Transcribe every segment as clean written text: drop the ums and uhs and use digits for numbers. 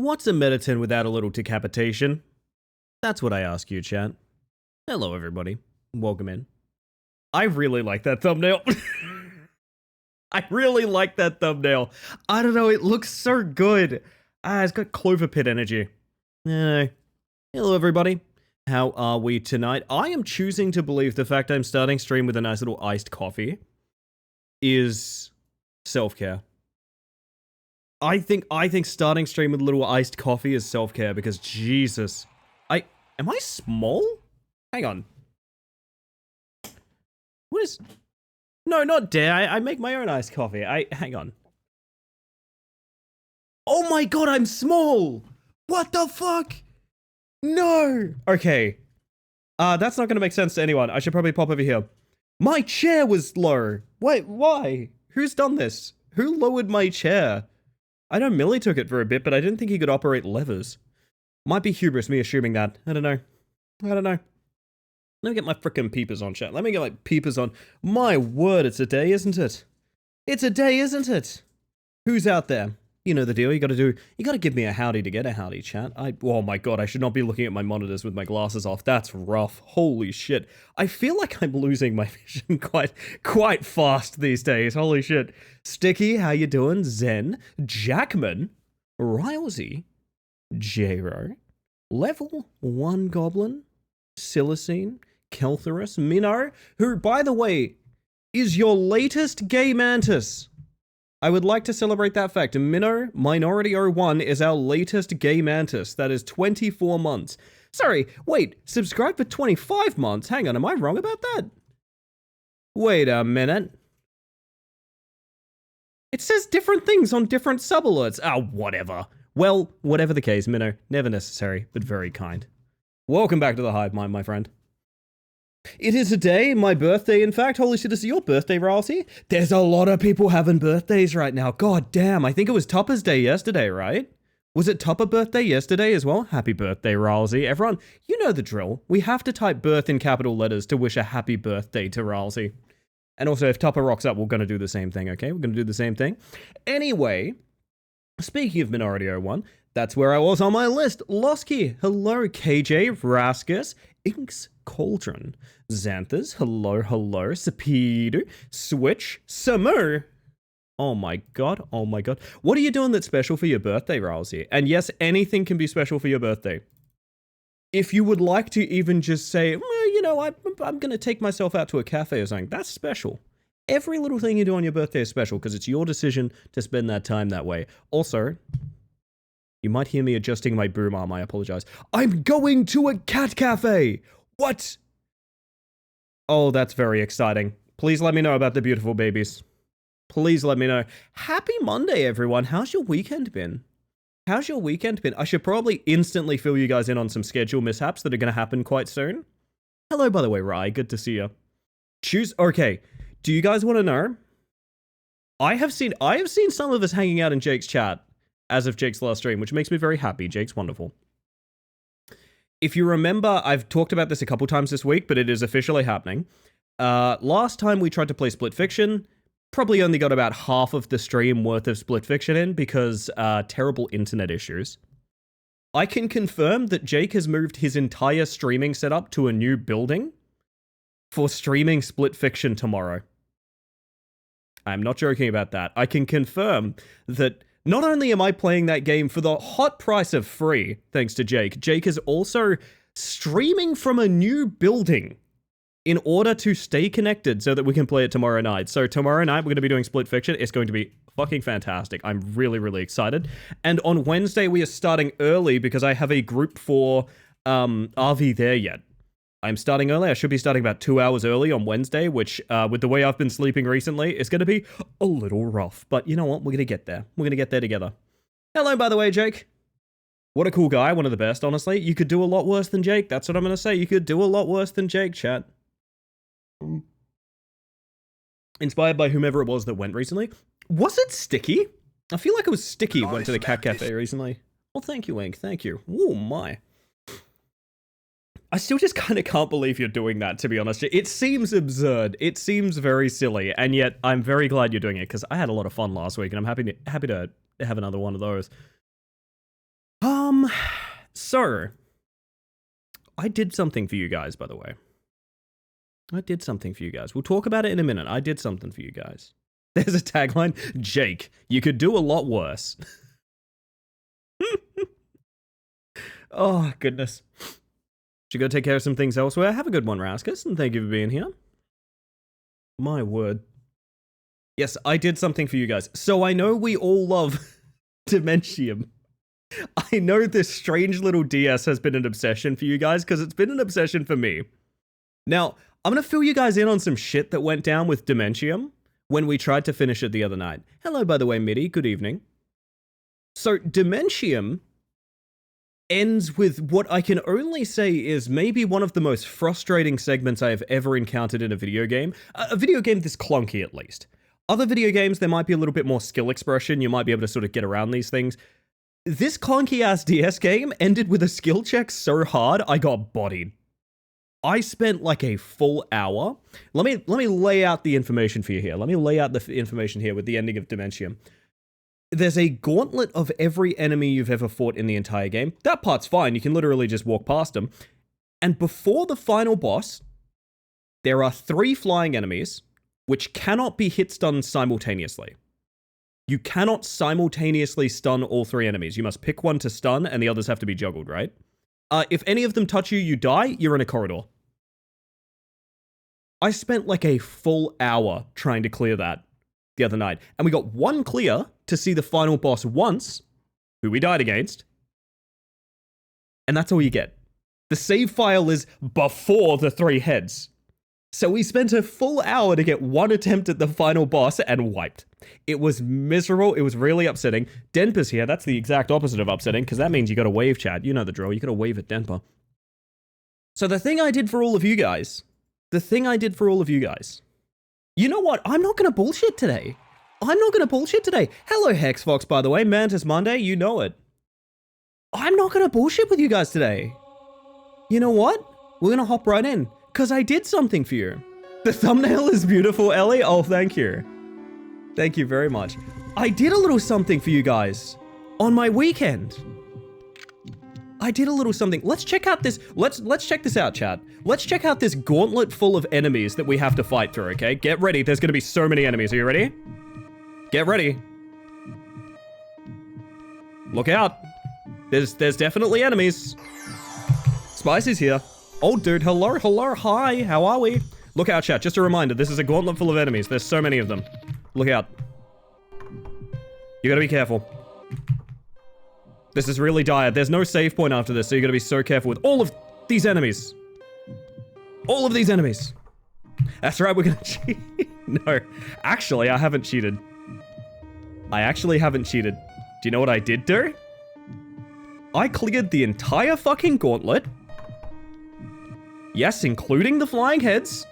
What's a meditant without a little decapitation? That's what I ask you, chat. Hello, everybody. Welcome in. I really like that thumbnail. I really like that thumbnail. I don't know, it looks so good. It's got Clover Pit energy. Hello, everybody. How are we tonight? I am choosing to believe the fact I'm starting stream with a nice little iced coffee is self-care. I think starting stream with a little iced coffee is self-care because Jesus. Am I small? Hang on. What is... No, not dare. I make my own iced coffee. Hang on. Oh my god, I'm small! What the fuck? No! Okay. That's not gonna make sense to anyone. I should probably pop over here. My chair was low. Wait, why? Who's done this? Who lowered my chair? I know Millie took it for a bit, but I didn't think he could operate levers. Might be hubris, me assuming that. I don't know. Let me get my frickin' peepers on, chat. Let me get my peepers on. My word, it's a day, isn't it? It's a day, isn't it? Who's out there? You know the deal. You gotta give me a howdy to get a howdy, chat. Oh my god, I should not be looking at my monitors with my glasses off. That's rough. Holy shit. I feel like I'm losing my vision quite fast these days. Holy shit. Sticky, how you doing? Zen, Jackman, Rylesy, Jero, Level 1 Goblin, Silicene, Keltherus, Minnow, who, by the way, is your latest gay mantis. I would like to celebrate that fact. Minnow, Minority 01, is our latest gay mantis. That is 24 months. Sorry, wait, subscribe for 25 months? Hang on, am I wrong about that? Wait a minute. It says different things on different sub-alerts. Whatever. Well, whatever the case, Minnow, never necessary, but very kind. Welcome back to the hive mind, my friend. It is a day, my birthday, in fact. Holy shit, is it your birthday, Rylesy? There's a lot of people having birthdays right now. God damn, I think it was Tupper's day yesterday, right? Was it Tupper birthday yesterday as well? Happy birthday, Rylesy. Everyone, you know the drill. We have to type birth in capital letters to wish a happy birthday to Rylesy. And also, if Tupper rocks up, we're going to do the same thing, okay? We're going to do the same thing. Anyway, speaking of Minority 01, that's where I was on my list. Losky, hello, KJ, Raskus, Inks, Cauldron, Xanthus, hello, Sapidu, Switch, Summer. Oh my god. What are you doing that's special for your birthday, Rylesy? And yes, anything can be special for your birthday. If you would like to even just say, well, you know, I'm going to take myself out to a cafe or something, that's special. Every little thing you do on your birthday is special because it's your decision to spend that time that way. Also, you might hear me adjusting my boom arm, I apologize. I'm going to a cat cafe! What? Oh, that's very exciting. Please let me know about the beautiful babies. Please let me know. Happy Monday, everyone. How's your weekend been? I should probably instantly fill you guys in on some schedule mishaps that are going to happen quite soon. Hello, by the way, Rye. Good to see you. Okay. Do you guys want to know? I have seen some of us hanging out in Jake's chat as of Jake's last stream, which makes me very happy. Jake's wonderful. If you remember, I've talked about this a couple times this week, but it is officially happening. Last time we tried to play Split Fiction, probably only got about half of the stream worth of Split Fiction in because terrible internet issues. I can confirm that Jake has moved his entire streaming setup to a new building for streaming Split Fiction tomorrow. I'm not joking about that. I can confirm that not only am I playing that game for the hot price of free, thanks to Jake, Jake is also streaming from a new building in order to stay connected so that we can play it tomorrow night. So tomorrow night, we're going to be doing Split Fiction. It's going to be fucking fantastic. I'm really, really excited. And on Wednesday, we are starting early because I have a group for RV there yet. I'm starting early. I should be starting about 2 hours early on Wednesday, which, with the way I've been sleeping recently, is going to be a little rough. But you know what? We're going to get there. We're going to get there together. Hello, by the way, Jake. What a cool guy. One of the best, honestly. You could do a lot worse than Jake. That's what I'm going to say. You could do a lot worse than Jake, chat. Inspired by whomever it was that went recently. Was it Sticky? I feel like it was Sticky went to the cat cafe recently. Well, thank you, Ink. Thank you. Oh, my. I still just kind of can't believe you're doing that, to be honest. It seems absurd. It seems very silly, and yet I'm very glad you're doing it because I had a lot of fun last week, and I'm happy to have another one of those. So, I did something for you guys, by the way. I did something for you guys. We'll talk about it in a minute. I did something for you guys. There's a tagline. Jake, you could do a lot worse. Oh, goodness. Should go take care of some things elsewhere. Have a good one, Raskus, and thank you for being here. My word. Yes, I did something for you guys. So I know we all love Dementium. I know this strange little DS has been an obsession for you guys, because it's been an obsession for me. Now, I'm going to fill you guys in on some shit that went down with Dementium when we tried to finish it the other night. Hello, by the way, Mitty. Good evening. So, Dementium ends with what I can only say is maybe one of the most frustrating segments I have ever encountered in a video game. A video game this clunky, at least. Other video games, there might be a little bit more skill expression. You might be able to sort of get around these things. This clunky-ass DS game ended with a skill check so hard, I got bodied. I spent like a full hour. Let me lay out the information for you here. Let me lay out the information here with the ending of Dementium. There's a gauntlet of every enemy you've ever fought in the entire game. That part's fine. You can literally just walk past them. And before the final boss, there are 3 flying enemies which cannot be hit stunned simultaneously. You cannot simultaneously stun all 3 enemies. You must pick one to stun and the others have to be juggled, right? If any of them touch you, you die. You're in a corridor. I spent like a full hour trying to clear that the other night. And we got 1 clear to see the final boss once, who we died against. And that's all you get. The save file is before the 3 heads. So we spent a full hour to get 1 attempt at the final boss and wiped. It was miserable. It was really upsetting. Denpa's here. That's the exact opposite of upsetting, because that means you got to wave, chat. You know the drill. You got to wave at Denpa. So the thing I did for all of you guys, you know what? I'm not going to bullshit today. Hello, Hexfox, by the way. Mantis Monday, you know it. I'm not going to bullshit with you guys today. You know what? We're going to hop right in, because I did something for you. The thumbnail is beautiful, Ellie. Oh, thank you. Thank you very much. I did a little something for you guys on my weekend. I did a little something. Let's check out this. Let's check this out, chat. Let's check out this gauntlet full of enemies that we have to fight through, okay? Get ready. There's going to be so many enemies. Are you ready? Get ready. Look out. There's definitely enemies. Spicy's here. Oh, dude. Hello. Hi. How are we? Look out, chat. Just a reminder. This is a gauntlet full of enemies. There's so many of them. Look out. You gotta be careful. This is really dire. There's no save point after this, so you gotta be so careful with all of these enemies. All of these enemies. That's right, we're gonna cheat. No, actually, I haven't cheated. Do you know what I did do? I cleared the entire fucking gauntlet. Yes, including the flying heads.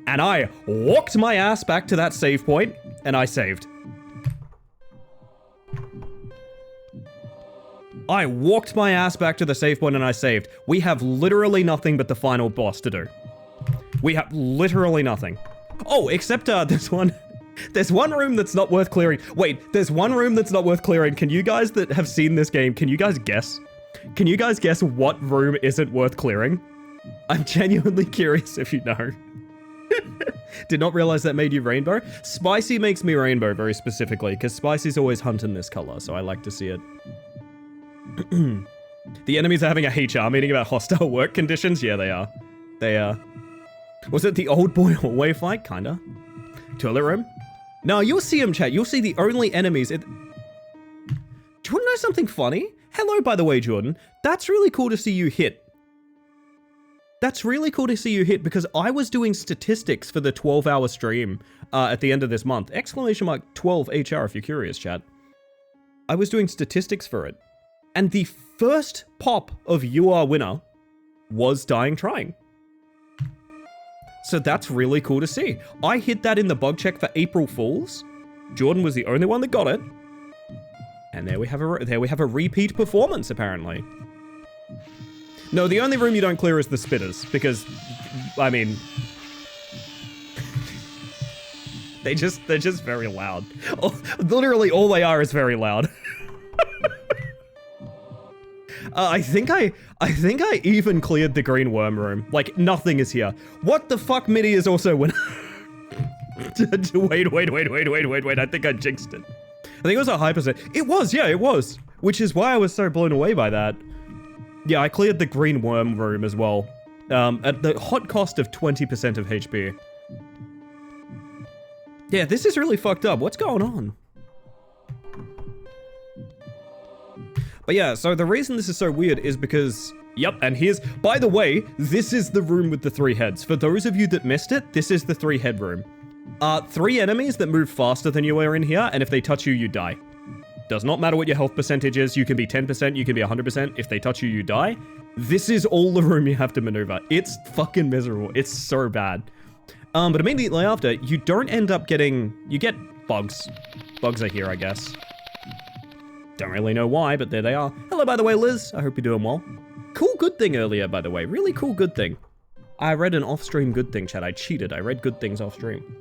And I walked my ass back to that save point, and I saved. I walked my ass back to the save point and I saved. We have literally nothing but the final boss to do. We have literally nothing. Oh, except there's one room that's not worth clearing. Wait, there's one room that's not worth clearing. Can you guys that have seen this game, can you guys guess? Can you guys guess what room isn't worth clearing? I'm genuinely curious if you know. Did not realize that made you rainbow. Spicy makes me rainbow very specifically, because Spicy's always hunting this color, so I like to see it. The enemies are having a HR meeting about hostile work conditions? Yeah, they are. They are. Was it the old boy hallway fight? Kinda. Toilet room? No, you'll see them, chat. You'll see the only enemies. Do you want to know something funny? Hello, by the way, Jordan. That's really cool to see you hit. That's really cool to see you hit, because I was doing statistics for the 12-hour stream at the end of this month. Exclamation mark 12 HR if you're curious, chat. I was doing statistics for it. And the first pop of You Are Winner was Dying Trying. So that's really cool to see. I hit that in the bug check for April Fools. Jordan was the only one that got it. And there we have a repeat performance, apparently. No, the only room you don't clear is the spitters, because, I mean, they're just very loud. Literally all they are is very loud. I think I even cleared the green worm room. Like, nothing is here. What the fuck, Mitty is also when... Wait. I think I jinxed it. I think it was a high percent. It was, yeah, it was. Which is why I was so blown away by that. Yeah, I cleared the green worm room as well. At the hot cost of 20% of HP. Yeah, this is really fucked up. What's going on? But yeah, so the reason this is so weird is because... Yep, and here's... By the way, this is the room with the 3 heads. For those of you that missed it, this is the 3 head room. 3 enemies that move faster than you are in here, and if they touch you, you die. Does not matter what your health percentage is. You can be 10%, you can be 100%. If they touch you, you die. This is all the room you have to maneuver. It's fucking miserable. It's so bad. But immediately after, you don't end up getting... You get bugs. Bugs are here, I guess. Don't really know why, but there they are. Hello, by the way, Liz. I hope you're doing well. Cool good thing earlier, by the way. Really cool good thing. I read an off-stream good thing, chat. I cheated. I read good things off-stream.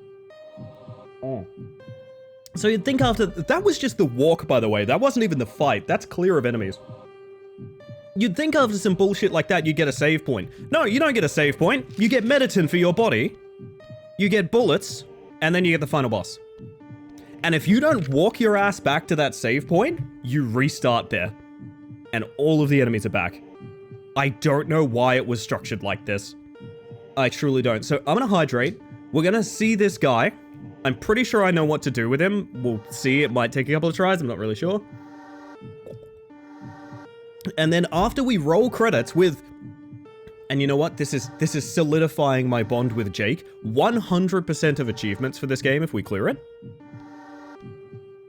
Oh. So you'd think after... That was just the walk, by the way. That wasn't even the fight. That's clear of enemies. You'd think after some bullshit like that, you'd get a save point. No, you don't get a save point. You get medicine for your body. You get bullets. And then you get the final boss. And if you don't walk your ass back to that save point, you restart there. And all of the enemies are back. I don't know why it was structured like this. I truly don't. So I'm gonna hydrate. We're gonna see this guy. I'm pretty sure I know what to do with him. We'll see. It might take a couple of tries. I'm not really sure. And then after we roll credits with... And you know what? This is solidifying my bond with Jake. 100% of achievements for this game if we clear it.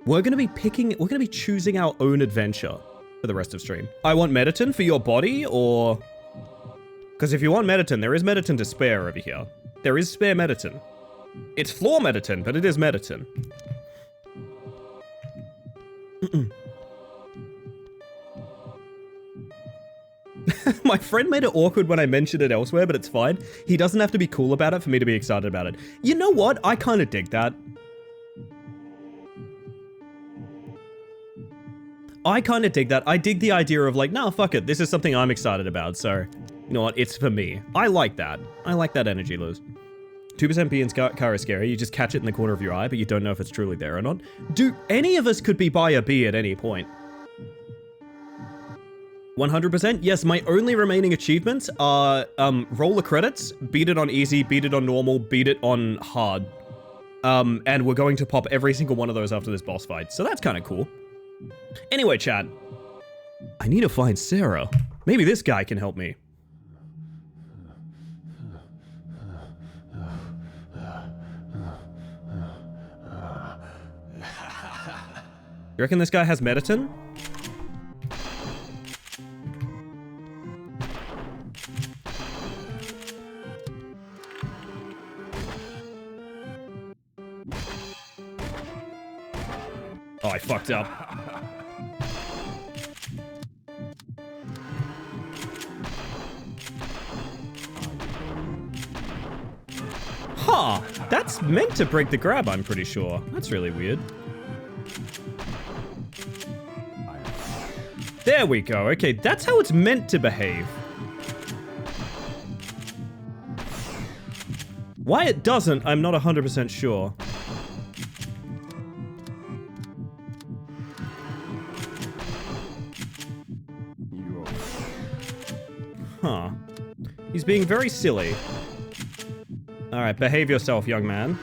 We're going to be choosing our own adventure for the rest of stream. I want Mediton for your body, or... Because if you want Mediton, there is Mediton to spare over here. There is spare Mediton. It's floor Mediton, but it is Mediton. My friend made it awkward when I mentioned it elsewhere, but it's fine. He doesn't have to be cool about it for me to be excited about it. You know what? I kind of dig that. I kind of dig that. I dig the idea of like, nah, fuck it. This is something I'm excited about. So, you know what? It's for me. I like that. I like that energy, Luz. 2% bee in car is scary. You just catch it in the corner of your eye, but you don't know if it's truly there or not. Do any of us could be by a bee at any point? 100%? Yes, my only remaining achievements are roll the credits, beat it on easy, beat it on normal, beat it on hard. And we're going to pop every single one of those after this boss fight. So that's kind of cool. Anyway, chat. I need to find Sarah. Maybe this guy can help me. You reckon this guy has Mediton? Oh, I fucked up. Huh, that's meant to break the grab, I'm pretty sure. That's really weird. There we go. Okay, that's how it's meant to behave. Why it doesn't, I'm not 100% sure. Huh. He's being very silly. Alright, behave yourself, young man.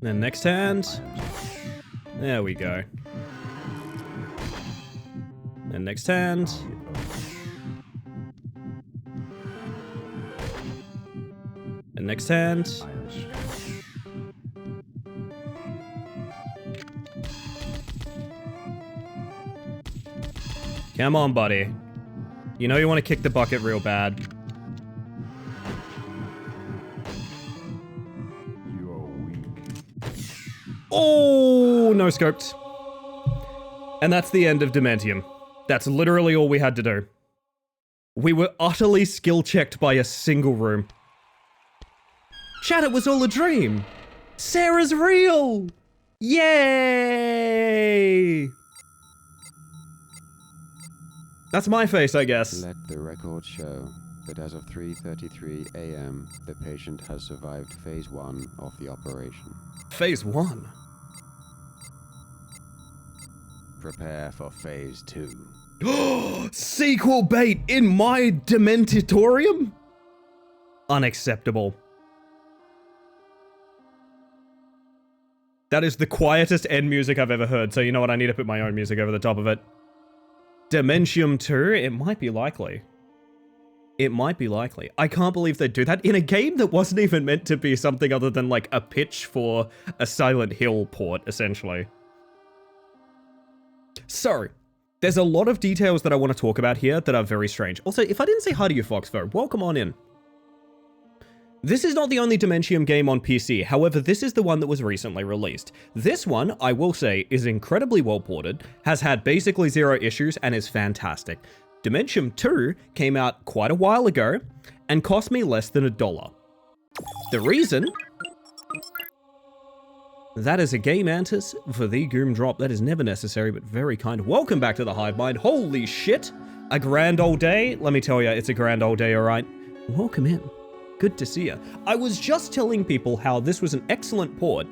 Then next hand. There we go. And next hand. And next hand. Come on, buddy. You know you want to kick the bucket real bad. You are weak. Oh, no scoped. And that's the end of Dementium. That's literally all we had to do. We were utterly skill checked by a single room. Chat, it was all a dream. Sarah's real. Yay! That's my face, I guess. Let the record show that as of 3:33 a.m., the patient has survived phase 1 of the operation. Phase 1? Prepare for phase 2. Sequel bait in my Dementitorium? Unacceptable. That is the quietest end music I've ever heard, so you know what, I need to put my own music over the top of it. Dementium 2? It might be likely. It might be likely. I can't believe they'd do that in a game that wasn't even meant to be something other than like a pitch for a Silent Hill port, essentially. So, there's a lot of details that I want to talk about here that are very strange. Also, if I didn't say hi to you, Foxfo, welcome on in. This is not the only Dementium game on PC, however, this is the one that was recently released. This one, I will say, is incredibly well ported, has had basically zero issues, and is fantastic. Dementium 2 came out quite a while ago, and cost me less than $1. The reason? That is a game Antis for the Goom Drop. That is never necessary, but very kind. Welcome back to the Hive Mind. Holy shit! A grand old day? Let me tell you, it's a grand old day, alright? Welcome in. Good to see you. I was just telling people how this was an excellent port.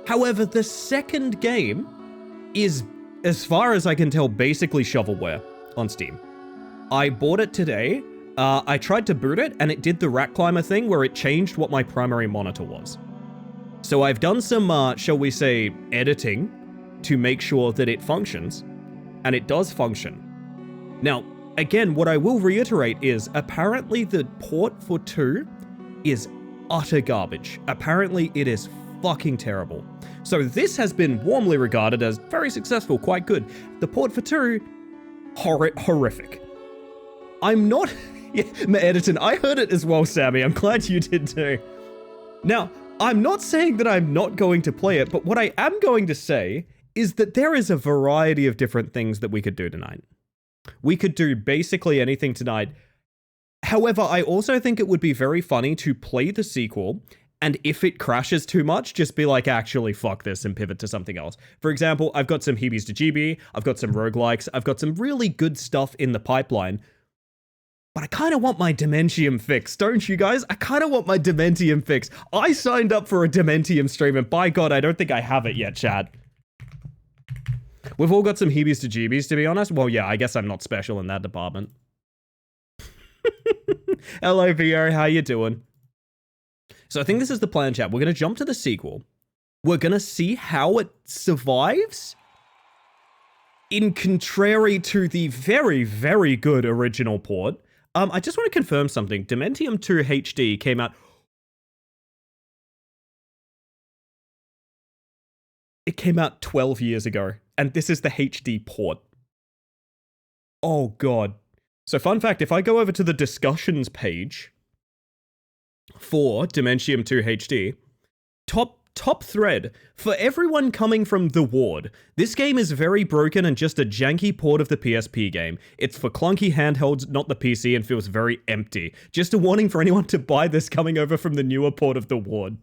However, the second game is, as far as I can tell, basically shovelware on Steam. I bought it today. I tried to boot it, and it did the rat climber thing where it changed what my primary monitor was. So I've done some, shall we say, editing to make sure that it functions, and it does function. Now, again, what I will reiterate is apparently the port for 2 is utter garbage. Apparently it is fucking terrible. So this has been warmly regarded as very successful, quite good. The port for 2, horrific. I'm not... yeah, Editon, I heard it as well, Sammy. I'm glad you did too. Now, I'm not saying that I'm not going to play it, but what I am going to say is that there is a variety of different things that we could do tonight. We could do basically anything tonight. However, I also think it would be very funny to play the sequel, and if it crashes too much, just be like, actually, fuck this, and pivot to something else. For example, I've got some Hebes to GB, I've got some roguelikes, I've got some really good stuff in the pipeline, but I kind of want my Dementium fix, don't you guys? I kind of want my Dementium fix. I signed up for a Dementium stream, and by God, I don't think I have it yet, Chad. We've all got some Hebes to GBs, to be honest. Well, yeah, I guess I'm not special in that department. Hello, VO, how you doing? So I think this is the plan, chat. We're going to jump to the sequel. We're going to see how it survives. In contrary to the very, very good original port. I just want to confirm something. Dementium 2 HD came out... It came out 12 years ago. And this is the HD port. Oh, God. So fun fact, if I go over to the discussions page for Dementium 2 HD, top thread, for everyone coming from the ward, this game is very broken and just a janky port of the PSP game. It's for clunky handhelds, not the PC, and feels very empty. Just a warning for anyone to buy this coming over from the newer port of the ward.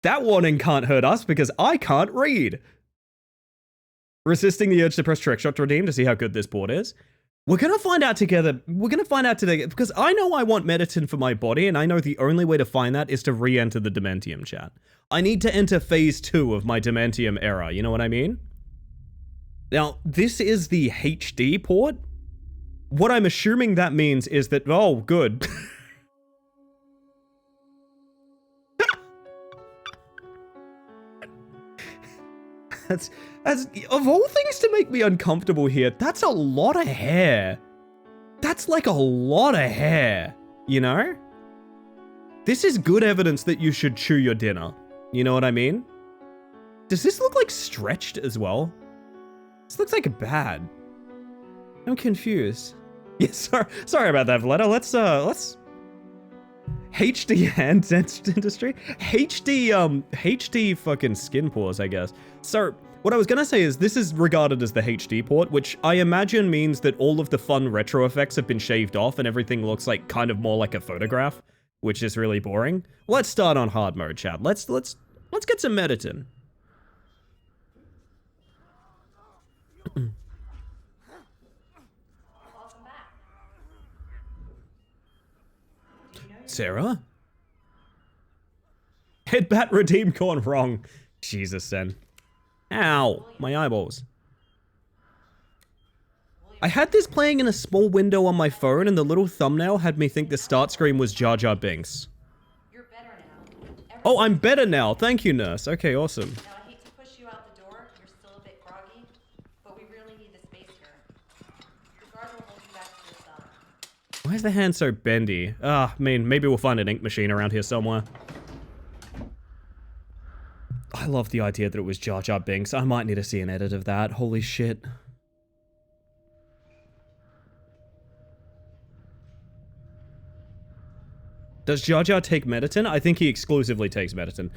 That warning can't hurt us because I can't read. Resisting the urge to press Trickshot to redeem to see how good this port is. We're going to find out together. We're going to find out today because I know I want Meditin for my body, and I know the only way to find that is to re-enter the Dementium chat. I need to enter phase 2 of my Dementium era, you know what I mean? Now, this is the HD port. What I'm assuming that means is that, oh, good. That's, of all things to make me uncomfortable here, that's a lot of hair. That's like a lot of hair, you know? This is good evidence that you should chew your dinner. You know what I mean? Does this look like stretched as well? This looks like bad. I'm confused. Yeah, sorry about that, Vleta. Let's HD hand industry? HD fucking skin pores, I guess. So, What I was gonna say is this is regarded as the HD port, which I imagine means that all of the fun retro effects have been shaved off and everything looks like kind of more like a photograph, which is really boring. Let's start on hard mode, chat. Let's get some medicine. Sarah? Headbat redeem gone wrong. Jesus, Sen. Ow, my eyeballs. I had this playing in a small window on my phone and the little thumbnail had me think the start screen was Jar Jar Binks. You're better now. Oh, I'm better now. Thank you, nurse. Okay, awesome. Now, I hate to push you out the door. You're still a bit groggy, but we really need the space here. The guard will hold you back to your cell. Why is the hand so bendy? I mean, maybe we'll find an ink machine around here somewhere. I love the idea that it was Jar Jar Binks. I might need to see an edit of that. Holy shit. Does Jar Jar take Mediton? I think he exclusively takes Mediton.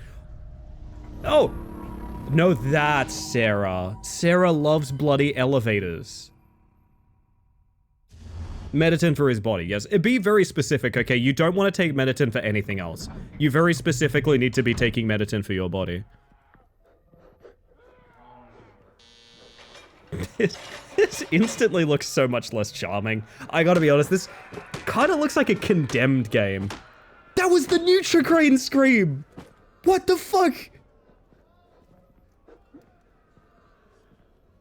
Oh! No, that's Sarah. Sarah loves bloody elevators. Mediton for his body, yes. Be very specific, okay? You don't want to take Mediton for anything else. You very specifically need to be taking Mediton for your body. This instantly looks so much less charming. I gotta be honest, this kind of looks like a Condemned game. That was the Nutrigrain scream! What the fuck?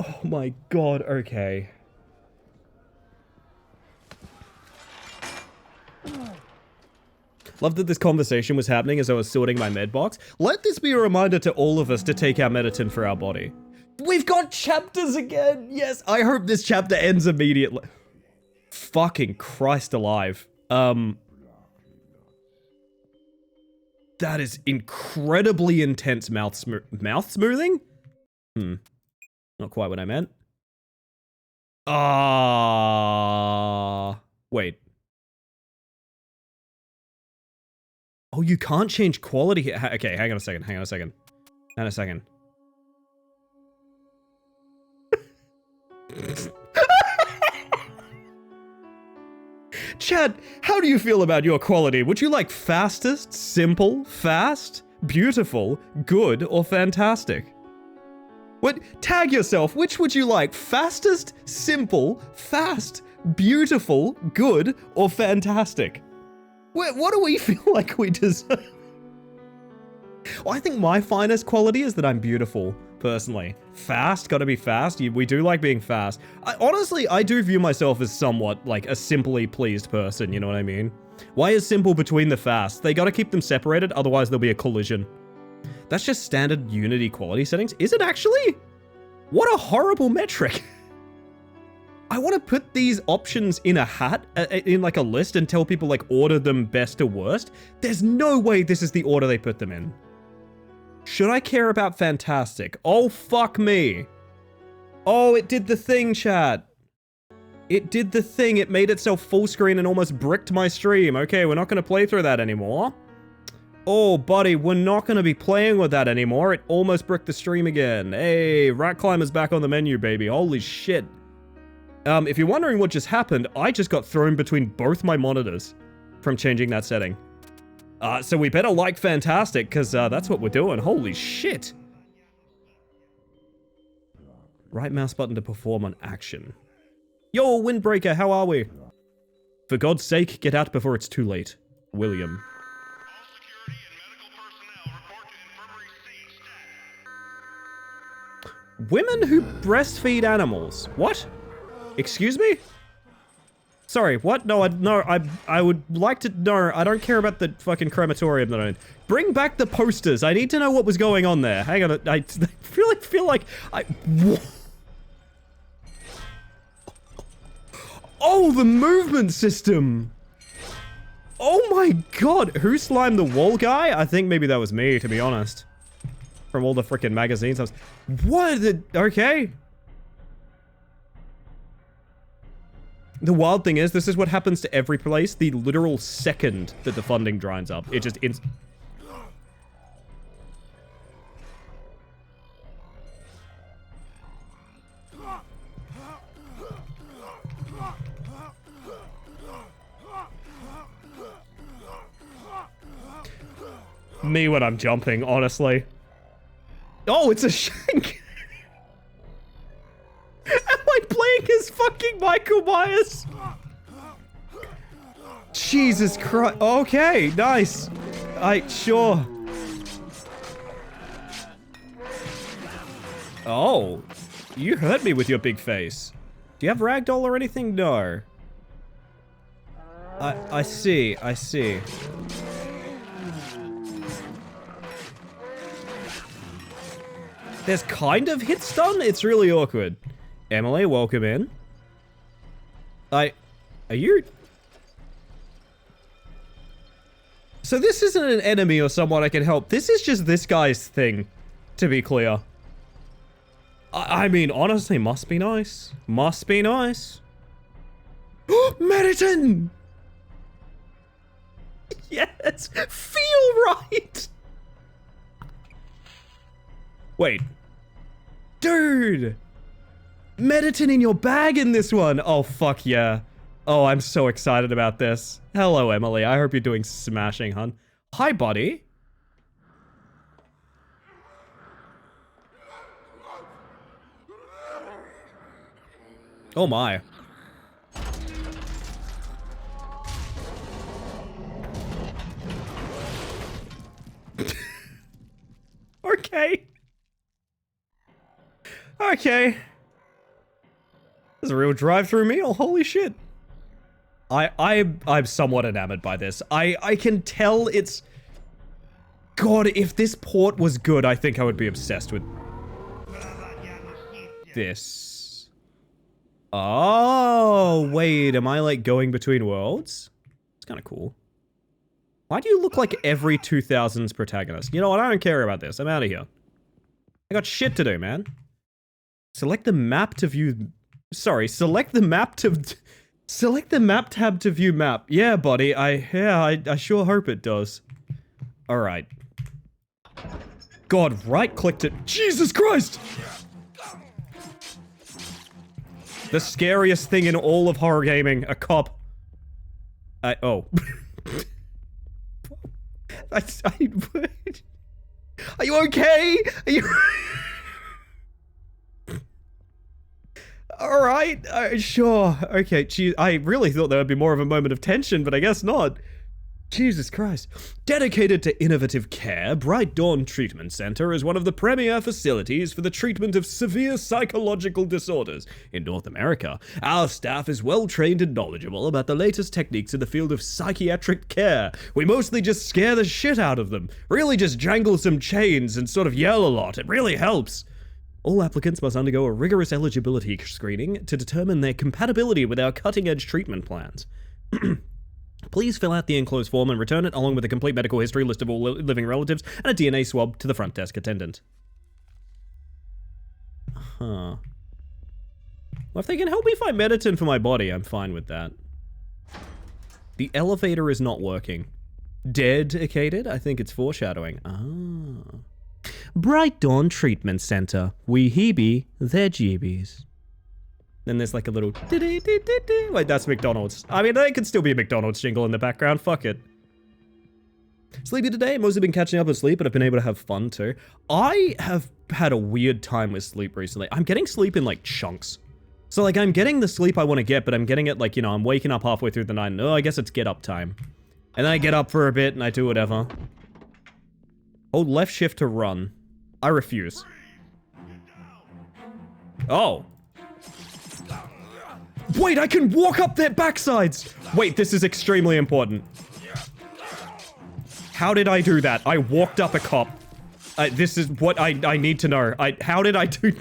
Oh my god, okay. Love that this conversation was happening as I was sorting my med box. Let this be a reminder to all of us to take our Mediton for our body. We've got chapters again! Yes, I hope this chapter ends immediately. Fucking Christ alive. That is incredibly intense mouth smoothing? Not quite what I meant. Wait. Oh, you can't change quality here. Okay, hang on a second. Chad, how do you feel about your quality? Would you like fastest, simple, fast, beautiful, good, or fantastic? What? Tag yourself. Which would you like? Fastest, simple, fast, beautiful, good, or fantastic? What do we feel like we deserve? Well, I think my finest quality is that I'm beautiful, personally. Fast, gotta be fast. We do like being fast. Honestly, I do view myself as somewhat like a simply pleased person, you know what I mean? Why is simple between the fast? They gotta keep them separated, otherwise there'll be a collision. That's just standard Unity quality settings. Is it actually? What a horrible metric. I want to put these options in a hat, in like a list, and tell people like order them best to worst. There's no way this is the order they put them in. Should I care about fantastic? Oh, fuck me. Oh, it did the thing, chat. It did the thing. It made itself full screen and almost bricked my stream. Okay, we're not going to play through that anymore. Oh, buddy, we're not going to be playing with that anymore. It almost bricked the stream again. Hey, Rat Climber's back on the menu, baby. Holy shit. If you're wondering what just happened, I just got thrown between both my monitors from changing that setting. So we better like fantastic, because that's what we're doing. Holy shit. Right mouse button to perform on action. Yo, Windbreaker, how are we? For God's sake, get out before it's too late. William. Women who breastfeed animals. What? Excuse me? Sorry, what? No, I would like to... No, I don't care about the fucking crematorium that I need. Bring back the posters. I need to know what was going on there. Hang on, I feel like I... Oh, the movement system! Oh my god, who slimed the wall guy? I think maybe that was me, to be honest. From all the freaking magazines I was... What the... Okay. The wild thing is, this is what happens to every place the literal second that the funding dries up. It just... me when I'm jumping, honestly. Oh, it's a shank! Am I playing as fucking Michael Myers? Jesus Christ. Okay, nice. Sure. Oh, you hurt me with your big face. Do you have ragdoll or anything? No. I see, I see. There's kind of hit stun? It's really awkward. Emily, welcome in. Are you... So this isn't an enemy or someone I can help. This is just this guy's thing, to be clear. I mean, honestly, must be nice. Must be nice. Mediton! Yes! Feel right! Wait. Dude! Mediton in your bag in this one! Oh, fuck yeah. Oh, I'm so excited about this. Hello, Emily. I hope you're doing smashing, hun. Hi, buddy. Oh my. Okay. Okay. This is a real drive-through meal. Holy shit. I'm somewhat enamored by this. I can tell it's... God, if this port was good, I think I would be obsessed with this. Oh, wait, am I like going between worlds? It's kind of cool. Why do you look like every 2000s protagonist? You know what? I don't care about this. I'm out of here. I got shit to do, man. Select the map to view... Sorry, select the map to... Select the map tab to view map. Yeah, buddy. I sure hope it does. Alright. God, right-clicked it. Jesus Christ! The scariest thing in all of horror gaming. A cop. Oh. Are you okay? Are you... Alright, sure. Okay, geez, I really thought there would be more of a moment of tension, but I guess not. Jesus Christ. Dedicated to innovative care, Bright Dawn Treatment Center is one of the premier facilities for the treatment of severe psychological disorders in North America. Our staff is well trained and knowledgeable about the latest techniques in the field of psychiatric care. We mostly just scare the shit out of them. Really just jangle some chains and sort of yell a lot. It really helps. All applicants must undergo a rigorous eligibility screening to determine their compatibility with our cutting-edge treatment plans. Please fill out the enclosed form and return it along with a complete medical history, list of all living relatives, and a DNA swab to the front desk attendant. Huh. Well, if they can help me find Mediton for my body, I'm fine with that. The elevator is not working. Dedicated? I think it's foreshadowing. Ah. Bright Dawn Treatment Center. We heebie, they're jeebies. Then there's like a little... Wait, that's McDonald's. I mean, there could still be a McDonald's jingle in the background. Fuck it. Sleepy today? Mostly been catching up with sleep, but I've been able to have fun too. I have had a weird time with sleep recently. I'm getting sleep in like chunks. So like I'm getting the sleep I want to get, but I'm getting it like, you know, I'm waking up halfway through the night and, oh, I guess it's get up time. And then I get up for a bit and I do whatever. Hold left shift to run. I refuse. Oh. Wait, I can walk up their backsides! Wait, this is extremely important. How did I do that? I walked up a cop. This is what I need to know. How did I do...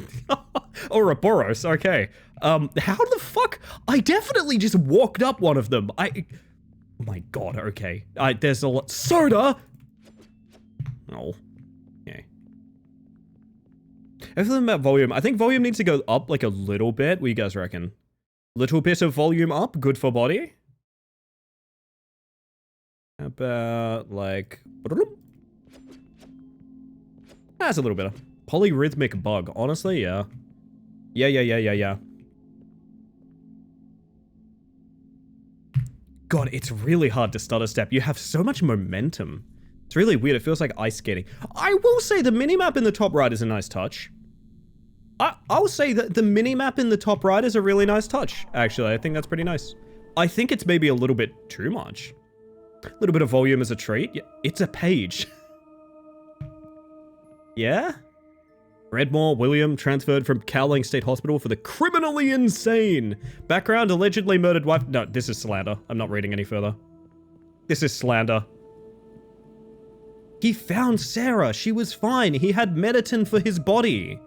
Ouroboros, okay. How the fuck? I definitely just walked up one of them. Oh my god, okay. There's a lot... Soda! Oh. Okay. Everything about volume. I think volume needs to go up like a little bit. What do you guys reckon? Little bit of volume up, good for body. About like... That's a little better. Polyrhythmic bug. Honestly, yeah. Yeah. God, it's really hard to stutter step. You have so much momentum. It's really weird. It feels like ice skating. I will say the minimap in the top right is a nice touch. I'll say that the minimap in the top right is a really nice touch, actually. I think that's pretty nice. I think it's maybe a little bit too much. A little bit of volume as a treat. Yeah, it's a page. Yeah? Redmore William transferred from Cowling State Hospital for the criminally insane. Background, allegedly murdered wife. No, this is slander. I'm not reading any further. This is slander. He found Sarah. She was fine. He had Mediton for his body.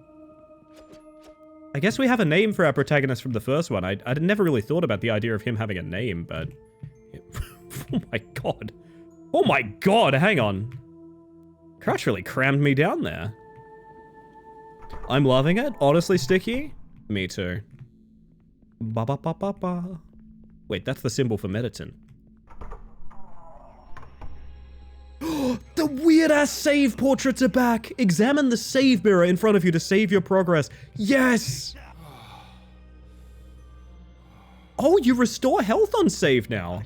I guess we have a name for our protagonist from the first one. I'd never really thought about the idea of him having a name, but... Oh my god. Oh my god, hang on. Crouch really crammed me down there. I'm loving it. Honestly, Sticky? Me too. Ba ba ba ba ba. Wait, that's the symbol for Mediton. The weird-ass save portraits are back! Examine the save mirror in front of you to save your progress. Yes! Oh, you restore health on save now.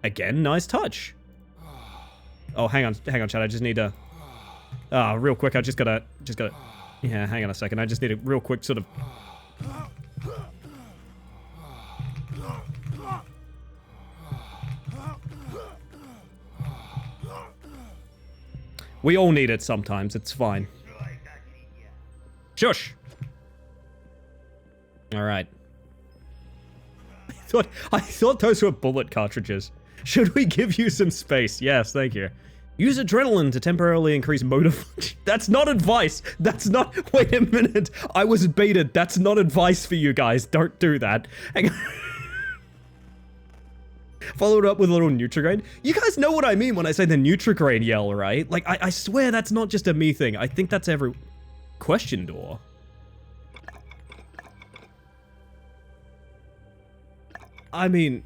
Again, nice touch. Oh, hang on, chat. I just need to... real quick, I just gotta... Yeah, hang on a second. I just need a real quick sort of... We all need it sometimes. It's fine. Shush! Alright. I thought those were bullet cartridges. Should we give you some space? Yes, thank you. Use adrenaline to temporarily increase motor function. That's not advice. That's not... Wait a minute. I was baited. That's not advice for you guys. Don't do that. Hang on. Followed up with a little Nutrigrain. You guys know what I mean when I say the Nutrigrain yell, right? Like, I swear that's not just a me thing. I think that's every... Question door. I mean...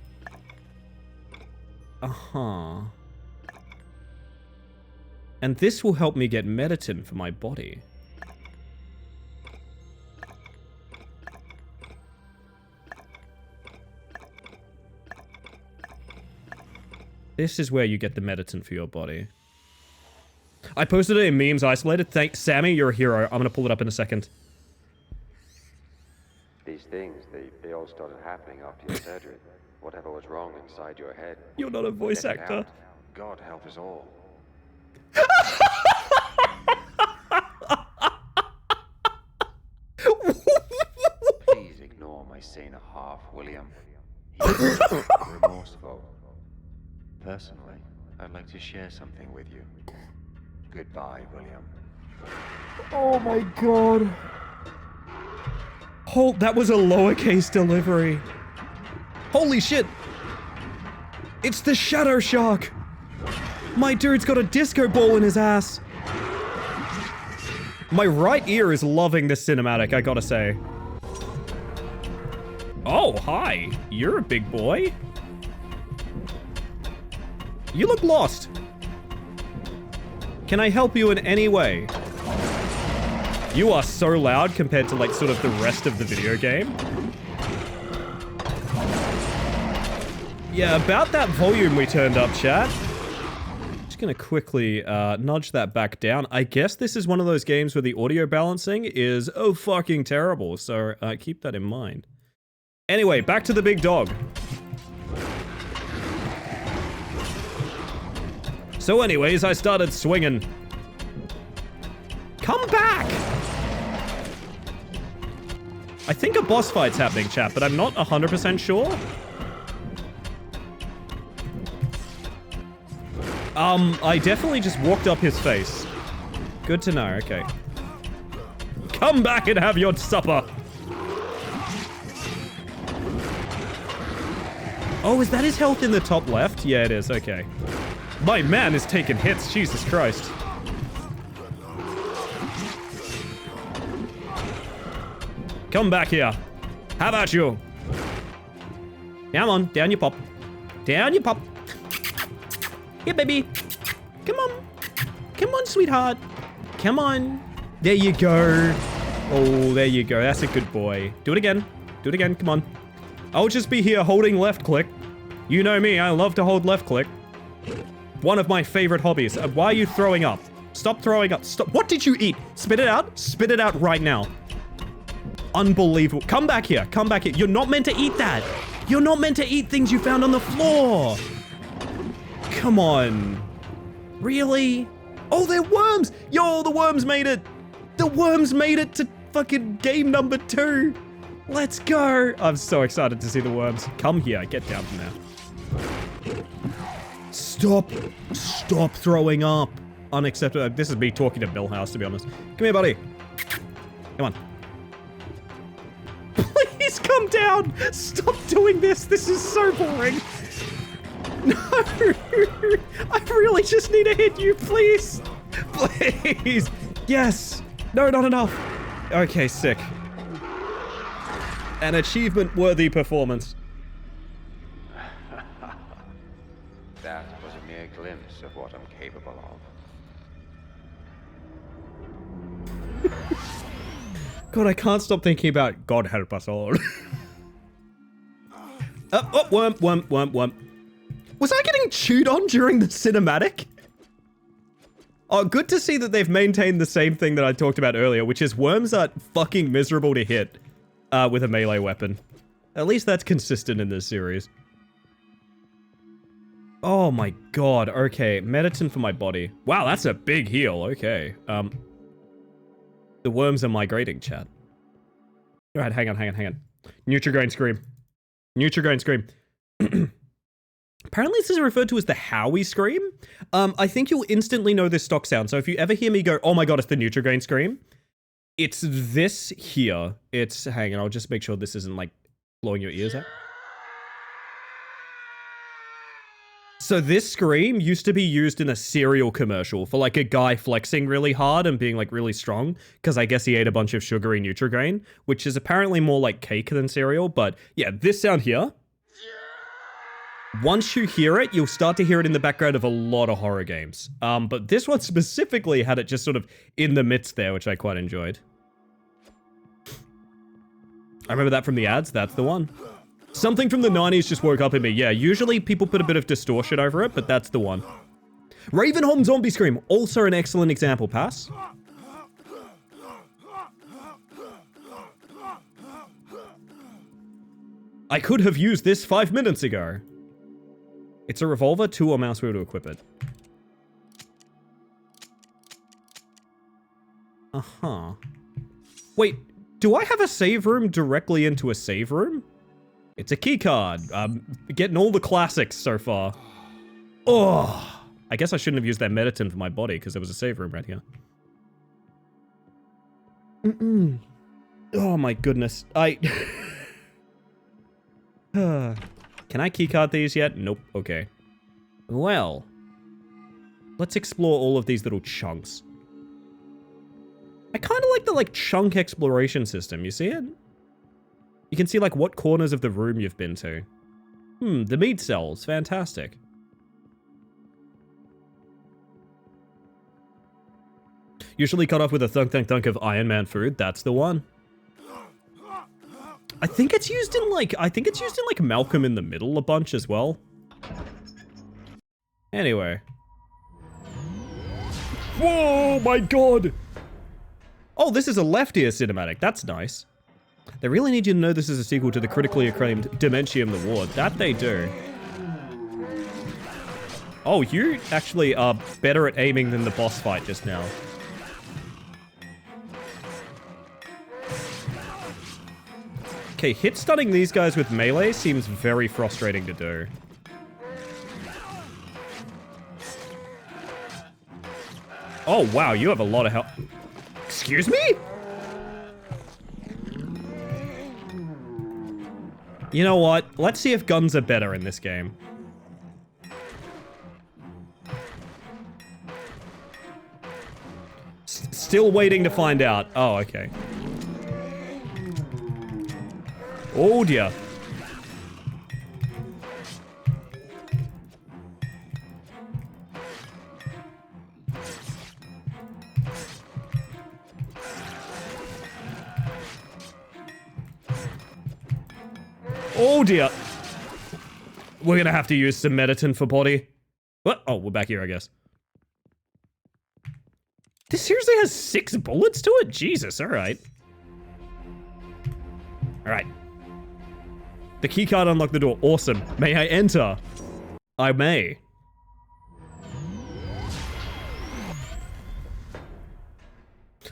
Uh-huh. And this will help me get Mediton for my body. This is where you get the Mediton for your body. I posted it in memes isolated. Thanks, Sammy, you're a hero. I'm gonna pull it up in a second. These things, they all started happening after your surgery. Whatever was wrong inside your head. You're not a voice actor. Out. God help us all. Please ignore my saner half, William. He's remorseful. Personally, I'd like to share something with you. Goodbye, William. Oh my god. Oh, that was a lowercase delivery. Holy shit. It's the Shadow Shark. My dude's got a disco ball in his ass. My right ear is loving this cinematic, I gotta say. Oh, hi. You're a big boy. You look lost. Can I help you in any way? You are so loud compared to like sort of the rest of the video game. Yeah, about that volume we turned up, chat. Just gonna quickly nudge that back down. I guess this is one of those games where the audio balancing is fucking terrible, so keep that in mind. Anyway, back to the big dog. So anyways, I started swinging. Come back! I think a boss fight's happening, chat, but I'm not 100% sure. I definitely just walked up his face. Good to know, okay. Come back and have your supper! Oh, is that his health in the top left? Yeah, it is, okay. My man is taking hits, Jesus Christ. Come back here. How about you? Come on, down you pop. Down you pop. Here, baby. Come on. Come on, sweetheart. Come on. There you go. Oh, there you go. That's a good boy. Do it again. Do it again. Come on. I'll just be here holding left click. You know me. I love to hold left click. One of my favorite hobbies. Why are you throwing up? Stop throwing up. Stop. What did you eat? Spit it out. Spit it out right now. Unbelievable. Come back here. Come back here. You're not meant to eat that. You're not meant to eat things you found on the floor. Come on. Really? Oh, they're worms. Yo, the worms made it. The worms made it to fucking game number 2. Let's go. I'm so excited to see the worms. Come here. Get down from there. Stop. Stop throwing up. Unacceptable. This is me talking to Millhouse, to be honest. Come here, buddy. Come on. Please come down. Stop doing this. This is so boring. No. I really just need to hit you, please. Please. Yes. No, not enough. Okay, sick. An achievement-worthy performance. That was a mere glimpse of what I'm capable of. God, I can't stop thinking about God help us all. Worm. Was I getting chewed on during the cinematic? Oh, good to see that they've maintained the same thing that I talked about earlier, which is worms are fucking miserable to hit with a melee weapon. At least that's consistent in this series. Oh my god, okay. Medicine for my body. Wow, that's a big heal, okay. The worms are migrating, chat. Alright, hang on. Nutrigrain scream. Nutrigrain scream. Apparently this is referred to as the Howie scream. I think you'll instantly know this stock sound. So if you ever hear me go, oh my god, it's the Nutrigrain scream. It's this here. It's, hang on, I'll just make sure this isn't like blowing your ears out. So this scream used to be used in a cereal commercial for like a guy flexing really hard and being like really strong because I guess he ate a bunch of sugary Nutrigrain, which is apparently more like cake than cereal. But yeah, this sound here. Once you hear it, you'll start to hear it in the background of a lot of horror games. But this one specifically had it just sort of in the midst there, which I quite enjoyed. I remember that from the ads. That's the one. Something from the 90s just woke up in me. Yeah, usually people put a bit of distortion over it, but that's the one. Ravenholm Zombie Scream, also an excellent example, Pass. I could have used this 5 minutes ago. It's a revolver, 2 or mouse wheel to equip it. Uh-huh. Wait, do I have a save room directly into a save room? It's a keycard. Getting all the classics so far. Oh, I guess I shouldn't have used that medicine for my body because there was a save room right here. Oh my goodness. Can I keycard these yet? Nope. Okay. Well, let's explore all of these little chunks. I kind of like the chunk exploration system. You see it? You can see like what corners of the room you've been to. The meat cells. Fantastic. Usually cut off with a thunk thunk thunk of Iron Man food. That's the one. I think it's used in like Malcolm in the Middle a bunch as well. Anyway. Whoa, my god! Oh, this is a left ear cinematic. That's nice. They really need you to know this is a sequel to the critically acclaimed Dementitorium the Ward. That they do. Oh, you actually are better at aiming than the boss fight just now. Okay, hit stunning these guys with melee seems very frustrating to do. Oh, wow, you have a lot of health. Excuse me? You know what? Let's see if guns are better in this game. Still waiting to find out. Oh, okay. Oh, dear. Oh dear. We're gonna have to use some medicine for body. What? Oh, we're back here, I guess. This seriously has 6 bullets to it? Jesus, alright. Alright. The keycard unlocked the door. Awesome. May I enter? I may.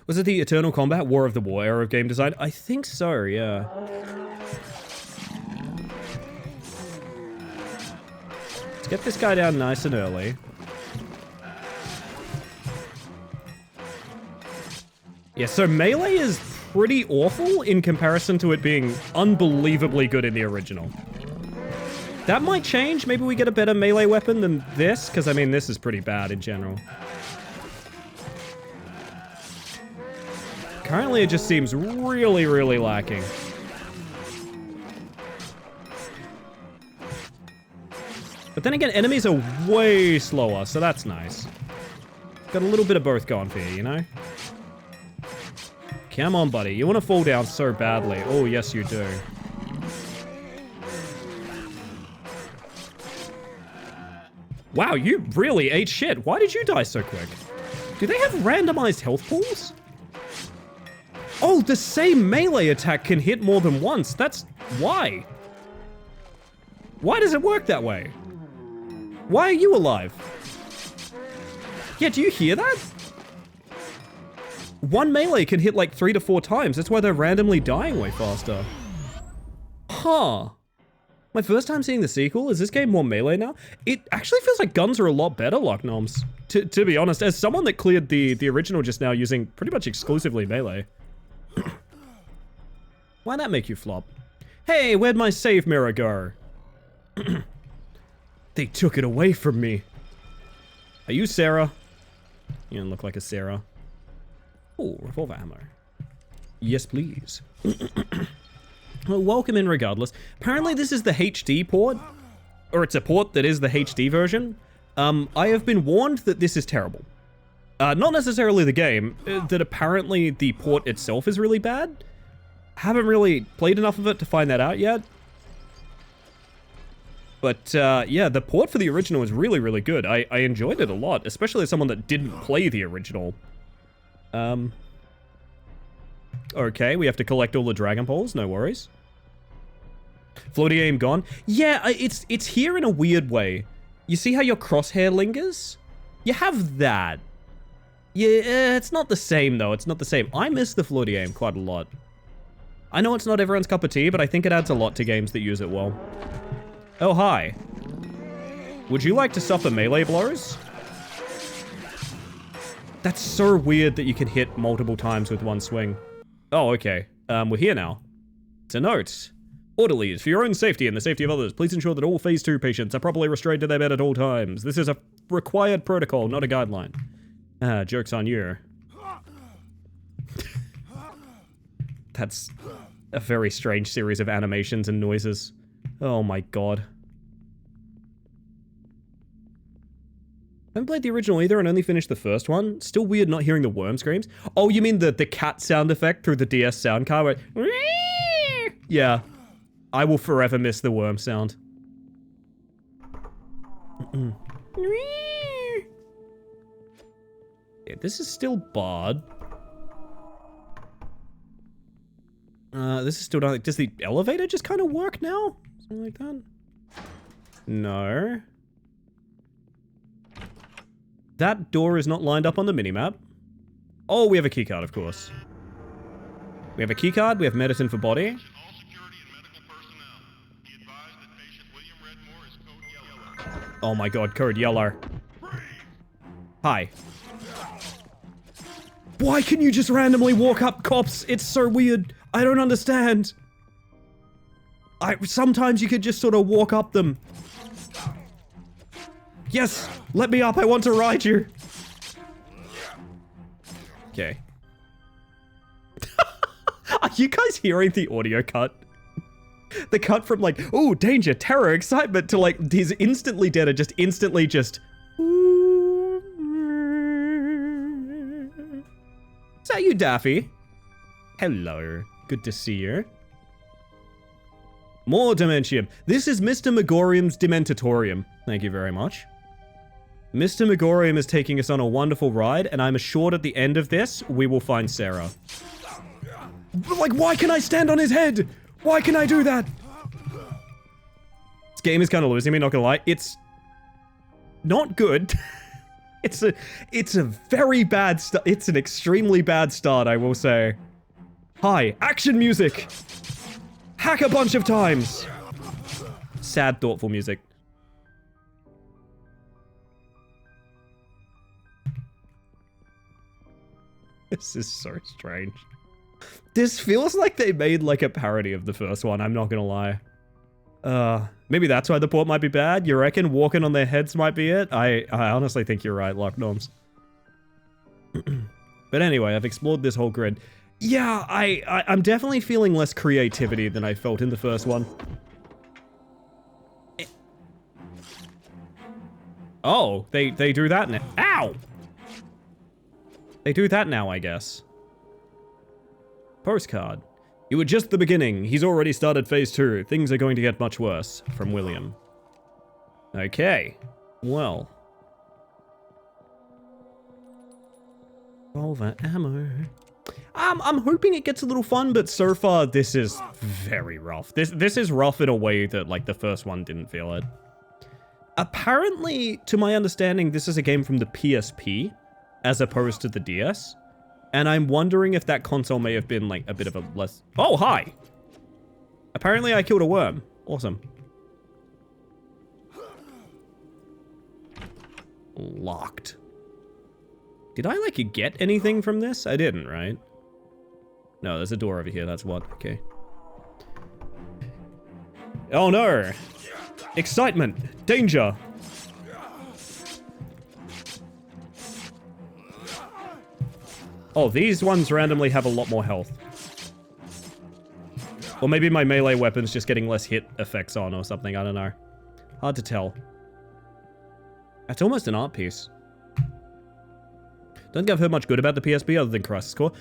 Was it the Eternal Combat War of the War era of game design? I think so, yeah. Let's get this guy down nice and early. Yeah, so melee is pretty awful in comparison to it being unbelievably good in the original. That might change. Maybe we get a better melee weapon than this, because I mean, this is pretty bad in general. Currently, it just seems really, really lacking. But then again, enemies are way slower, so that's nice. Got a little bit of both going for you, you know? Come on, buddy. You want to fall down so badly. Oh, yes, you do. Wow, you really ate shit. Why did you die so quick? Do they have randomized health pools? Oh, the same melee attack can hit more than once. That's why. Why does it work that way? Why are you alive? Yeah, do you hear that? One melee can hit like 3 to 4 times. That's why they're randomly dying way faster. Huh. My first time seeing the sequel. Is this game more melee now? It actually feels like guns are a lot better, Locknoms. To be honest, as someone that cleared the original just now using pretty much exclusively melee. Why'd that make you flop? Hey, where'd my save mirror go? They took it away from me. Are you Sarah? You don't look like a Sarah. Oh, revolver ammo. Yes, please. Well, welcome in regardless. Apparently this is the HD port. Or it's a port that is the HD version. I have been warned that this is terrible. Not necessarily the game, that apparently the port itself is really bad. Haven't really played enough of it to find that out yet. But yeah, the port for the original is really, really good. I enjoyed it a lot, especially as someone that didn't play the original. Okay, we have to collect all the Dragon Balls, no worries. Floaty aim gone. Yeah, it's here in a weird way. You see how your crosshair lingers? You have that. Yeah, it's not the same though, it's not the same. I miss the floaty aim quite a lot. I know it's not everyone's cup of tea, but I think it adds a lot to games that use it well. Oh, hi. Would you like to suffer melee blows? That's so weird that you can hit multiple times with one swing. Oh, okay. We're here now. It's a note. Orderlies, for your own safety and the safety of others, please ensure that all Phase 2 patients are properly restrained to their bed at all times. This is a required protocol, not a guideline. Joke's on you. That's a very strange series of animations and noises. Oh my god. I haven't played the original either and only finished the first one. Still weird not hearing the worm screams. Oh, you mean the cat sound effect through the DS sound card? Where yeah. I will forever miss the worm sound. Yeah, this is still barred. This is still not. Does the elevator just kind of work now? Something like that? No. That door is not lined up on the minimap. Oh, we have a keycard, of course. We have a keycard, we have medicine for body. Oh my god, code yellow. Hi. Why can you just randomly walk up cops? It's so weird. I don't understand. Sometimes you could just sort of walk up them. Yes, let me up. I want to ride you. Okay. Are you guys hearing the audio cut? The cut from like, oh, danger, terror, excitement to like, these instantly dead are just instantly just. Is that you, Daffy? Hello. Good to see you. More Dementium. This is Mr. Magorium's Dementitorium. Thank you very much. Mr. Magorium is taking us on a wonderful ride, and I'm assured at the end of this, we will find Sarah. But, like, why can I stand on his head? Why can I do that? This game is kind of losing me, not gonna lie. It's not good. It's a very bad start. It's an extremely bad start, I will say. Hi, action music! Hack a bunch of times! Sad, thoughtful music. This is so strange. This feels like they made like a parody of the first one, I'm not gonna lie. Maybe that's why the port might be bad? You reckon walking on their heads might be it? I honestly think you're right, Lock Norms. But anyway, I've explored this whole grid. Yeah, I'm definitely feeling less creativity than I felt in the first one. Oh, they do that now. Ow! They do that now, I guess. Postcard. You were just the beginning. He's already started phase 2. Things are going to get much worse. From William. Okay. Well. Revolver ammo. I'm hoping it gets a little fun, but so far this is very rough. This is rough in a way that like the first one didn't feel it. Apparently, to my understanding, this is a game from the PSP as opposed to the DS. And I'm wondering if that console may have been like a bit of a less... Oh, hi! Apparently I killed a worm. Awesome. Locked. Did I like get anything from this? I didn't, right? No, there's a door over here, that's what. Okay. Oh no! Excitement! Danger! Oh, these ones randomly have a lot more health. Or maybe my melee weapon's just getting less hit effects on or something, I don't know. Hard to tell. That's almost an art piece. Don't think I've heard much good about the PSP other than Crisis Core.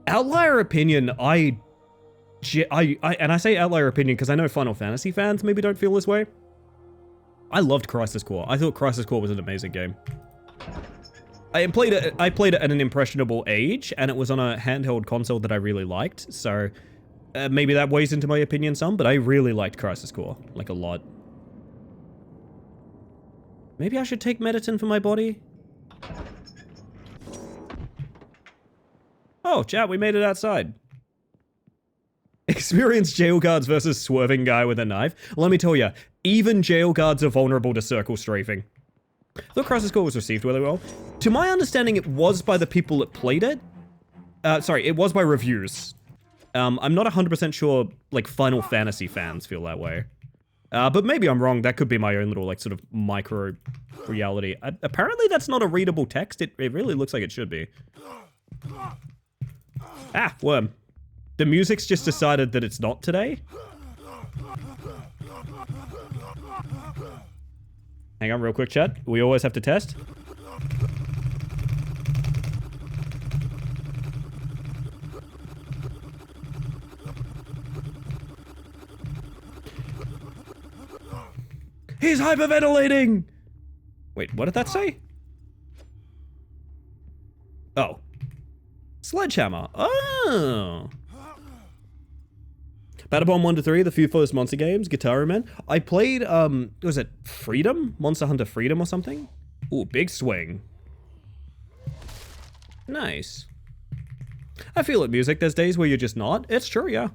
Outlier opinion, and I say outlier opinion because I know Final Fantasy fans maybe don't feel this way. I loved Crisis Core. I thought Crisis Core was an amazing game. I played it at an impressionable age, and it was on a handheld console that I really liked, so maybe that weighs into my opinion some, but I really liked Crisis Core, like a lot. Maybe I should take medicine for my body? Oh, chat, we made it outside. Experienced jail guards versus swerving guy with a knife. Let me tell you, even jail guards are vulnerable to circle strafing. The Crisis Core was received really well. To my understanding, it was by the people that played it. Sorry, it was by reviews. I'm not 100% sure, like, Final Fantasy fans feel that way. But maybe I'm wrong. That could be my own little, like, sort of micro reality. Apparently, that's not a readable text. It really looks like it should be. Ah, worm. The music's just decided that it's not today. Hang on real quick, chat. We always have to test. He's hyperventilating! Wait, what did that say? Oh. Sledgehammer. Oh. Battlebomb 1 to 3, the few first Monster games, Guitar Man. I played, was it Freedom? Monster Hunter Freedom or something? Ooh, big swing. Nice. I feel it, music. There's days where you're just not. It's true, yeah.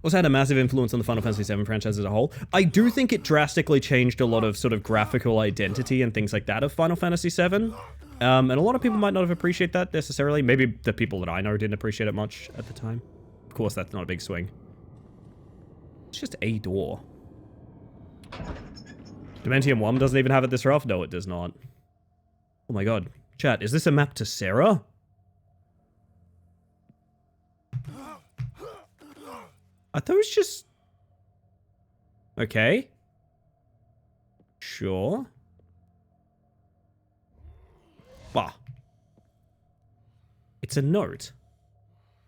Also had a massive influence on the Final Fantasy VII franchise as a whole. I do think it drastically changed a lot of sort of graphical identity and things like that of Final Fantasy VII. And a lot of people might not have appreciated that necessarily. Maybe the people that I know didn't appreciate it much at the time. Of course, that's not a big swing. It's just a door. Dementitorium 1 doesn't even have it this rough? No, it does not. Oh my god. Chat, is this a map to Sarah? Are those just... Okay. Sure. Bah. It's a note.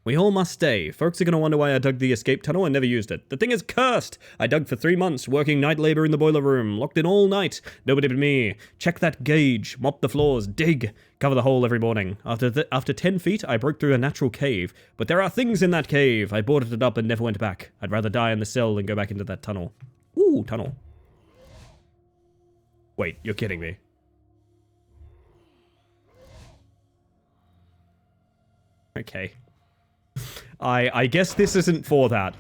We all must stay. Folks are gonna wonder why I dug the escape tunnel and never used it. The thing is cursed! I dug for 3 months, working night labor in the boiler room, locked in all night. Nobody but me. Check that gauge, mop the floors, dig, cover the hole every morning. After 10 feet, I broke through a natural cave. But there are things in that cave. I boarded it up and never went back. I'd rather die in the cell than go back into that tunnel. Ooh, tunnel. Wait, you're kidding me. Okay. I guess this isn't for that.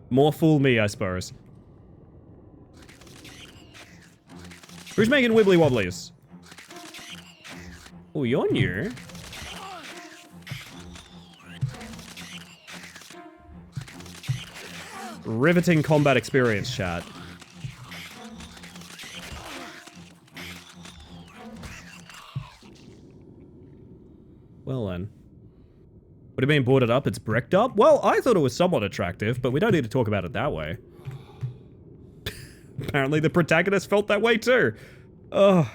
More fool me, I suppose. Who's making wibbly wobblies? Oh, you're new. Riveting combat experience, chat. Well then. Would it been boarded up? It's bricked up? Well, I thought it was somewhat attractive, but we don't need to talk about it that way. Apparently the protagonist felt that way too. Ugh.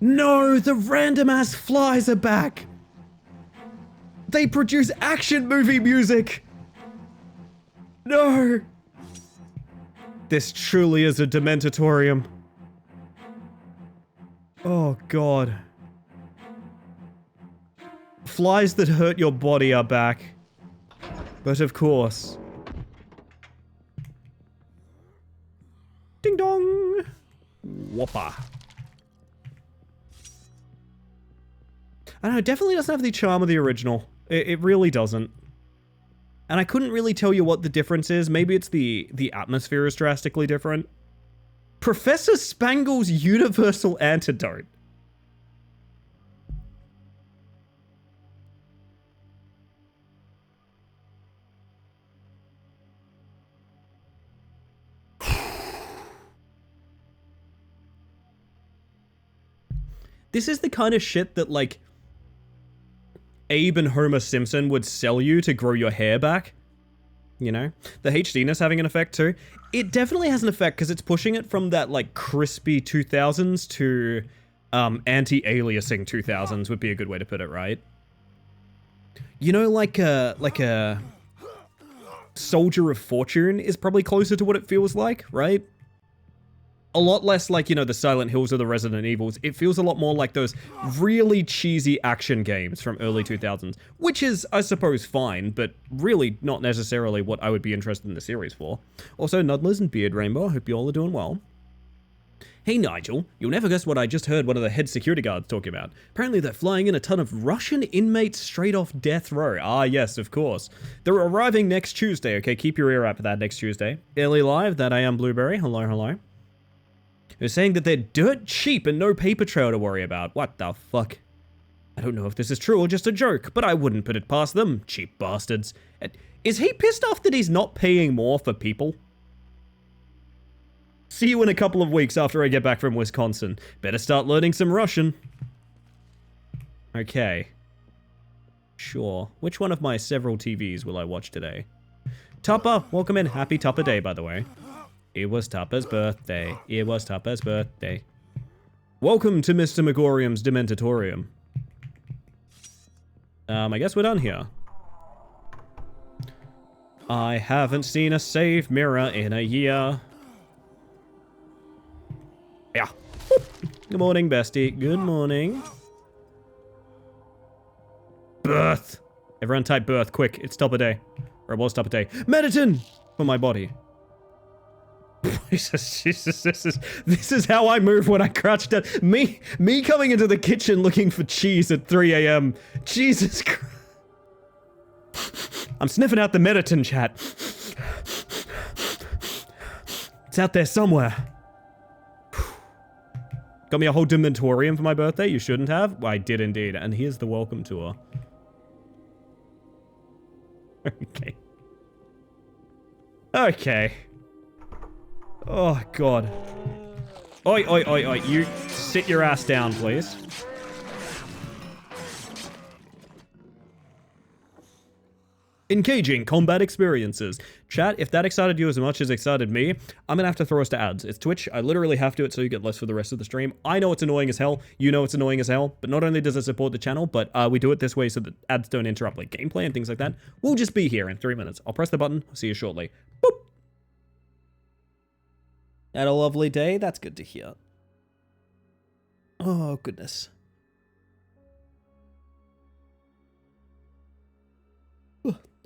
No, the random ass flies are back. They produce action movie music. No. This truly is a Dementitorium. Oh god. Flies that hurt your body are back. But of course. Ding dong! Whopper. I don't know, it definitely doesn't have the charm of the original. It really doesn't. And I couldn't really tell you what the difference is. Maybe it's the atmosphere is drastically different. Professor Spangle's Universal Antidote. This is the kind of shit that, like, Abe and Homer Simpson would sell you to grow your hair back. You know? The HDness having an effect too. It definitely has an effect because it's pushing it from that, like, crispy 2000s to anti-aliasing 2000s would be a good way to put it, right? You know, like a Soldier of Fortune is probably closer to what it feels like, right? A lot less like, you know, the Silent Hills or the Resident Evils. It feels a lot more like those really cheesy action games from early 2000s, which is, I suppose, fine, but really not necessarily what I would be interested in the series for. Also, Nuddlers and Beard Rainbow, hope you all are doing well. Hey Nigel, you'll never guess what I just heard one of the head security guards talking about. Apparently they're flying in a ton of Russian inmates straight off death row. Ah yes, of course. They're arriving next Tuesday, okay? Keep your ear out for that next Tuesday. Daily Live, that I am Blueberry. Hello, hello. They're saying that they're dirt cheap and no paper trail to worry about. What the fuck? I don't know if this is true or just a joke, but I wouldn't put it past them, cheap bastards. Is he pissed off that he's not paying more for people? See you in a couple of weeks after I get back from Wisconsin. Better start learning some Russian. Okay. Sure. Which one of my several TVs will I watch today? Tupper, welcome in. Happy Tupper Day, by the way. It was Tupper's birthday. It was Tupper's birthday. Welcome to Mr. Magorium's Dementitorium. I guess we're done here. I haven't seen a save mirror in a year. Yeah. Good morning, bestie. Good morning. Birth. Everyone type birth, quick. It's Tupper Day. Or it was Tupper Day. Meditin! For my body. Jesus, this is how I move when I crouch down. Me coming into the kitchen looking for cheese at 3 a.m. Jesus Christ. I'm sniffing out the Meditin, chat. It's out there somewhere. Got me a whole Dementitorium for my birthday? You shouldn't have? Well, I did indeed. And here's the welcome tour. Okay. Okay. Oh, God. Oi, oi, oi, oi. You sit your ass down, please. Engaging combat experiences. Chat, if that excited you as much as it excited me, I'm gonna have to throw us to ads. It's Twitch. I literally have to, so you get less for the rest of the stream. I know it's annoying as hell. You know it's annoying as hell. But not only does it support the channel, but we do it this way so that ads don't interrupt like gameplay and things like that. We'll just be here in 3 minutes. I'll press the button. I'll see you shortly. Boop. Had a lovely day. That's good to hear. Oh, goodness.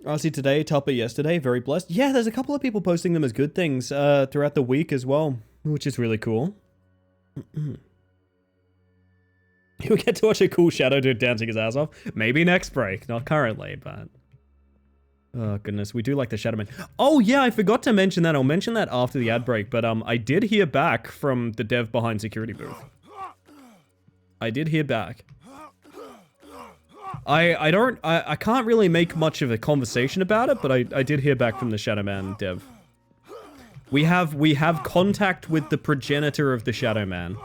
RC today, Tupper yesterday, very blessed. Yeah, there's a couple of people posting them as good things throughout the week as well, which is really cool. You'll get to watch a cool Shadow Dude dancing his ass off. Maybe next break, not currently, but... Oh, goodness, we do like the Shadow Man. Oh, yeah, I forgot to mention that. I'll mention that after the ad break, but I did hear back from the dev behind security booth. I did hear back. I can't really make much of a conversation about it, but I did hear back from the Shadow Man dev. We have contact with the progenitor of the Shadow Man.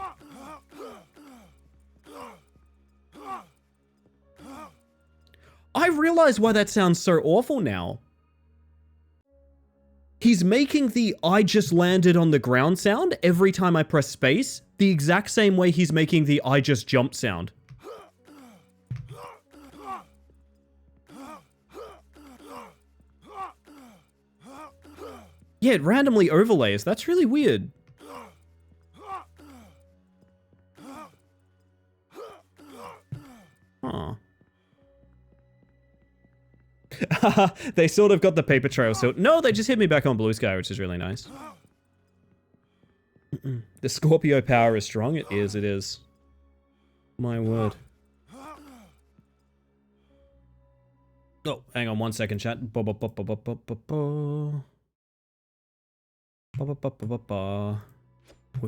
I realize why that sounds so awful now. He's making the I just landed on the ground sound every time I press space, the exact same way he's making the I just jumped sound. Yeah, it randomly overlays. That's really weird. Huh. They sort of got the paper trail, so... No, they just hit me back on Blue Sky, which is really nice. The Scorpio power is strong. It is, it is. My word. Oh, hang on 1 second, chat. We're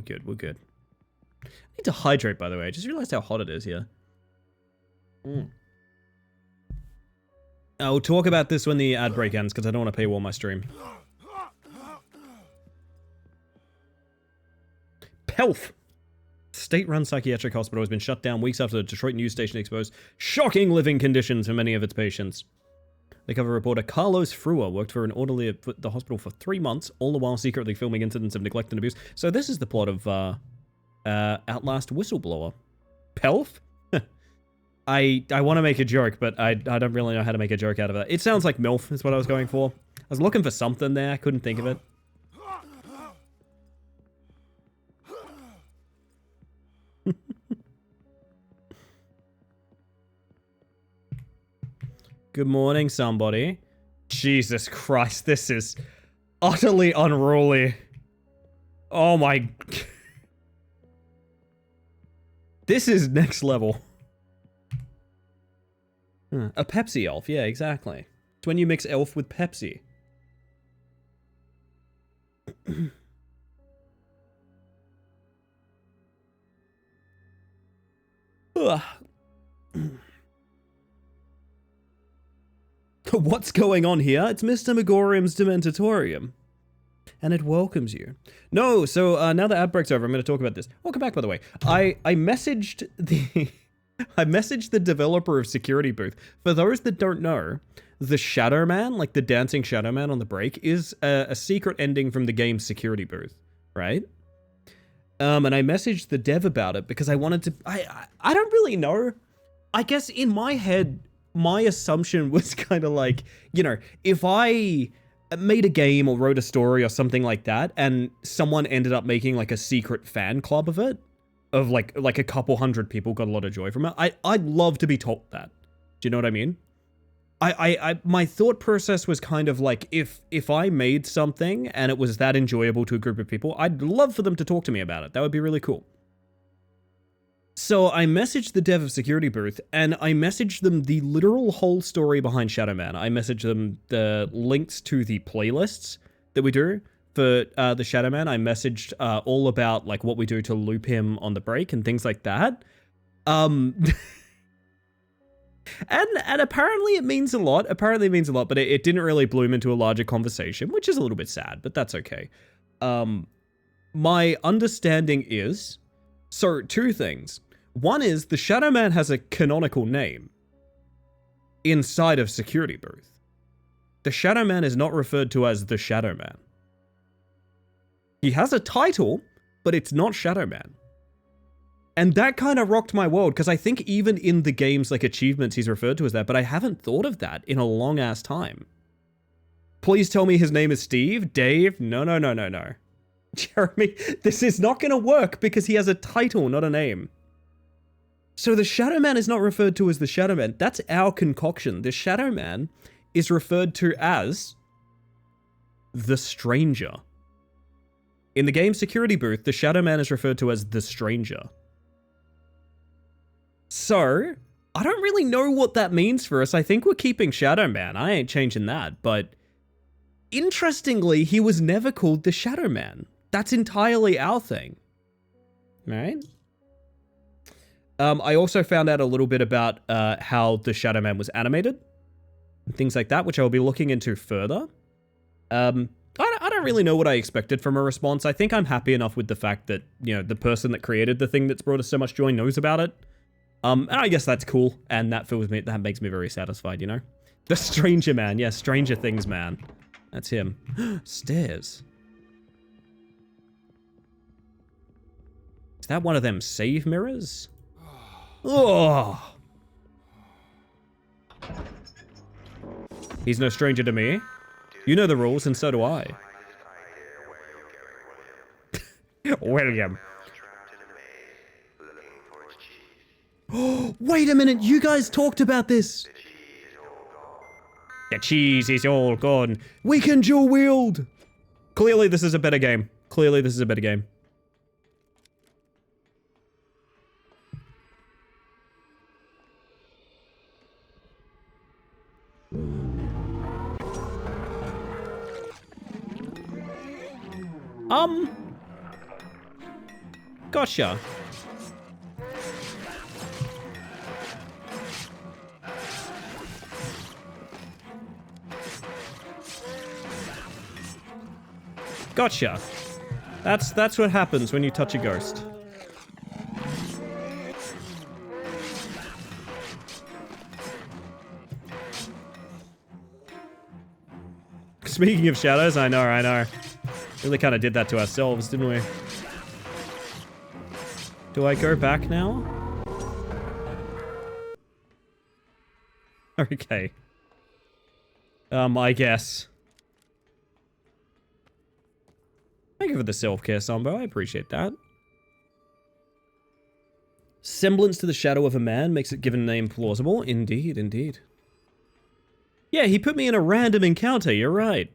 good, we're good. I need to hydrate, by the way. I just realized how hot it is here. I'll talk about this when the ad break ends, because I don't want to paywall my stream. Pelf! State-run psychiatric hospital has been shut down weeks after the Detroit news station exposed shocking living conditions for many of its patients. The cover reporter Carlos Frua worked for an orderly at the hospital for 3 months, all the while secretly filming incidents of neglect and abuse. So this is the plot of Outlast Whistleblower. Pelf? I want to make a joke, but I don't really know how to make a joke out of that. It sounds like MILF is what I was going for. I was looking for something there, I couldn't think of it. Good morning, somebody. Jesus Christ, this is utterly unruly. Oh my... This is next level. A Pepsi elf, yeah, exactly. It's when you mix elf with Pepsi. What's going on here? It's Mr. Magorium's Dementitorium. And it welcomes you. No, so now that ad break's over, I'm going to talk about this. Welcome back, by the way. I messaged the... I messaged the developer of Security Booth. For those that don't know, the Shadow Man, like the dancing Shadow Man on the break, is a secret ending from the game's Security Booth, right? And I messaged the dev about it because I wanted to... I don't really know. I guess in my head, my assumption was kind of like, you know, if I made a game or wrote a story or something like that, and someone ended up making like a secret fan club of it, of like a couple hundred people got a lot of joy from it, I'd love to be told that. Do you know what I mean? My thought process was kind of like, if I made something and it was that enjoyable to a group of people, I'd love for them to talk to me about it. That would be really cool. So I messaged the dev of Security Booth, and I messaged them the literal whole story behind Shadow Man. I messaged them the links to the playlists that we do for the Shadow Man. I messaged all about like what we do to loop him on the break and things like that. And apparently it means a lot. Apparently it means a lot, but it didn't really bloom into a larger conversation, which is a little bit sad, but that's okay. My understanding is... So, 2 things. One is, the Shadow Man has a canonical name inside of Security Booth. The Shadow Man is not referred to as the Shadow Man. He has a title, but it's not Shadow Man. And that kind of rocked my world, because I think even in the game's like achievements he's referred to as that, but I haven't thought of that in a long ass time. Please tell me his name is Steve, Dave, no. Jeremy, this is not going to work because he has a title, not a name. So the Shadow Man is not referred to as the Shadow Man. That's our concoction. The Shadow Man is referred to as the Stranger. In the game security booth, the Shadow Man is referred to as the Stranger. So, I don't really know what that means for us. I think we're keeping Shadow Man. I ain't changing that, but interestingly, he was never called the Shadow Man. That's entirely our thing. Right? I also found out a little bit about how the Shadow Man was animated. And things like that, which I'll be looking into further. I don't really know what I expected from a response. I think I'm happy enough with the fact that, you know, the person that created the thing that's brought us so much joy knows about it. And I guess that's cool, and that makes me very satisfied, you know? The Stranger Man, yeah, Stranger Things Man. That's him. Stairs. Is that one of them save mirrors? Oh! He's no stranger to me. You know the rules, and so do I. William. Wait a minute, you guys talked about this. The cheese is all gone. We can dual wield. Clearly this is a better game. Clearly this is a better game. Gotcha. Gotcha. That's what happens when you touch a ghost. Speaking of shadows, I know. Really kind of did that to ourselves, didn't we? Do I go back now? Okay. I guess. Thank you for the self-care, Sambo. I appreciate that. Semblance to the shadow of a man makes it given name plausible. Indeed, indeed. Yeah, he put me in a random encounter. You're right.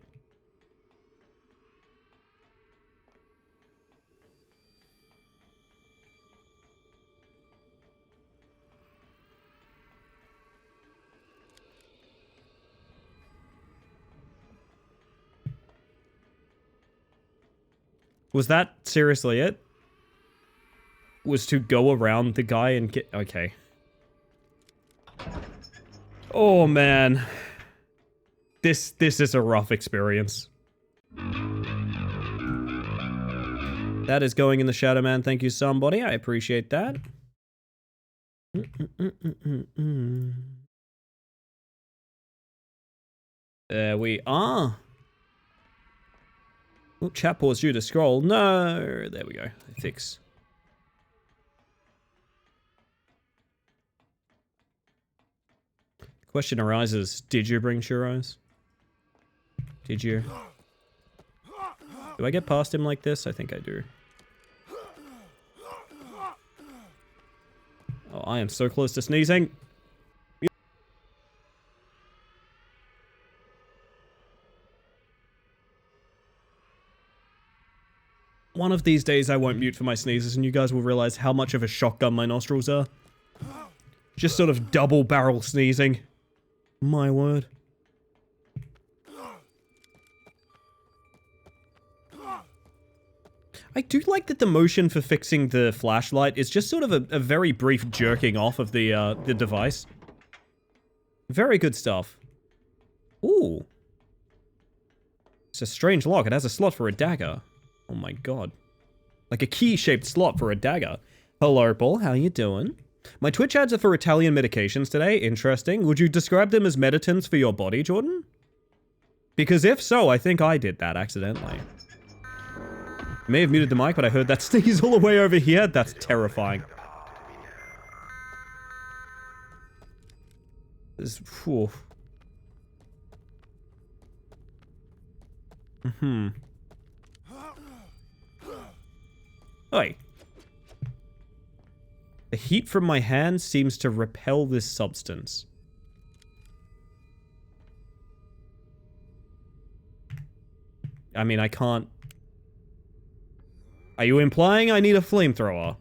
Was that seriously it? Was to go around the guy and get... Okay. Oh, man. This is a rough experience. That is going in the Shadow Man. Thank you, somebody. I appreciate that. There we are. Oh, chat pause due to scroll. No. There we go. Fix. Question arises. Did you bring churros? Did you? Do I get past him like this? I think I do. Oh, I am so close to sneezing. One of these days I won't mute for my sneezes and you guys will realize how much of a shotgun my nostrils are. Just sort of double barrel sneezing. My word. I do like that the motion for fixing the flashlight is just sort of a very brief jerking off of the device. Very good stuff. Ooh. It's a strange lock. It has a slot for a dagger. Oh my god. Like a key-shaped slot for a dagger. Hello, Paul. How you doing? My Twitch ads are for Italian medications today. Interesting. Would you describe them as medicines for your body, Jordan? Because if so, I think I did that accidentally. May have muted the mic, but I heard that sneeze all the way over here. That's terrifying. This, whew. Oi. The heat from my hand seems to repel this substance. I mean, I can't... Are you implying I need a flamethrower?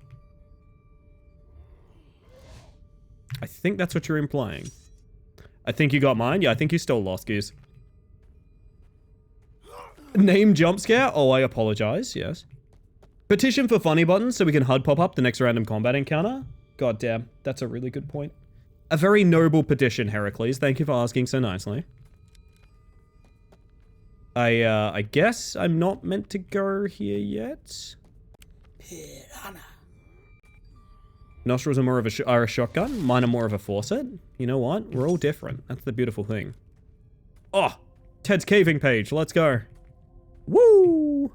I think that's what you're implying. I think you got mine. Yeah, I think you stole Losky's. Name jump scare? Oh, I apologize. Yes. Petition for funny buttons so we can HUD pop up the next random combat encounter? God damn, that's a really good point. A very noble petition, Heracles. Thank you for asking so nicely. I guess I'm not meant to go here yet. Nostrils are more of a shotgun. Mine are more of a faucet. You know what? We're all different. That's the beautiful thing. Oh, Ted's caving page. Let's go. Woo!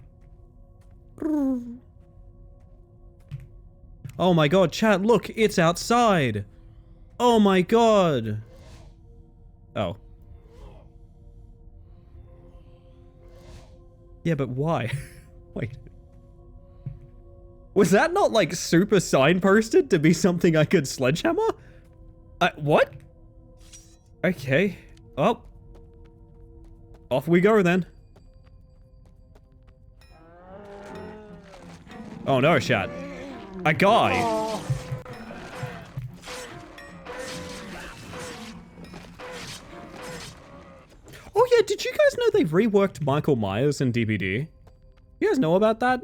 Oh my god, chat, look, it's outside. Oh my god. Oh. Yeah, but why? Wait. Was that not like super signposted to be something I could sledgehammer? What? Okay. Oh. Off we go then. Oh no, chat. A guy. Oh yeah, did you guys know they reworked Michael Myers in DBD? You guys know about that?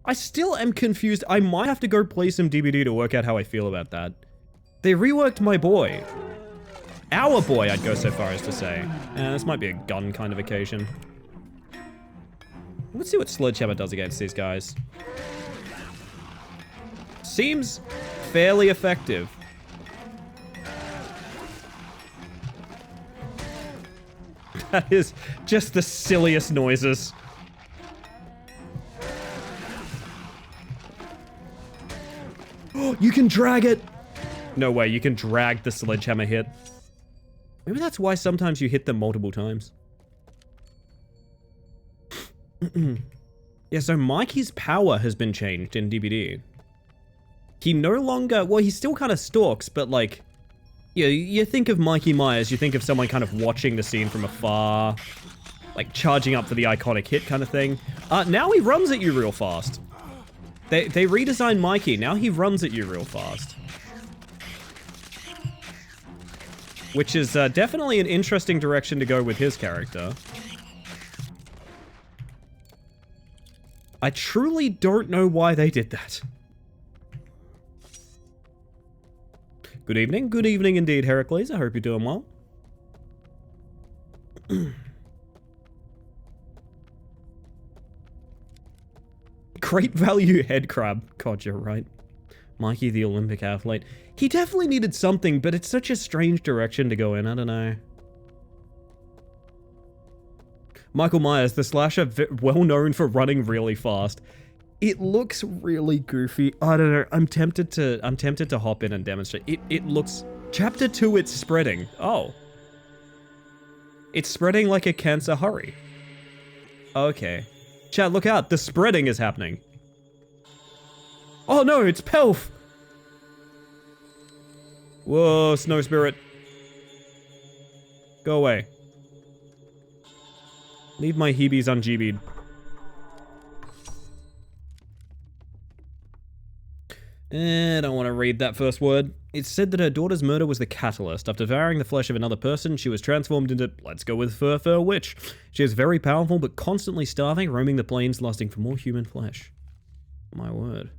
I still am confused. I might have to go play some DBD to work out how I feel about that. They reworked my boy. Our boy, I'd go so far as to say. This might be a gun kind of occasion. Let's see what Sledgehammer does against these guys. Seems fairly effective. That is just the silliest noises. Oh, you can drag it! No way, you can drag the sledgehammer hit. Maybe that's why sometimes you hit them multiple times. Yeah, so Mikey's power has been changed in DBD. He no longer, well, he still kind of stalks, but like, you think of Mikey Myers, you think of someone kind of watching the scene from afar, like charging up for the iconic hit kind of thing. Now he runs at you real fast. They redesigned Mikey, now he runs at you real fast. Which is definitely an interesting direction to go with his character. I truly don't know why they did that. Good evening indeed, Heracles. I hope you're doing well. Great value head crab. God, you're right. Mikey, the Olympic athlete. He definitely needed something, but it's such a strange direction to go in. I don't know. Michael Myers, the slasher, well known for running really fast. It looks really goofy. I don't know. I'm tempted to hop in and demonstrate. It looks... Chapter 2, it's spreading. Oh. It's spreading like a cancer hurry. Okay. Chat, look out. The spreading is happening. Oh no, it's Pelf! Whoa, Snow Spirit. Go away. Leave my heebies unjeebied. I don't want to read that first word. It's said that her daughter's murder was the catalyst. After devouring the flesh of another person, she was transformed into, let's go with Fur Witch. She is very powerful, but constantly starving, roaming the plains, lusting for more human flesh. My word.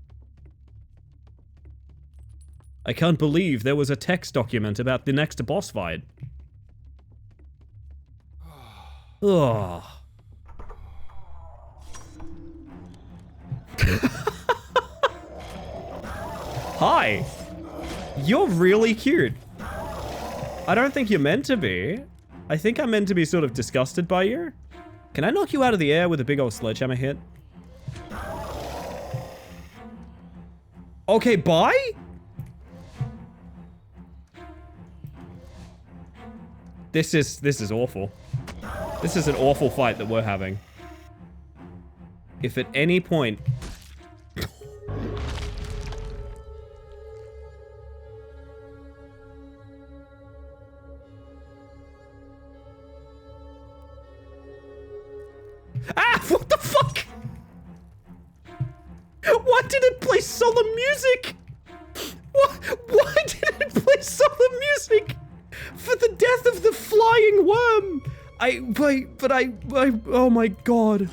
I can't believe there was a text document about the next boss fight. Ugh. Hi. You're really cute. I don't think you're meant to be. I think I'm meant to be sort of disgusted by you. Can I knock you out of the air with a big old sledgehammer hit? Okay, bye? This is awful. This is an awful fight that we're having. If at any point... Ah! What the fuck? Why did it play solemn music? Why did it play solemn music? For the death of the flying worm! Oh my god.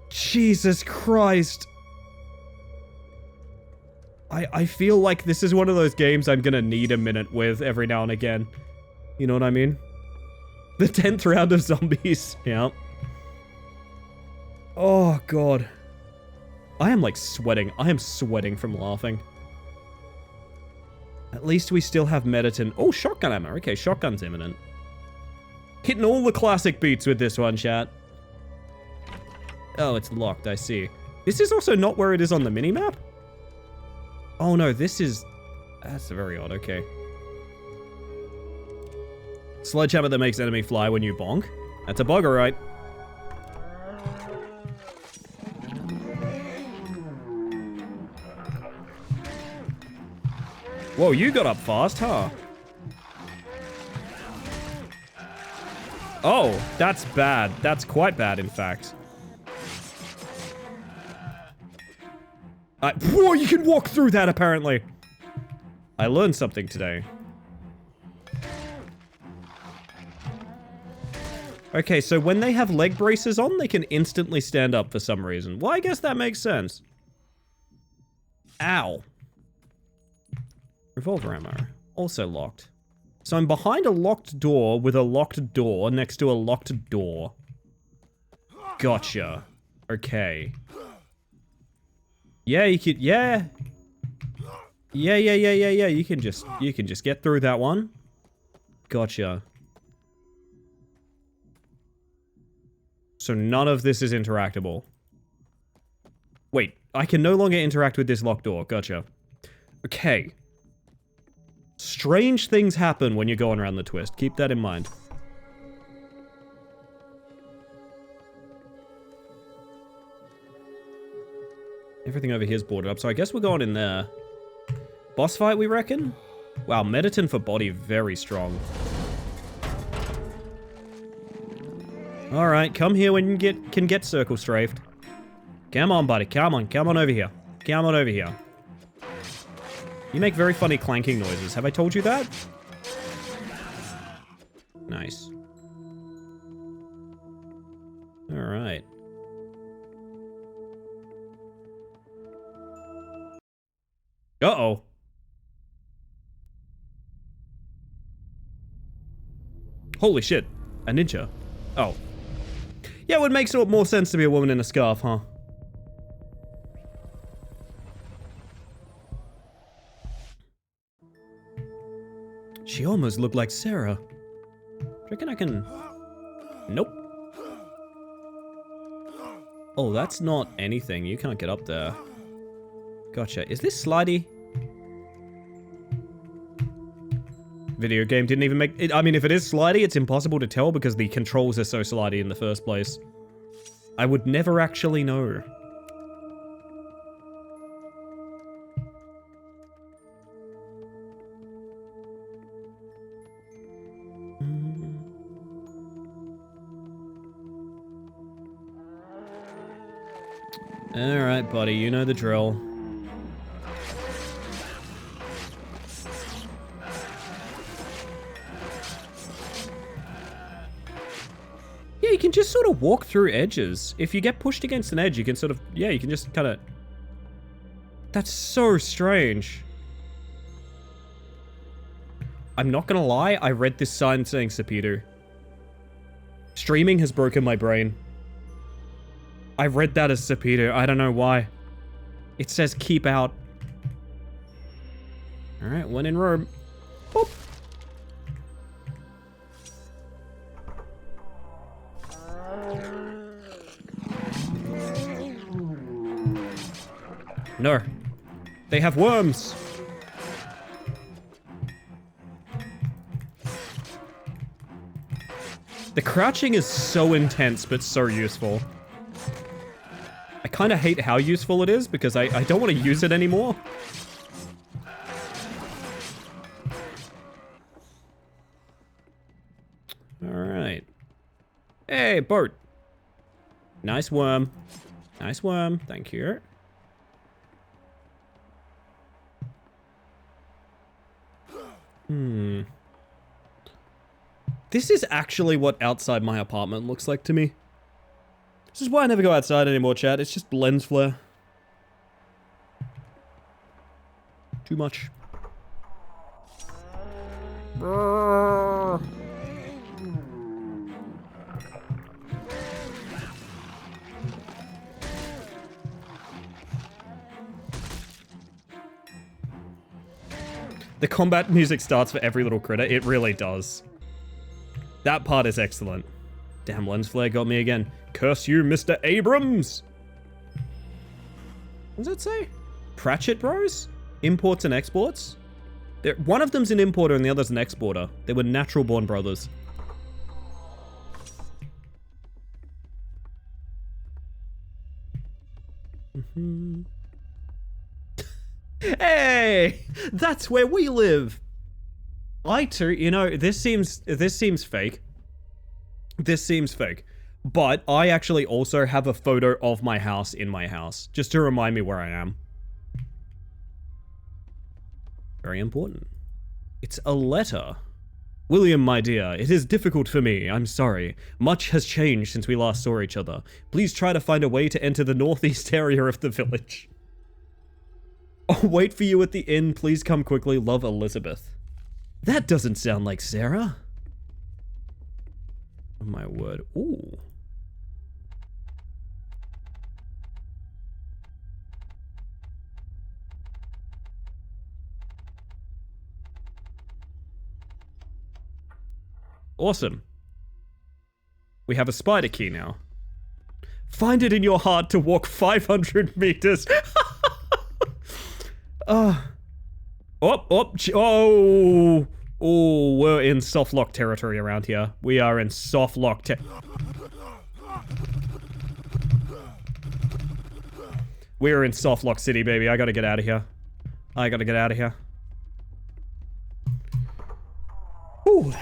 Jesus Christ. I feel like this is one of those games I'm gonna need a minute with every now and again. You know what I mean? The 10th round of zombies. Yeah. Oh god. I am like sweating. I am sweating from laughing. At least we still have Mediton. Oh, shotgun ammo. Okay, shotgun's imminent. Hitting all the classic beats with this one, chat. Oh, it's locked. I see. This is also not where it is on the minimap? Oh, no. This is... That's very odd. Okay. Sledgehammer that makes enemy fly when you bonk. That's a bug, alright. Whoa, you got up fast, huh? Oh, that's bad. That's quite bad, in fact. Whoa, you can walk through that, apparently. I learned something today. Okay, so when they have leg braces on, they can instantly stand up for some reason. Well, I guess that makes sense. Ow. Revolver ammo. Also locked. So I'm behind a locked door with a locked door next to a locked door. Gotcha. Okay. Yeah, you could, yeah. Yeah. You can just get through that one. Gotcha. So none of this is interactable. Wait, I can no longer interact with this locked door. Gotcha. Okay. Strange things happen when you're going around the twist. Keep that in mind. Everything over here is boarded up, so I guess we're going in there. Boss fight, we reckon? Wow, Mediton for body, very strong. Alright, come here when you can get circle strafed. Come on, buddy, come on over here. Come on over here. You make very funny clanking noises. Have I told you that? Nice. Alright. Uh-oh. Holy shit. A ninja. Oh. Yeah, it would make sort of more sense to be a woman in a scarf, huh? She almost looked like Sarah. Do you reckon I can... Nope. Oh, that's not anything. You can't get up there. Gotcha. Is this slidey? Video game didn't even make... I mean, if it is slidey, it's impossible to tell because the controls are so slidey in the first place. I would never actually know. Alright, buddy, you know the drill. Yeah, you can just sort of walk through edges. If you get pushed against an edge, you can sort of... Yeah, you can just kind of... That's so strange. I'm not gonna lie, I read this sign saying Sapidu. Streaming has broken my brain. I read that as Sapidu. I don't know why. It says keep out. Alright, when in Rome. Boop. No. They have worms. The crouching is so intense, but so useful. I kind of hate how useful it is because I don't want to use it anymore. Alright. Hey, boat. Nice worm. Nice worm. Thank you. This is actually what outside my apartment looks like to me. This is why I never go outside anymore, chat. It's just lens flare. Too much. The combat music starts for every little critter. It really does. That part is excellent. Damn, lens flare got me again. Curse you, Mr. Abrams! What does that say? Pratchett Bros? Imports and exports? One of them's an importer and the other's an exporter. They were natural-born brothers. Hey! That's where we live! I too, you know, this seems fake. This seems fake. But I actually also have a photo of my house in my house, just to remind me where I am. Very important. It's a letter. William, my dear, it is difficult for me, I'm sorry. Much has changed since we last saw each other. Please try to find a way to enter the northeast area of the village. I'll wait for you at the inn, please come quickly, love Elizabeth. That doesn't sound like Sarah. Oh my word, ooh. Awesome. We have a spider key now. Find it in your heart to walk 500 meters. Oh, we're in soft lock territory around here. We are in soft lock We're in soft lock city, baby. I gotta get out of here. I gotta get out of here. Ooh.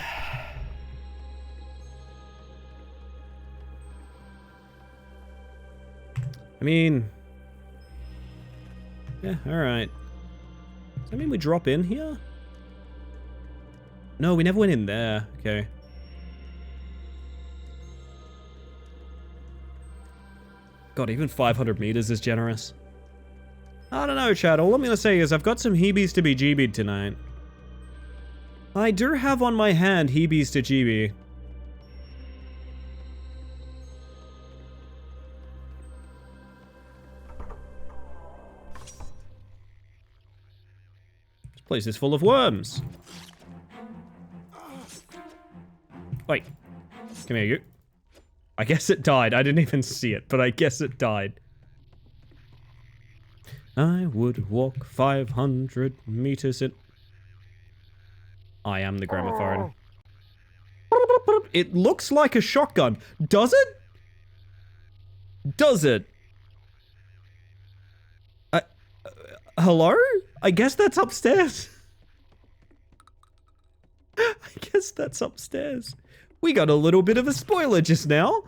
I mean... yeah, alright. Does that mean we drop in here? No, we never went in there. Okay. God, even 500 meters is generous. I don't know, Chad. All I'm gonna say is I've got some heebies to be jeebied tonight. I do have on my hand heebies to jeebie. This place is full of worms. Wait. Come here, you. I guess it died. I didn't even see it, but I guess it died. I would walk 500 meters in... I am the gramophone. It looks like a shotgun. Does it? Does it? Hello? I guess that's upstairs. I guess that's upstairs. We got a little bit of a spoiler just now.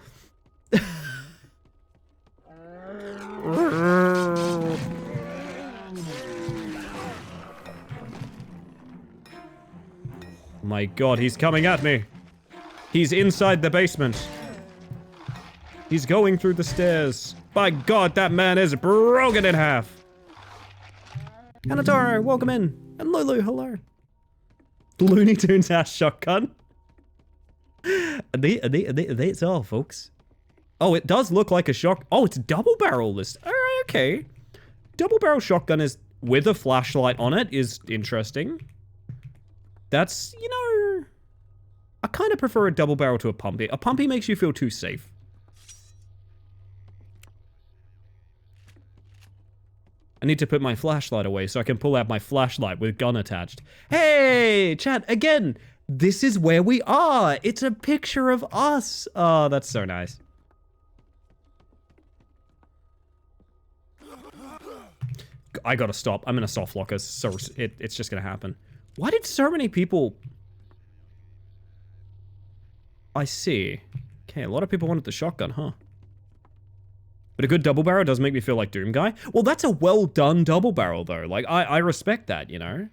My God, he's coming at me. He's inside the basement. He's going through the stairs. By God, that man is broken in half. Anatoro, welcome in. And Lulu, hello. Looney Tunes house shotgun. That's all, folks. Oh, it does look like a shock. Oh, it's double barrel this. Alright, okay. Double barrel shotgun is with a flashlight on it is interesting. That's, you know, I kind of prefer a double barrel to a pumpy. A pumpy makes you feel too safe. I need to put my flashlight away so I can pull out my flashlight with gun attached. Hey, chat, again, this is where we are. It's a picture of us. Oh, that's so nice. I gotta stop. I'm in a soft locker, so it's just gonna happen. Why did so many people... I see. Okay, a lot of people wanted the shotgun, huh? But a good double barrel does make me feel like Doom Guy. Well, that's a well done double barrel, though. Like, I respect that, you know?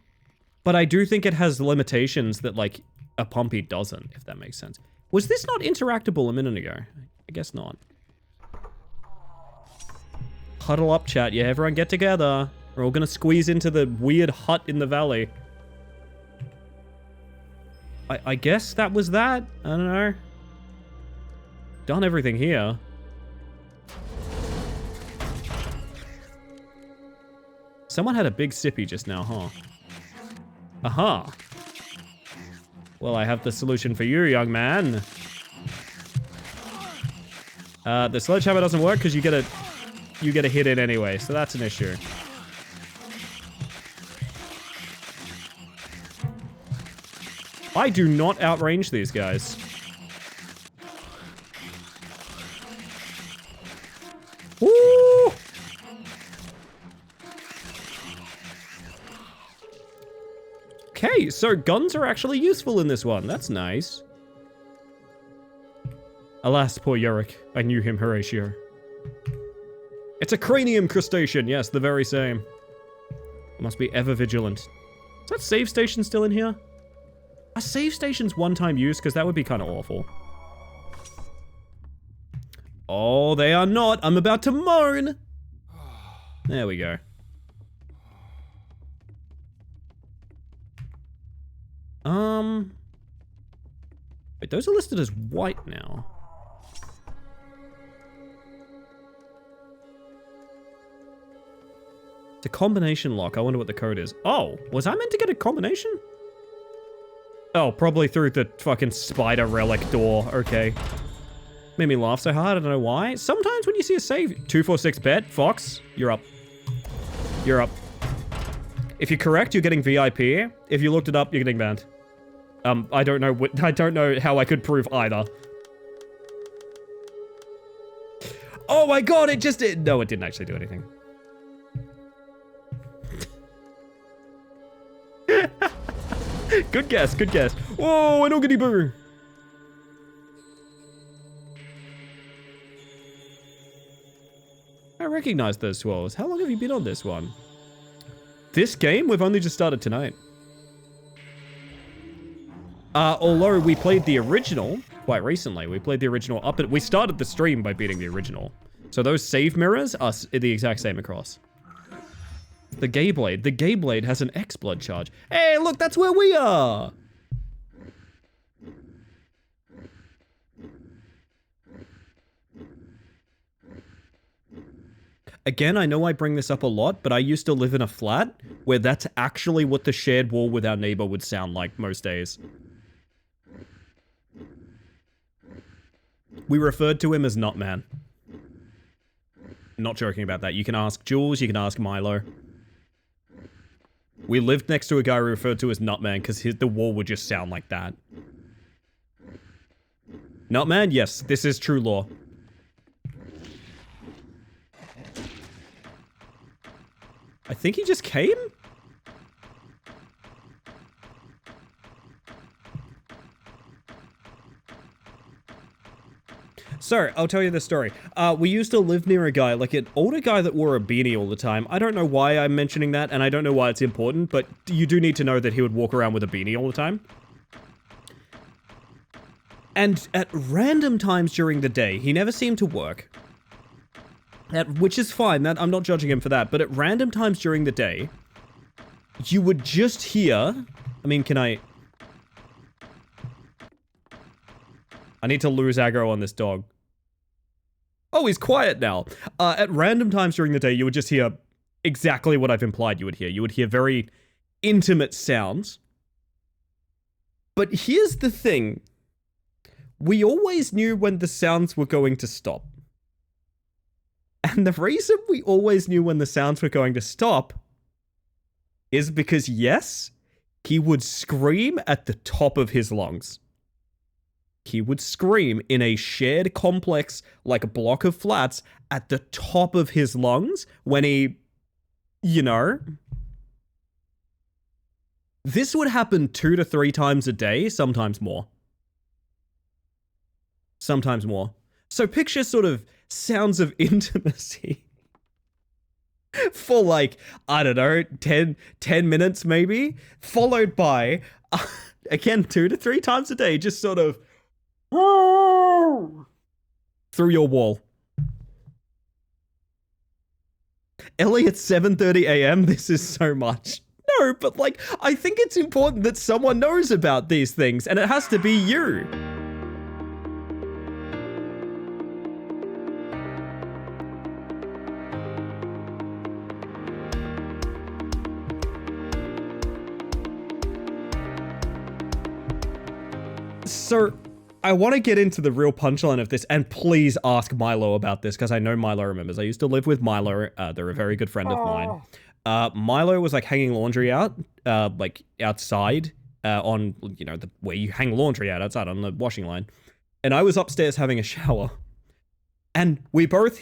But I do think it has limitations that, like, a Pumpy doesn't, if that makes sense. Was this not interactable a minute ago? I guess not. Huddle up, chat. Yeah, everyone get together. We're all gonna squeeze into the weird hut in the valley. I guess that was that. I don't know. Done everything here. Someone had a big sippy just now, huh? Aha. Well, I have the solution for you, young man. The sledgehammer doesn't work because you get a hit in anyway, so that's an issue. I do not outrange these guys. Woo! Okay, so guns are actually useful in this one. That's nice. Alas, poor Yorick. I knew him, Horatio. It's a cranium crustacean. Yes, the very same. Must be ever vigilant. Is that save station still in here? Are save stations one-time use? Because that would be kind of awful. Oh, they are not. I'm about to moan. There we go. Wait, those are listed as white now. It's a combination lock. I wonder what the code is. Oh, was I meant to get a combination? Oh, probably through the fucking spider relic door. Okay. Made me laugh so hard, I don't know why. Sometimes when you see a save... 246 bet, Fox, you're up. You're up. If you're correct, you're getting VIP. If you looked it up, you're getting banned. I don't know how I could prove either. Oh my god, it just did. No, it didn't actually do anything. Good guess, good guess. Whoa, an oogity boo. I recognize those swirls. How long have you been on this one? This game, we've only just started tonight. Although we played the original quite recently. We played the original up at... We started the stream by beating the original. So those save mirrors are the exact same across. The Gay Blade. The Gay Blade has an X-Blood charge. Hey, look, that's where we are! Again, I know I bring this up a lot, but I used to live in a flat where that's actually what the shared wall with our neighbor would sound like most days. We referred to him as Nutman. Not joking about that. You can ask Jules, you can ask Milo. We lived next to a guy we referred to as Nutman because the wall would just sound like that. Nutman? Yes, this is true law. I think he just came? So, I'll tell you the story. We used to live near a guy, like an older guy that wore a beanie all the time. I don't know why I'm mentioning that, and I don't know why it's important, but you do need to know that he would walk around with a beanie all the time. And at random times during the day, he never seemed to work. Which is fine, I'm not judging him for that, but at random times during the day, you would just hear... I mean, can I need to lose aggro on this dog. Oh, he's quiet now. At random times during the day, you would just hear exactly what I've implied you would hear. You would hear very intimate sounds. But here's the thing. We always knew when the sounds were going to stop. And the reason we always knew when the sounds were going to stop is because, yes, he would scream at the top of his lungs. He would scream in a shared complex, like a block of flats, at the top of his lungs when he, you know. This would happen 2 to 3 times a day, sometimes more. Sometimes more. So picture sort of sounds of intimacy for like, I don't know, 10 minutes maybe, followed by, again, 2 to 3 times a day, just sort of through your wall. Ellie, at 7:30 a.m., this is so much. No, but like, I think it's important that someone knows about these things, and it has to be you. So, I want to get into the real punchline of this, and please ask Milo about this, because I know Milo remembers. I used to live with Milo. They're a very good friend of mine. Milo was like hanging laundry out, like outside, on, you know, where you hang laundry out, outside on the washing line. And I was upstairs having a shower. And we're both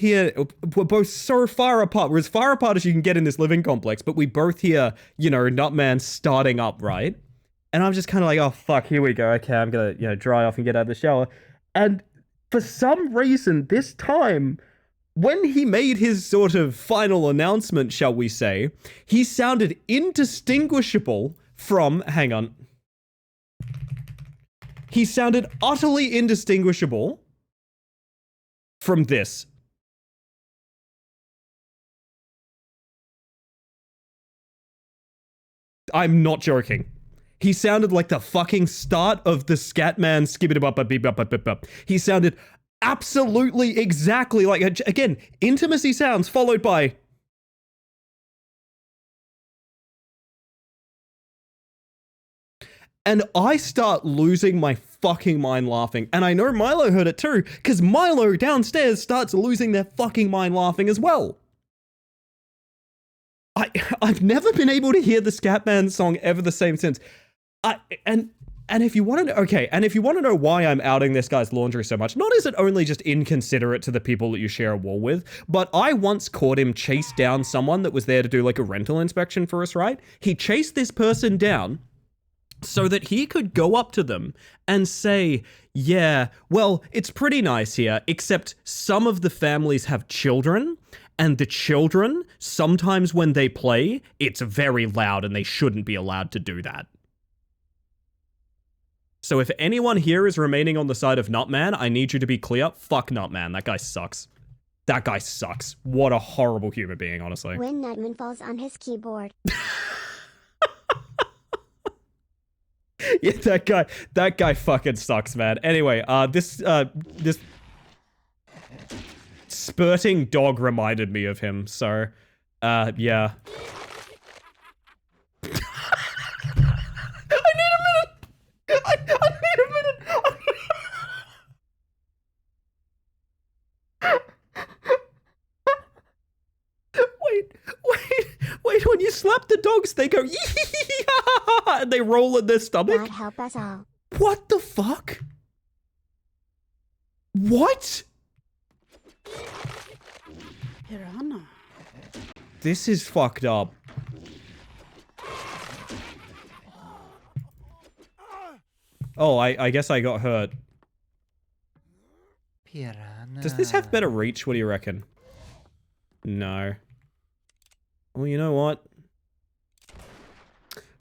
so far apart. We're as far apart as you can get in this living complex, but we both hear, you know, Nutman starting up, right? And I'm just kind of like, oh, fuck, here we go. Okay, I'm going to, you know, dry off and get out of the shower. And for some reason, this time, when he made his sort of final announcement, shall we say, he sounded indistinguishable from, hang on. He sounded utterly indistinguishable from this. I'm not joking. He sounded like the fucking start of the Scatman skibbity-bop-bop-bop-bop-bop. He sounded absolutely exactly like, again, intimacy sounds followed by. And I start losing my fucking mind laughing. And I know Milo heard it too, because Milo downstairs starts losing their fucking mind laughing as well. I've never been able to hear the Scatman song ever the same since. And if you want to know, okay, and if you want to know why I'm outing this guy's laundry so much, not is it only just inconsiderate to the people that you share a wall with, but I once caught him chase down someone that was there to do like a rental inspection for us, right? He chased this person down so that he could go up to them and say, yeah, well, it's pretty nice here, except some of the families have children, and the children, sometimes when they play, it's very loud and they shouldn't be allowed to do that. So if anyone here is remaining on the side of Nutman, I need you to be clear. Fuck Nutman. That guy sucks. That guy sucks. What a horrible human being, honestly. When Nutman falls on his keyboard. Yeah, that guy fucking sucks, man. Anyway, this spurting dog reminded me of him, so, yeah. I need a minute. Wait, when you slap the dogs, they go, and they roll in their stomach. God help us all. What the fuck? What? Piranha. This is fucked up. Oh, I guess I got hurt. Piranha. Does this have better reach? What do you reckon? No. Well, you know what?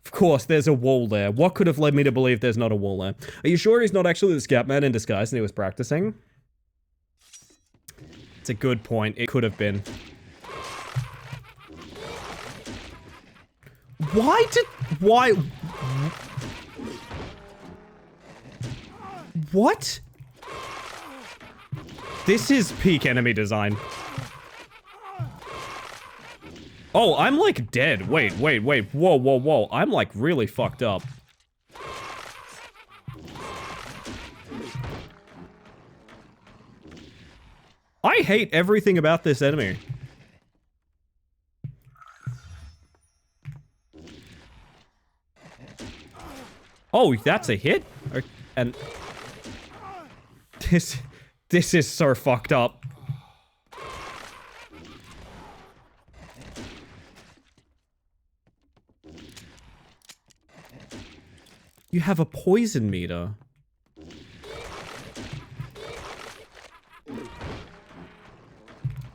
Of course, there's a wall there. What could have led me to believe there's not a wall there? Are you sure he's not actually the Scatman in disguise and he was practicing? It's a good point. It could have been. Why? What? This is peak enemy design. Oh, I'm like dead. Wait. Whoa. I'm like really fucked up. I hate everything about this enemy. Oh, that's a hit? And... This is so fucked up. You have a poison meter.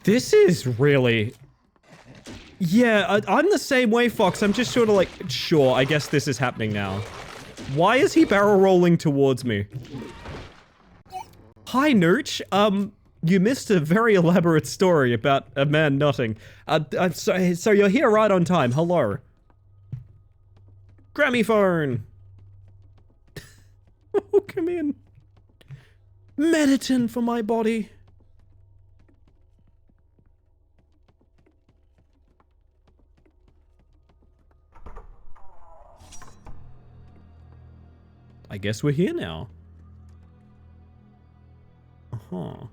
This is really... Yeah, I'm the same way, Fox. I'm just sort of like, sure, I guess this is happening now. Why is he barrel rolling towards me? Hi, Nooch. You missed a very elaborate story about a man nutting. So you're here right on time. Hello. Grammy phone. Oh, come in. Meditin for my body. I guess we're here now. Uh-huh.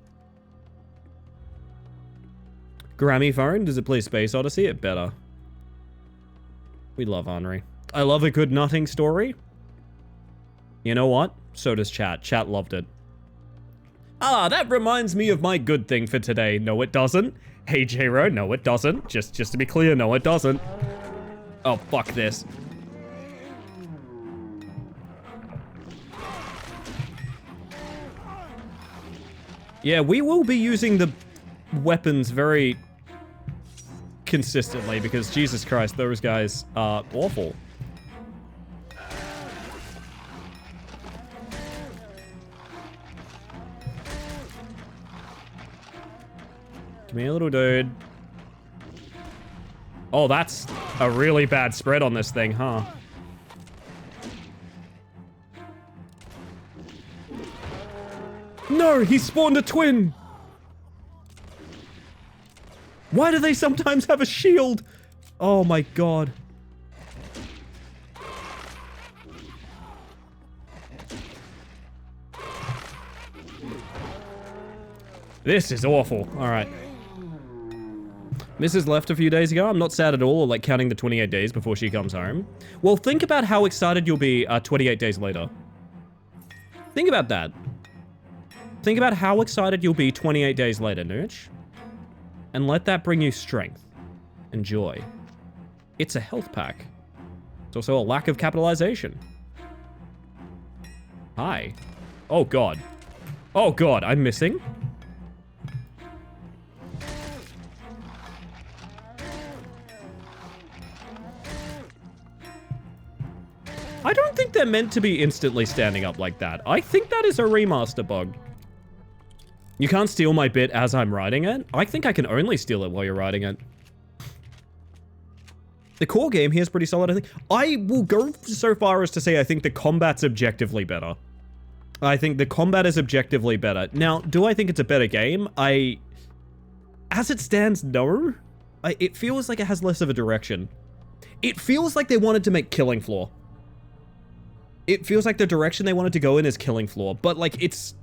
Grammy phone, does it play Space Odyssey? It better. We love Henri. I love a good nutting story. You know what? So does chat. Chat loved it. Ah, that reminds me of my good thing for today. No, it doesn't. Hey, J-Ro, no, it doesn't. Just to be clear, no, it doesn't. Oh, fuck this. Yeah, we will be using the weapons very consistently because, Jesus Christ, those guys are awful. Come here, little dude. Oh, that's a really bad spread on this thing, huh? No, he spawned a twin! Why do they sometimes have a shield? Oh my god. This is awful. Alright. Mrs. left a few days ago. I'm not sad at all, or like counting the 28 days before she comes home. Well, think about how excited you'll be 28 days later. Think about that. Think about how excited you'll be 28 days later, Nooch. And let that bring you strength and joy. It's a health pack. It's also a lack of capitalization. Hi. Oh god. Oh god, I'm missing? I don't think they're meant to be instantly standing up like that. I think that is a remaster bug. You can't steal my bit as I'm riding it? I think I can only steal it while you're riding it. The core game here is pretty solid, I think. I will go so far as to say I think the combat's objectively better. I think the combat is objectively better. Now, do I think it's a better game? As it stands, no. It feels like it has less of a direction. It feels like they wanted to make Killing Floor. It feels like the direction they wanted to go in is Killing Floor, but like it's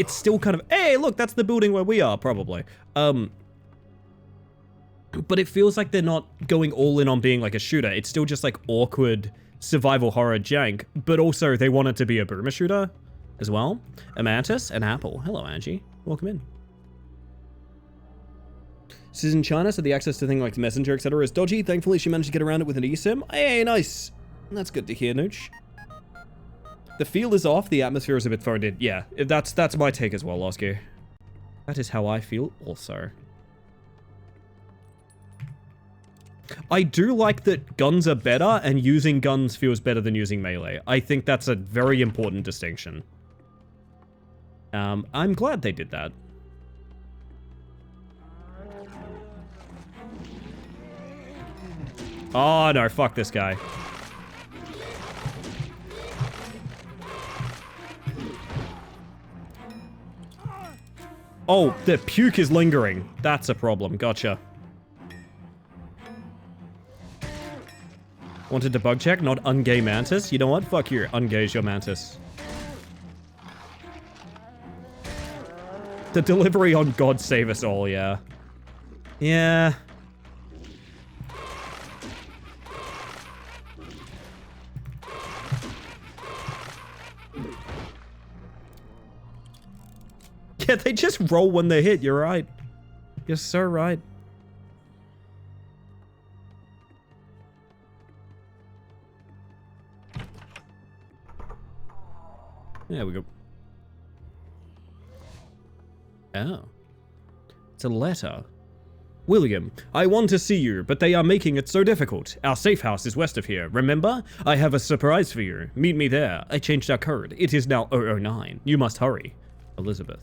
still kind of, hey, look, that's the building where we are, probably. But it feels like they're not going all in on being like a shooter. It's still just like awkward survival horror jank, but also they want it to be a boomer shooter as well. Amantis and Apple. Hello, Angie. Welcome in. This is in China, so the access to things like Messenger, etc. is dodgy. Thankfully, she managed to get around it with an eSIM. Hey, nice. That's good to hear, Nooch. The feel is off, the atmosphere is a bit phoned in. Yeah, that's my take as well, Oscar. That is how I feel also. I do like that guns are better, and using guns feels better than using melee. I think that's a very important distinction. I'm glad they did that. Oh no, fuck this guy. Oh, the puke is lingering. That's a problem. Gotcha. Wanted to bug check, not ungay mantis. You know what? Fuck you. Ungaze your mantis. the delivery on God Save Us All, yeah. Yeah. Yeah, they just roll when they hit, you're right. You're so right. There we go. Oh. It's a letter. William, I want to see you, but they are making it so difficult. Our safe house is west of here, remember? I have a surprise for you. Meet me there. I changed our code. It is now 009. You must hurry. Elizabeth.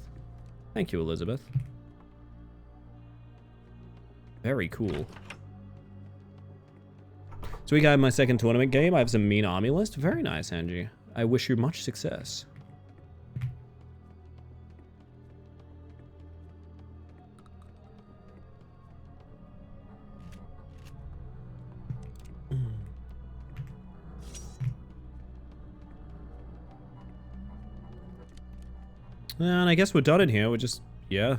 Thank you, Elizabeth. Very cool. So we got my second tournament game. I have some mean army list. Very nice, Angie. I wish you much success. And I guess we're done in here. We're just, yeah.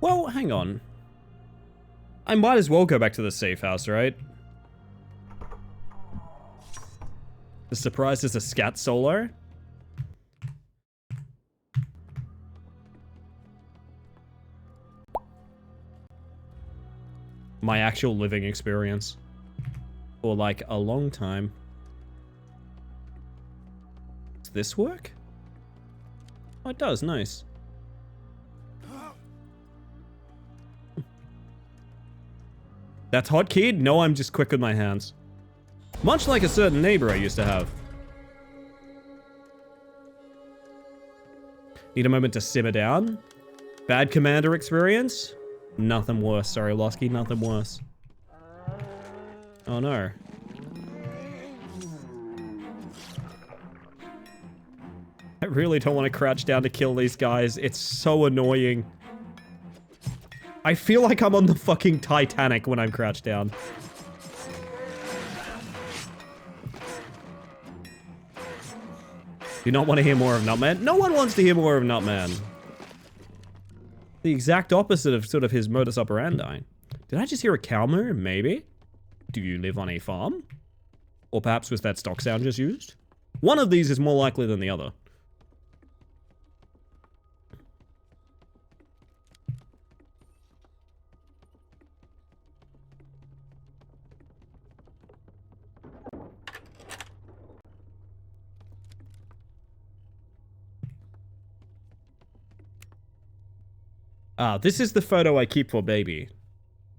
Well, hang on. I might as well go back to the safe house, right? The surprise is a scat solo. My actual living experience. For like a long time. Does this work? Oh, it does. Nice. That's hot, kid? No, I'm just quick with my hands. Much like a certain neighbor I used to have. Need a moment to simmer down? Bad commander experience? Nothing worse. Sorry, Losky. Nothing worse. Oh, no. I really don't want to crouch down to kill these guys. It's so annoying. I feel like I'm on the fucking Titanic when I'm crouched down. Do you not want to hear more of Nutman? No one wants to hear more of Nutman. The exact opposite of sort of his modus operandi. Did I just hear a cow moo? Maybe. Do you live on a farm? Or perhaps was that stock sound just used? One of these is more likely than the other. Ah, this is the photo I keep for baby.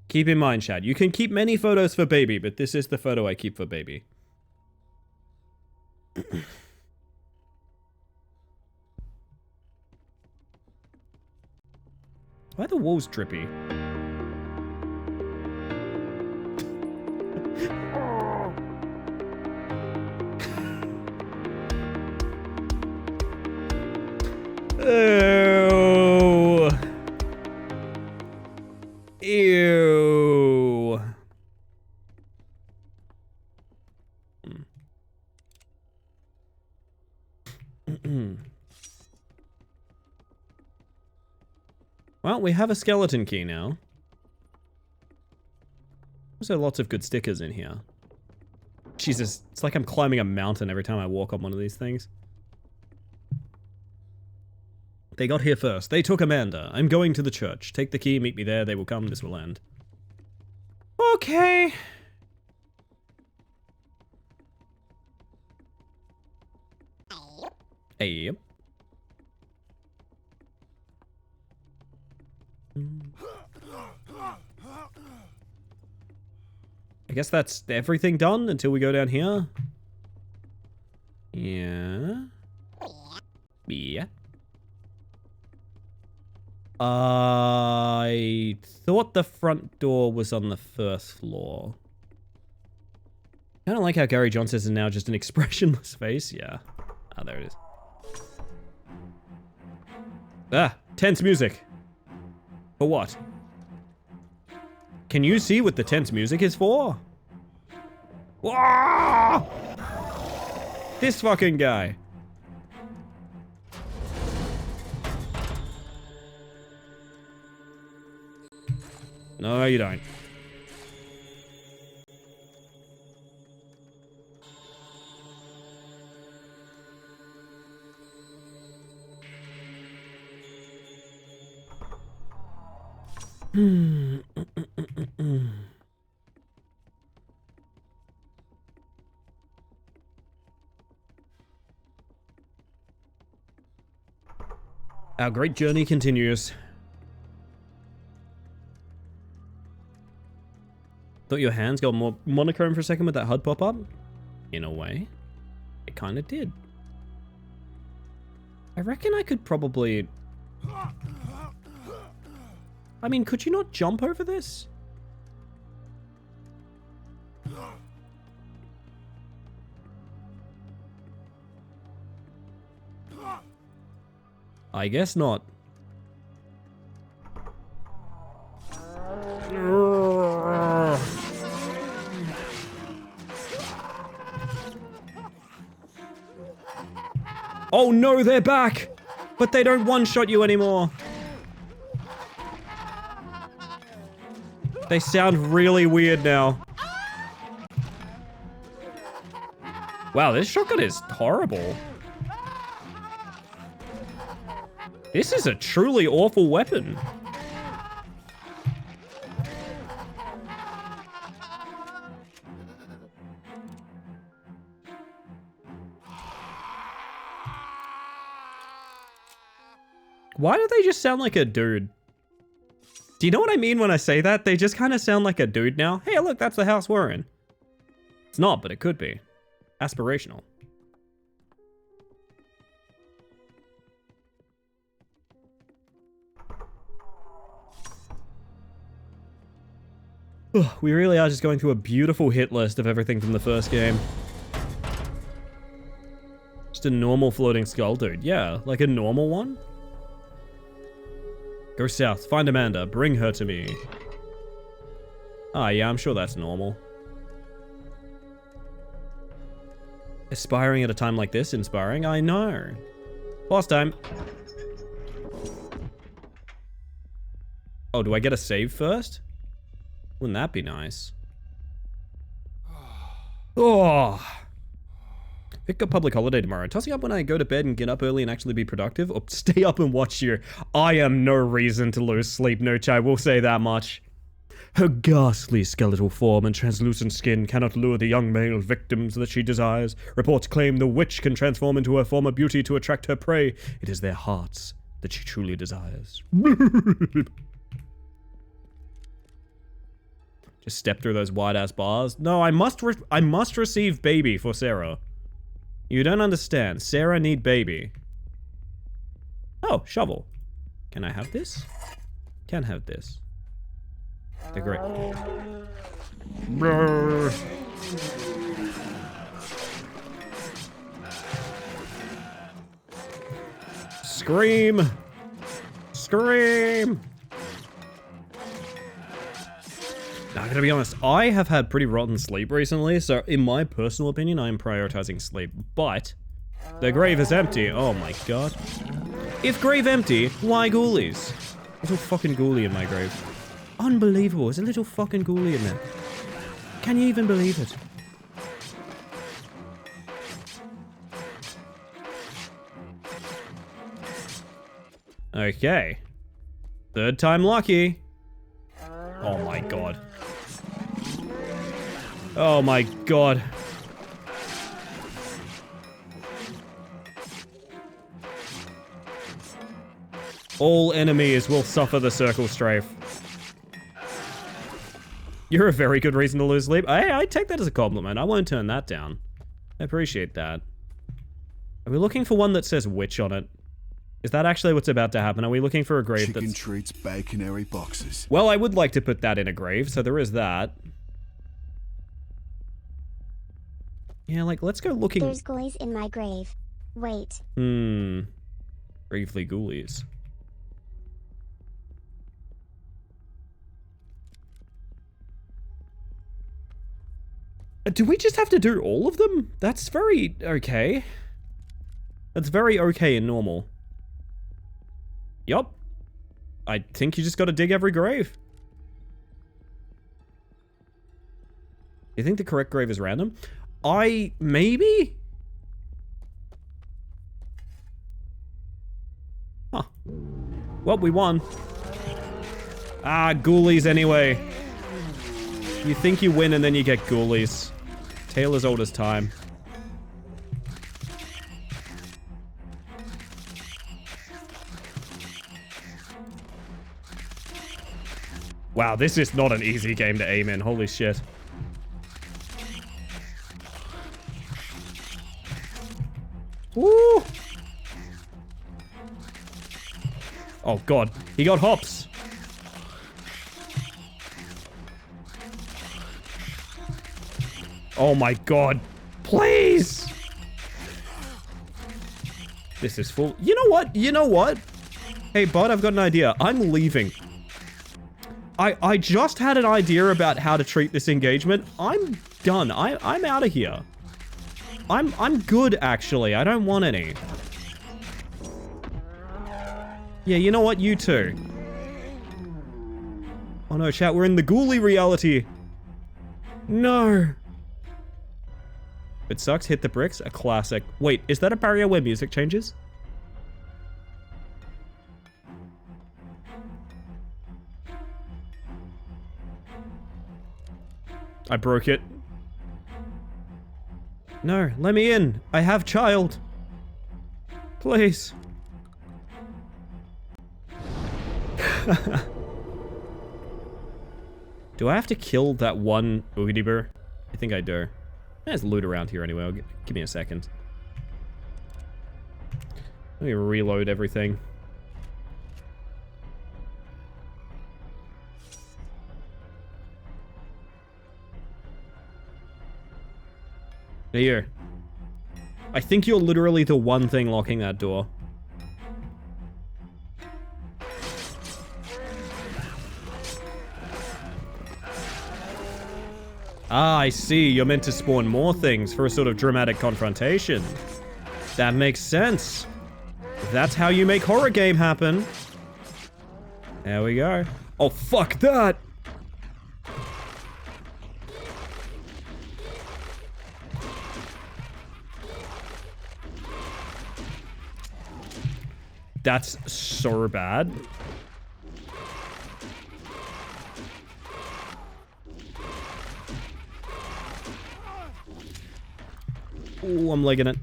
Keep in mind, Chad, you can keep many photos for baby, but this is the photo I keep for baby. Why are the walls drippy? Ew. Ew. Well, we have a skeleton key now. Also, lots of good stickers in here. Jesus, it's like I'm climbing a mountain every time I walk on one of these things. They got here first. They took Amanda. I'm going to the church. Take the key, meet me there. They will come. This will end. Okay. Hey. I guess that's everything done until we go down here. Yeah. Yeah. I thought the front door was on the first floor. I don't like how Gary Johnson's is now just an expressionless face. Yeah. Ah, there it is. Ah, tense music. For what? Can you see what the tense music is for? Whoa! This fucking guy. No, you don't. Our great journey continues. Thought your hands got more monochrome for a second with that HUD pop-up? In a way, it kind of did. I reckon I could probably... I mean, could you not jump over this? I guess not. Oh no, they're back! But they don't one-shot you anymore. They sound really weird now. Wow, this shotgun is horrible. This is a truly awful weapon. Why do they just sound like a dude? Do you know what I mean when I say that? They just kind of sound like a dude now. Hey, look, that's the house we're in. It's not, but it could be. Aspirational. We really are just going through a beautiful hit list of everything from the first game. Just a normal floating skull, dude. Yeah, like a normal one. Go south, find Amanda, bring her to me. Ah, yeah, I'm sure that's normal. Aspiring at a time like this, inspiring? I know. Boss time. Oh, do I get a save first? Wouldn't that be nice? Oh. Pick a public holiday tomorrow. Tossing up when I go to bed and get up early and actually be productive, or stay up and watch you. I am no reason to lose sleep, Nooch, I will say that much. Her ghastly skeletal form and translucent skin cannot lure the young male victims that she desires. Reports claim the witch can transform into her former beauty to attract her prey. It is their hearts that she truly desires. Just step through those wide-ass bars. No, I must receive baby for Sarah. You don't understand. Sarah need baby. Oh, shovel. Can I have this? Can have this. They're great. Scream! Scream! Now, I gotta be honest, I have had pretty rotten sleep recently, so in my personal opinion, I am prioritizing sleep. But, the grave is empty. Oh my god. If grave empty, why ghoulies? Little fucking ghoulie in my grave. Unbelievable, there's a little fucking ghoulie in there. Can you even believe it? Okay. Third time lucky. Oh my god. Oh my god. All enemies will suffer the circle strafe. You're a very good reason to lose sleep. I take that as a compliment. I won't turn that down. I appreciate that. Are we looking for one that says witch on it? Is that actually what's about to happen? Are we looking for a grave Chicken that's... treats, baconary boxes. Well, I would like to put that in a grave, so there is that. Yeah, like, let's go looking... There's ghoulies in my grave. Wait. Gravely ghoulies. Do we just have to do all of them? That's very okay. That's very okay and normal. Yup. I think you just gotta dig every grave. You think the correct grave is random? Maybe? Huh. Well, we won. Ah, ghoulies anyway. You think you win and then you get ghoulies. Tale as old as time. Wow, this is not an easy game to aim in. Holy shit. Woo! Oh god, he got hops. Oh my god. Please! This is full. You know what? You know what? Hey, bud, I've got an idea. I'm leaving. I just had an idea about how to treat this engagement. I'm done. I'm out of here. I'm good, actually. I don't want any. Yeah, you know what? You too. Oh no, chat, we're in the ghoulie reality. No. It sucks, hit the bricks, a classic. Wait, is that a barrier where music changes? I broke it. No, let me in. I have child. Please. Do I have to kill that one Oogity Bear? I think I do. There's loot around here anyway. Give me a second. Let me reload everything. Here. I think you're literally the one thing locking that door. Ah, I see. You're meant to spawn more things for a sort of dramatic confrontation. That makes sense. That's how you make horror game happen. There we go. Oh, fuck that! That's so bad. Ooh, I'm legging it.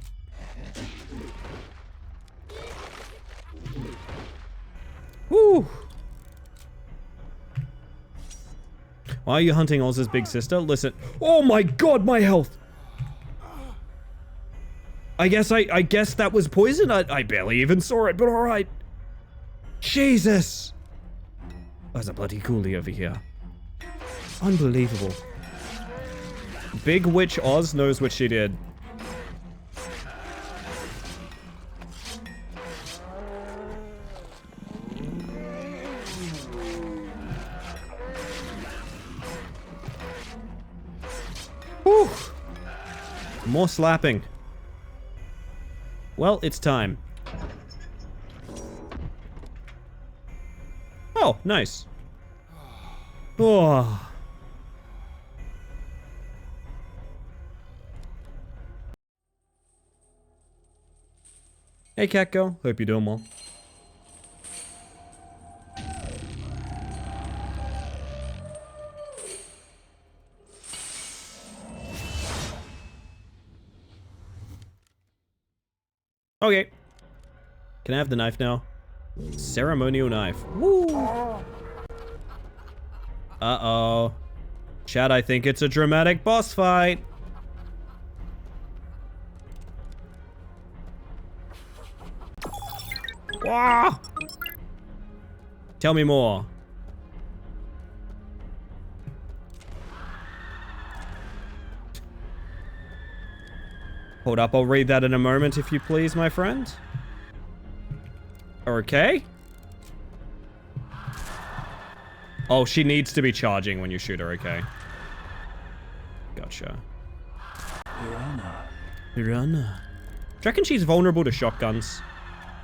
Woo! Why are you hunting Oz's big sister? Listen. Oh my god, my health! I guess that was poison. I barely even saw it, but alright. Jesus! There's a bloody ghoulie over here. Unbelievable. Big Witch Oz knows what she did. Whew. More slapping. Well, it's time. Oh, nice. Oh. Hey, cat girl. Hope you're doing well. Okay. Can I have the knife now? Ceremonial knife. Woo! Uh-oh. Chat, I think it's a dramatic boss fight. Wah! Tell me more. Hold up, I'll read that in a moment if you please, my friend. Okay. Oh, she needs to be charging when you shoot her, okay. Gotcha. Piranha. Do you reckon she's vulnerable to shotguns?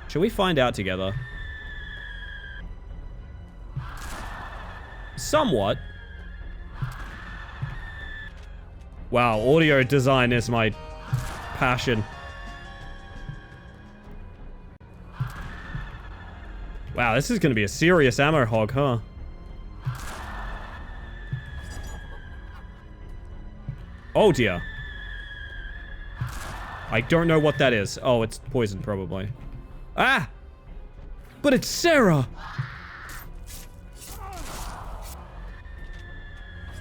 Shall we find out together? Somewhat. Wow, audio design is my passion. Wow, this is gonna be a serious ammo hog, huh? Oh dear. I don't know what that is. Oh, it's poison, probably. Ah! But it's Sarah!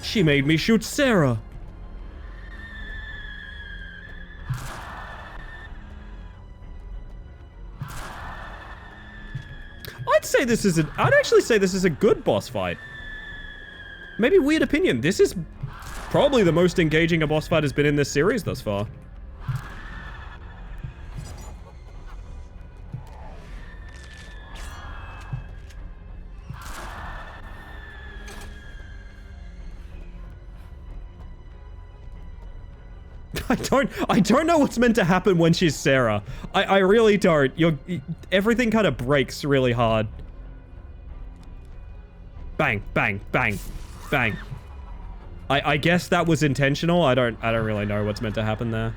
She made me shoot Sarah! I'd actually say this is a good boss fight. Maybe weird opinion. This is probably the most engaging a boss fight has been in this series thus far. I don't know what's meant to happen when she's Sarah. I really don't. Everything kind of breaks really hard. Bang, bang, bang, bang. I guess that was intentional. I don't really know what's meant to happen there.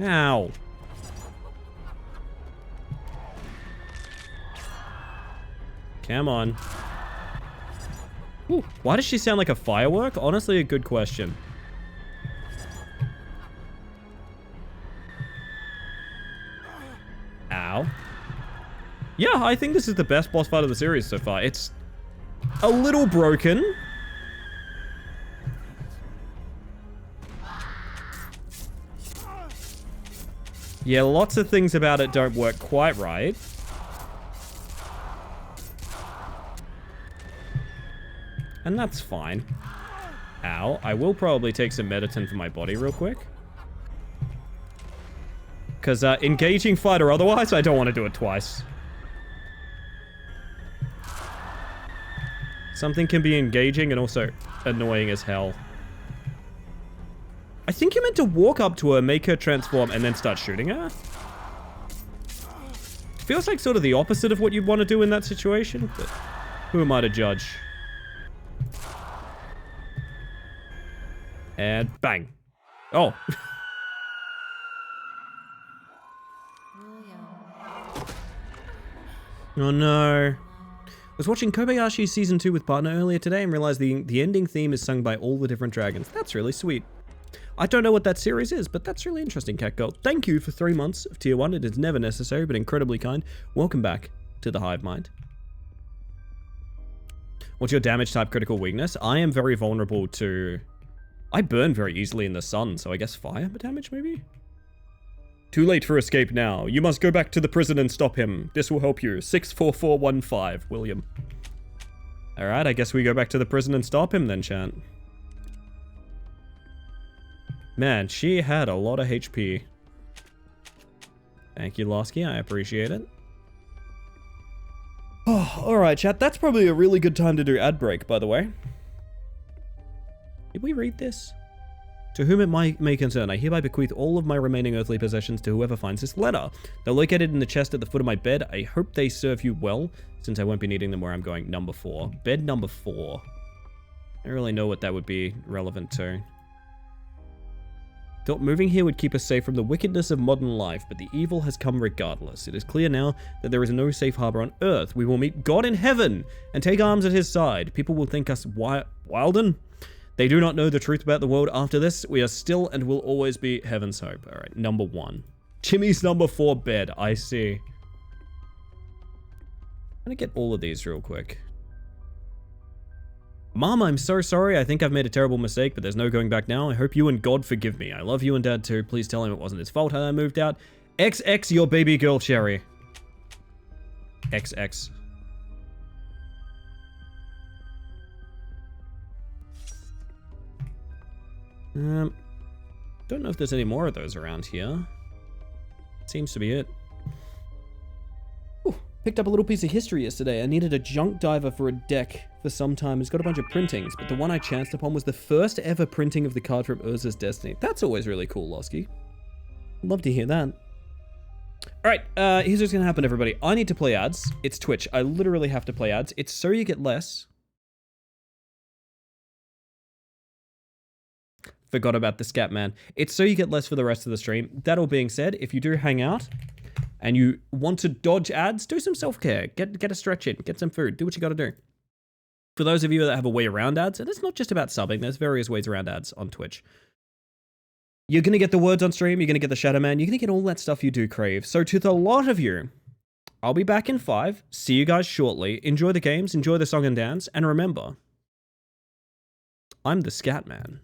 Ow. Come on. Ooh, why does she sound like a firework? Honestly, a good question. Ow. Yeah, I think this is the best boss fight of the series so far. It's a little broken. Yeah, lots of things about it don't work quite right. And that's fine. Ow. I will probably take some medicine for my body real quick. Because engaging fight or otherwise, I don't want to do it twice. Something can be engaging and also annoying as hell. I think you're meant to walk up to her, make her transform, and then start shooting her. Feels like sort of the opposite of what you'd want to do in that situation, but who am I to judge? And bang. Oh. Oh no. I was watching Kobayashi Season 2 with partner earlier today and realized the ending theme is sung by all the different dragons. That's really sweet. I don't know what that series is, but that's really interesting, Cat Girl. Thank you for 3 months of Tier 1. It is never necessary, but incredibly kind. Welcome back to the Hive Mind. What's your damage type critical weakness? I am very vulnerable to... I burn very easily in the sun, so I guess fire damage, maybe? Too late for escape now. You must go back to the prison and stop him. This will help you. 64415, William. Alright, I guess we go back to the prison and stop him then, chat. Man, she had a lot of HP. Thank you, Losky. I appreciate it. Oh, alright, chat. That's probably a really good time to do ad break, by the way. Did we read this? To whom it may concern, I hereby bequeath all of my remaining earthly possessions to whoever finds this letter. They're located in the chest at the foot of my bed. I hope they serve you well, since I won't be needing them where I'm going. Number 4. Bed number 4. I don't really know what that would be relevant to. Thought moving here would keep us safe from the wickedness of modern life, but the evil has come regardless. It is clear now that there is no safe harbor on Earth. We will meet God in heaven and take arms at his side. People will think us wilden. They do not know the truth about the world after this. We are still and will always be heaven's hope. All right, number 1. Jimmy's number 4 bed. I see. I'm gonna get all of these real quick. Mom, I'm so sorry. I think I've made a terrible mistake, but there's no going back now. I hope you and God forgive me. I love you and Dad too. Please tell him it wasn't his fault how I moved out. XX, your baby girl, Cherry. XX. Don't know if there's any more of those around here. Seems to be it. Ooh, picked up a little piece of history yesterday. I needed a junk diver for a deck for some time. It's got a bunch of printings, but the one I chanced upon was the first ever printing of the card from Urza's Destiny. That's always really cool, Losky. Love to hear that. All right, here's what's gonna happen, everybody. I need to play ads. It's Twitch. I literally have to play ads. It's so you get less. Forgot about the scat man. It's so you get less for the rest of the stream. That all being said, if you do hang out and you want to dodge ads, do some self-care. Get a stretch in, get some food, do what you gotta do. For those of you that have a way around ads, and it's not just about subbing, there's various ways around ads on Twitch. You're gonna get the words on stream, you're gonna get the Shadow Man, you're gonna get all that stuff you do crave. So to the lot of you, I'll be back in 5. See you guys shortly. Enjoy the games, enjoy the song and dance, and remember, I'm the Scat Man.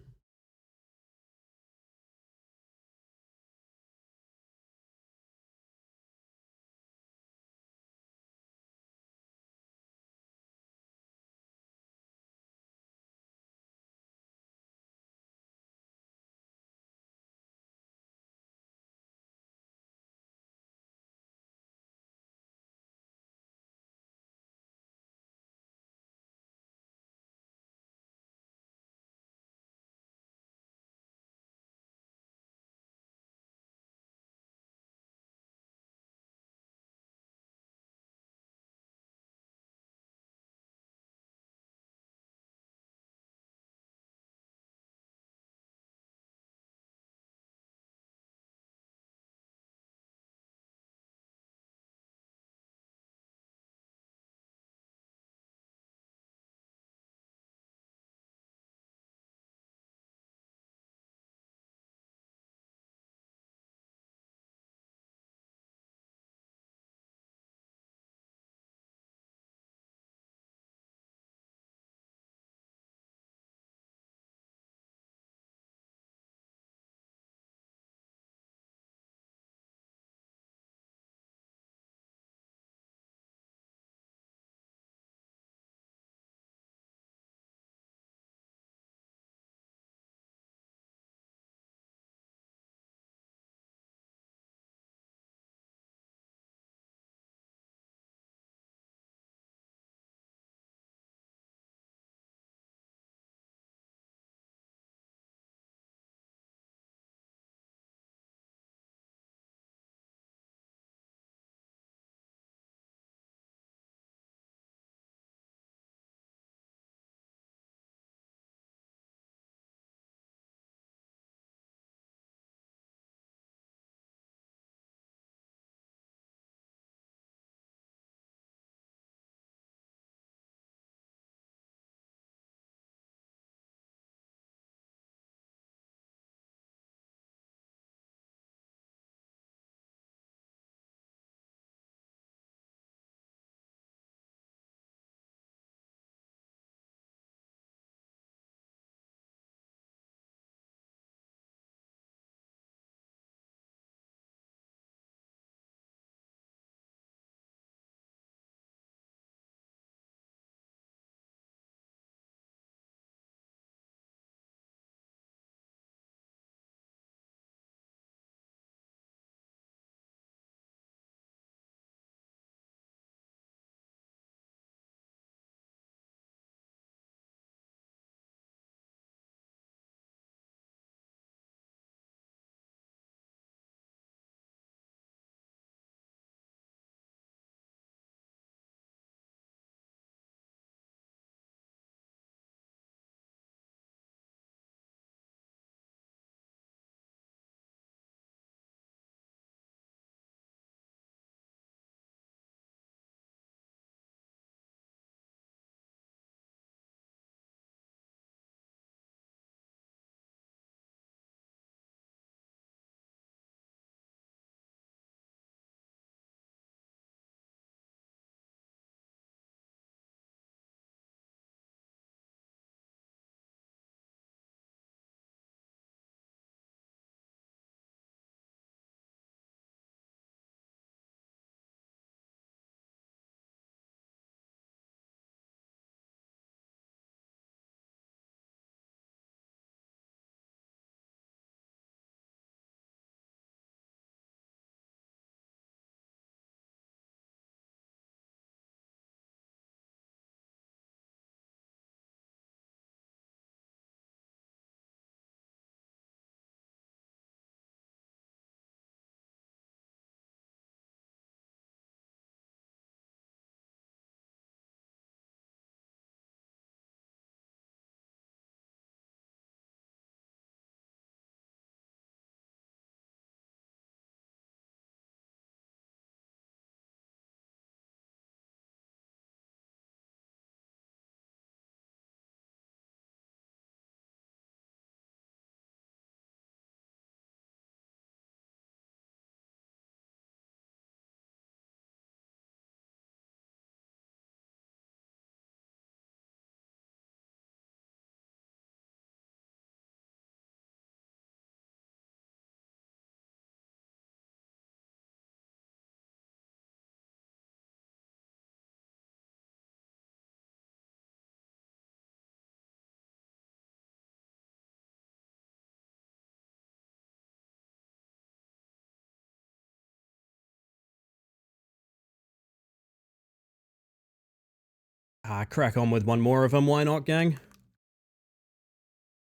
Crack on with one more of them, why not, gang?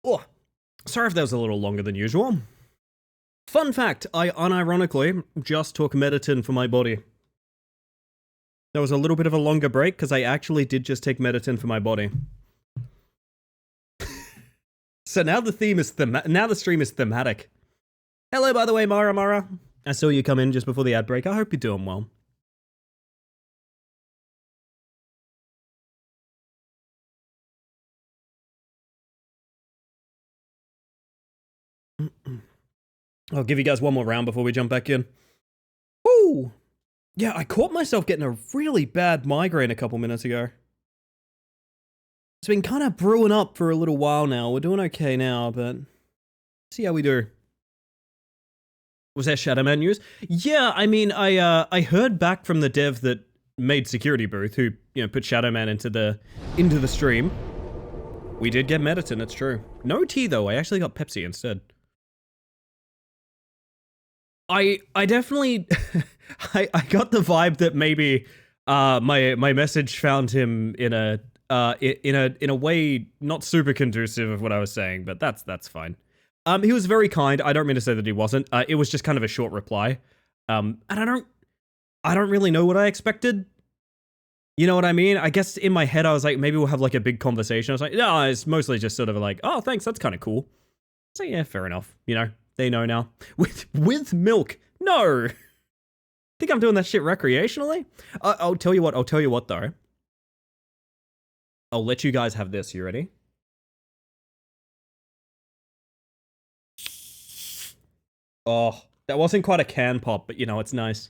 Oh, sorry if that was a little longer than usual. Fun fact, I unironically just took Mediton for my body. There was a little bit of a longer break because I actually did just take Mediton for my body. So now the theme is now the stream is thematic. Hello, by the way, Mara. I saw you come in just before the ad break. I hope you're doing well. I'll give you guys one more round before we jump back in. Woo! Yeah, I caught myself getting a really bad migraine a couple minutes ago. It's been kind of brewing up for a little while now. We're doing okay now, but see how we do. Was that Shadow Man news? Yeah, I mean, I heard back from the dev that made Security Booth, who put Shadow Man into the stream. We did get Mediton, it's true. No tea though. I actually got Pepsi instead. I definitely I got the vibe that maybe my message found him in a way not super conducive of what I was saying, but that's fine. He was very kind. I don't mean to say that he wasn't. It was just kind of a short reply. And I don't really know what I expected. You know what I mean? I guess in my head I was like, maybe we'll have like a big conversation. I was like, no, it's mostly just sort of like, oh, thanks, that's kind of cool. So yeah, fair enough. They know now. With milk. No. Think I'm doing that shit recreationally? I'll tell you what though. I'll let you guys have this. You ready? Oh, that wasn't quite a can pop, but it's nice.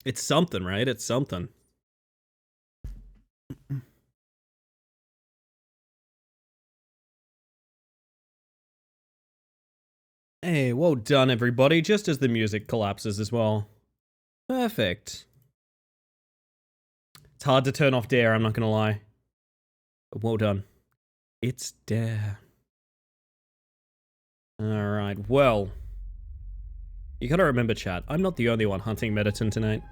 It's something, right? It's something. Hey, well done, everybody. Just as the music collapses as well. Perfect. It's hard to turn off Dare, I'm not gonna lie. But well done. It's Dare. Alright, well. You gotta remember, chat, I'm not the only one hunting Mediton tonight.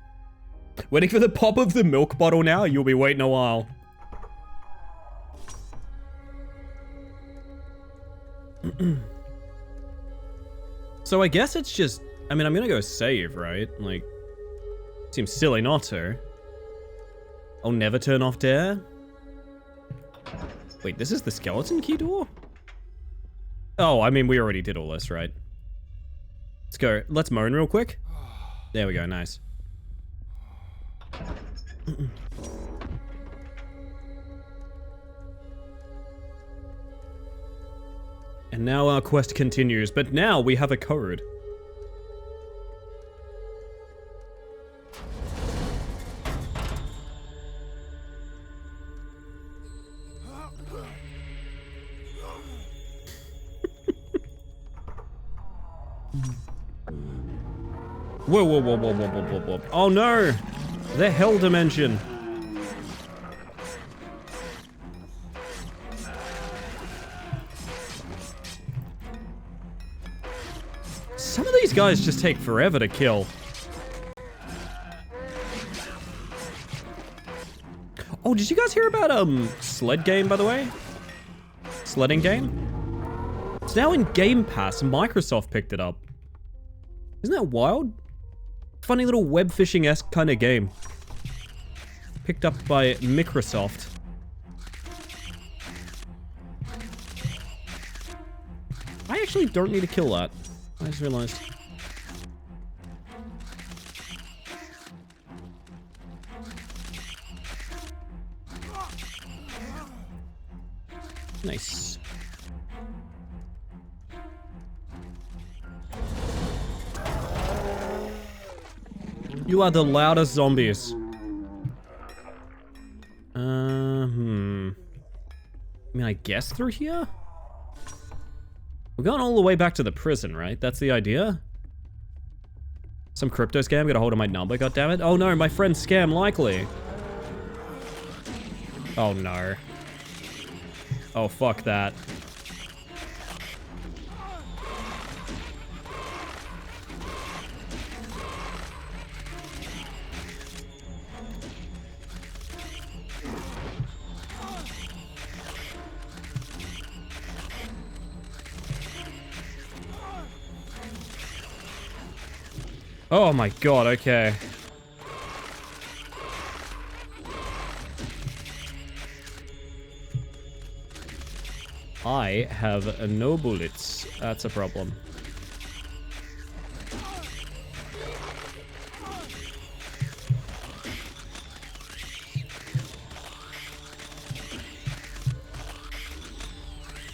Waiting for the pop of the milk bottle now? You'll be waiting a while. So I guess it's just, I'm gonna go save, right? Like, seems silly not to. I'll never turn off Dare. Wait, this is the skeleton key door? Oh, we already did all this, right? Let's go. Let's moan real quick. There we go, nice. And now our quest continues, but now we have a code. Whoa. Oh no! The hell dimension. Some of these guys just take forever to kill. Oh, did you guys hear about Sled Game, by the way? Sledding game? It's now in Game Pass. Microsoft picked it up. Isn't that wild? Funny little web fishing-esque kind of game. Picked up by Microsoft. I actually don't need to kill that. I just realized. Nice. You are the loudest zombies. I guess through here? We're going all the way back to the prison, right? That's the idea? Some crypto scam got a hold of my number, goddammit. Oh no, my friend Scam Likely. Oh no. Oh, fuck that. Oh my god, okay. I have no bullets. That's a problem.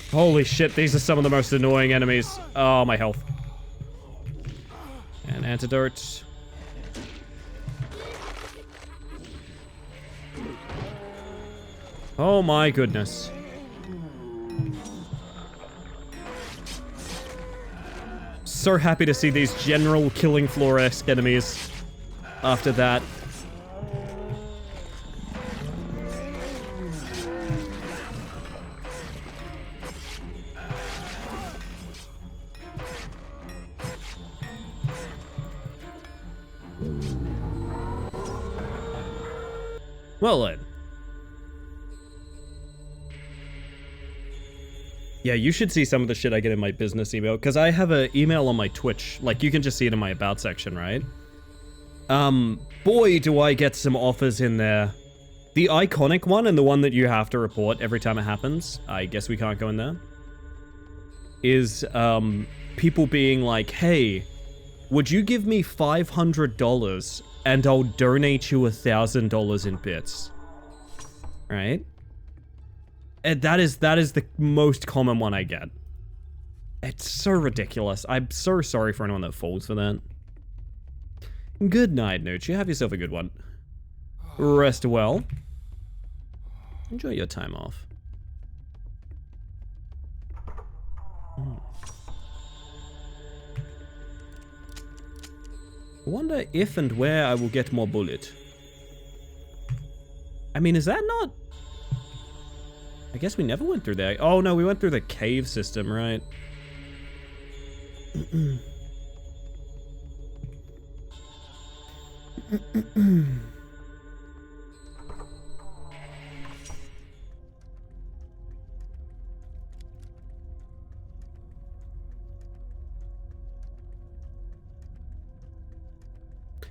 Holy shit, these are some of the most annoying enemies. Oh, my health. And antidote. Oh my goodness. So happy to see these general killing floor-esque enemies after that. Well then. Yeah, you should see some of the shit I get in my business email, because I have an email on my Twitch. Like, you can just see it in my about section, right? Boy, do I get some offers in there. The iconic one and the one that you have to report every time it happens, I guess we can't go in there, is, people being like, hey, would you give me $500 and I'll donate you $1,000 in bits? Right? And that is the most common one I get. It's so ridiculous. I'm so sorry for anyone that falls for that. Good night, Nooch. Have yourself a good one. Rest well. Enjoy your time off. I wonder if and where I will get more bullet. I mean, is that not... I guess we never went through there. Oh no, we went through the cave system, right?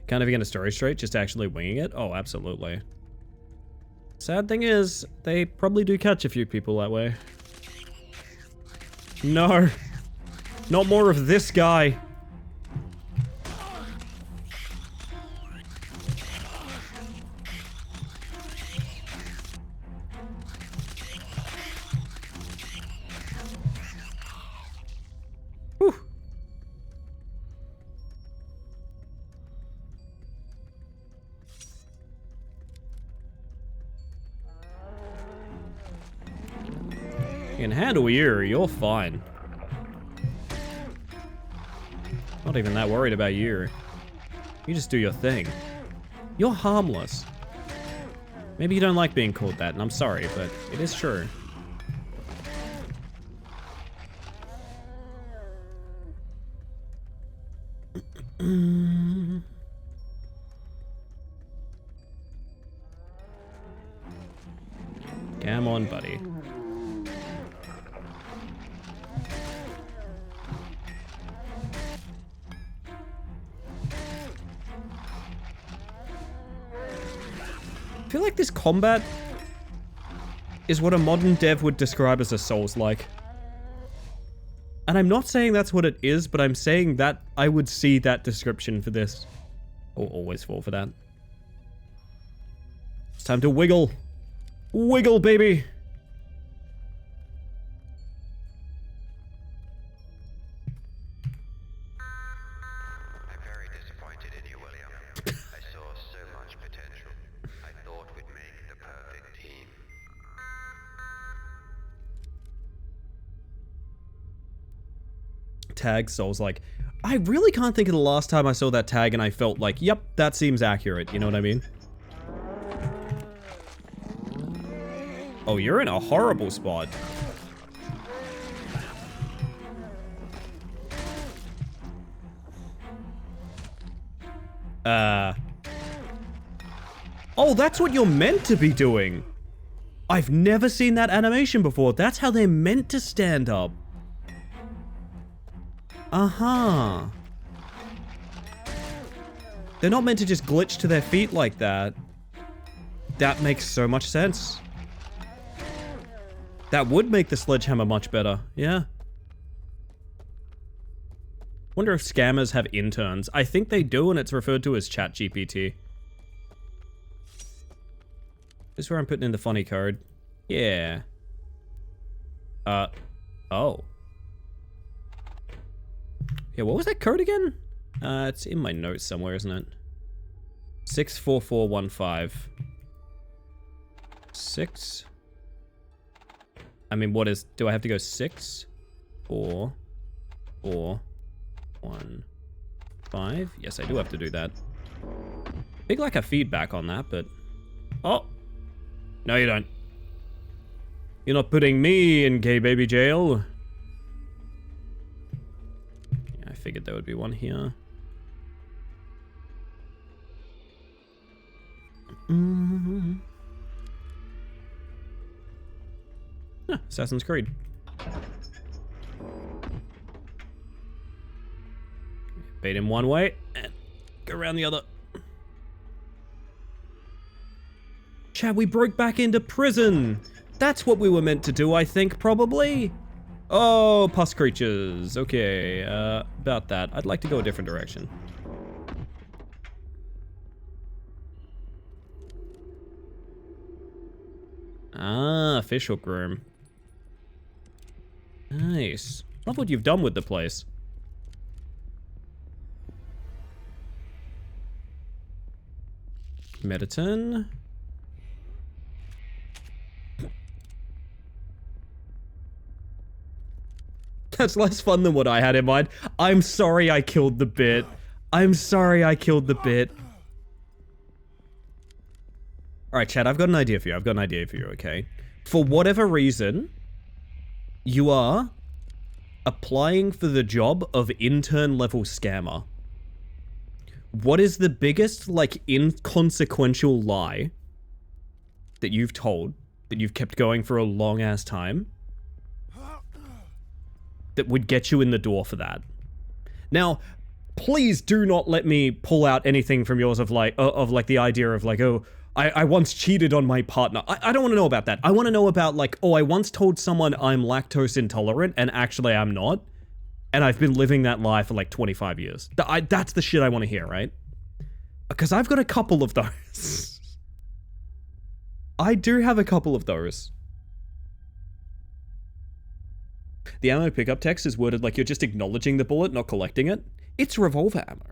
Kind of getting a story straight, just actually winging it? Oh, absolutely. Sad thing is, they probably do catch a few people that way. No. Not more of this guy. Whew. You can handle you're fine. Not even that worried about you. You just do your thing. You're harmless. Maybe you don't like being called that, and I'm sorry, but it is true. Come on, buddy. I feel like this combat is what a modern dev would describe as a Souls-like. And I'm not saying that's what it is, but I'm saying that I would see that description for this. I'll always fall for that. It's time to wiggle. Wiggle, baby! I'm very disappointed in you, William. I saw so much potential. I thought we'd make the perfect team. Tag Souls-like. I really can't think of the last time I saw that tag and I felt like, yep, that seems accurate. You know what I mean? Oh, you're in a horrible spot. Oh, that's what you're meant to be doing. I've never seen that animation before. That's how they're meant to stand up. They're not meant to just glitch to their feet like that. That makes so much sense. That would make the sledgehammer much better. Yeah. Wonder if scammers have interns. I think they do, and it's referred to as ChatGPT. This is where I'm putting in the funny code. Yeah. Oh. Yeah, what was that code again? It's in my notes somewhere, isn't it? 64415. 6. I mean, what is... Do I have to go 6, 4, 4, 1, 5? Yes, I do have to do that. Big like a feedback on that, but... Oh! No, you don't. You're not putting me in gay baby jail. Yeah, I figured there would be one here. Assassin's Creed. Bait him one way and go around the other. Chad, we broke back into prison. That's what we were meant to do, I think, probably. Oh, pus creatures. Okay, about that. I'd like to go a different direction. Ah, fishhook room. Nice. Love what you've done with the place. Mediton. That's less fun than what I had in mind. I'm sorry I killed the bit. I'm sorry I killed the bit. Alright, Chad, I've got an idea for you. Okay? For whatever reason, you are applying for the job of intern level scammer. What is the biggest, like, inconsequential lie that you've told, that you've kept going for a long ass time, that would get you in the door for that? Now, please do not let me pull out anything from yours of like the idea of like, oh, I once cheated on my partner. I don't want to know about that. I want to know about like, oh, I once told someone I'm lactose intolerant and actually I'm not. And I've been living that lie for like 25 years. That's the shit I want to hear, right? Because I've got a couple of those. I do have a couple of those. The ammo pickup text is worded like you're just acknowledging the bullet, not collecting it. It's revolver ammo.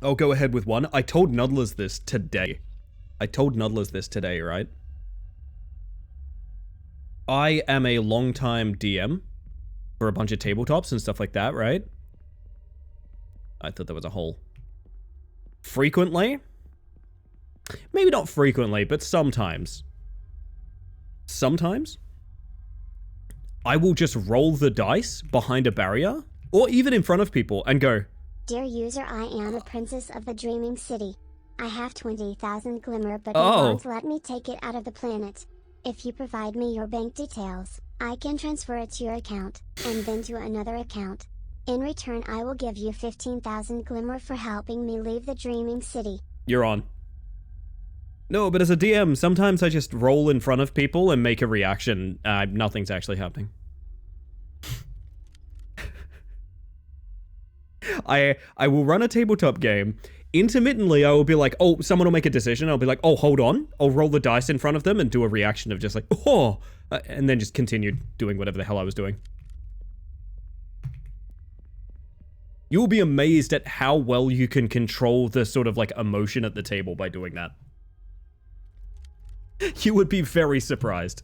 I'll go ahead with one. I told Nuddlers this today. Right? I am a long-time DM for a bunch of tabletops and stuff like that, right? I thought there was a hole. Frequently? Maybe not frequently, but sometimes. Sometimes, I will just roll the dice behind a barrier, or even in front of people, and go, Dear user, I am a princess of the Dreaming City. I have 20,000 glimmer, but Oh. they won't let me take it out of the planet. If you provide me your bank details, I can transfer it to your account, and then to another account. In return, I will give you 15,000 glimmer for helping me leave the Dreaming City. you're on. No, but as a DM, sometimes I just roll in front of people and make a reaction. Nothing's actually happening. I will run a tabletop game. Intermittently, I will be like, oh, someone will make a decision. I'll be like, oh, hold on. I'll roll the dice in front of them and do a reaction of just like, oh, and then just continue doing whatever the hell I was doing. You'll be amazed at how well you can control the sort of like emotion at the table by doing that. You would be very surprised.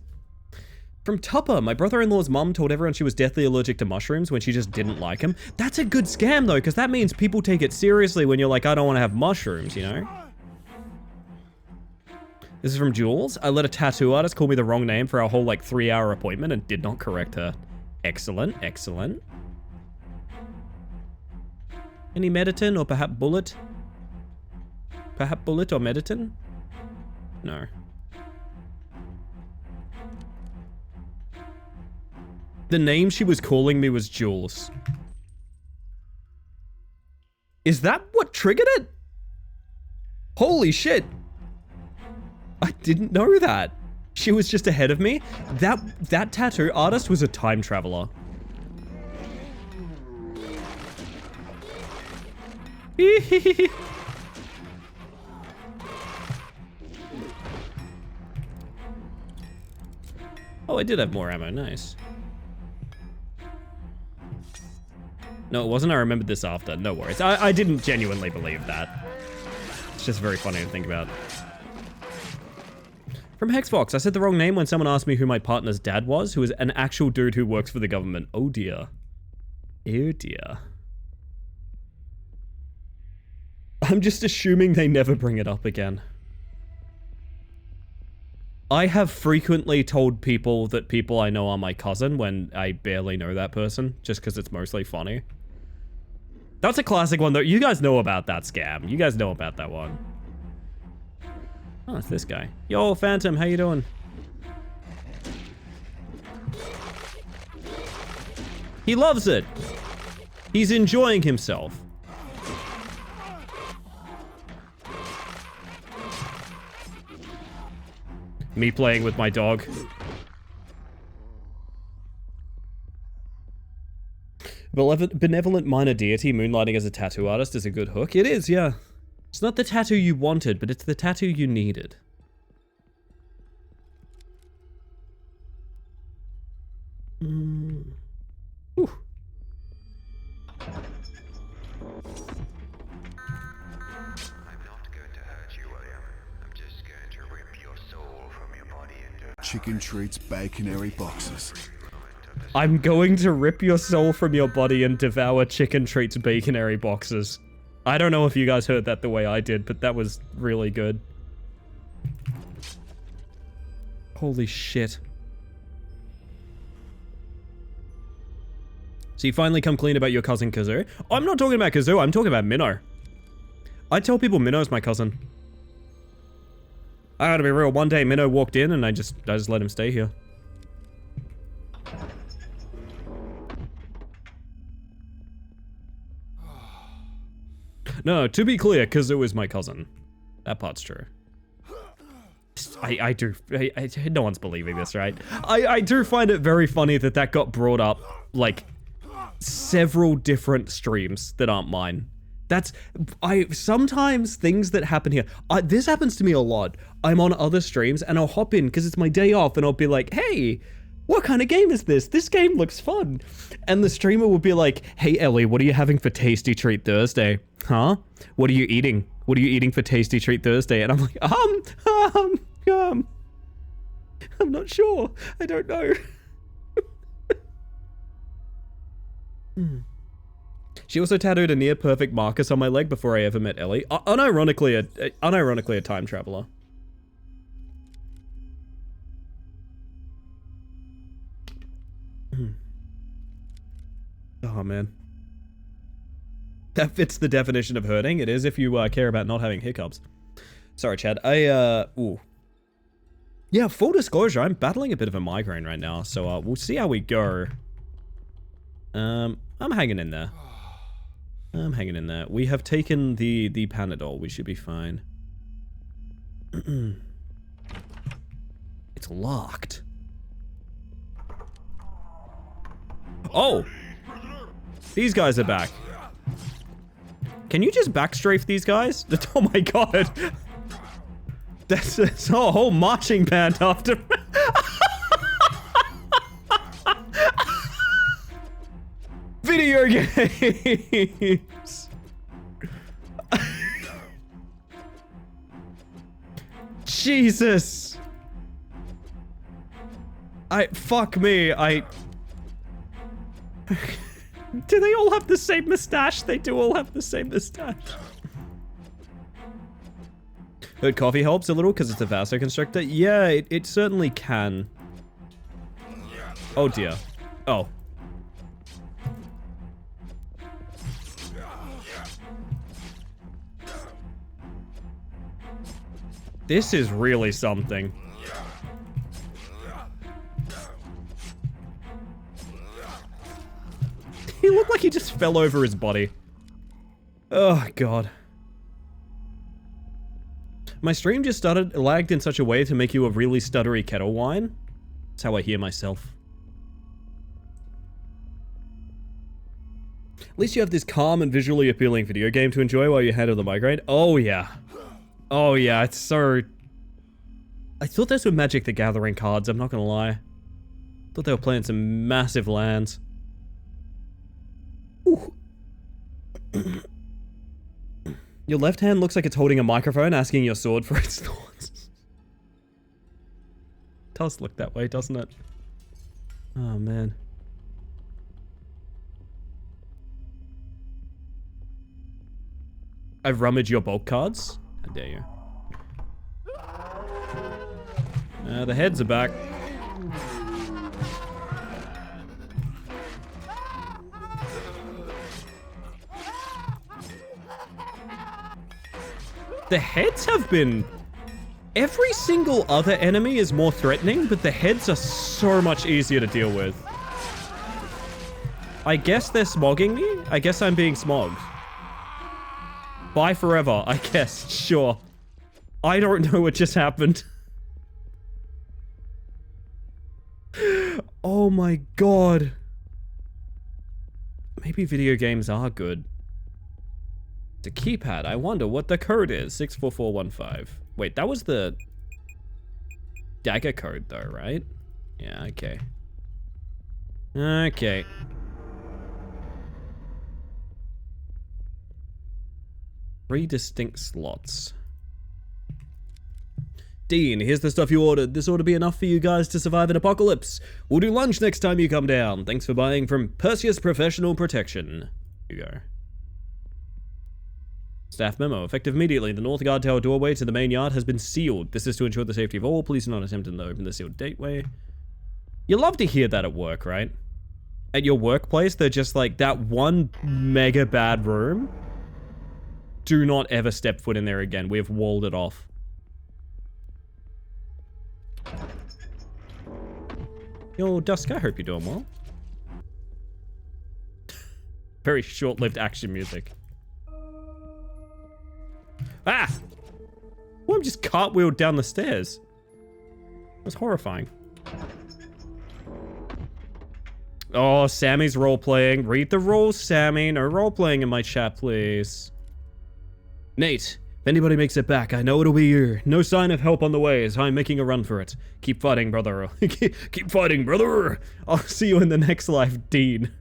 From Tupper, my brother-in-law's mom told everyone she was deathly allergic to mushrooms when she just didn't like them. That's a good scam, though, because that means people take it seriously when you're like, I don't want to have mushrooms, you know? This is from Jules. I let a tattoo artist call me the wrong name for our whole, like, 3-hour appointment and did not correct her. Excellent, excellent. Any Mediton or perhaps Bullet? Perhaps Bullet or Mediton? No. The name she was calling me was Jules. Is that what triggered it? Holy shit. I didn't know that. She was just ahead of me. That tattoo artist was a time traveler. Oh, I did have more ammo. Nice. No, it wasn't. I remembered this after. No worries. I didn't genuinely believe that. It's just very funny to think about. From Hexbox, I said the wrong name when someone asked me who my partner's dad was, who is an actual dude who works for the government. Oh dear. Oh dear. I'm just assuming they never bring it up again. I have frequently told people that people I know are my cousin when I barely know that person, just because it's mostly funny. That's a classic one though. You guys know about that scam. You guys know about that one. Oh, it's this guy. Yo, Phantom, how you doing? He loves it. He's enjoying himself. Me playing with my dog. Benevolent minor deity moonlighting as a tattoo artist is a good hook. It is, yeah. It's not the tattoo you wanted, but it's the tattoo you needed. Ooh. Chicken treats baconary boxes. I'm going to rip your soul from your body and devour chicken treats baconary boxes. I don't know if you guys heard that the way I did, but that was really good. Holy shit. So you finally come clean about your cousin Kazoo? Oh, I'm not talking about Kazoo, I'm talking about Minnow. I tell people Minnow's my cousin. I gotta be real, one day Minnow walked in and I just let him stay here. No, to be clear, Kazoo is my cousin. That part's true. No one's believing this, right? I do find it very funny that that got brought up, like, several different streams that aren't mine. Sometimes things that happen here, this happens to me a lot. I'm on other streams and I'll hop in because it's my day off and I'll be like, hey, what kind of game is this? This game looks fun. And the streamer will be like, hey Ellie, what are you having for Tasty Treat Thursday? Huh? What are you eating? What are you eating for Tasty Treat Thursday? And I'm like, I'm not sure. I don't know. She also tattooed a near perfect Marcus on my leg before I ever met Ellie. Unironically a time traveler. Oh man. That fits the definition of hurting. It is if you care about not having hiccups. Sorry, Chad. Ooh. Yeah, full disclosure, I'm battling a bit of a migraine right now, so we'll see how we go. I'm hanging in there. I'm hanging in there. We have taken the Panadol. We should be fine. It's locked. Oh! These guys are back. Can you just backstrafe these guys? Oh my god. That's a whole marching band after. Video games. Jesus. Fuck me. Do they all have the same mustache? They do all have the same mustache. But coffee helps a little because it's a vasoconstrictor. Yeah, it certainly can. Oh dear. Oh. This is really something. He looked like he just fell over his body. Oh, God. My stream just lagged in such a way to make you a really stuttery kettle whine. That's how I hear myself. At least you have this calm and visually appealing video game to enjoy while you handle the migraine. Oh, yeah. Oh, yeah, it's so... I thought those were Magic the Gathering cards, I'm not gonna lie. Thought they were playing some massive lands. Ooh. Your left hand looks like it's holding a microphone, asking your sword for its thoughts. Does look that way, doesn't it? Oh, man. I've rummaged your bulk cards. How dare you? The heads are back. The heads have been... Every single other enemy is more threatening, but the heads are so much easier to deal with. I guess they're smogging me? I guess I'm being smogged. Bye forever, I guess. Sure. I don't know what just happened. Oh my god. Maybe video games are good. The keypad, I wonder what the code is. 64415. Wait, that was the dagger code though, right? Yeah, okay. Okay. Three distinct slots. Dean, here's the stuff you ordered. This ought to be enough for you guys to survive an apocalypse. We'll do lunch next time you come down. Thanks for buying from Perseus Professional Protection. Here you go. Staff memo. Effective immediately. The north guard tower doorway to the main yard has been sealed. This is to ensure the safety of all. Please do not attempt to open the sealed gateway. You love to hear that at work, right? At your workplace, they're just like, that one mega bad room. Do not ever step foot in there again. We have walled it off. Yo, Dusk, I hope you're doing well. Very short-lived action music. Ah! Well, I'm just cartwheeled down the stairs. It was horrifying. Oh, Sammy's role-playing. Read the rules, Sammy. No role-playing in my chat, please. Nate, if anybody makes it back, I know it'll be you. No sign of help on the way as I'm making a run for it. Keep fighting, brother. Keep fighting, brother. I'll see you in the next life, Dean.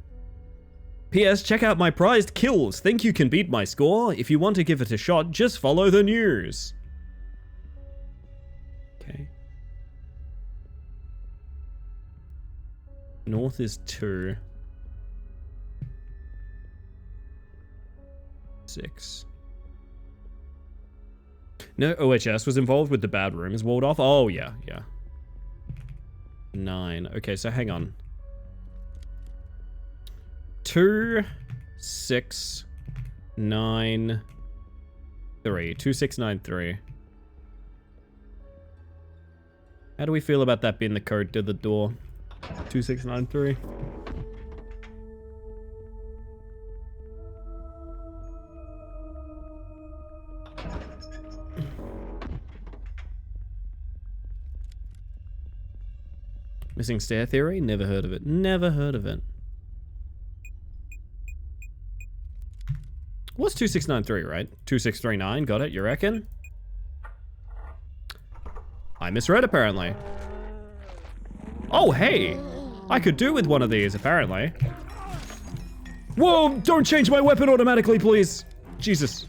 P.S. Check out my prized kills. Think you can beat my score? If you want to give it a shot, just follow the news. Okay. North is 2. 6. No OHS was involved with the bad room. Is walled off? Oh, yeah, yeah. 9. Okay, so hang on. 2, 6, 9, 3. 2, 6, 9, 3. How do we feel about that being the code to the door? 2, 6, 9, 3. Missing stair theory? Never heard of it. Never heard of it. What's 2693, right? 2639, got it, you reckon? I misread, apparently. Oh, hey! I could do with one of these, apparently. Whoa, don't change my weapon automatically, please! Jesus.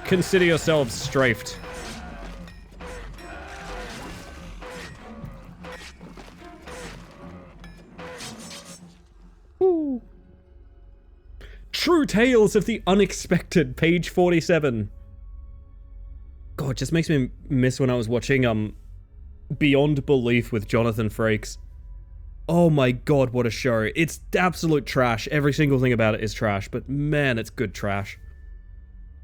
Consider yourselves strafed. Ooh. True Tales of the Unexpected, page 47. God, it just makes me miss when I was watching Beyond Belief with Jonathan Frakes. Oh my god, what a show. It's absolute trash. Every single thing about it is trash, but man, it's good trash.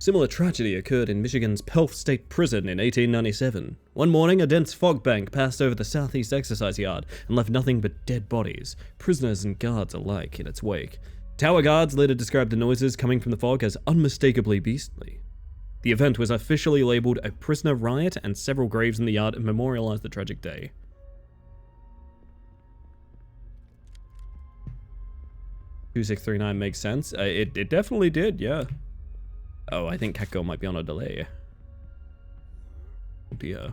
Similar tragedy occurred in Michigan's Pelf State Prison in 1897. One morning, a dense fog bank passed over the southeast exercise yard and left nothing but dead bodies, prisoners and guards alike, in its wake. Tower guards later described the noises coming from the fog as unmistakably beastly. The event was officially labeled a prisoner riot, and several graves in the yard memorialized the tragic day. $2639 makes sense. It definitely did, yeah. Oh, I think Catgirl might be on a delay. Oh dear.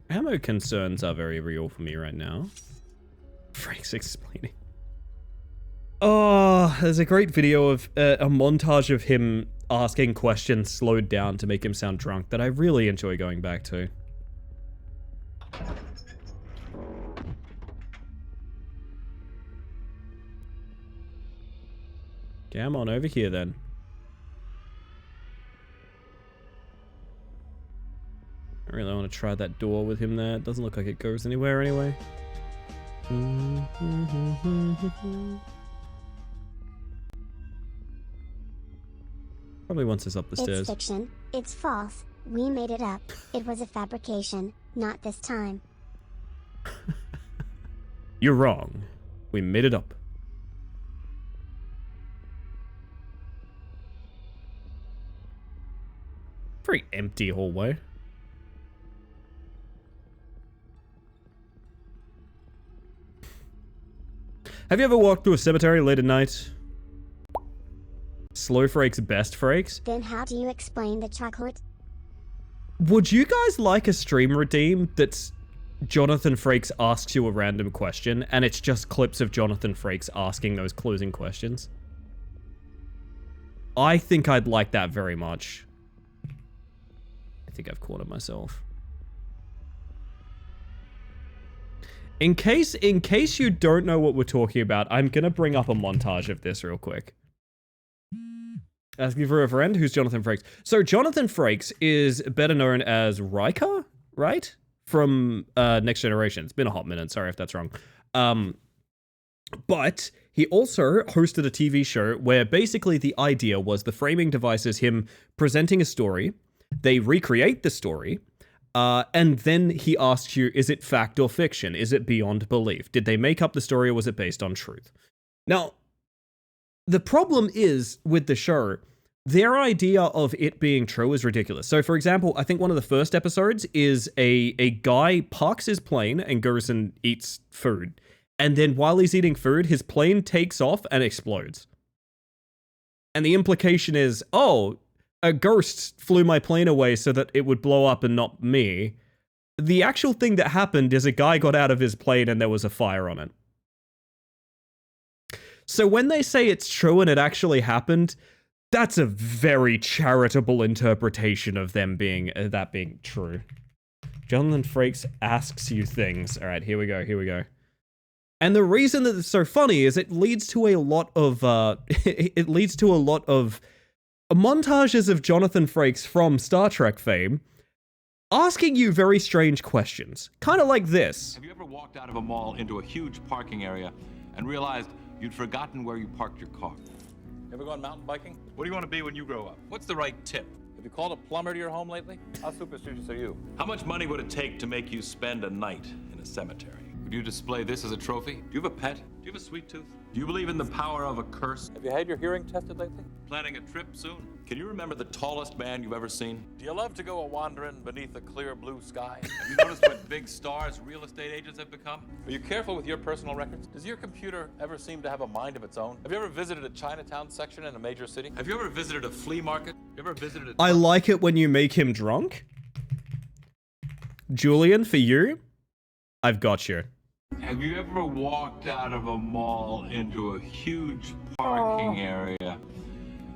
Ammo concerns are very real for me right now. Frank's explaining. Oh, there's a great video of a montage of him asking questions slowed down to make him sound drunk that I really enjoy going back to. Come on over here then. I really want to try that door with him there. It doesn't look like it goes anywhere anyway. Probably wants us up the stairs. It's fiction. It's false. We made it up. It was a fabrication. Not this time. You're wrong. We made it up. Very empty hallway. Have you ever walked through a cemetery late at night? Slow Frakes, best Frakes? Then how do you explain the chocolate? Would you guys like a stream redeem that's Jonathan Frakes asks you a random question and it's just clips of Jonathan Frakes asking those closing questions? I think I'd like that very much. I think I've cornered myself. In case you don't know what we're talking about, I'm gonna bring up a montage of this real quick. Asking for a friend, who's Jonathan Frakes? So Jonathan Frakes is better known as Riker, right? From Next Generation. It's been a hot minute, sorry if that's wrong. But he also hosted a TV show where basically the idea was the framing device is him presenting a story, they recreate the story, and then he asks you, is it fact or fiction? Is it beyond belief? Did they make up the story or was it based on truth? Now, the problem is with the show, their idea of it being true is ridiculous. So, for example, I think one of the first episodes is a guy parks his plane and goes and eats food. And then while he's eating food, his plane takes off and explodes. And the implication is, oh, a ghost flew my plane away so that it would blow up and not me. The actual thing that happened is a guy got out of his plane and there was a fire on it. So when they say it's true and it actually happened, that's a very charitable interpretation of them being that being true. Jonathan Frakes asks you things. All right, here we go. And the reason that it's so funny is it leads to a lot of montages of Jonathan Frakes from Star Trek fame asking you very strange questions. Kind of like this. Have you ever walked out of a mall into a huge parking area and realized you'd forgotten where you parked your car? Ever gone mountain biking? What do you want to be when you grow up? What's the right tip? Have you called a plumber to your home lately? How superstitious are you? How much money would it take to make you spend a night in a cemetery? Would you display this as a trophy? Do you have a pet? Do you have a sweet tooth? Do you believe in the power of a curse? Have you had your hearing tested lately? Planning a trip soon? Can you remember the tallest man you've ever seen? Do you love to go a-wandering beneath a clear blue sky? Have you noticed what big stars real estate agents have become? Are you careful with your personal records? Does your computer ever seem to have a mind of its own? Have you ever visited a Chinatown section in a major city? Have you ever visited a flea market? Have you ever visited a... I like it when you make him drunk. Julian, for you, I've got you. Have you ever walked out of a mall into a huge parking area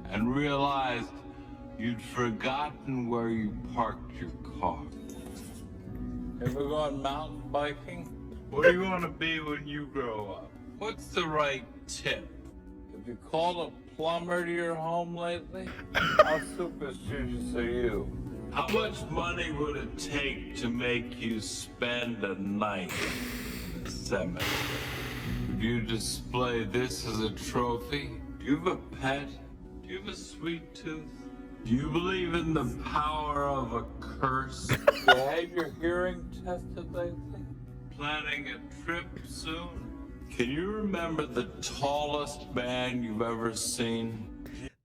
and realized you'd forgotten where you parked your car? Ever gone mountain biking? What do you want to be when you grow up? What's the right tip? Have you called a plumber to your home lately? How superstitious are you? How much money would it take to make you spend a night in the cemetery? Would you display this as a trophy? Do you have a pet? Do you have a sweet tooth? Do you believe in the power of a curse? You had your hearing tested lately? Planning a trip soon? Can you remember the tallest man you've ever seen?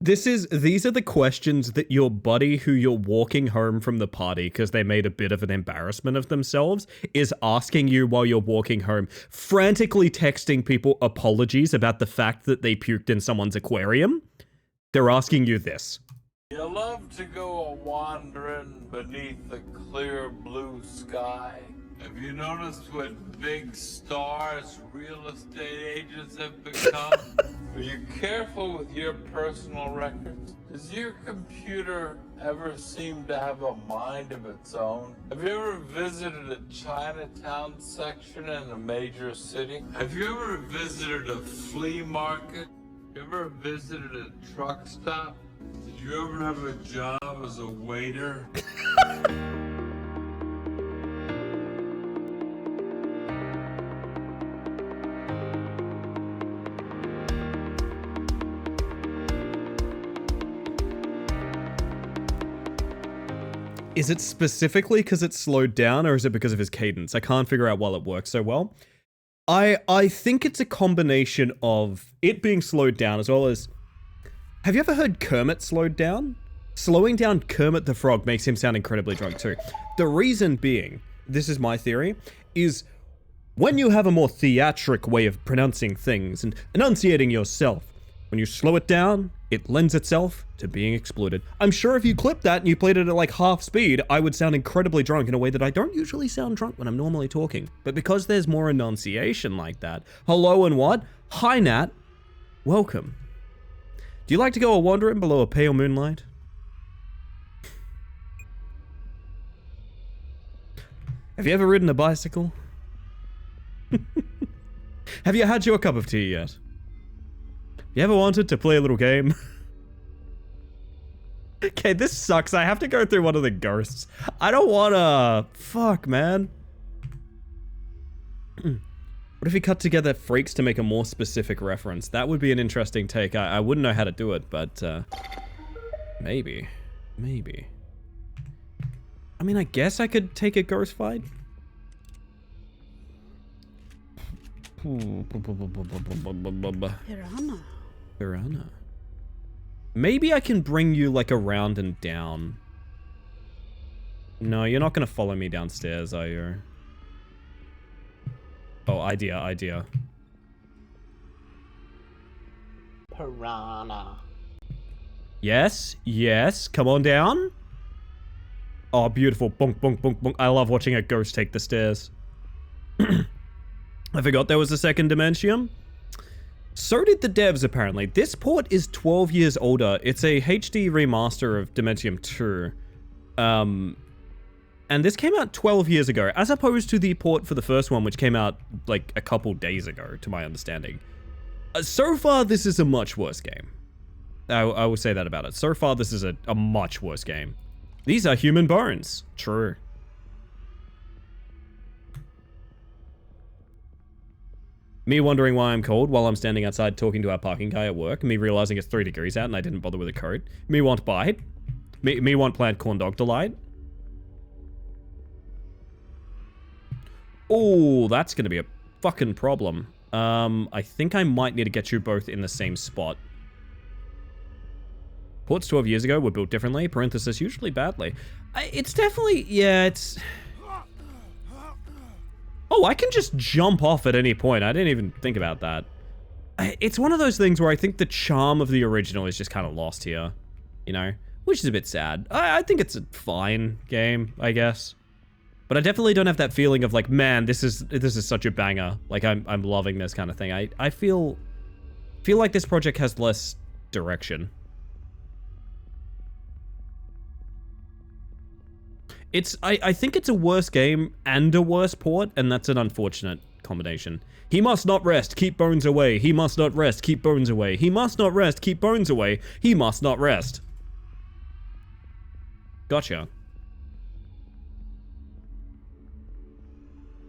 These are the questions that your buddy who you're walking home from the party because they made a bit of an embarrassment of themselves is asking you while you're walking home, frantically texting people apologies about the fact that they puked in someone's aquarium. They're asking you this. You love to go a-wandering beneath the clear blue sky. Have you noticed what big stars real estate agents have become? Are you careful with your personal records? Does your computer ever seem to have a mind of its own? Have you ever visited a Chinatown section in a major city? Have you ever visited a flea market? Have you ever visited a truck stop? Did you ever have a job as a waiter? Is it specifically because it's slowed down, or is it because of his cadence? I can't figure out why it works so well. I think it's a combination of it being slowed down as well as... Have you ever heard Kermit slowed down? Slowing down Kermit the Frog makes him sound incredibly drunk too. The reason being, this is my theory, is when you have a more theatric way of pronouncing things and enunciating yourself, when you slow it down, it lends itself to being exploited. I'm sure if you clipped that and you played it at like half speed, I would sound incredibly drunk in a way that I don't usually sound drunk when I'm normally talking. But because there's more enunciation like that, hello and what? Hi Nat, welcome. Do you like to go a-wandering below a pale moonlight? Have you ever ridden a bicycle? Have you had your cup of tea yet? You ever wanted to play a little game? Okay, this sucks. I have to go through one of the ghosts. I don't wanna... Fuck, man. What if we cut together freaks to make a more specific reference? That would be an interesting take. I wouldn't know how to do it, but... maybe. Maybe. I mean, I guess I could take a ghost fight. Piranha. Maybe I can bring you like around and down. No, you're not gonna follow me downstairs, are you? Oh, idea. Piranha. Yes, come on down. Oh, beautiful. Bonk, bonk, bonk, bonk. I love watching a ghost take the stairs. I forgot there was a second Dementium. So did the devs, apparently. This port is 12 years older. It's a HD remaster of Dementium 2. And this came out 12 years ago, as opposed to the port for the first one, which came out, like, a couple days ago, to my understanding. So far, this is a much worse game. I will say that about it. So far, this is a much worse game. These are human bones. True. Me wondering why I'm cold while I'm standing outside talking to our parking guy at work. Me realizing it's 3 degrees out and I didn't bother with a coat. Me want bite. Me want plant corn dog delight. Oh, that's gonna be a fucking problem. I think I might need to get you both in the same spot. Ports 12 years ago were built differently, parenthesis, usually badly. It's definitely, yeah, it's... Oh, I can just jump off at any point. I didn't even think about that. It's one of those things where I think the charm of the original is just kind of lost here, you know? Which is a bit sad. I think it's a fine game, I guess. But I definitely don't have that feeling of like, man, this is such a banger. Like, I'm loving this kind of thing. I feel like this project has less direction. I think it's a worse game and a worse port, and that's an unfortunate combination. He must not rest, keep bones away. He must not rest, keep bones away. He must not rest, keep bones away. He must not rest. Gotcha.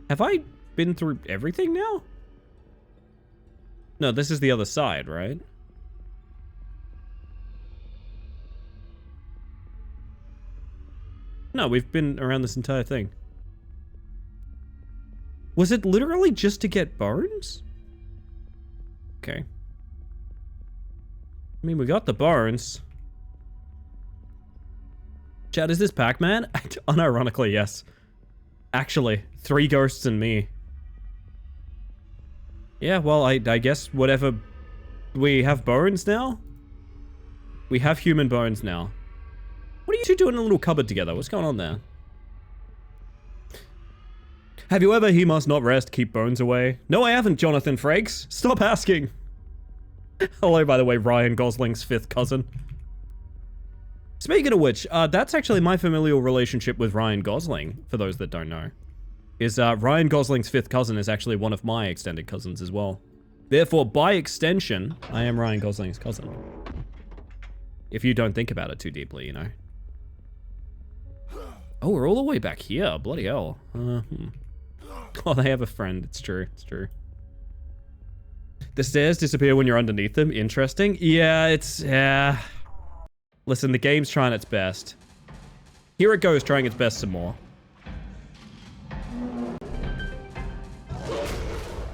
Have I been through everything now? No, this is the other side, right? No, we've been around this entire thing. Was it literally just to get bones? Okay. I mean, we got the bones. Chad, is this Pac-Man? Unironically, yes. Actually, 3 ghosts and me. Yeah, well, I guess whatever... We have bones now? We have human bones now. What are you two doing in a little cupboard together? What's going on there? Have you ever, he must not rest, keep bones away? No, I haven't, Jonathan Frakes. Stop asking. Hello, by the way, Ryan Gosling's 5th cousin. Speaking of which, that's actually my familial relationship with Ryan Gosling, for those that don't know. Ryan Gosling's 5th cousin is actually one of my extended cousins as well. Therefore, by extension, I am Ryan Gosling's cousin. If you don't think about it too deeply, you know. Oh, we're all the way back here. Bloody hell. Oh, they have a friend. It's true. It's true. The stairs disappear when you're underneath them. Interesting. Yeah, it's... Listen, the game's trying its best. Here it goes, trying its best some more.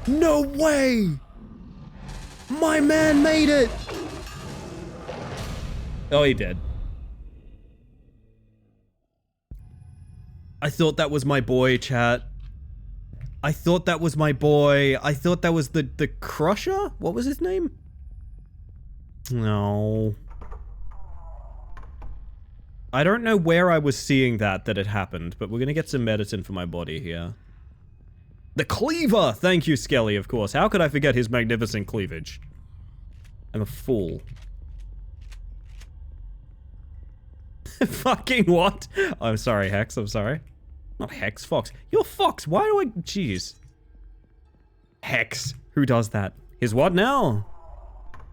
No way! My man made it! Oh, he did. I thought that was my boy, chat. I thought that was my boy. I thought that was the Crusher? What was his name? No. I don't know where I was seeing that it happened, but we're gonna get some medicine for my body here. The Cleaver! Thank you, Skelly, of course. How could I forget his magnificent cleavage? I'm a fool. Fucking what? I'm sorry, Hex, I'm sorry. Not Hex, Fox. You're Fox, why do I... Jeez. Hex. Who does that? His what now?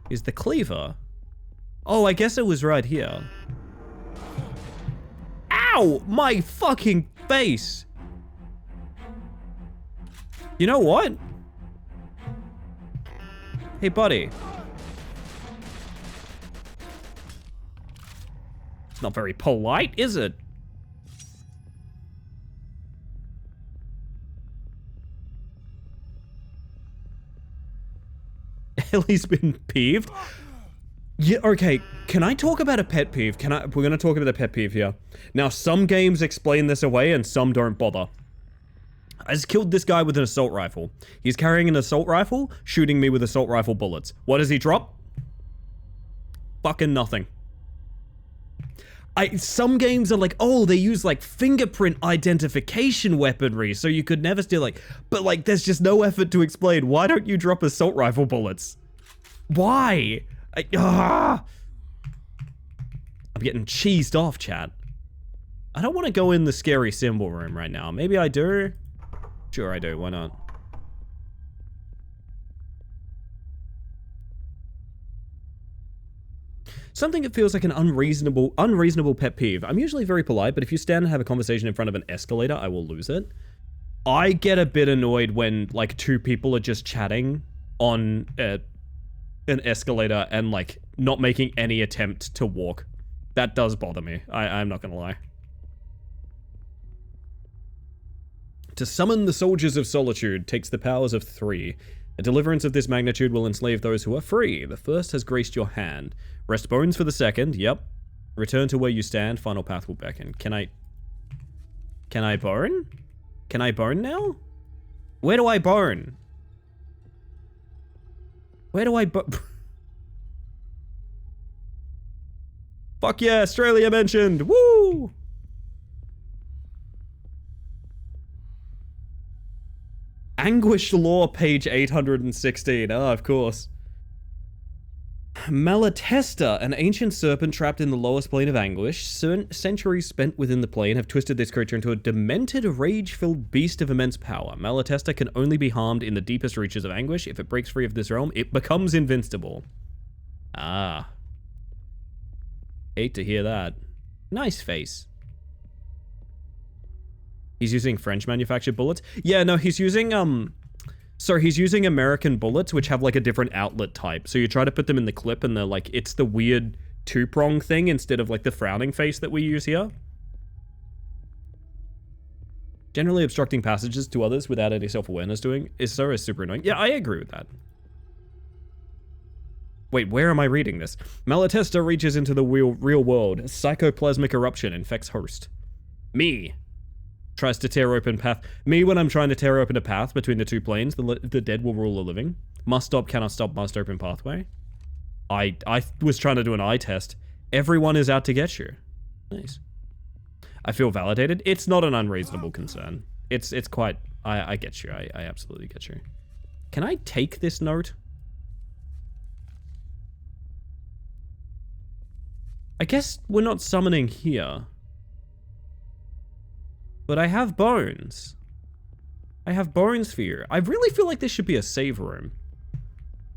Is the Cleaver. Oh, I guess it was right here. Ow! My fucking face! You know what? Hey, buddy. It's not very polite, is it? Ellie's been peeved. Yeah, okay, can I talk about a pet peeve? We're gonna talk about a pet peeve here. Now, some games explain this away and some don't bother. I just killed this guy with an assault rifle. He's carrying an assault rifle, shooting me with assault rifle bullets. What does he drop? Fucking nothing. Some games are like, oh, they use like fingerprint identification weaponry, so you could never steal but like, there's just no effort to explain. Why don't you drop assault rifle bullets? Why? I'm getting cheesed off, chat. I don't want to go in the scary symbol room right now. Maybe I do. Sure I do, why not? Something that feels like an unreasonable pet peeve. I'm usually very polite, but if you stand and have a conversation in front of an escalator, I will lose it. I get a bit annoyed when, like, 2 people are just chatting on an escalator and, like, not making any attempt to walk. That does bother me. I'm not gonna lie. To summon the soldiers of solitude takes the powers of 3. A deliverance of this magnitude will enslave those who are free. The first has graced your hand. Rest bones for the second, yep. Return to where you stand, final path will beckon. Can I burn? Can I burn now? Where do I burn? Where do I Fuck yeah, Australia mentioned! Woo! Anguish Law, page 816. Oh, of course. Malatesta, an ancient serpent trapped in the lowest plane of anguish. Centuries spent within the plane have twisted this creature into a demented, rage-filled beast of immense power. Malatesta can only be harmed in the deepest reaches of anguish. If it breaks free of this realm, it becomes invincible. Ah. Hate to hear that. Nice face. He's using French manufactured bullets? Yeah, no, he's using, so he's using American bullets, which have like a different outlet type. So you try to put them in the clip and they're like, it's the weird 2-prong thing instead of like the frowning face that we use here. Generally obstructing passages to others without any self-awareness doing is super annoying. Yeah, I agree with that. Wait, where am I reading this? Malatesta reaches into the real world. Psychoplasmic eruption infects host. Me. Tries to tear open path. Me when I'm trying to tear open a path between the two planes. The dead will rule the living. Must stop, cannot stop, must open pathway. I was trying to do an eye test. Everyone is out to get you. Nice. I feel validated. It's not an unreasonable concern. It's quite... I get you. I absolutely get you. Can I take this note? I guess we're not summoning here. But I have bones. I have bones for you. I really feel like this should be a save room.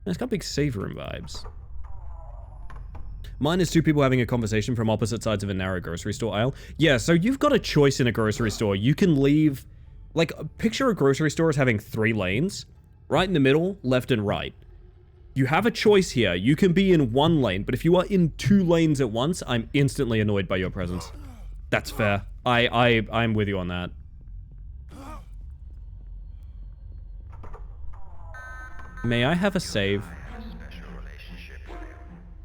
It's got big save room vibes. Mine is two people having a conversation from opposite sides of a narrow grocery store aisle. Yeah, so you've got a choice in a grocery store. You can leave... Like, picture a grocery store as having 3 lanes. Right in the middle, left and right. You have a choice here. You can be in 1 lane, but if you are in 2 lanes at once, I'm instantly annoyed by your presence. That's fair. I'm with you on that. May I have a save? Special relationship with him.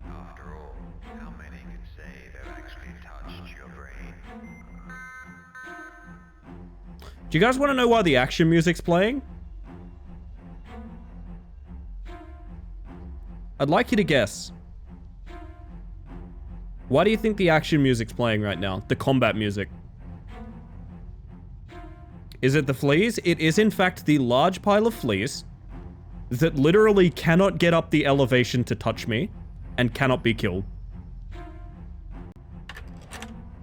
After all, how many can say they've actually touched your brain? Do you guys want to know why the action music's playing? I'd like you to guess. Why do you think the action music's playing right now? The combat music. Is it the fleas? It is in fact the large pile of fleas that literally cannot get up the elevation to touch me and cannot be killed.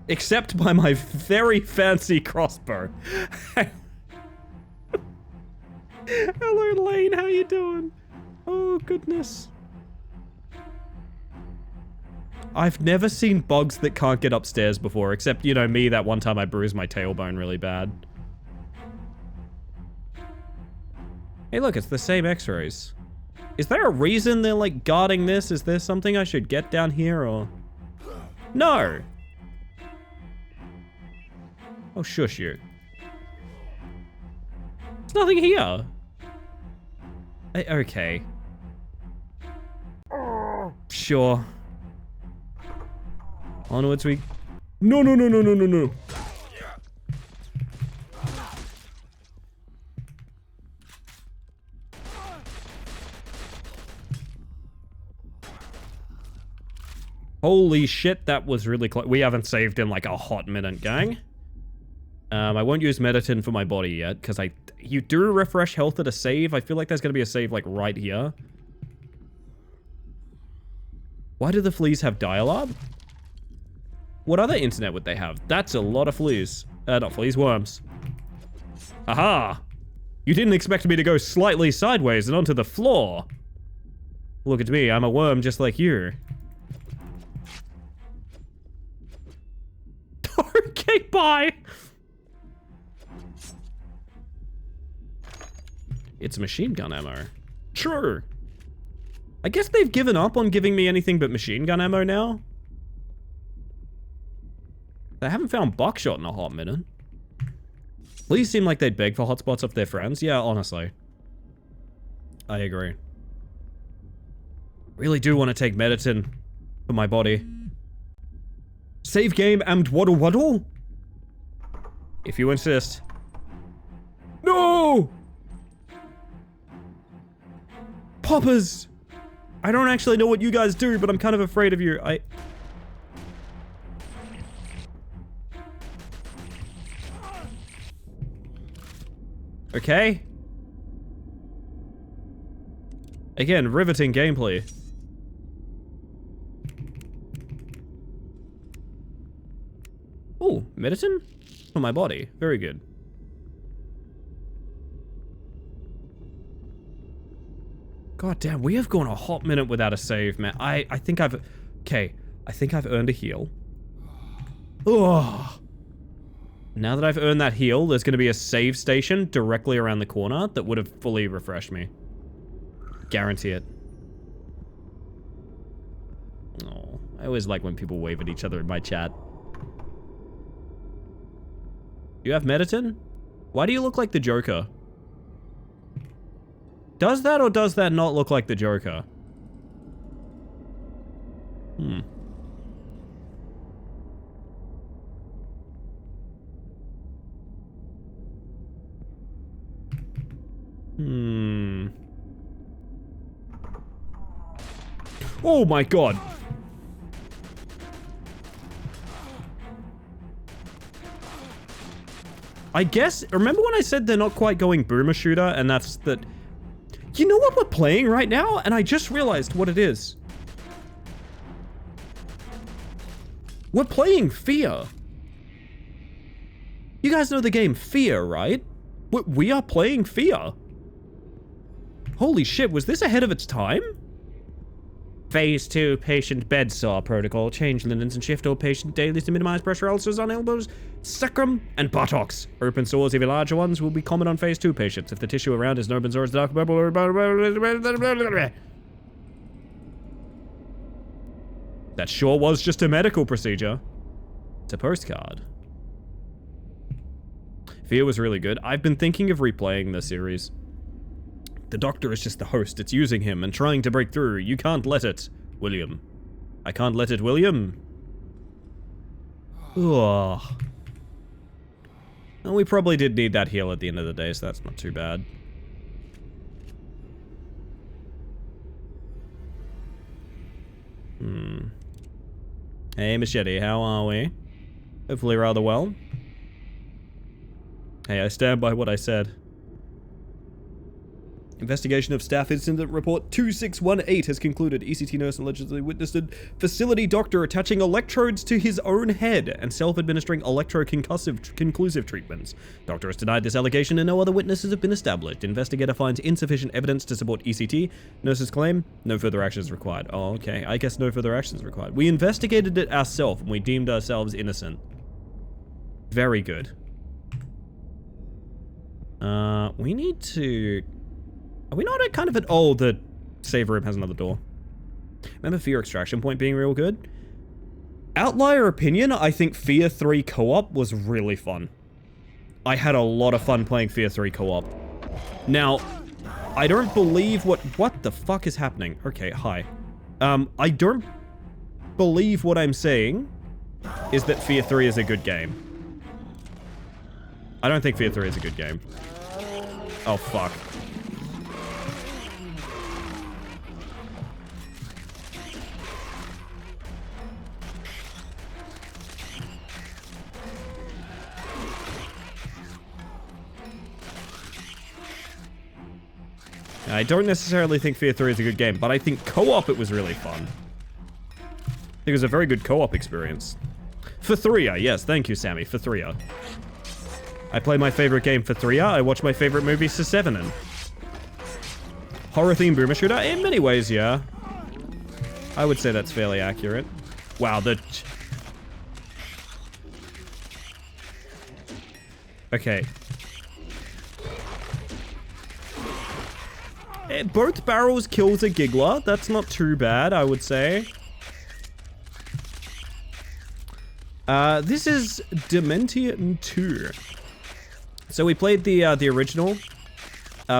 Except by my very fancy crossbow. Hello, Lane. How you doing? Oh, goodness. I've never seen bugs that can't get upstairs before, except, you know, me that one time I bruised my tailbone really bad. Hey, look, it's the same x-rays. Is there a reason they're, like, guarding this? Is there something I should get down here, or... No! Oh, shush you. There's nothing here. Okay. Sure. Onwards we... No. Holy shit, that was really close. We haven't saved in like a hot minute, gang. I won't use Meditin for my body yet, because you do refresh health at a save. I feel like there's going to be a save like right here. Why do the fleas have dial-up? What other internet would they have? That's a lot of fleas. Not fleas, worms. Aha! You didn't expect me to go slightly sideways and onto the floor. Look at me, I'm a worm just like you. Okay, bye! It's machine gun ammo. Sure. I guess they've given up on giving me anything but machine gun ammo now. They haven't found buckshot in a hot minute. Please seem like they'd beg for hotspots off their friends. Yeah, honestly. I agree. Really do want to take Meditin for my body. Save game and waddle waddle? If you insist. No! Poppers! I don't actually know what you guys do, but I'm kind of afraid of you. Okay. Again, riveting gameplay. Oh, Meditin? For my body. Very good. God damn, we have gone a hot minute without a save, man. I think I've... Okay, I think I've earned a heal. Ugh. Now that I've earned that heal, there's going to be a save station directly around the corner that would have fully refreshed me. Guarantee it. Oh, I always like when people wave at each other in my chat. You have Meditin? Why do you look like the Joker? Does that or does that not look like the Joker? Hmm. Hmm. Oh my god. I guess, remember when I said they're not quite going boomer shooter, and that's that... You know what we're playing right now? And I just realized what it is. We're playing Fear. You guys know the game Fear, right? We are playing Fear. Holy shit, was this ahead of its time? Phase 2 patient bed saw protocol. Change linens and shift all patient dailies to minimize pressure ulcers on elbows, sacrum, and buttocks. Open sores, even larger ones, will be common on phase 2 patients. If the tissue around is an open sore is dark purple or... That sure was just a medical procedure. It's a postcard. Fear was really good. I've been thinking of replaying the series. The doctor is just the host. It's using him and trying to break through. You can't let it, William. I can't let it, William. Ugh. Well, we probably did need that heal at the end of the day, so that's not too bad. Hey, Machete, how are we? Hopefully rather well. Hey, I stand by what I said. Investigation of staff incident report 2618 has concluded. ECT nurse allegedly witnessed a facility doctor attaching electrodes to his own head and self-administering electroconcussive treatments. Doctor has denied this allegation and no other witnesses have been established. Investigator finds insufficient evidence to support ECT. Nurses claim no further action is required. Oh, okay. I guess no further action is required. We investigated it ourselves and we deemed ourselves innocent. Very good. We need to... Are we not at kind of an... Oh, the save room has another door. Remember Fear Extraction Point being real good? Outlier opinion, I think Fear 3 co-op was really fun. I had a lot of fun playing Fear 3 co-op. Now, I don't believe what the fuck is happening? Okay, hi. I don't believe what I'm saying is that Fear 3 is a good game. I don't think Fear 3 is a good game. Oh, fuck. I don't necessarily think Fear 3 is a good game, but I think co-op it was really fun. I think it was a very good co-op experience. For 3 yes, thank you, Sammy, for 3 I play my favorite game for 3 I watch my favorite movies for 7 Horror-themed boomer shooter? In many ways, yeah. I would say that's fairly accurate. Wow, Okay. Both barrels kills a giggler. That's not too bad, I would say. This is Dementitorium 2. So we played the original,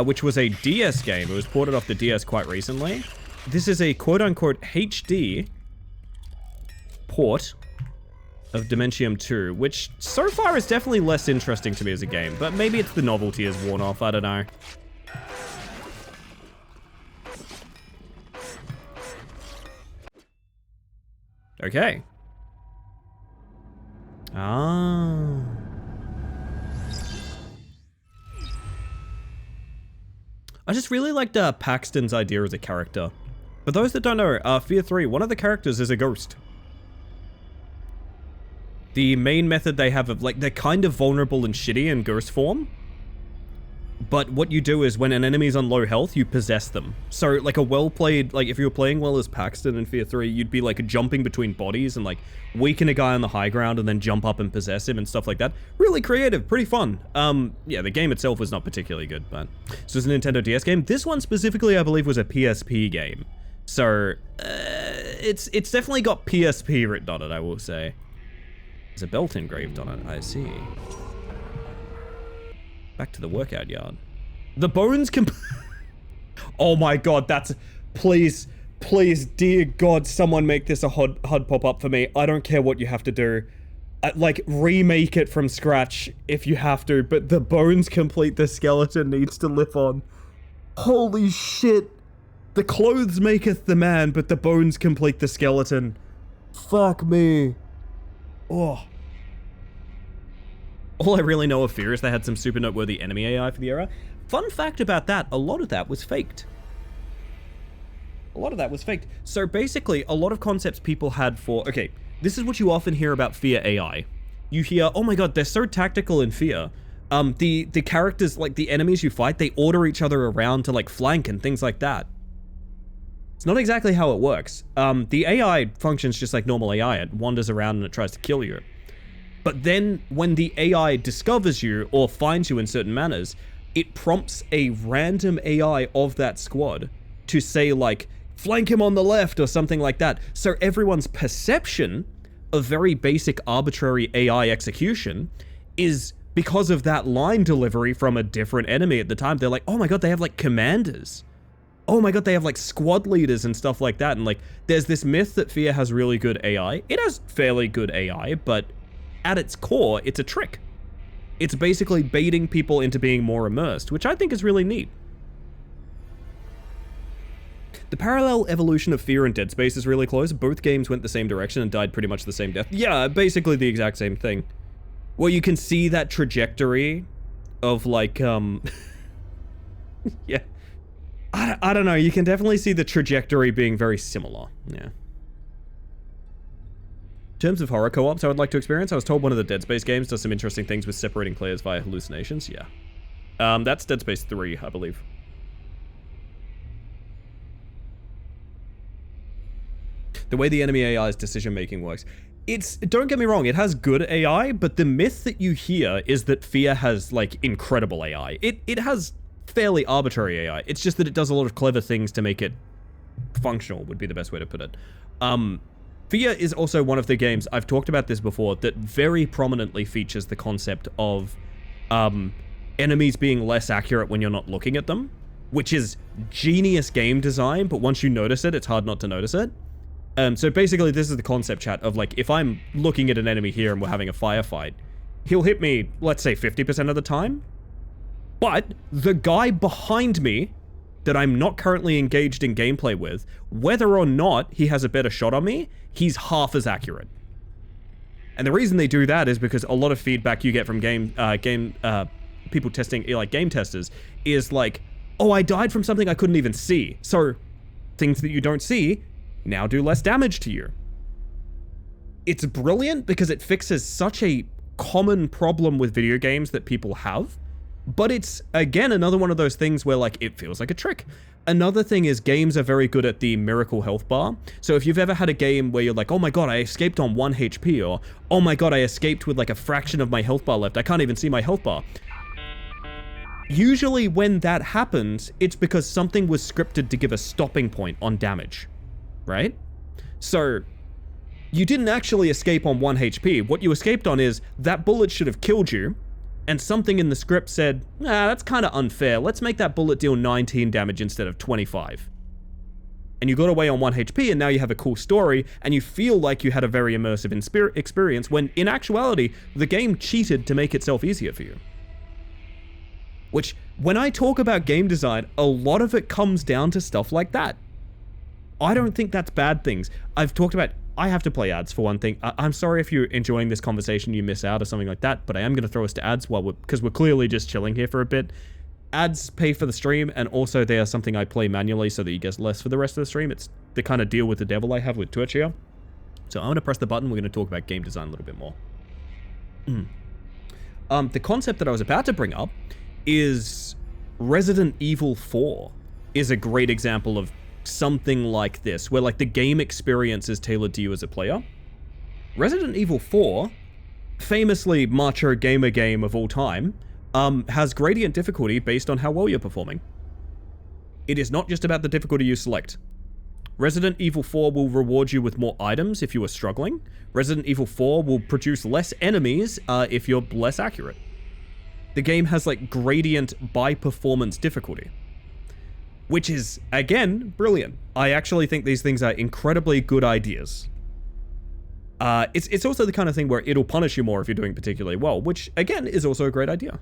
which was a DS game. It was ported off the DS quite recently. This is a quote-unquote HD port of Dementitorium 2, which so far is definitely less interesting to me as a game, but maybe it's the novelty has worn off, I don't know. Okay. Ah. I just really liked Paxton's idea as a character. For those that don't know, Fear 3, one of the characters is a ghost. The main method they have of, like, they're kind of vulnerable and shitty in ghost form. But what you do is when an enemy's on low health, you possess them. So, like, a well-played, like, if you were playing well as Paxton in Fear 3, you'd be, like, jumping between bodies and, like, weaken a guy on the high ground and then jump up and possess him and stuff like that. Really creative, pretty fun. Yeah, the game itself was not particularly good, but... So it's a Nintendo DS game. This one specifically, I believe, was a PSP game. So, it's definitely got PSP written on it, I will say. There's a belt engraved on it, I see. Back to the workout yard. The bones can... Oh my god, that's... Please, please, dear god, someone make this a HUD pop-up for me. I don't care what you have to do. Like, remake it from scratch if you have to, but the bones complete the skeleton needs to live on. Holy shit. The clothes maketh the man, but the bones complete the skeleton. Fuck me. Oh. All I really know of Fear is they had some super noteworthy enemy AI for the era. Fun fact about that, a lot of that was faked. A lot of that was faked. So basically, a lot of concepts people had for... Okay, this is what you often hear about Fear AI. You hear, oh my god, they're so tactical in Fear. The characters, like the enemies you fight, they order each other around to like flank and things like that. It's not exactly how it works. The AI functions just like normal AI. It wanders around and it tries to kill you. But then when the AI discovers you or finds you in certain manners, it prompts a random AI of that squad to say like, flank him on the left or something like that. So everyone's perception of very basic arbitrary AI execution is because of that line delivery from a different enemy at the time. They're like, oh my god, they have like commanders. Oh my god, they have like squad leaders and stuff like that. And like, there's this myth that Fear has really good AI. It has fairly good AI, but at its core, it's a trick. It's basically baiting people into being more immersed, which I think is really neat. The parallel evolution of Fear and Dead Space is really close. Both games went the same direction and died pretty much the same death. Yeah, basically the exact same thing. Well, you can see that trajectory of like, yeah. I don't know, you can definitely see the trajectory being very similar, yeah. In terms of horror co-ops I would like to experience, I was told one of the Dead Space games does some interesting things with separating players via hallucinations, yeah. That's Dead Space 3, I believe. The way the enemy AI's decision-making works. Don't get me wrong, it has good AI, but the myth that you hear is that Fear has, like, incredible AI. It has fairly arbitrary AI. It's just that it does a lot of clever things to make it functional, would be the best way to put it. Fear is also one of the games, I've talked about this before, that very prominently features the concept of enemies being less accurate when you're not looking at them, which is genius game design, but once you notice it, it's hard not to notice it. So basically, this is the concept chat of like, if I'm looking at an enemy here and we're having a firefight, he'll hit me, let's say 50% of the time, but the guy behind me that I'm not currently engaged in gameplay with, whether or not he has a better shot on me, he's half as accurate. And the reason they do that is because a lot of feedback you get from people testing, like game testers, is like, oh, I died from something I couldn't even see. So things that you don't see now do less damage to you. It's brilliant because it fixes such a common problem with video games that people have. But it's, again, another one of those things where, like, it feels like a trick. Another thing is games are very good at the miracle health bar. So if you've ever had a game where you're like, oh my god, I escaped on 1 HP, or oh my god, I escaped with like a fraction of my health bar left, I can't even see my health bar. Usually when that happens, it's because something was scripted to give a stopping point on damage, right? So you didn't actually escape on 1 HP. What you escaped on is that bullet should have killed you, and something in the script said, that's kind of unfair. Let's make that bullet deal 19 damage instead of 25. And you got away on 1 HP, and now you have a cool story, and you feel like you had a very immersive experience, when in actuality, the game cheated to make itself easier for you. Which, when I talk about game design, a lot of it comes down to stuff like that. I don't think that's bad things. I've talked about, I have to play ads for one thing. I'm sorry if you're enjoying this conversation, you miss out or something like that, but I am going to throw us to ads because we're clearly just chilling here for a bit. Ads pay for the stream, and also they are something I play manually so that you get less for the rest of the stream. It's the kind of deal with the devil I have with Twitch here. So I'm going to press the button. We're going to talk about game design a little bit more. The concept that I was about to bring up is Resident Evil 4 is a great example of something like this, where like the game experience is tailored to you as a player. Resident Evil 4, famously macho gamer game of all time, has gradient difficulty based on how well you're performing. It is not just about the difficulty you select. Resident Evil 4 will reward you with more items if you are struggling. Resident Evil 4 will produce less enemies if you're less accurate. The game has like gradient by performance difficulty, which is, again, brilliant. I actually think these things are incredibly good ideas. It's also the kind of thing where it'll punish you more if you're doing particularly well, which, again, is also a great idea.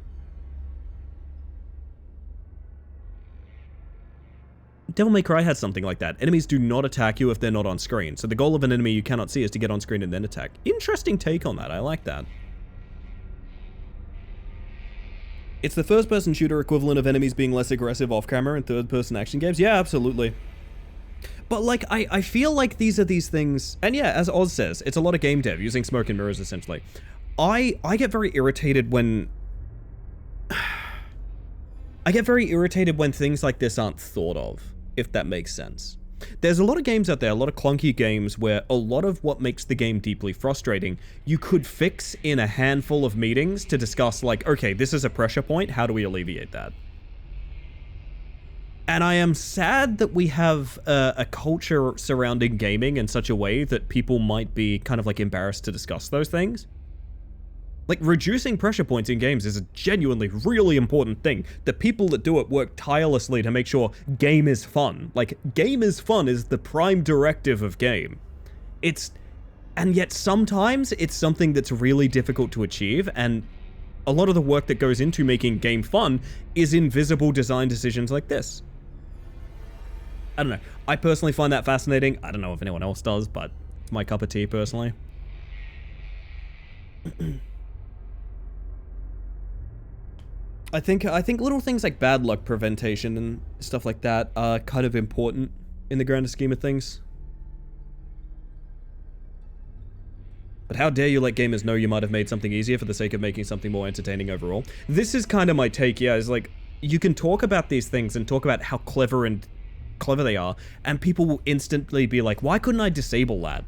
Devil May Cry had something like that. Enemies do not attack you if they're not on screen. So the goal of an enemy you cannot see is to get on screen and then attack. Interesting take on that. I like that. It's the first-person shooter equivalent of enemies being less aggressive off-camera in third-person action games. Yeah, absolutely. But, like, I feel like these are these things... And yeah, as Oz says, it's a lot of game dev, using smoke and mirrors, essentially. I get very irritated when... I get very irritated when things like this aren't thought of, if that makes sense. There's a lot of games out there, a lot of clunky games, where a lot of what makes the game deeply frustrating, you could fix in a handful of meetings to discuss, like, okay, this is a pressure point, how do we alleviate that? And I am sad that we have a culture surrounding gaming in such a way that people might be kind of like embarrassed to discuss those things. Like, reducing pressure points in games is a genuinely really important thing. The people that do it work tirelessly to make sure game is fun. Like, game is fun is the prime directive of game. And yet sometimes it's something that's really difficult to achieve, and a lot of the work that goes into making game fun is invisible design decisions like this. I don't know. I personally find that fascinating. I don't know if anyone else does, but it's my cup of tea personally. I think little things like bad luck preventation and stuff like that are kind of important in the grander scheme of things. But how dare you let gamers know you might have made something easier for the sake of making something more entertaining overall? This is kind of my take, yeah, is like, you can talk about these things and talk about how clever they are, and people will instantly be like, why couldn't I disable that?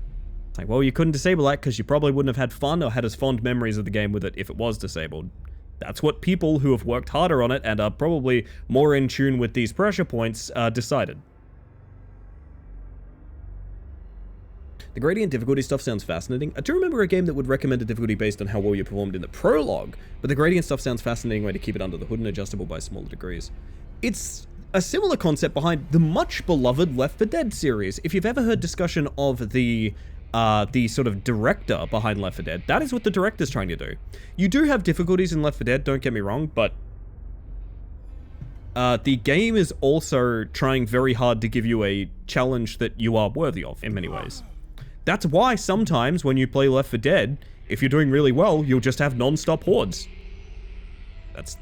It's like, well, you couldn't disable that because you probably wouldn't have had fun or had as fond memories of the game with it if it was disabled. That's what people who have worked harder on it and are probably more in tune with these pressure points decided. The gradient difficulty stuff sounds fascinating. I do remember a game that would recommend a difficulty based on how well you performed in the prologue, but the gradient stuff sounds fascinating way to keep it under the hood and adjustable by smaller degrees. It's a similar concept behind the much beloved Left 4 Dead series. If you've ever heard discussion of the sort of director behind Left 4 Dead, that is what the director's trying to do. You do have difficulties in Left 4 Dead, don't get me wrong, but the game is also trying very hard to give you a challenge that you are worthy of in many ways. That's why sometimes when you play Left 4 Dead, if you're doing really well, you'll just have non-stop hordes.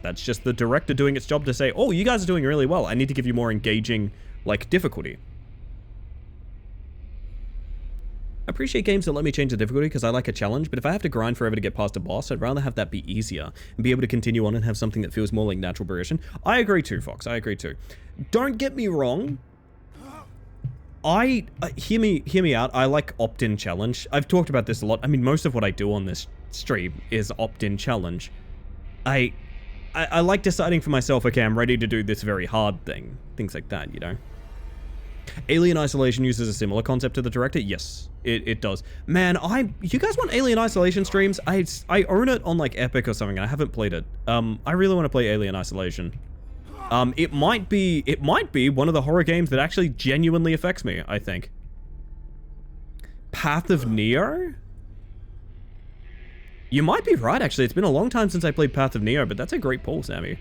That's just the director doing its job to say, oh, you guys are doing really well, I need to give you more engaging, like, difficulty. I appreciate games that let me change the difficulty because I like a challenge, but if I have to grind forever to get past a boss, I'd rather have that be easier and be able to continue on and have something that feels more like natural progression. I agree too, Fox. I agree too. Don't get me wrong. Hear me out. I like opt-in challenge. I've talked about this a lot. I mean, most of what I do on this stream is opt-in challenge. I like deciding for myself, okay, I'm ready to do this very hard thing. Things like that, you know? Alien Isolation uses a similar concept to the director? Yes, it does. Man, you guys want Alien Isolation streams? I own it on, like, Epic or something, and I haven't played it. I really want to play Alien Isolation. It might be one of the horror games that actually genuinely affects me, I think. Path of Neo? You might be right, actually. It's been a long time since I played Path of Neo, but that's a great pull, Sammy.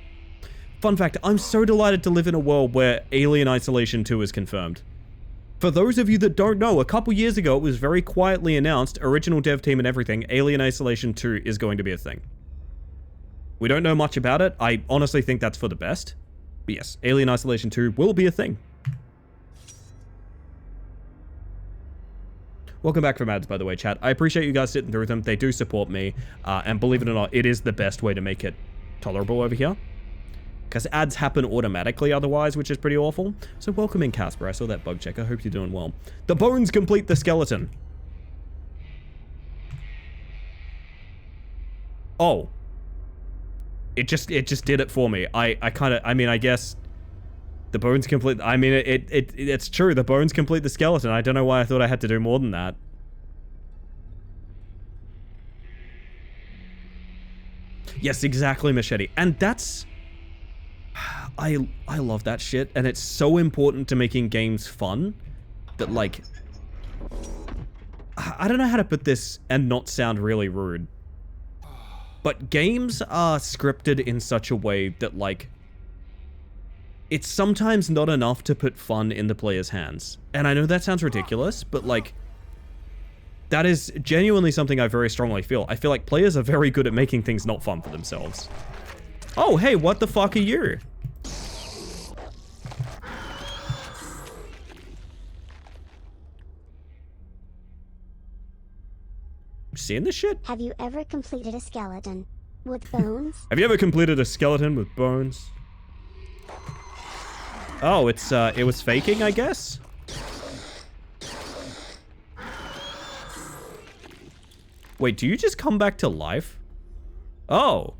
Fun fact, I'm so delighted to live in a world where Alien Isolation 2 is confirmed. For those of you that don't know, a couple years ago, it was very quietly announced, original dev team and everything, Alien Isolation 2 is going to be a thing. We don't know much about it. I honestly think that's for the best. But yes, Alien Isolation 2 will be a thing. Welcome back from ads, by the way, chat. I appreciate you guys sitting through them. They do support me. And believe it or not, it is the best way to make it tolerable over here. Because ads happen automatically otherwise, which is pretty awful. So welcome in, Casper. I saw that bug check. I hope you're doing well. The bones complete the skeleton. Oh. It just did it for me. I mean, I guess the bones complete, I mean, it's true. The bones complete the skeleton. I don't know why I thought I had to do more than that. Yes, exactly, machete. And that's... I love that shit, and it's so important to making games fun that, like... I don't know how to put this and not sound really rude. But games are scripted in such a way that, like... It's sometimes not enough to put fun in the player's hands. And I know that sounds ridiculous, but, like... That is genuinely something I very strongly feel. I feel like players are very good at making things not fun for themselves. Oh, hey, what the fuck are you? Seeing this shit? Have you ever completed a skeleton with bones? Have you ever completed a skeleton with bones? Oh, it was faking, I guess? Wait, do you just come back to life? Oh.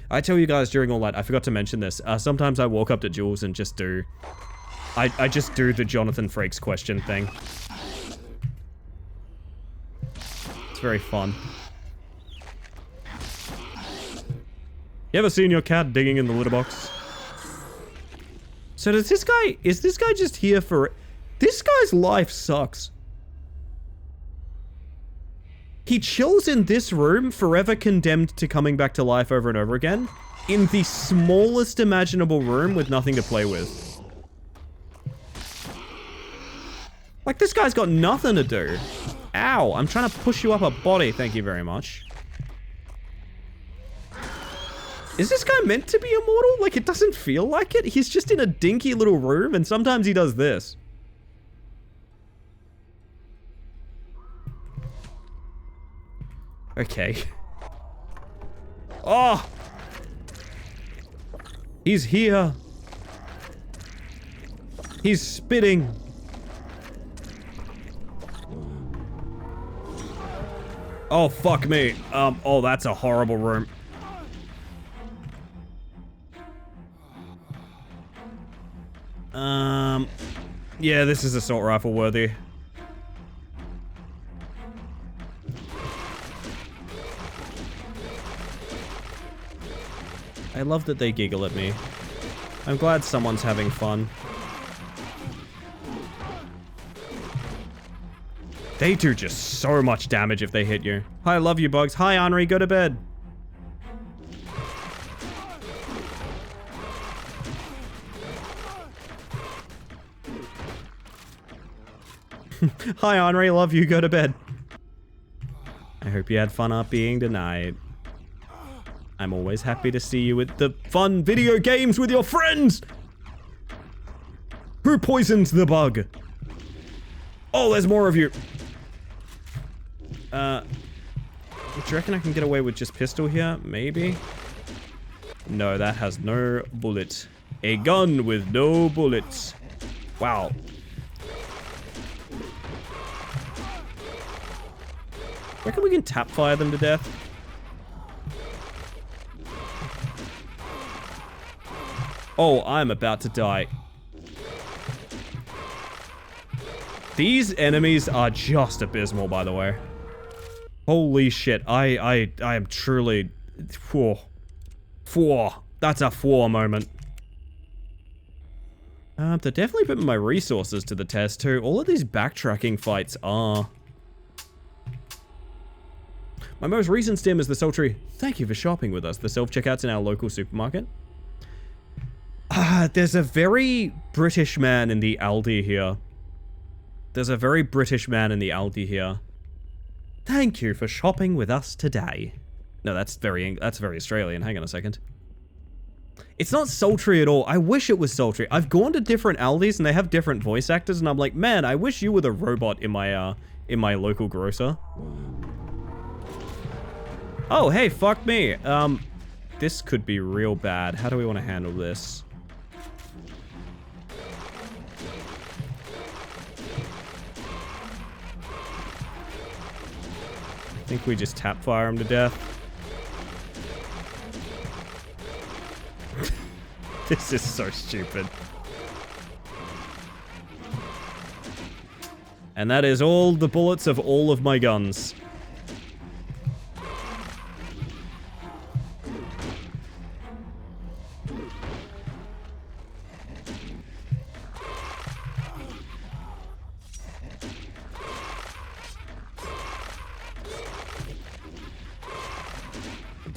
I tell you guys during all that, I forgot to mention this. Sometimes I walk up to Jules and just do... I just do the Jonathan Frakes question thing. It's very fun. You ever seen your cat digging in the litter box? So does this guy... Is this guy just here for... This guy's life sucks. He chills in this room, forever condemned to coming back to life over and over again, in the smallest imaginable room with nothing to play with. Like, this guy's got nothing to do. Ow, I'm trying to push you up a body, thank you very much. Is this guy meant to be immortal? Like, it doesn't feel like it. He's just in a dinky little room, and sometimes he does this. Okay. Oh! He's here. He's spitting. Oh, fuck me. Oh, that's a horrible room. Yeah, this is assault rifle worthy. I love that they giggle at me. I'm glad someone's having fun. They do just so much damage if they hit you. Hi, I love you, Bugs. Hi, Henri, go to bed. Hi, Henri, love you, go to bed. I hope you had fun RPing tonight. I'm always happy to see you with the fun video games with your friends! Who poisoned the bug? Oh, there's more of you. Do you reckon I can get away with just pistol here? Maybe? No, that has no bullet. A gun with no bullets. Wow. Reckon we can tap fire them to death? Oh, I'm about to die. These enemies are just abysmal, by the way. Holy shit, I am truly... That's a moment. They're definitely putting my resources to the test, too. All of these backtracking fights are... My most recent stim is the sultry, thank you for shopping with us. The self-checkouts in our local supermarket. There's a very British man in the Aldi here. There's a very British man in the Aldi here. Thank you for shopping with us today. No, that's very Australian. Hang on a second. It's not sultry at all. I wish it was sultry. I've gone to different Aldis and they have different voice actors and I'm like, man, I wish you were the robot in my local grocer. Oh, hey, fuck me. This could be real bad. How do we want to handle this? I think we just tap fire him to death. This is so stupid. And that is all the bullets of all of my guns.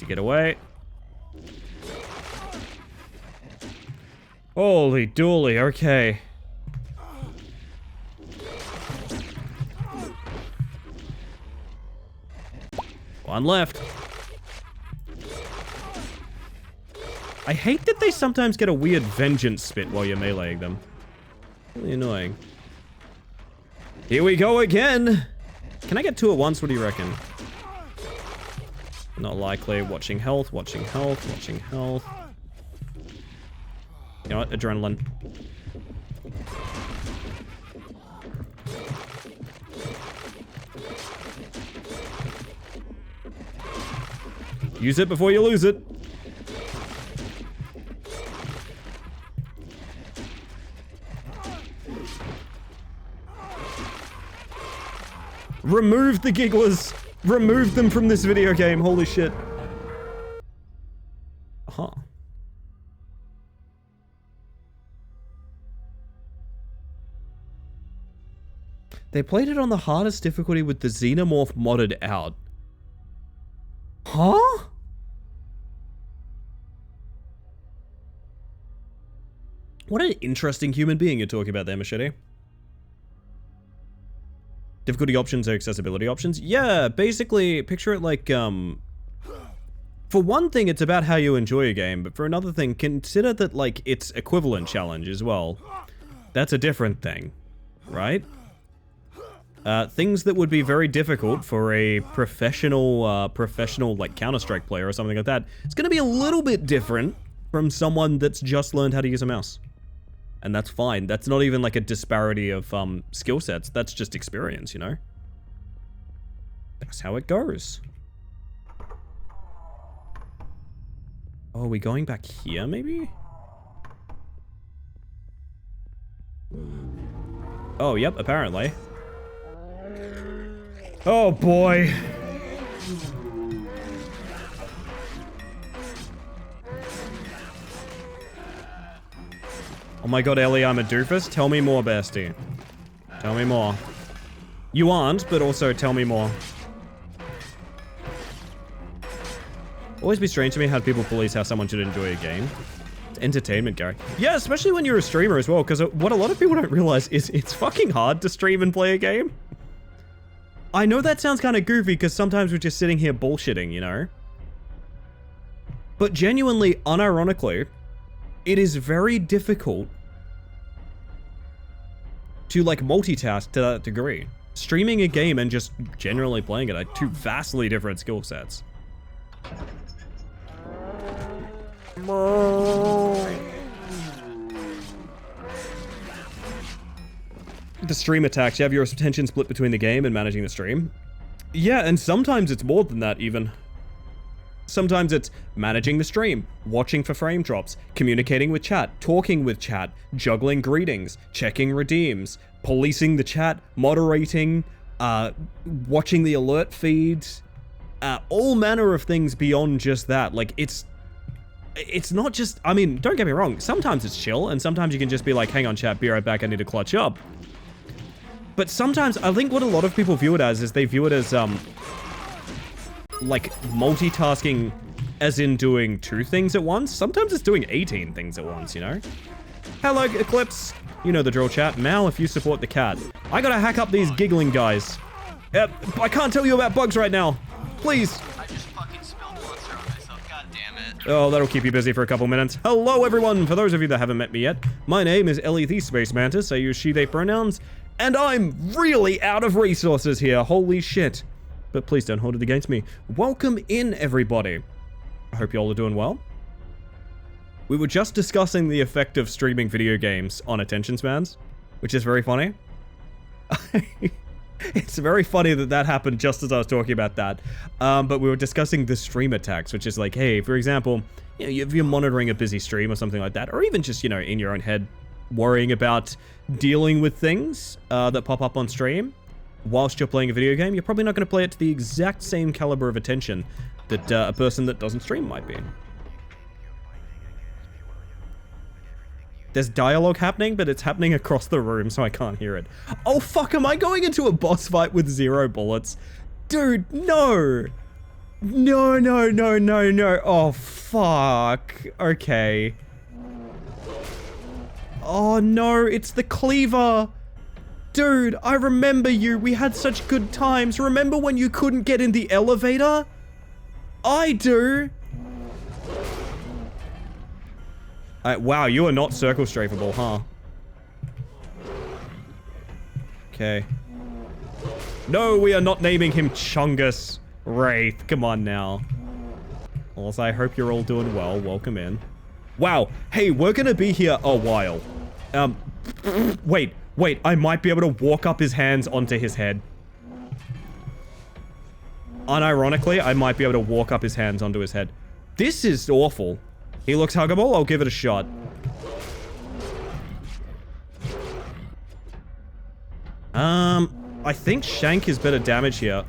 Get away. Holy dooly, okay. One left. I hate that they sometimes get a weird vengeance spit while you're meleeing them. Really annoying. Here we go again! Can I get two at once? What do you reckon? Not likely. Watching health, watching health, watching health. You know what? Adrenaline. Use it before you lose it. Remove the gigglers. Remove them from this video game. Holy shit. Huh. They played it on the hardest difficulty with the Xenomorph modded out. Huh? What an interesting human being you're talking about there, Machete. Difficulty options or accessibility options? Yeah, basically, picture it like, for one thing, it's about how you enjoy a game, but for another thing, consider that, like, it's equivalent challenge as well. That's a different thing, right? Things that would be very difficult for a professional, like, Counter-Strike player or something like that, it's gonna be a little bit different from someone that's just learned how to use a mouse. And that's fine. That's not even like a disparity of skill sets. That's just experience, you know? That's how it goes. Oh, are we going back here, maybe? Oh, yep, apparently. Oh, boy. Oh my god, Ellie, I'm a doofus? Tell me more, bestie. Tell me more. You aren't, but also tell me more. Always be strange to me how people police how someone should enjoy a game. It's entertainment, Gary. Yeah, especially when you're a streamer as well, because what a lot of people don't realize is it's fucking hard to stream and play a game. I know that sounds kind of goofy, because sometimes we're just sitting here bullshitting, you know? But genuinely, unironically, it is very difficult to, like, multitask to that degree. Streaming a game and just generally playing it are two vastly different skill sets. The stream attacks, you have your attention split between the game and managing the stream. Yeah, and sometimes it's more than that, even. Sometimes it's managing the stream, watching for frame drops, communicating with chat, talking with chat, juggling greetings, checking redeems, policing the chat, moderating, watching the alert feeds, all manner of things beyond just that. Like, it's not just, I mean, don't get me wrong, sometimes it's chill, and sometimes you can just be like, hang on chat, be right back, I need to clutch up. But sometimes, I think what a lot of people view it as is they view it as, like, multitasking as in doing 2 things at once. Sometimes it's doing 18 things at once, you know? Hello, Eclipse. You know the drill, chat. Mal, if you support the cat. I gotta hack up these giggling guys. I can't tell you about bugs right now. Please. I just fucking spilled monster on myself, god damn it. Oh, that'll keep you busy for a couple minutes. Hello, everyone. For those of you that haven't met me yet, my name is Ellie the Space Mantis. I use she, they pronouns. And I'm really out of resources here. Holy shit. But please don't hold it against me. Welcome in, everybody. I hope y'all are doing well. We were just discussing the effect of streaming video games on attention spans, which is very funny. It's very funny that that happened just as I was talking about that. But we were discussing the stream attacks, which is like, hey, for example, you know, if you're monitoring a busy stream or something like that, or even just, you know, in your own head, worrying about dealing with things that pop up on stream, whilst you're playing a video game, you're probably not going to play it to the exact same caliber of attention that a person that doesn't stream might be. There's dialogue happening, but it's happening across the room, so I can't hear it. Oh fuck, am I going into a boss fight with 0 bullets? Dude, no! No, no, no, no, no. Oh, fuck. Okay. Oh, no, it's the cleaver. Dude, I remember you. We had such good times. Remember when you couldn't get in the elevator? I do. Wow, you are not circle strafable, huh? Okay. No, we are not naming him Chungus Wraith. Come on now. Also, I hope you're all doing well. Welcome in. Wow. Hey, we're gonna be here a while. Wait. I might be able to walk up his hands onto his head. Unironically, I might be able to walk up his hands onto his head. This is awful. He looks huggable. I'll give it a shot. I think Shank is better damage here.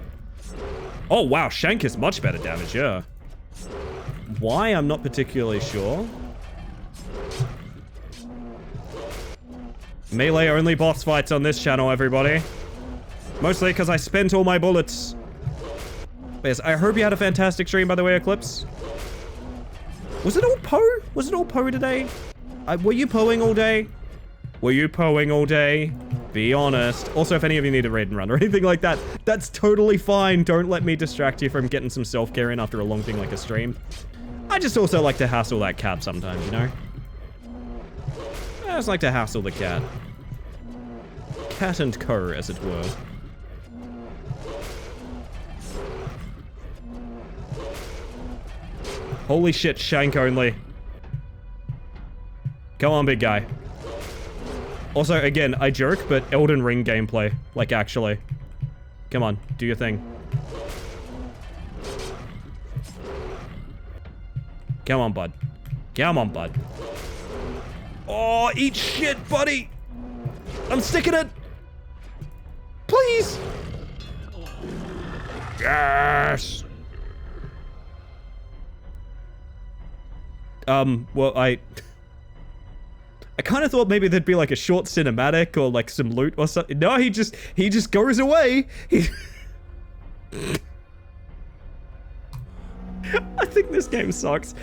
Oh, wow. Shank is much better damage, yeah. Why? I'm not particularly sure. Melee only boss fights on this channel, everybody. Mostly because I spent all my bullets. But yes, I hope you had a fantastic stream, by the way, Eclipse. Was it all Poe? Was it all Poe today? Were you Poeing all day? Were you Poeing all day? Be honest. Also, if any of you need a raid and run or anything like that, that's totally fine. Don't let me distract you from getting some self-care in after a long thing like a stream. I just also like to hassle that cat sometimes, you know? I just like to hassle the cat. Cat and co, as it were. Holy shit, Shank only. Come on, big guy. Also, again, I joke, but Elden Ring gameplay. Like, actually. Come on, do your thing. Come on, bud. Come on, bud. Oh, eat shit, buddy! I'm sticking it! Please! Yes! Well, I kind of thought maybe there'd be like a short cinematic or like some loot or something. No, he just goes away. I think this game sucks.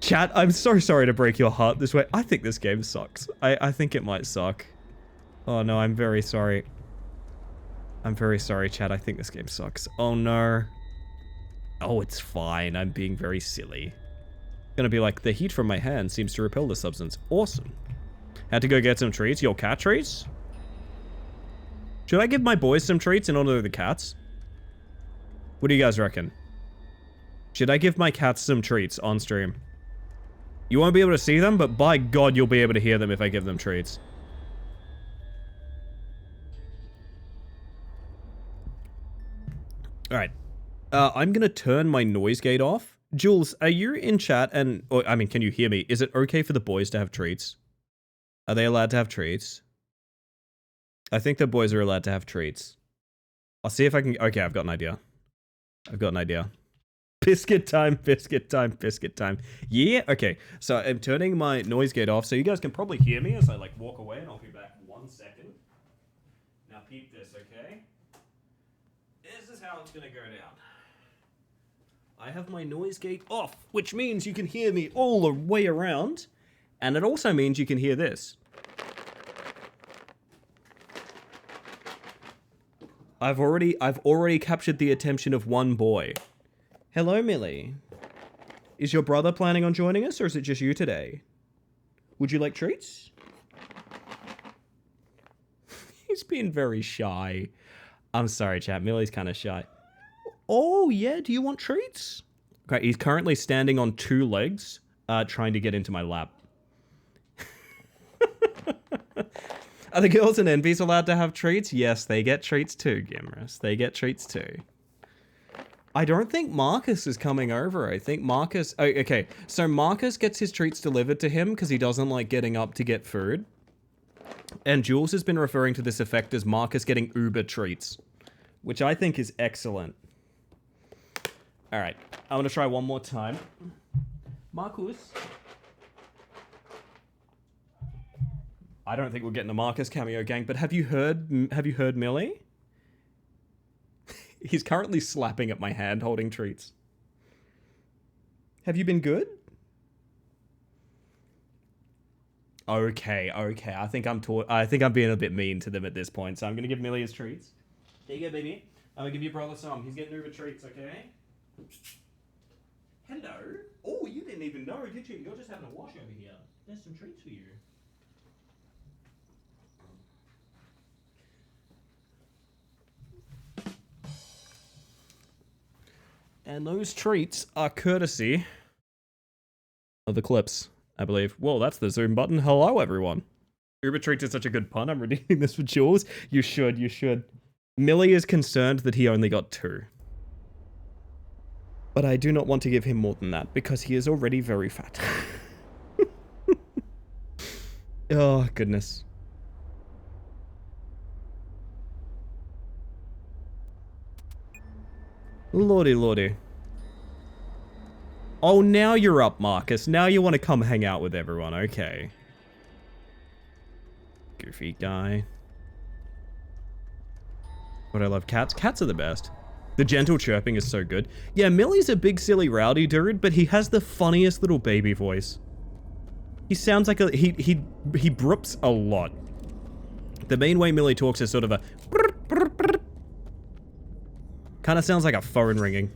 Chat, I'm so sorry to break your heart this way. I think this game sucks. I think it might suck. Oh no, I'm very sorry. I'm very sorry, chat. I think this game sucks. Oh no. Oh, it's fine. I'm being very silly. Gonna be like, the heat from my hand seems to repel the substance. Awesome. Had to go get some treats. Your cat treats? Should I give my boys some treats in honor of the cats? What do you guys reckon? Should I give my cats some treats on stream? You won't be able to see them, but by God, you'll be able to hear them if I give them treats. Alright. I'm gonna turn my noise gate off. Jules, are you in chat and... Or, I mean, can you hear me? Is it okay for the boys to have treats? Are they allowed to have treats? I think the boys are allowed to have treats. I'll see if I can... Okay, I've got an idea. I've got an idea. Biscuit time, biscuit time, biscuit time. Yeah, okay. So I'm turning my noise gate off, so you guys can probably hear me as I, like, walk away, and I'll be back 1 second. Now peep this, okay? This is how it's gonna go down. I have my noise gate off, which means you can hear me all the way around, and it also means you can hear this. I've already captured the attention of one boy. Hello, Millie. Is your brother planning on joining us, or is it just you today? Would you like treats? He's being very shy. I'm sorry, chat. Millie's kind of shy. Oh, yeah? Do you want treats? Okay, he's currently standing on 2 legs, trying to get into my lap. Are the girls in Envy's allowed to have treats? Yes, they get treats too, Gimrus. They get treats too. I don't think Marcus is coming over. I think Marcus... Oh, okay, so Marcus gets his treats delivered to him because he doesn't like getting up to get food. And Jules has been referring to this effect as Marcus getting Uber treats, which I think is excellent. All right, I'm going to try one more time. Marcus... I don't think we're getting a Marcus cameo, gang, but have you heard Millie? He's currently slapping at my hand holding treats. Have you been good? Okay. I think I'm being a bit mean to them at this point, so I'm gonna give Millie his treats. There you go, baby. I'm gonna give your brother some. He's getting Uber treats, okay? Hello. Oh, you didn't even know, did you? You're just having a wash over here. There's some treats for you. And those treats are courtesy of the clips, I believe. Whoa, that's the zoom button. Hello, everyone. Uber treats is such a good pun. I'm redeeming this for Jules. You should. Millie is concerned that he only got 2. But I do not want to give him more than that because he is already very fat. Oh, goodness. Lordy. Oh, now you're up, Marcus. Now you want to come hang out with everyone. Okay. Goofy guy. But I love cats. Cats are the best. The gentle chirping is so good. Yeah, Millie's a big, silly, rowdy dude, but he has the funniest little baby voice. He sounds like a... He broops a lot. The main way Millie talks is sort of a... Kind of sounds like a phone ringing.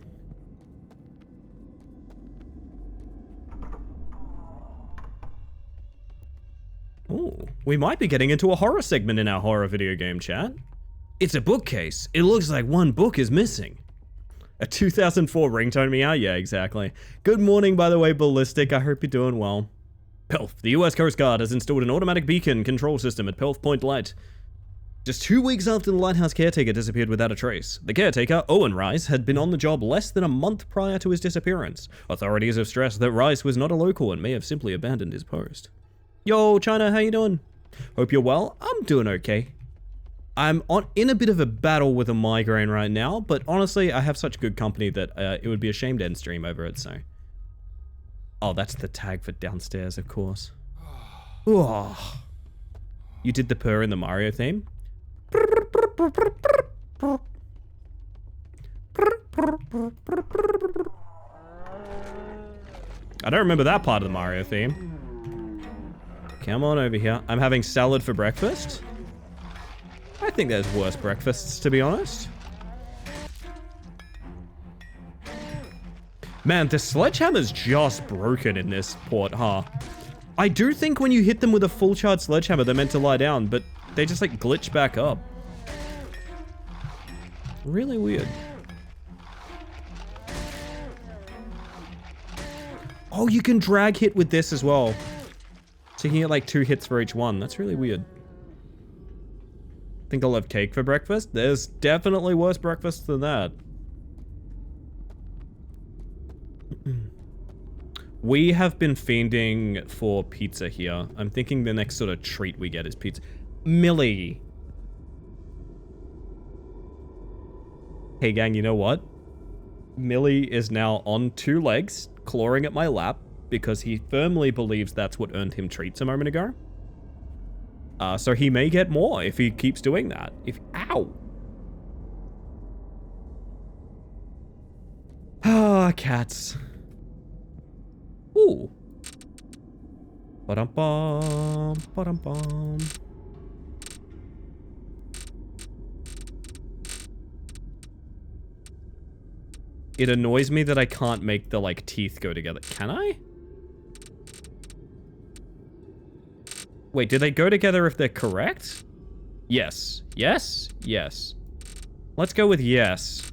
Ooh, we might be getting into a horror segment in our horror video game chat. It's a bookcase. It looks like one book is missing. A 2004 ringtone meow? Yeah, exactly. Good morning, by the way, Ballistic. I hope you're doing well. Pelf, the US Coast Guard has installed an automatic beacon control system at Pelf Point Light. Just 2 weeks after the lighthouse caretaker disappeared without a trace, the caretaker, Owen Rice, had been on the job less than a month prior to his disappearance. Authorities have stressed that Rice was not a local and may have simply abandoned his post. Yo, China, how you doing? Hope you're well. I'm doing okay. I'm in a bit of a battle with a migraine right now, but honestly, I have such good company that it would be a shame to end stream over it, so... Oh, that's the tag for downstairs, of course. Oh. You did the purr in the Mario theme? I don't remember that part of the Mario theme. Come on over here. I'm having salad for breakfast. I think there's worse breakfasts, to be honest. Man, the sledgehammer's just broken in this port, huh? I do think when you hit them with a full charge sledgehammer, they're meant to lie down, but they just like glitch back up. Really weird. Oh, you can drag hit with this as well. So you can get like 2 hits for each one. That's really weird. Think I'll have cake for breakfast? There's definitely worse breakfasts than that. We have been fiending for pizza here. I'm thinking the next sort of treat we get is pizza. Millie. Hey gang, you know what? Millie is now on 2 legs, clawing at my lap, because he firmly believes that's what earned him treats a moment ago. So he may get more if he keeps doing that. Ow! Ah, cats. Ooh. Ba-dum-bum, ba-dum-bum. It annoys me that I can't make the, like, teeth go together. Can I? Wait, do they go together if they're correct? Yes. Yes? Yes. Let's go with yes.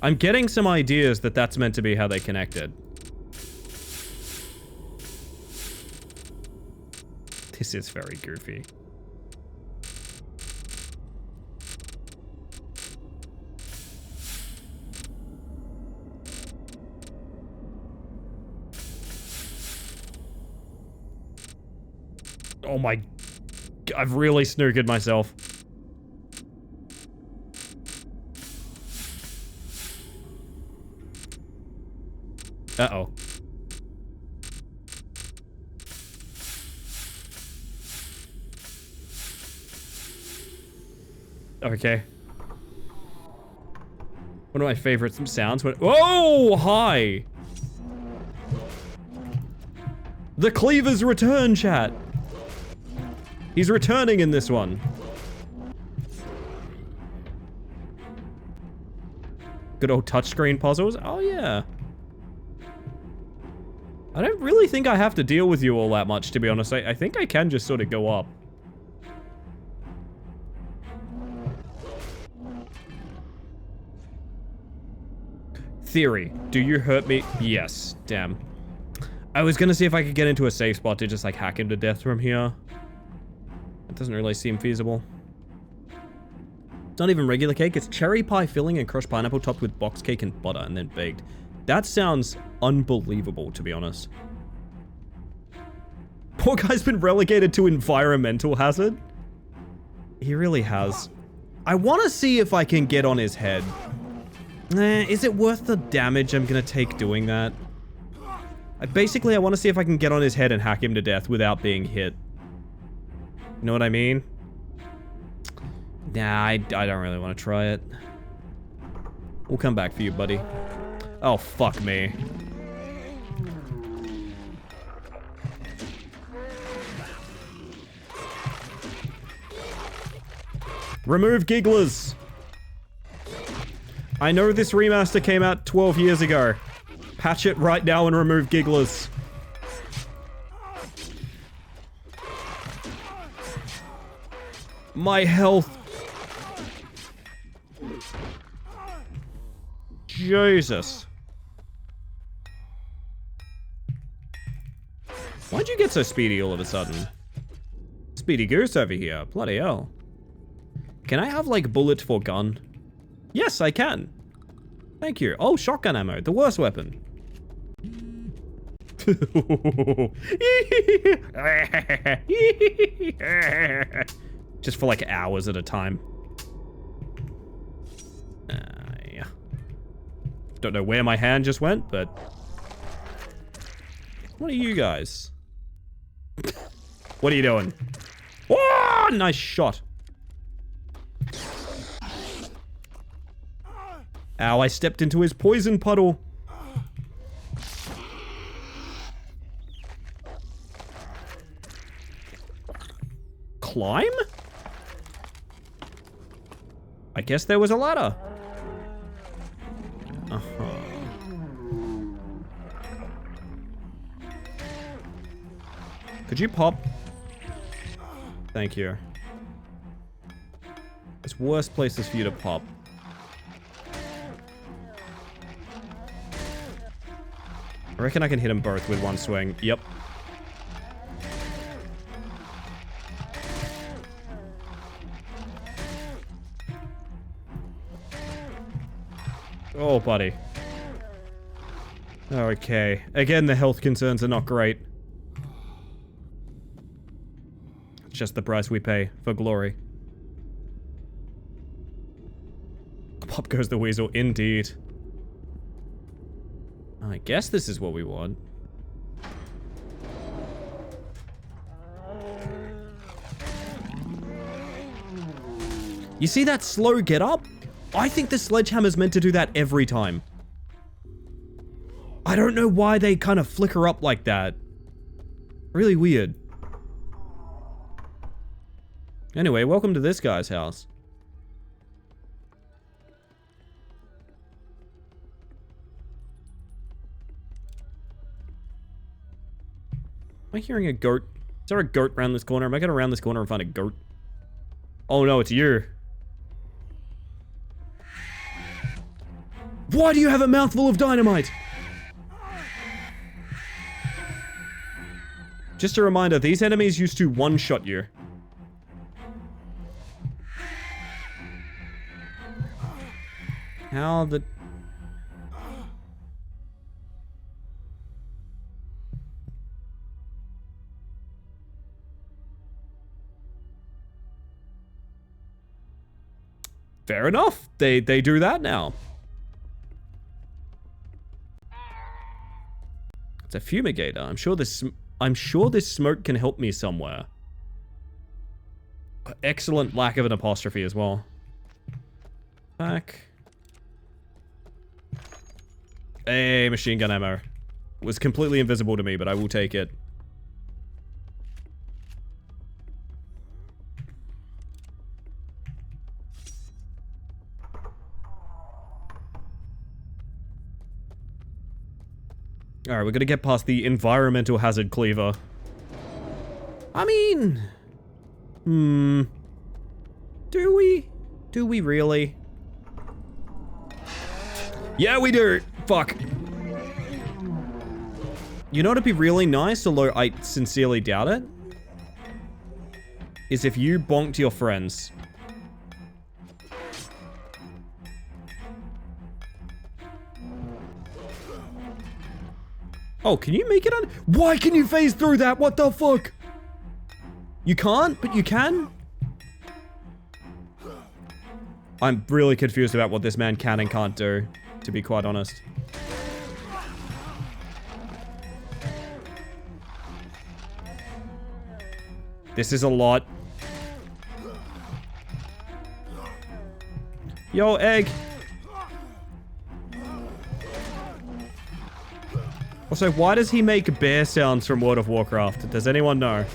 I'm getting some ideas that that's meant to be how they connected. This is very goofy. Oh my... I've really snookered myself. Uh-oh. Okay. One of my favorite sounds when— oh, hi! The Cleaver's return, chat. He's returning in this one. Good old touchscreen puzzles. Oh, yeah. I don't really think I have to deal with you all that much, to be honest. I think I can just sort of go up. Theory. Do you hurt me? Yes. Damn. I was gonna see if I could get into a safe spot to just, like, hack him to death from here. It doesn't really seem feasible. It's not even regular cake. It's cherry pie filling and crushed pineapple topped with box cake and butter and then baked. That sounds unbelievable, to be honest. Poor guy's been relegated to environmental hazard. He really has. I want to see if I can get on his head. Is it worth the damage I'm gonna take doing that? Basically, I want to see if I can get on his head and hack him to death without being hit. You know what I mean? Nah, I don't really want to try it. We'll come back for you, buddy. Oh, fuck me. Remove gigglers. I know this remaster came out 12 years ago. Patch it right now and remove gigglers. My health. Jesus. Why'd you get so speedy all of a sudden? Speedy Goose over here. Bloody hell. Can I have, like, bullet for gun? Yes, I can. Thank you. Oh, shotgun ammo. The worst weapon. Just for, like, hours at a time. Yeah. Don't know where my hand just went, but... What are you guys? What are you doing? Oh, nice shot. Ow, I stepped into his poison puddle. Climb? I guess there was a ladder. Uh-huh. Could you pop? Thank you. There's worse places for you to pop. I reckon I can hit them both with one swing. Yep. Oh, buddy. Okay. Again, the health concerns are not great. It's just the price we pay for glory. Pop goes the weasel, indeed. I guess this is what we want. You see that slow get up? I think the sledgehammer's meant to do that every time. I don't know why they kind of flicker up like that. Really weird. Anyway, welcome to this guy's house. Am I hearing a goat? Is there a goat around this corner? Am I gonna round this corner and find a goat? Oh no, it's you. Why do you have a mouthful of dynamite? Just a reminder, these enemies used to one-shot you. How the... Fair enough. They do that now. It's a fumigator. I'm sure this smoke can help me somewhere. Excellent lack of an apostrophe as well. Back. Hey, machine gun ammo. Was completely invisible to me, but I will take it. Alright, we're gonna get past the environmental hazard cleaver. I mean... Do we? Do we really? Yeah, we do! Fuck. You know what'd be really nice, although I sincerely doubt it? Is if you bonked your friends. Oh, can you make it on? Why can you phase through that? What the fuck? You can't, but you can? I'm really confused about what this man can and can't do, to be quite honest. This is a lot. Yo, egg. Also, why does he make bear sounds from World of Warcraft? Does anyone know?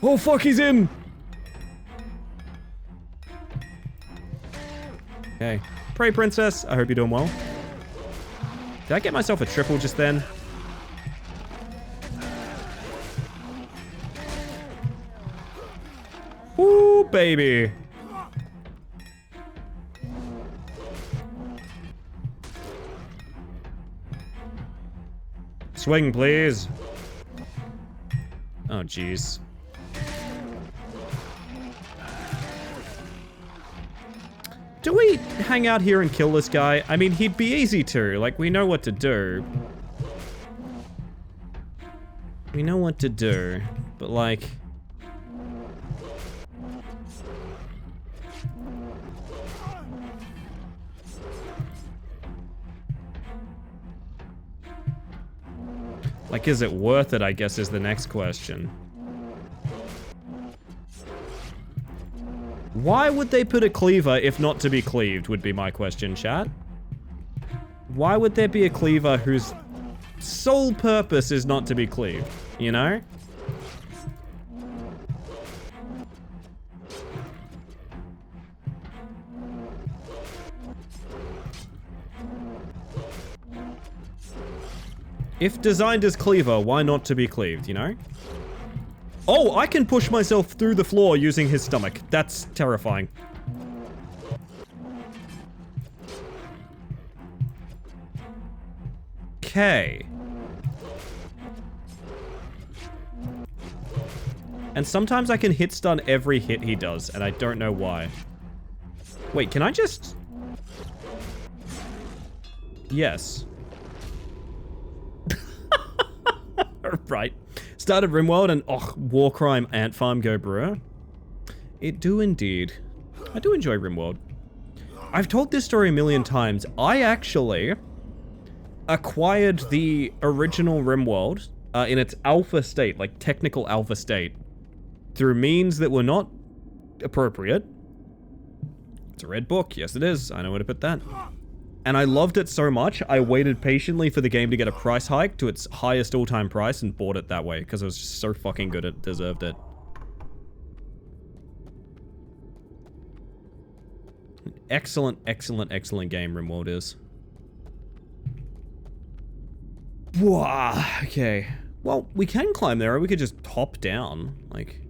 Oh, fuck, he's in! Okay. Pray, princess. I hope you're doing well. Did I get myself a triple just then? Ooh, baby. Swing, please. Oh, jeez. Do we hang out here and kill this guy? I mean, he'd be easy to. Like, we know what to do. We know what to do. But, like... Like, is it worth it, I guess, is the next question. Why would they put a cleaver if not to be cleaved, would be my question, chat. Why would there be a cleaver whose sole purpose is not to be cleaved, you know? If designed as cleaver, why not to be cleaved, you know? Oh, I can push myself through the floor using his stomach. That's terrifying. Okay. And sometimes I can hit stun every hit he does, and I don't know why. Wait, can I just... Yes. Right. Started RimWorld and, oh, Warcrime Ant Farm Go Brewer. It do indeed. I do enjoy RimWorld. I've told this story a million times. I actually acquired the original RimWorld in its alpha state, like technical alpha state, through means that were not appropriate. It's a red book. Yes, it is. I know where to put that. And I loved it so much, I waited patiently for the game to get a price hike to its highest all-time price and bought it that way, because it was just so fucking good it deserved it. Excellent, excellent, excellent game RimWorld is. Wow, okay. Well, we can climb there, or we could just hop down, like...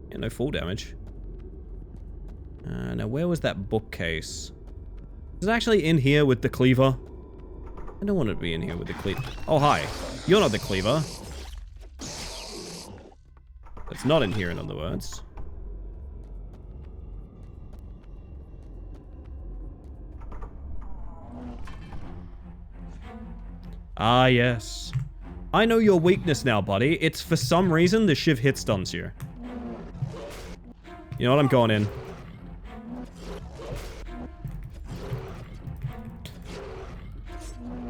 Yeah, no fall damage. Now, where was that bookcase? Is it actually in here with the cleaver? I don't want it to be in here with the cleaver. Oh, hi. You're not the cleaver. It's not in here, in other words. Ah, yes. I know your weakness now, buddy. It's for some reason the shiv hit stuns you. You know what? I'm going in.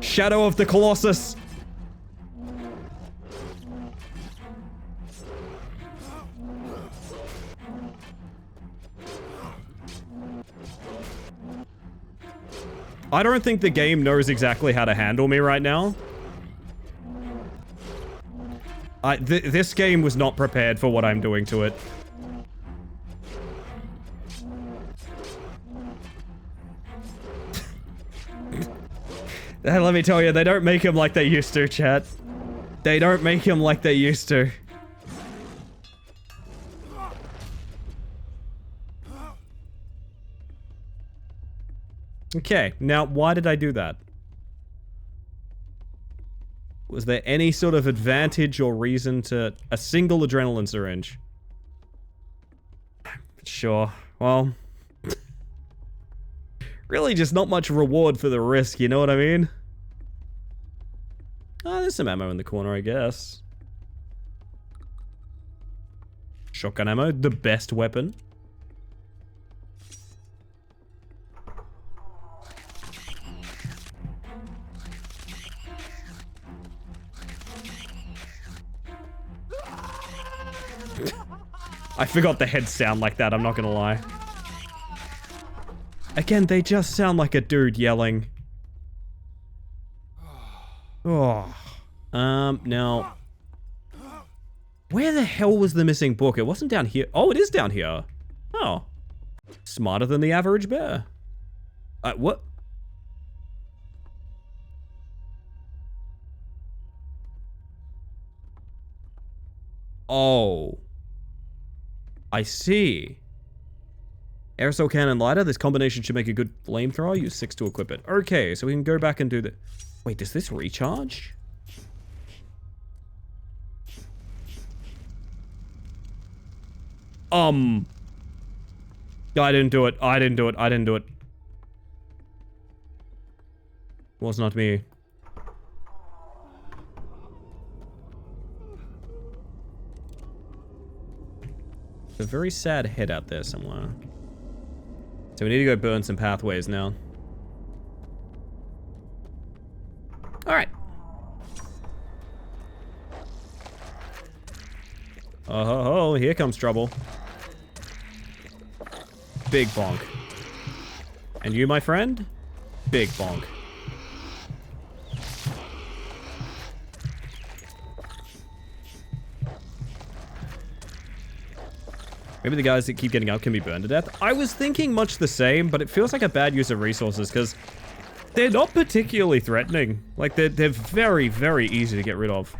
Shadow of the Colossus. I don't think the game knows exactly how to handle me right now. This game was not prepared for what I'm doing to it. Let me tell you, they don't make him like they used to, chat. They don't make him like they used to. Okay, now why did I do that? Was there any sort of advantage or reason to a single adrenaline syringe? Sure, well... really just not much reward for the risk, you know what I mean? Oh, there's some ammo in the corner, I guess. Shotgun ammo, the best weapon. I forgot the heads sound like that, I'm not gonna lie. Again, they just sound like a dude yelling. Oh. Now... where the hell was the missing book? It wasn't down here. Oh, it is down here. Oh. Smarter than the average bear. What? Oh. I see. Aerosol cannon lighter. This combination should make a good flamethrower. Use 6 to equip it. Okay, so we can go back and do the... wait, does this recharge? I didn't do it. I didn't do it. I didn't do it. Was not me. A very sad head out there somewhere. So we need to go burn some pathways now. Alright. Oh, here comes trouble. Big bonk. And you, my friend? Big bonk. Maybe the guys that keep getting up can be burned to death. I was thinking much the same, but it feels like a bad use of resources because they're not particularly threatening. Like, they're very, very easy to get rid of.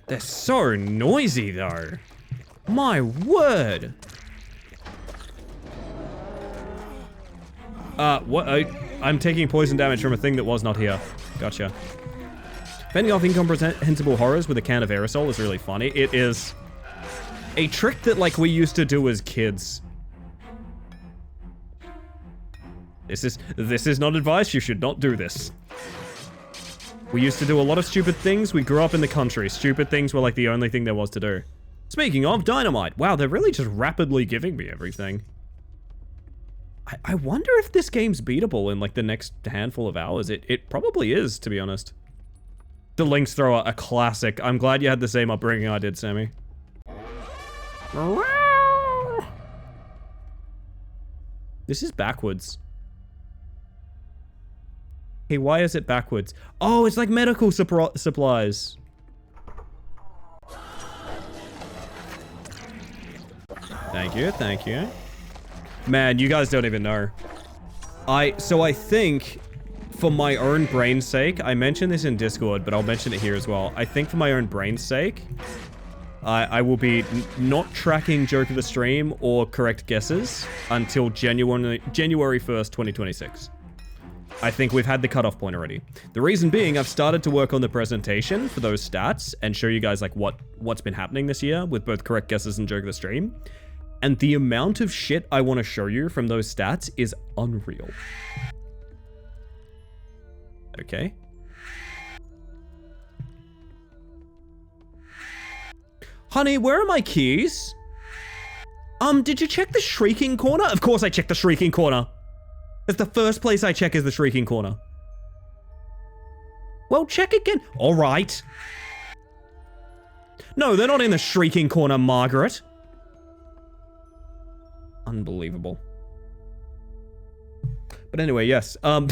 They're so noisy, though. My word. What? I'm taking poison damage from a thing that was not here. Gotcha. Fending off incomprehensible horrors with a can of aerosol is really funny. It is a trick that, like, we used to do as kids. This is not advice. You should not do this. We used to do a lot of stupid things. We grew up in the country. Stupid things were, like, the only thing there was to do. Speaking of dynamite. Wow, they're really just rapidly giving me everything. I wonder if this game's beatable in, like, the next handful of hours. It probably is, to be honest. The Lynx Thrower, a classic. I'm glad you had the same upbringing I did, Sammy. This is backwards. Hey, why is it backwards? Oh, it's like medical supplies. Thank you, thank you. Man, you guys don't even know. So I think, for my own brain's sake, I mentioned this in Discord, but I'll mention it here as well. I think for my own brain's sake, I will be not tracking Joke of the Stream or correct guesses until January 1st, 2026. I think we've had the cutoff point already. The reason being, I've started to work on the presentation for those stats and show you guys, like, what's been happening this year with both correct guesses and Joke of the Stream. And the amount of shit I want to show you from those stats is unreal. Okay. Honey, where are my keys? Did you check the shrieking corner? Of course I checked the shrieking corner. That's the first place I check is the shrieking corner. Well, check again. All right. No, they're not in the shrieking corner, Margaret. Unbelievable. But anyway, yes. I'm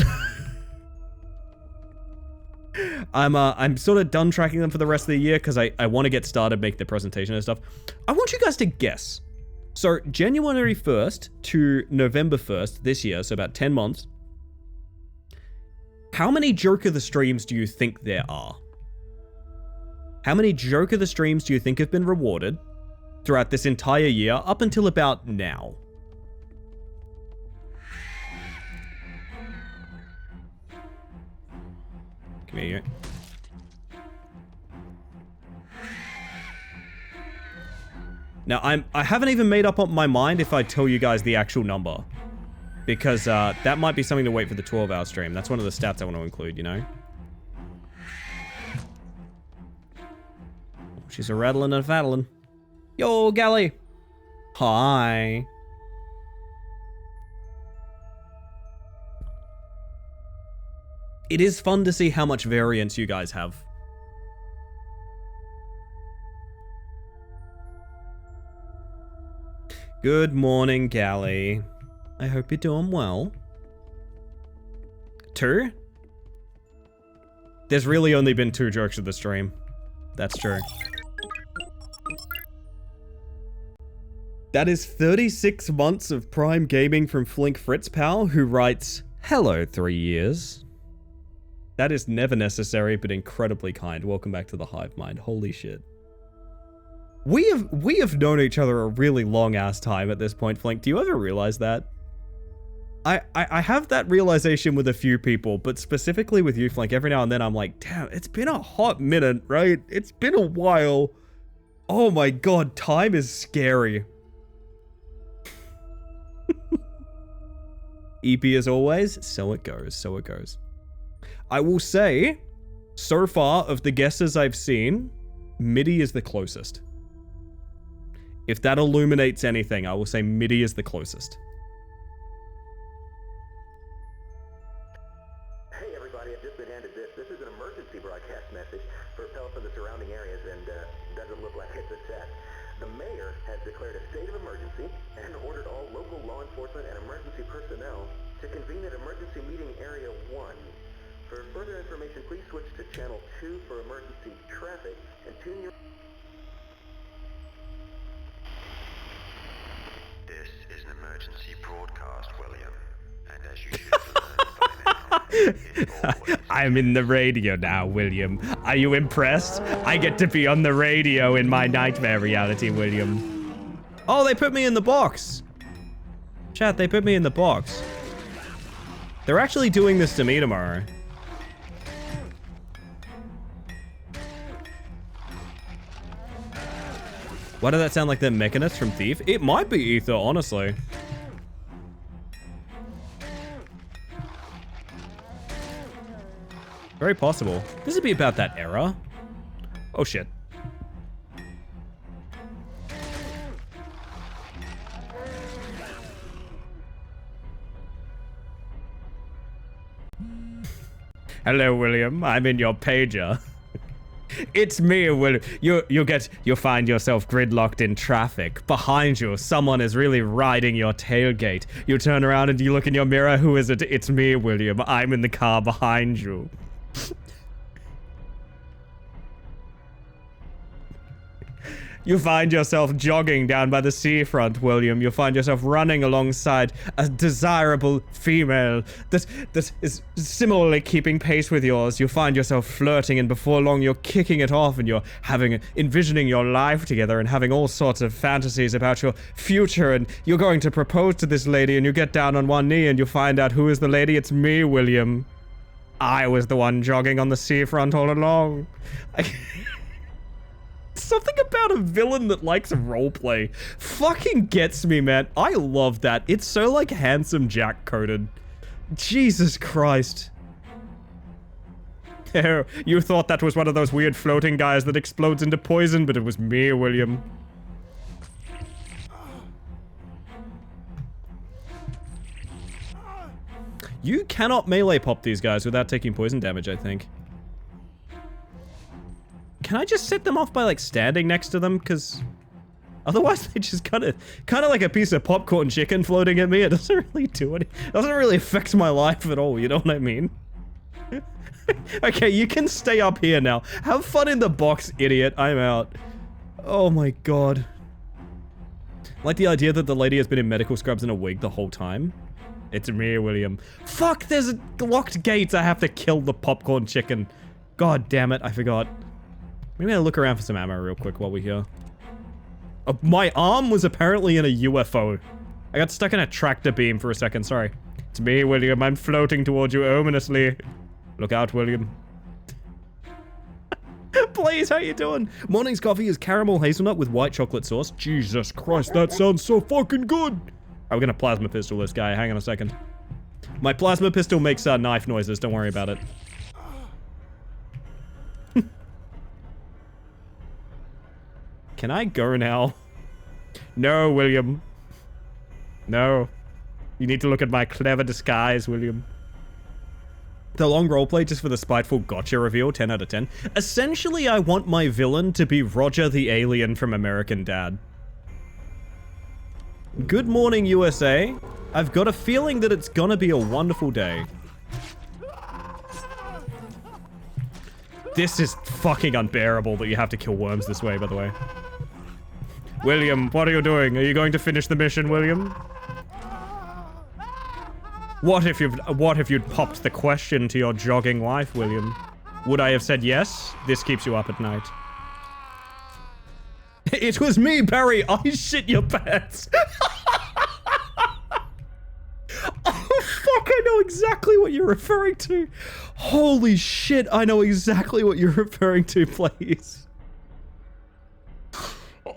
sort of done tracking them for the rest of the year because I want to get started, make the presentation and stuff. I want you guys to guess. So January 1st to November 1st this year, so about 10 months. How many Joke of the Streams do you think there are? How many Joke of the Streams do you think have been rewarded throughout this entire year up until about now? Come here, you. Now, I haven't even made up my mind if I tell you guys the actual number. Because that might be something to wait for the 12-hour stream. That's one of the stats I want to include, you know? She's a rattling and a fattling. Yo, Gally! Hi. It is fun to see how much variance you guys have. Good morning, Gally. I hope you're doing well. 2? There's really only been 2 jokes of the stream. That's true. That is 36 months of Prime Gaming from Flink Fritzpal, who writes, "Hello, 3 years." That is never necessary, but incredibly kind. Welcome back to the Hive Mind. Holy shit. We have known each other a really long ass time at this point, Flink. Do you ever realize that? I have that realization with a few people, but specifically with you, Flink, every now and then I'm like, damn, it's been a hot minute, right? It's been a while. Oh my god, time is scary. EP as always, so it goes, so it goes. I will say, so far of the guesses I've seen, MIDI is the closest. If that illuminates anything, I will say MIDI is the closest. Hey everybody, I've just been handed this. This is an emergency broadcast message for Pell for the surrounding areas, and doesn't look like it's a test. The mayor has declared a state of emergency and ordered all local law enforcement and emergency personnel to convene at emergency meeting area 1. For further information, please switch to channel 2 for emergency traffic and tune your... This is an emergency broadcast, William. And as you should have learned by now, it's always... I'm in the radio now, William. Are you impressed? I get to be on the radio in my nightmare reality, William. Oh, they put me in the box. Chat, they put me in the box. They're actually doing this to me tomorrow. Why did that sound like the Mechanist from Thief? It might be Ether, honestly. Very possible. This would be about that era. Oh shit. Hello, William. I'm in your pager. It's me, Will. You'll find yourself gridlocked in traffic. Behind you, someone is really riding your tailgate. You turn around and you look in your mirror. Who is it? It's me, William. I'm in the car behind you. You find yourself jogging down by the seafront, William. You find yourself running alongside a desirable female that is similarly keeping pace with yours. You find yourself flirting, and before long you're kicking it off, and you're envisioning your life together and having all sorts of fantasies about your future, and you're going to propose to this lady, and you get down on one knee and you find out who is the lady. It's me, William. I was the one jogging on the seafront all along. Something about a villain that likes roleplay fucking gets me, man. I love that. It's so, like, handsome Jack coded. Jesus Christ. Oh, you thought that was one of those weird floating guys that explodes into poison, but it was me, William. You cannot melee pop these guys without taking poison damage, I think. Can I just set them off by, like, standing next to them? Because otherwise they just kind of like a piece of popcorn chicken floating at me. It doesn't really do anything. It doesn't really affect my life at all, you know what I mean? Okay, you can stay up here now. Have fun in the box, idiot. I'm out. Oh my god. Like the idea that the lady has been in medical scrubs and a wig the whole time. It's me, William. Fuck, there's a locked gates. I have to kill the popcorn chicken. God damn it, I forgot. Maybe I'll look around for some ammo real quick while we're here. Oh, my arm was apparently in a UFO. I got stuck in a tractor beam for a second, sorry. It's me, William. I'm floating towards you ominously. Look out, William. Please, how you doing? Morning's coffee is caramel hazelnut with white chocolate sauce. Jesus Christ, that sounds so fucking good. I'm gonna plasma pistol this guy. Hang on a second. My plasma pistol makes knife noises. Don't worry about it. Can I go now? No, William. No. You need to look at my clever disguise, William. The long roleplay just for the spiteful gotcha reveal, 10 out of 10. Essentially, I want my villain to be Roger the alien from American Dad. Good morning, USA. I've got a feeling that it's gonna be a wonderful day. This is fucking unbearable that you have to kill worms this way, by the way. William, what are you doing? Are you going to finish the mission, William? What if you'd popped the question to your jogging wife, William? Would I have said yes? This keeps you up at night. It was me, Barry. I shit your pants. Oh, fuck. I know exactly what you're referring to. Holy shit. I know exactly what you're referring to, please.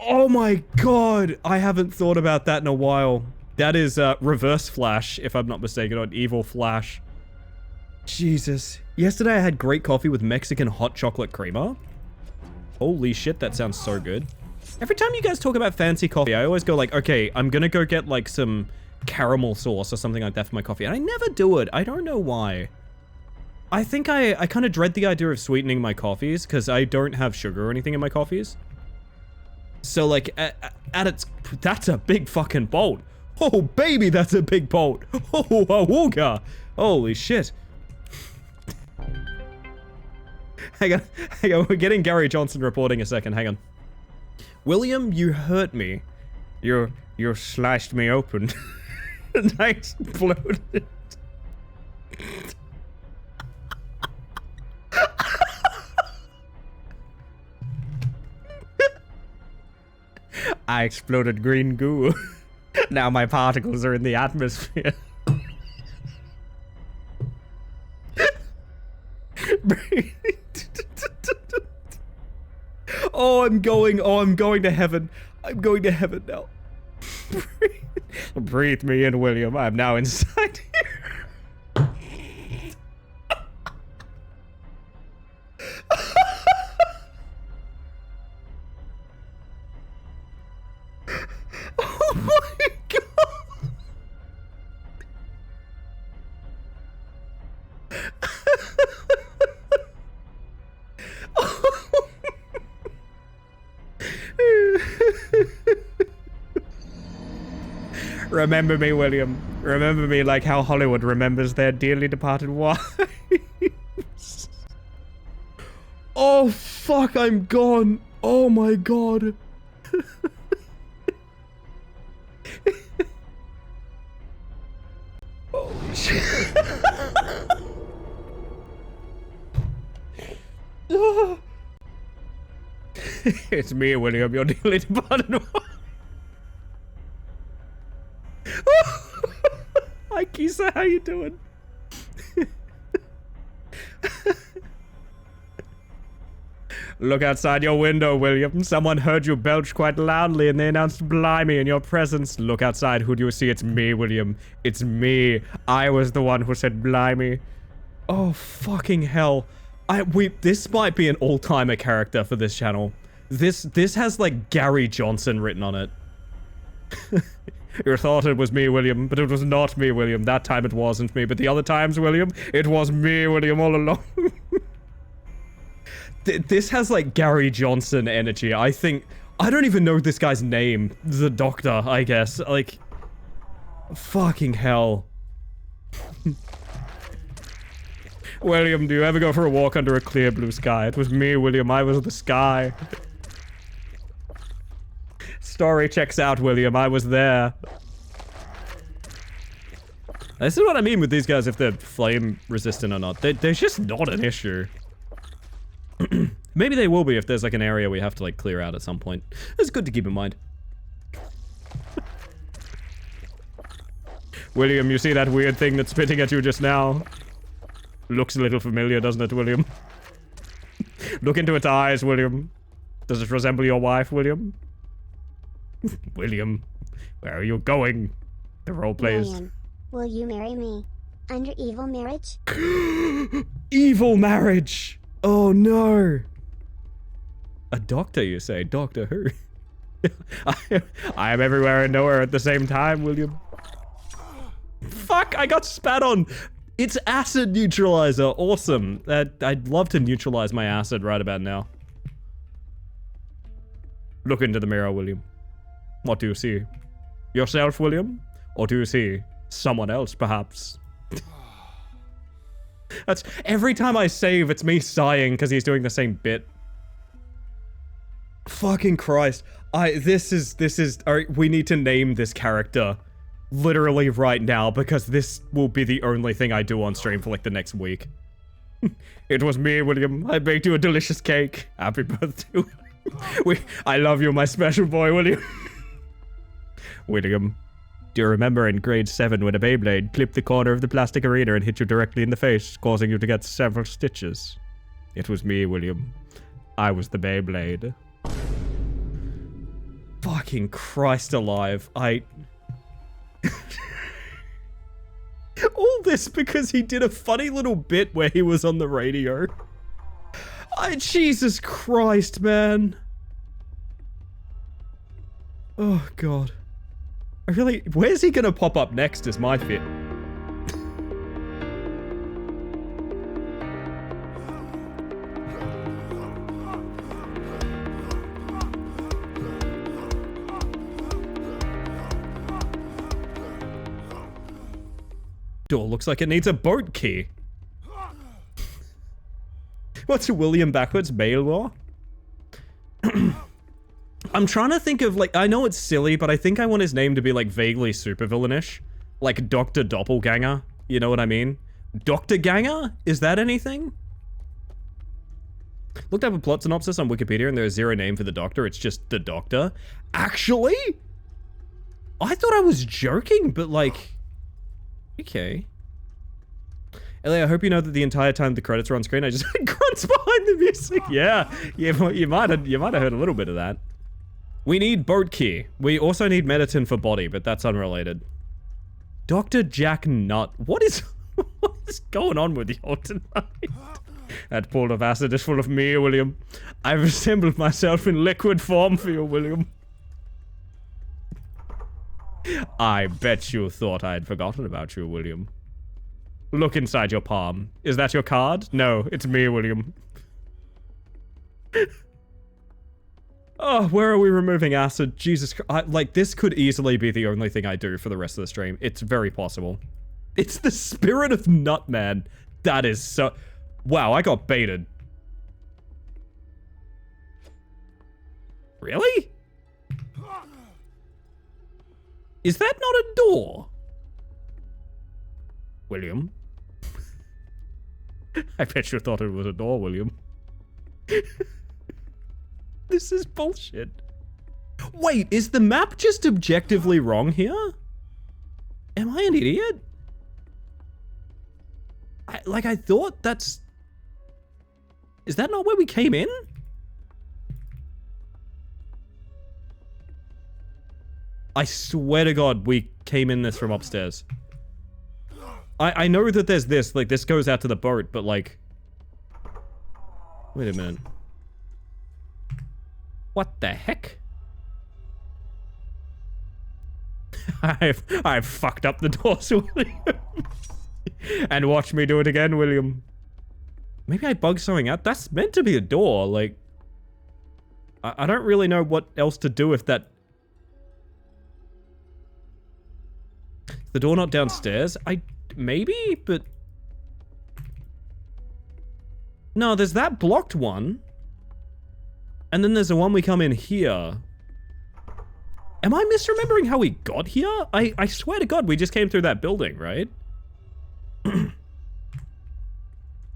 Oh my god. I haven't thought about that in a while. That is Reverse Flash, if I'm not mistaken, or Evil Flash. Jesus. Yesterday I had great coffee with Mexican hot chocolate creamer. Holy shit, that sounds so good. Every time you guys talk about fancy coffee, I always go like, okay, I'm gonna go get like some caramel sauce or something like that for my coffee. And I never do it. I don't know why. I think I kind of dread the idea of sweetening my coffees because I don't have sugar or anything in my coffees. So like, that's a big fucking bolt. Oh, baby, that's a big bolt. Oh, awooga. Holy shit. Hang on, we're getting Gary Johnson reporting a second, hang on. William, you hurt me. You sliced me open. And I exploded. I exploded green goo. Now my particles are in the atmosphere. Oh, I'm going to heaven. I'm going to heaven now. Breathe me in, William. I'm now inside here. Oh my god. Remember me, William. Remember me like how Hollywood remembers their dearly departed wives. Oh, fuck, I'm gone. Oh my god. Holy shit. It's me, William, your dearly departed wife. Hi, Kisa, how you doing? Look outside your window, William. Someone heard you belch quite loudly and they announced blimey in your presence. Look outside. Who do you see? It's me, William. It's me. I was the one who said blimey. Oh, fucking hell. This might be an all-timer character for this channel. This has like Gary Johnson written on it. You thought it was me, William, but it was not me, William. That time it wasn't me, but the other times, William, it was me, William, all along. This has like Gary Johnson energy. I don't even know this guy's name. The Doctor, I guess. Like, fucking hell. William, do you ever go for a walk under a clear blue sky? It was me, William. I was the sky. Story checks out, William. I was there. This is what I mean with these guys, if they're flame resistant or not. They're just not an issue. Maybe they will be if there's like an area we have to like clear out at some point. It's good to keep in mind. William, you see that weird thing that's spitting at you just now? Looks a little familiar, doesn't it, William? Look into its eyes, William. Does it resemble your wife, William? William, where are you going? The role plays. William, will you marry me? Under evil marriage? Evil marriage! Oh no! A doctor, you say? Doctor who? I am everywhere and nowhere at the same time, William. Fuck, I got spat on! It's acid neutralizer, awesome. I'd love to neutralize my acid right about now. Look into the mirror, William. What do you see? Yourself, William? Or do you see someone else, perhaps? That's every time I save, it's me sighing because he's doing the same bit. Fucking Christ. This is, alright, we need to name this character literally right now because this will be the only thing I do on stream for like the next week. It was me, William. I baked you a delicious cake. Happy birthday. I love you, my special boy, William. William, do you remember in grade 7 when a Beyblade clipped the corner of the plastic arena and hit you directly in the face, causing you to get several stitches? It was me, William. I was the Beyblade. Fucking Christ alive. All this because he did a funny little bit where he was on the radio. Jesus Christ, man. Oh, God. Where's he gonna pop up next is my fear. Door looks like it needs a boat key. What's William backwards? Mail I'm trying to think of, like, I know it's silly, but I think I want his name to be, like, vaguely supervillainish. Like, Dr. Doppelganger. You know what I mean? Dr. Ganger? Is that anything? Looked up a plot synopsis on Wikipedia and there's zero name for the Doctor. It's just the Doctor. Actually? I thought I was joking, but, like... Okay. Ellie, I hope you know that the entire time the credits are on screen, I just had grunts behind the music. Yeah, you might have heard a little bit of that. We need boat key. We also need medicine for body, but that's unrelated. Dr. Jack Nutt. What is going on with you tonight? That pool of acid is full of me, William. I've assembled myself in liquid form for you, William. I bet you thought I had forgotten about you, William. Look inside your palm. Is that your card? No, it's me, William. Oh, where are we removing acid? Jesus Christ. Like, this could easily be the only thing I do for the rest of the stream. It's very possible. It's the spirit of Nutman. That is so... Wow, I got baited. Really? Is that not a door? William? I bet you thought it was a door, William. This is bullshit. Wait, is the map just objectively wrong here? Am I an idiot? I thought that's... Is that not where we came in? I swear to God, we came in this from upstairs. I know that there's this, like, this goes out to the boat, but, like... Wait a minute. What the heck? I've fucked up the doors, William. And watch me do it again, William. Maybe I bugged something out. That's meant to be a door, like... I don't really know what else to do if that... The door not downstairs? Maybe, but... No, there's that blocked one. And then there's the one we come in here. Am I misremembering how we got here? I swear to God, we just came through that building, right? Am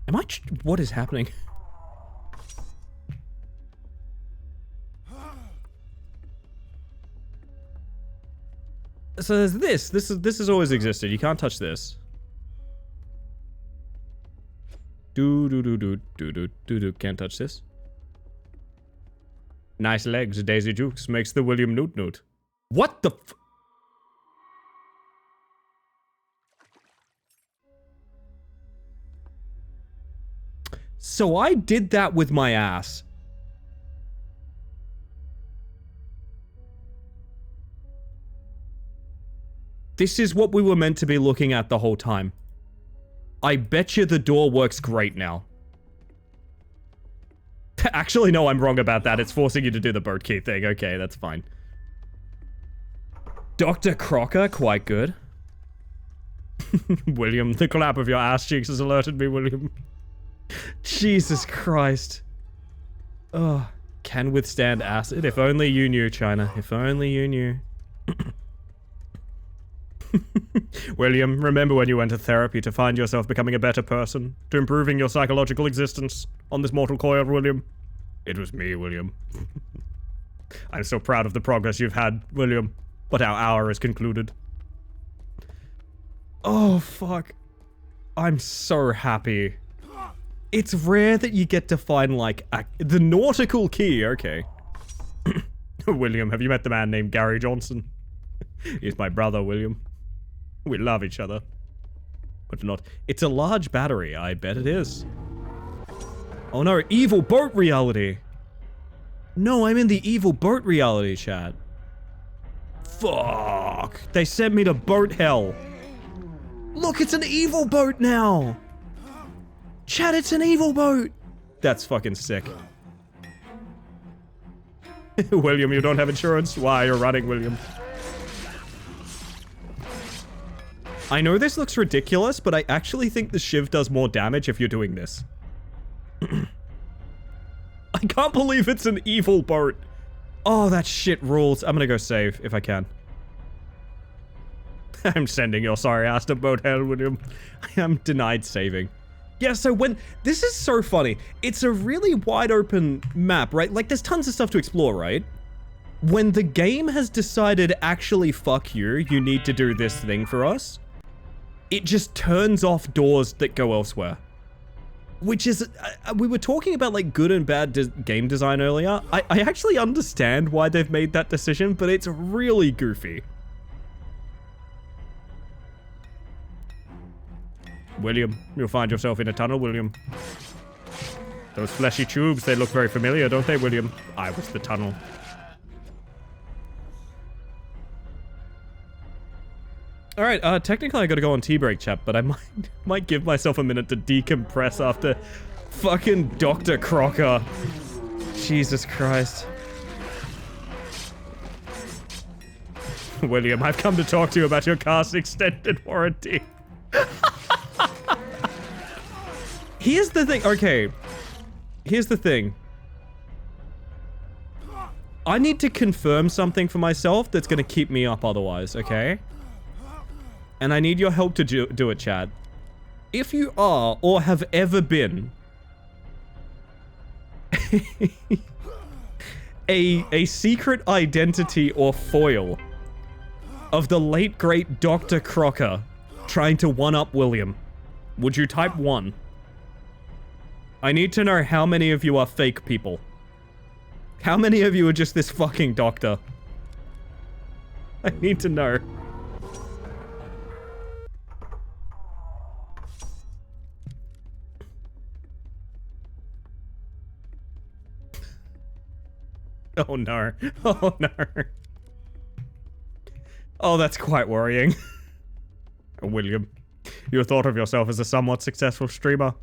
I... What is happening? So there's this. This has always existed. You can't touch this. Can't touch this. Nice legs, Daisy Jukes. Makes the William Newt Newt. What the f... So I did that with my ass. This is what we were meant to be looking at the whole time. I bet you the door works great now. Actually, no, I'm wrong about that. It's forcing you to do the boat key thing. Okay, that's fine. Dr. Crocker, quite good. William, the clap of your ass cheeks has alerted me, William. Jesus Christ. Oh, can withstand acid. If only you knew, China. If only you knew. William, remember when you went to therapy to find yourself becoming a better person? To improving your psychological existence on this mortal coil, William? It was me, William. I'm so proud of the progress you've had, William. But our hour is concluded. Oh, fuck. I'm so happy. It's rare that you get to find, like, the nautical key. Okay. William, have you met the man named Gary Johnson? He's my brother, William. We love each other. But not... It's a large battery. I bet it is. Oh no, evil boat reality. No, I'm in the evil boat reality, chat. Fuck. They sent me to boat hell. Look, it's an evil boat now. Chat, it's an evil boat. That's fucking sick. William, you don't have insurance? Why, you're running, William. I know this looks ridiculous, but I actually think the shiv does more damage if you're doing this. I can't believe it's an evil boat. Oh, that shit rules. I'm gonna go save if I can. I'm sending your sorry ass to boat hell, William. I am denied saving. Yeah, so when... This is so funny. It's a really wide open map, right? Like, there's tons of stuff to explore, right? When the game has decided, actually, fuck you, you need to do this thing for us, it just turns off doors that go elsewhere. Which is... we were talking about, like, good and bad game design earlier. I actually understand why they've made that decision, but it's really goofy. William, you'll find yourself in a tunnel, William. Those fleshy tubes, they look very familiar, don't they, William? I was the tunnel. Alright, technically I gotta go on tea break, chat, but I might give myself a minute to decompress after fucking Dr. Crocker. Jesus Christ. William, I've come to talk to you about your car's extended warranty. Here's the thing, okay. Here's the thing. I need to confirm something for myself that's gonna keep me up otherwise, okay? And I need your help to do it, Chad. If you are, or have ever been, a secret identity or foil of the late great Dr. Crocker trying to one-up William, would you type 1? I need to know how many of you are fake people. How many of you are just this fucking doctor? I need to know. Oh no. Oh no. Oh, that's quite worrying. William, you thought of yourself as a somewhat successful streamer.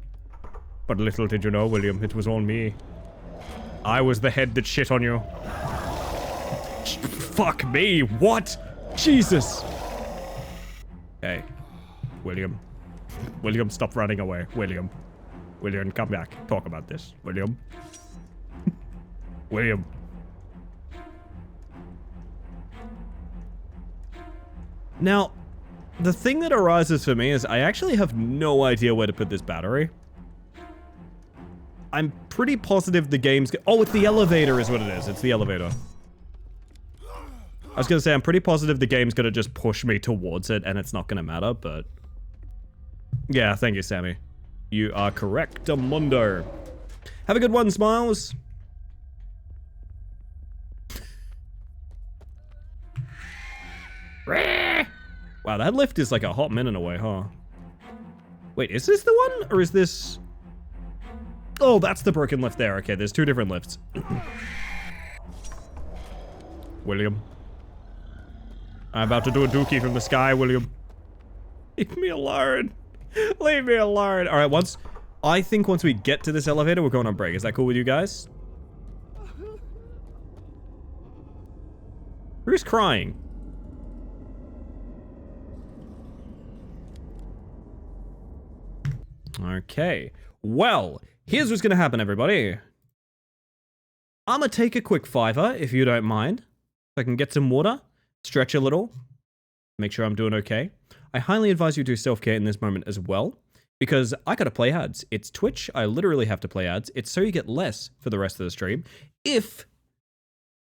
But little did you know, William, it was all me. I was the head that shit on you. Fuck me, what? Jesus. Hey, William. William, stop running away. William. William, come back. Talk about this. William. William. Now, the thing that arises for me is I actually have no idea where to put this battery. I'm pretty positive the game's... Oh, it's the elevator is what it is. It's the elevator. I was gonna say, I'm pretty positive the game's gonna just push me towards it and it's not gonna matter, but... Yeah, thank you, Sammy. You are correct, Mundo. Have a good one, Smiles. Wow, that lift is like a hot minute away, huh? Wait, is this the one? Or is this... Oh, that's the broken lift there. Okay, there's two different lifts. William. I'm about to do a dookie from the sky, William. Leave me alone. Leave me alone. All right, I think once we get to this elevator, we're going on break. Is that cool with you guys? Who's crying? Okay. Well, here's what's gonna happen, everybody. I'm gonna take a quick fiver, if you don't mind. If I can get some water, stretch a little, make sure I'm doing okay. I highly advise you do self-care in this moment as well, because I gotta play ads. It's Twitch, I literally have to play ads. It's so you get less for the rest of the stream. If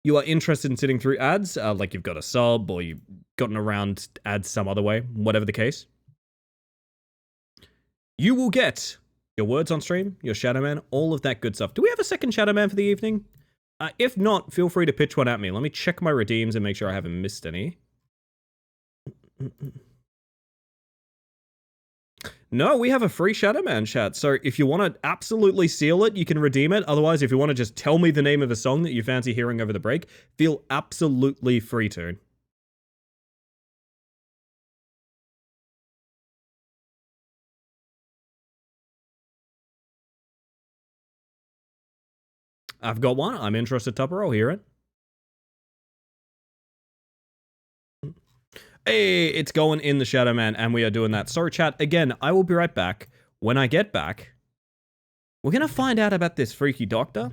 you are interested in sitting through ads, like you've got a sub, or you've gotten around ads some other way, whatever the case, you will get your words on stream, your Shadow Man, all of that good stuff. Do we have a second Shadow Man for the evening? If not, feel free to pitch one at me. Let me check my redeems and make sure I haven't missed any. No, we have a free Shadow Man chat. So if you want to absolutely seal it, you can redeem it. Otherwise, if you want to just tell me the name of a song that you fancy hearing over the break, feel absolutely free to. I've got one. I'm interested, Tupper. I'll hear it. Hey, it's going in the Shadow Man, and we are doing that. So, chat, again, I will be right back. When I get back, we're going to find out about this freaky doctor.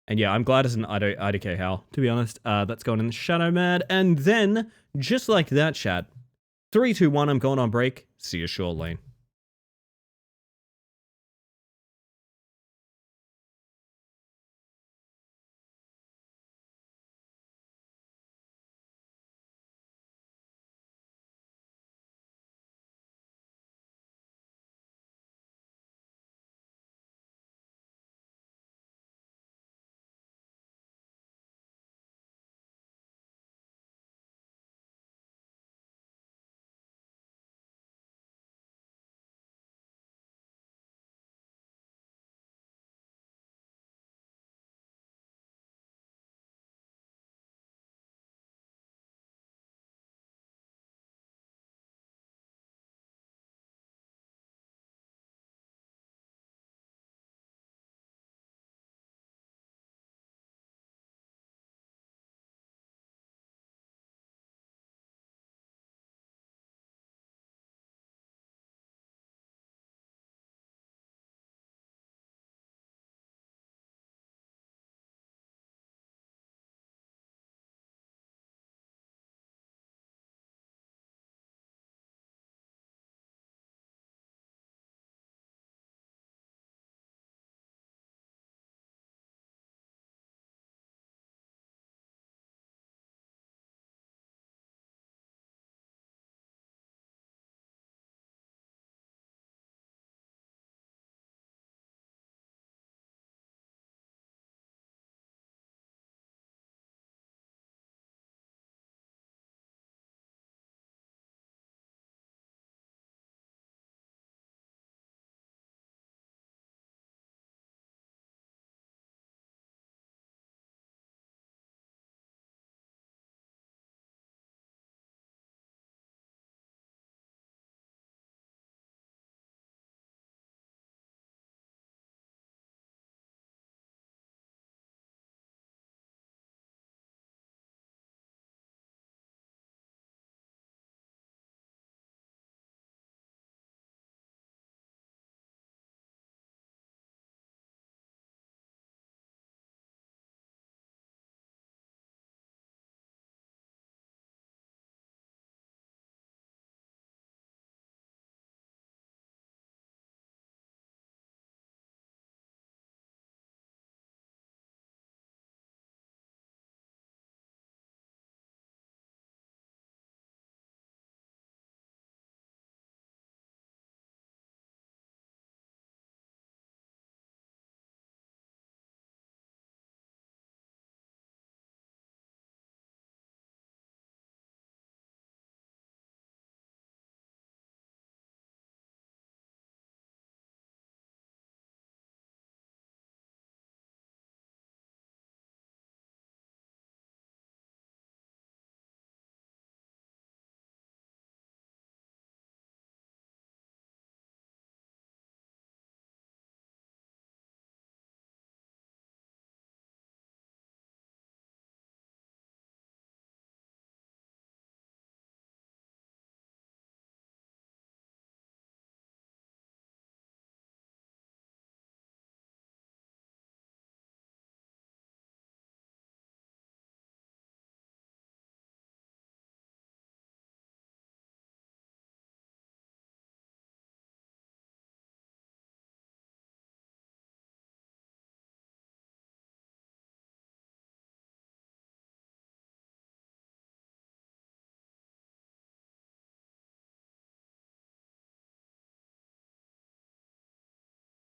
And yeah, I'm glad it's an IDK Hal, to be honest. That's going in the Shadow Man. And then, just like that, chat, 3, 2, 1, I'm going on break. See you shortly.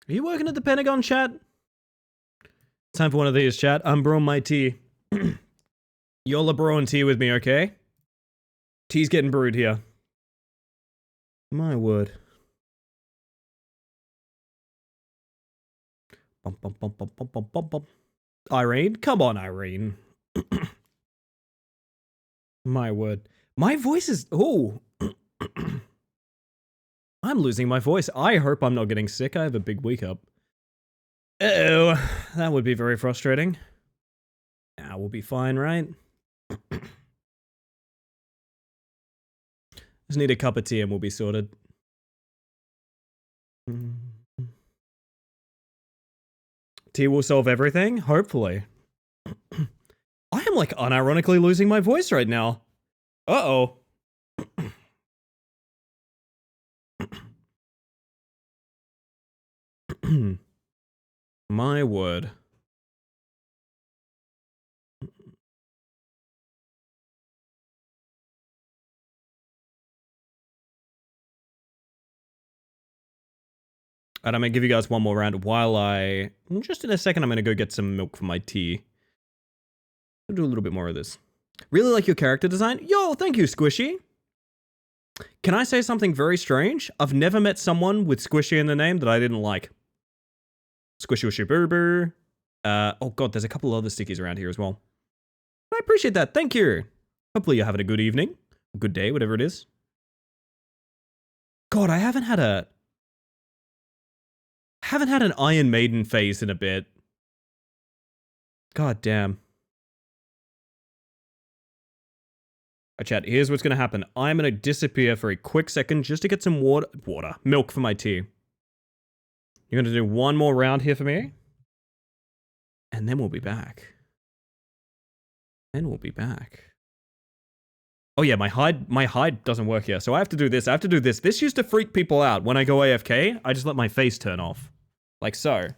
Are you working at the Pentagon, chat? Time for one of these, chat. I'm brewing my tea. Y'all are brewing tea with me, okay? Tea's getting brewed here. My word. Bum, bum, bum, bum, bum, bum, bum, bum. Irene? Come on, Irene. My word. My voice is... Oh. I'm losing my voice. I hope I'm not getting sick. I have a big week up. Uh-oh. That would be very frustrating. Nah, we'll be fine, right? Just need a cup of tea and we'll be sorted. Tea will solve everything? Hopefully. I am like unironically losing my voice right now. Uh-oh. My word. And I'm gonna give you guys one more round while just in a second, I'm gonna go get some milk for my tea. I'll do a little bit more of this. Really like your character design? Yo, thank you, Squishy. Can I say something very strange? I've never met someone with Squishy in the name that I didn't like. Squishy wishy boo boo. Oh god, there's a couple other stickies around here as well. I appreciate that, thank you. Hopefully you're having a good evening, a good day, whatever it is. God, I haven't had an Iron Maiden phase in a bit. God damn. Alright, chat, here's what's gonna happen. I'm gonna disappear for a quick second just to get some milk for my tea. You're gonna do one more round here for me. And then we'll be back. Oh yeah, my hide doesn't work here, so I have to do this. This used to freak people out. When I go AFK, I just let my face turn off. Like so.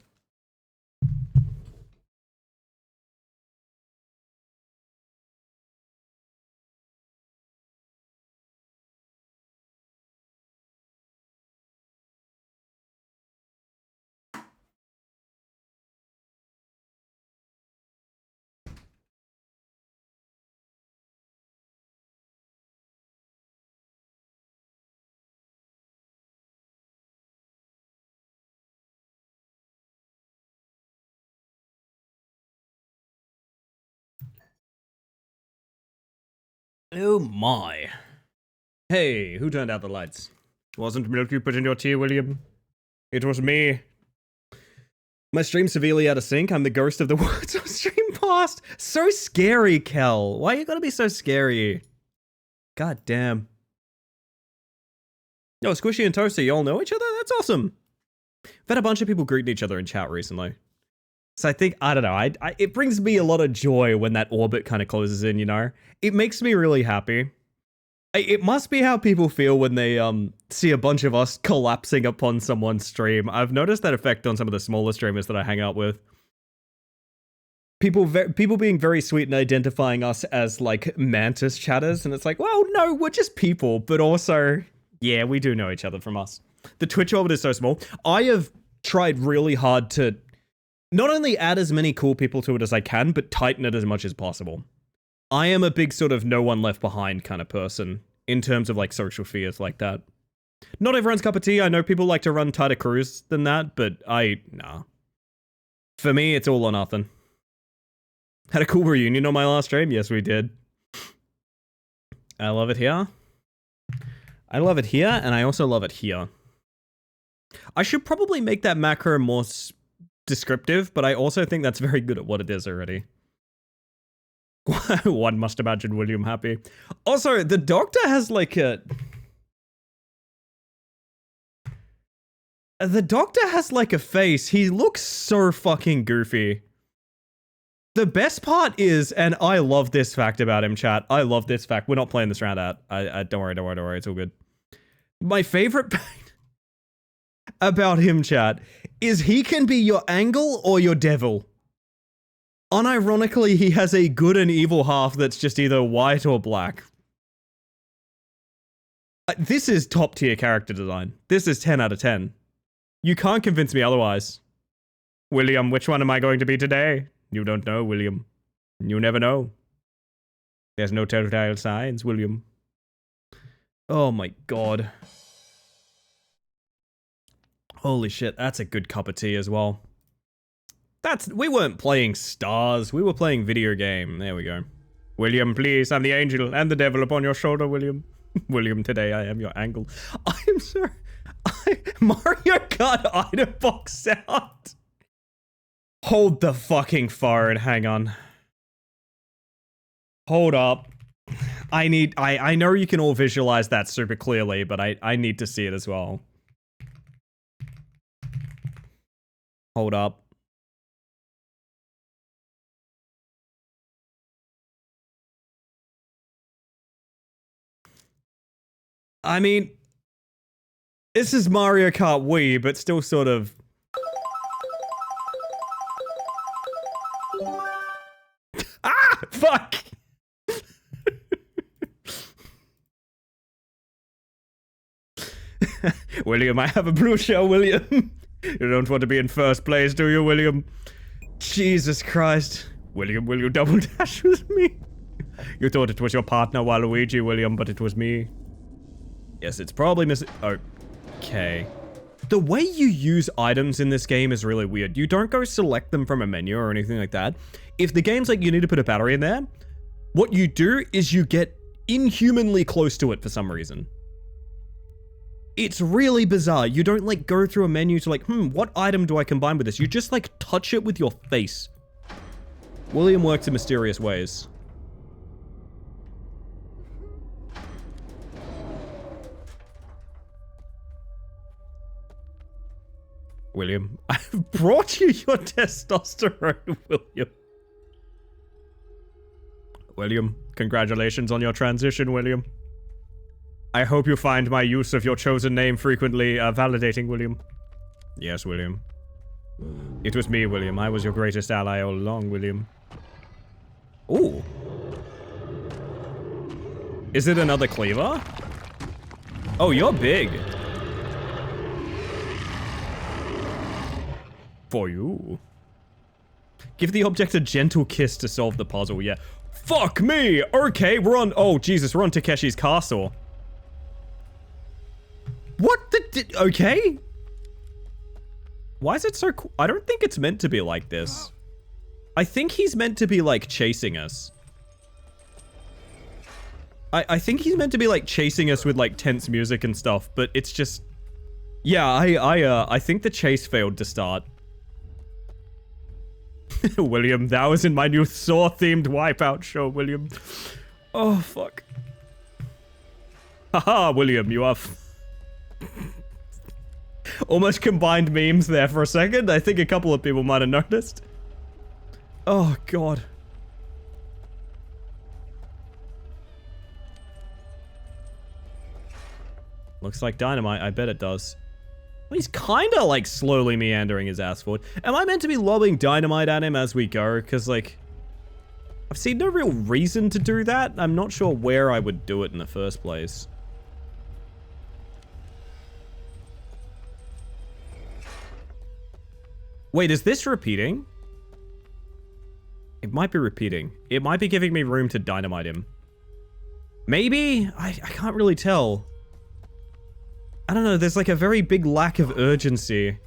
Oh my. Hey, who turned out the lights? Wasn't milk you put in your tea, William? It was me. My stream's severely out of sync. I'm the ghost of the words on stream past. So scary, Kel. Why you gotta be so scary? God damn. Yo, Squishy and Toasty, y'all know each other? That's awesome. I've had a bunch of people greeting each other in chat recently. So I think, I don't know, it brings me a lot of joy when that orbit kind of closes in, you know? It makes me really happy. It must be how people feel when they see a bunch of us collapsing upon someone's stream. I've noticed that effect on some of the smaller streamers that I hang out with. People being very sweet and identifying us as, like, mantis chatters, and it's like, well, no, we're just people, but also, yeah, we do know each other from us. The Twitch orbit is so small. I have tried really hard to not only add as many cool people to it as I can, but tighten it as much as possible. I am a big sort of no one left behind kind of person in terms of like social fears like that. Not everyone's cup of tea. I know people like to run tighter crews than that, but nah. For me, it's all or nothing. Had a cool reunion on my last stream. Yes, we did. I love it here. I love it here, and I also love it here. I should probably make that macro more descriptive, but I also think that's very good at what it is already. One must imagine William happy. Also, the doctor has like a... The doctor has like a face. He looks so fucking goofy. The best part is, and I love this fact about him, chat. I love this fact. We're not playing this round out. Don't worry. It's all good. My favorite fact about him, chat, is he can be your angel or your devil. Unironically, he has a good and evil half that's just either white or black. This is top tier character design. This is 10 out of 10. You can't convince me otherwise. William, which one am I going to be today? You don't know, William. You never know. There's no telltale signs, William. Oh my god. Holy shit, that's a good cup of tea as well. We weren't playing stars, we were playing video game. There we go. William, please, I'm the angel and the devil upon your shoulder, William. William, today I am your angle. I'm sorry. Mario Kart item box out. Hold the fucking phone, hang on. Hold up. I know you can all visualize that super clearly, but I need to see it as well. Hold up. I mean, this is Mario Kart Wii, but still sort of... Ah! Fuck! William, I have a blue shell, William. You don't want to be in first place, do you, William? Jesus Christ. William, will you double dash with me? You thought it was your partner Waluigi, William, but it was me. Yes, it's probably okay. The way you use items in this game is really weird. You don't go select them from a menu or anything like that. If the game's like, you need to put a battery in there, what you do is you get inhumanly close to it for some reason. It's really bizarre. You don't like go through a menu to like, what item do I combine with this? You just like touch it with your face. William works in mysterious ways. William, I've brought you your testosterone, William. William, congratulations on your transition, William. I hope you find my use of your chosen name frequently validating, William. Yes, William. It was me, William. I was your greatest ally all along, William. Ooh. Is it another cleaver? Oh, you're big. For you. Give the object a gentle kiss to solve the puzzle, yeah. Fuck me! Okay, we're on... Oh, Jesus, we're on Takeshi's castle. What the... Okay? Why is it so cool? I don't think it's meant to be like this. I think he's meant to be, like, chasing us. I think he's meant to be, like, chasing us with, like, tense music and stuff, but it's just... Yeah, I think the chase failed to start. William, that was in my new Saw-themed Wipeout show, William. Oh, fuck. Haha, William, you are... Almost combined memes there for a second. I think a couple of people might have noticed. Oh, God. Looks like dynamite. I bet it does. Well, he's kind of, like, slowly meandering his ass forward. Am I meant to be lobbing dynamite at him as we go? Because, like, I've seen no real reason to do that. I'm not sure where I would do it in the first place. Wait, is this repeating? It might be repeating. It might be giving me room to dynamite him. Maybe? I can't really tell. I don't know, there's like a very big lack of urgency.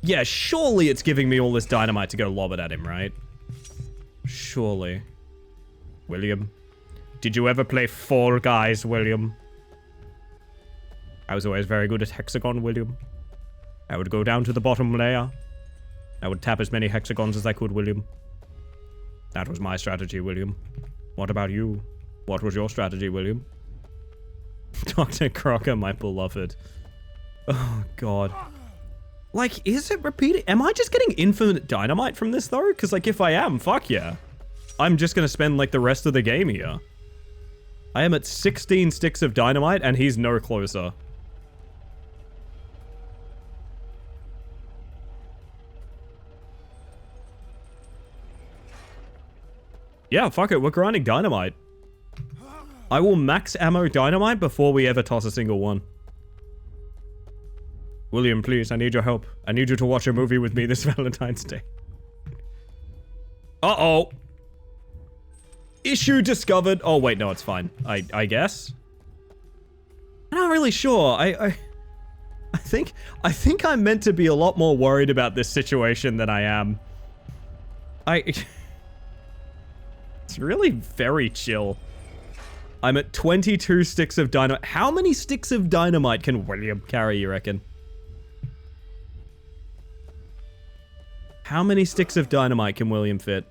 Yeah, surely it's giving me all this dynamite to go lob it at him, right? Surely. William, did you ever play Fall Guys, William? I was always very good at hexagon, William. I would go down to the bottom layer. I would tap as many hexagons as I could, William. That was my strategy, William. What about you? What was your strategy, William? Dr. Crocker, my beloved. Oh, God. Like, is it repeating? Am I just getting infinite dynamite from this, though? Because, like, if I am, fuck yeah. I'm just going to spend, like, the rest of the game here. I am at 16 sticks of dynamite, and he's no closer. Yeah, fuck it. We're grinding dynamite. I will max ammo dynamite before we ever toss a single one. William, please, I need your help. I need you to watch a movie with me this Valentine's Day. Uh-oh. Issue discovered. Oh, wait, no, it's fine. I guess. I'm not really sure. I think I'm meant to be a lot more worried about this situation than I am. It's really very chill. I'm at 22 sticks of dynamite. How many sticks of dynamite can William carry, you reckon? How many sticks of dynamite can William fit?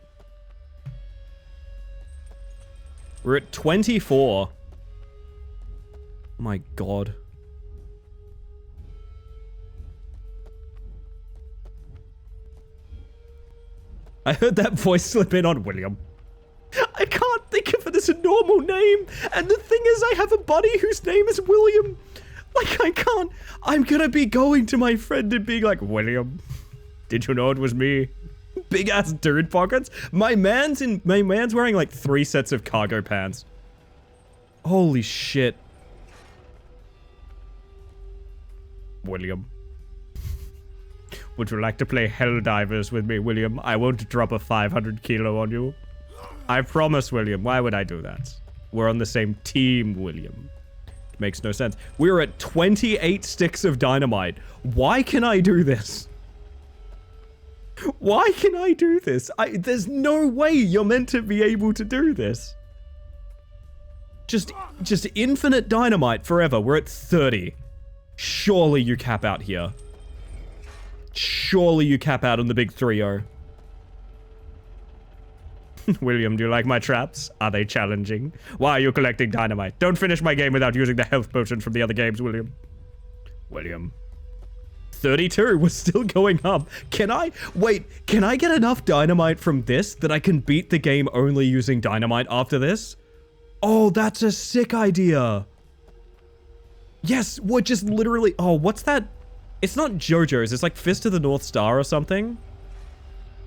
We're at 24. Oh my god. I heard that voice slip in on William. I can't think of it as a normal name. And the thing is, I have a buddy whose name is William. Like, I can't. I'm gonna be going to my friend and being like, William, did you know it was me? Big ass dude pockets. My man's wearing like 3 sets of cargo pants. Holy shit. William. Would you like to play Helldivers with me, William? I won't drop a 500 kilo on you. I promise, William. Why would I do that? We're on the same team, William. It makes no sense. We're at 28 sticks of dynamite. Why can I do this? Why can I do this? There's no way you're meant to be able to do this. Just infinite dynamite forever. We're at 30. Surely you cap out here. Surely you cap out on the big 3-0. William, do you like my traps? Are they challenging? Why are you collecting dynamite? Don't finish my game without using the health potion from the other games, William. William. 32, we're still going up. Can I get enough dynamite from this that I can beat the game only using dynamite after this? Oh, that's a sick idea. Yes, we're just literally, oh, what's that? It's not JoJo's, it's like Fist of the North Star or something.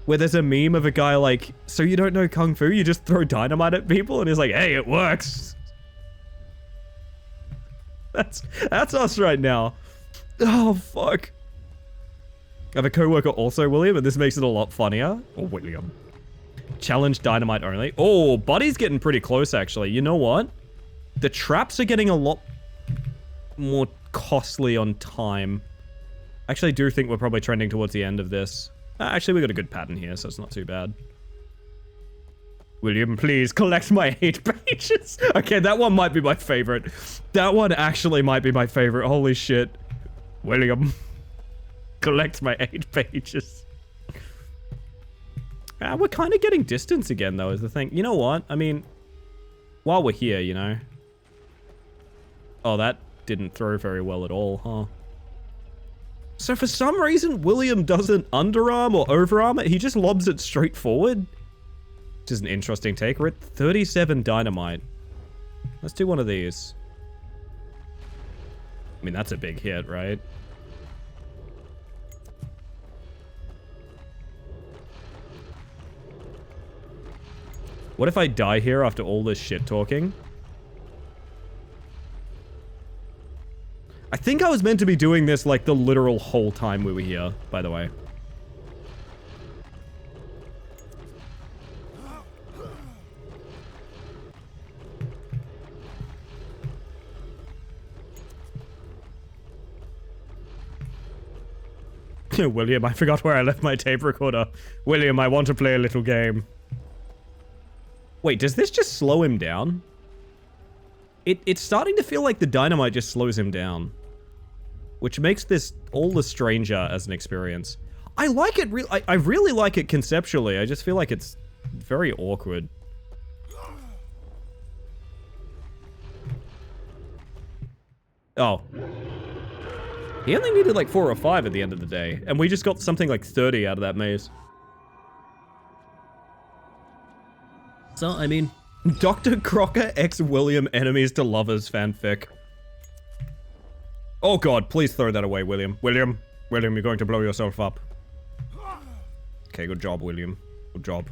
Where there's a meme of a guy like, so you don't know Kung Fu, you just throw dynamite at people? And he's like, hey, it works. That's us right now. Oh, fuck. I have a coworker also, William, and this makes it a lot funnier. Or William. Challenge dynamite only. Oh, Buddy's getting pretty close, actually. You know what? The traps are getting a lot more costly on time. Actually, I do think we're probably trending towards the end of this. Actually, we got a good pattern here, so it's not too bad. William, please collect my 8 pages. Okay, that one might be my favorite. That one actually might be my favorite. Holy shit. William, collect my 8 pages. We're kind of getting distance again, though, is the thing. You know what? I mean, while we're here, you know. Oh, that didn't throw very well at all, huh? So for some reason, William doesn't underarm or overarm it. He just lobs it straight forward. Which is an interesting take. We're at 37 dynamite. Let's do one of these. I mean, that's a big hit, right? What if I die here after all this shit talking? I think I was meant to be doing this like the literal whole time we were here, by the way. William, I forgot where I left my tape recorder. William, I want to play a little game. Wait, does this just slow him down? It's starting to feel like the dynamite just slows him down. Which makes this all the stranger as an experience. I like it, I really like it conceptually. I just feel like it's very awkward. Oh. He only needed like 4 or 5 at the end of the day. And we just got something like 30 out of that maze. So, I mean, Dr. Crocker x William enemies to lovers fanfic. Oh god, please throw that away, William. William, you're going to blow yourself up. Okay, good job, William. Good job.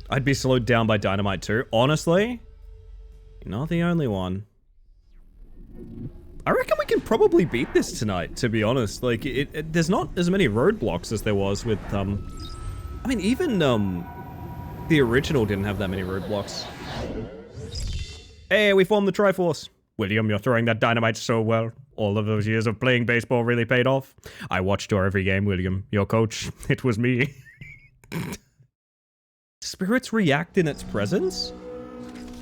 I'd be slowed down by dynamite too. Honestly, you're not the only one. I reckon we can probably beat this tonight, to be honest. Like, there's not as many roadblocks as there was with, I mean, even, the original didn't have that many roadblocks. Hey, we formed the Triforce. William, you're throwing that dynamite so well. All of those years of playing baseball really paid off. I watched your every game, William. Your coach, it was me. Spirits react in its presence?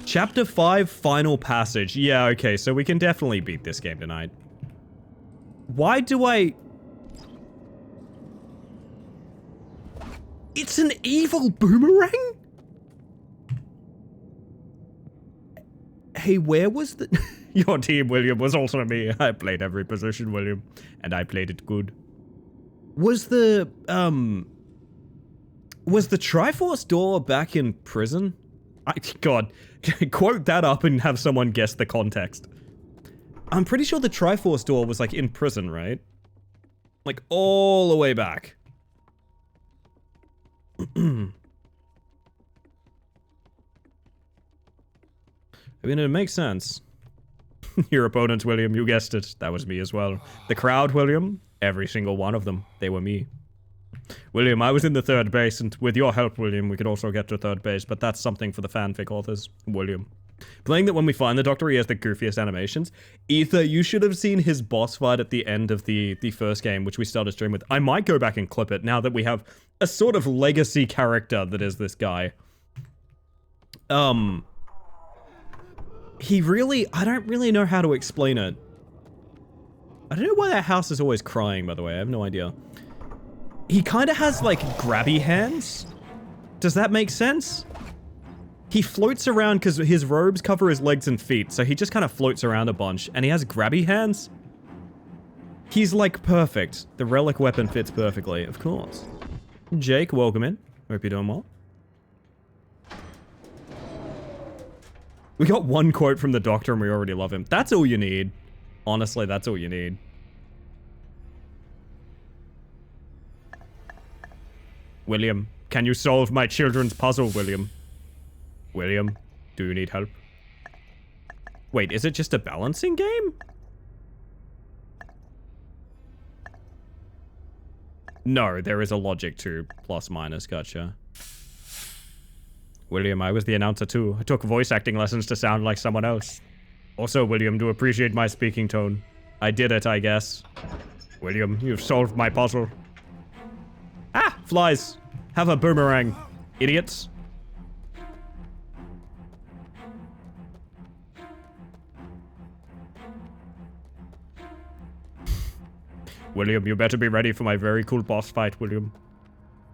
Chapter 5, Final Passage. Yeah, okay, so we can definitely beat this game tonight. Why do I... It's an evil boomerang? Hey, where was the... Your team, William, was also me. I played every position, William, and I played it good. Was the Triforce door back in prison? God, quote that up and have someone guess the context. I'm pretty sure the Triforce door was, like, in prison, right? Like, all the way back. I mean, it makes sense. Your opponents, William, you guessed it. That was me as well. The crowd, William, every single one of them, they were me. William, I was in the third base, and with your help, William, we could also get to third base, but that's something for the fanfic authors. William. Playing that when we find the Doctor, he has the goofiest animations. Ether, you should have seen his boss fight at the end of the first game, which we started stream with. I might go back and clip it now that we have a sort of legacy character that is this guy. He really... I don't really know how to explain it. I don't know why that house is always crying, by the way. I have no idea. He kind of has, like, grabby hands. Does that make sense? He floats around because his robes cover his legs and feet, so he just kind of floats around a bunch, and he has grabby hands. He's, like, perfect. The relic weapon fits perfectly, of course. Jake, welcome in. Hope you're doing well. We got one quote from the Doctor and we already love him. That's all you need. Honestly, that's all you need. William, can you solve my children's puzzle, William? William, do you need help? Wait, is it just a balancing game? No, there is a logic to plus minus, gotcha. William, I was the announcer too. I took voice acting lessons to sound like someone else. Also, William, do appreciate my speaking tone. I did it, I guess. William, you've solved my puzzle. Ah, flies. Have a boomerang, idiots. William, you better be ready for my very cool boss fight, William.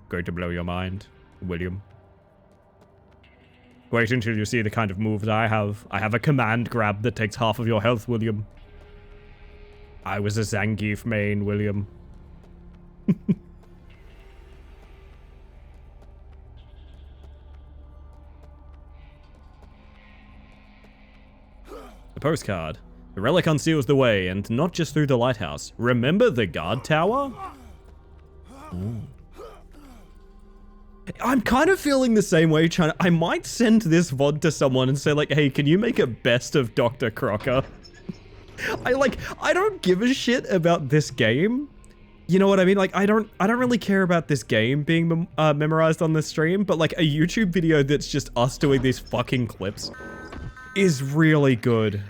Going to blow your mind, William. Wait until you see the kind of moves I have. I have a command grab that takes half of your health, William. I was a Zangief main, William. A postcard. The relic unseals the way, and not just through the lighthouse. Remember the guard tower? Ooh. I'm kind of feeling the same way, I might send this VOD to someone and say, like, hey, can you make a best of Dr. Crocker? I don't give a shit about this game. You know what I mean? Like, I don't really care about this game being memorized on this stream, but, like, a YouTube video that's just us doing these fucking clips is really good.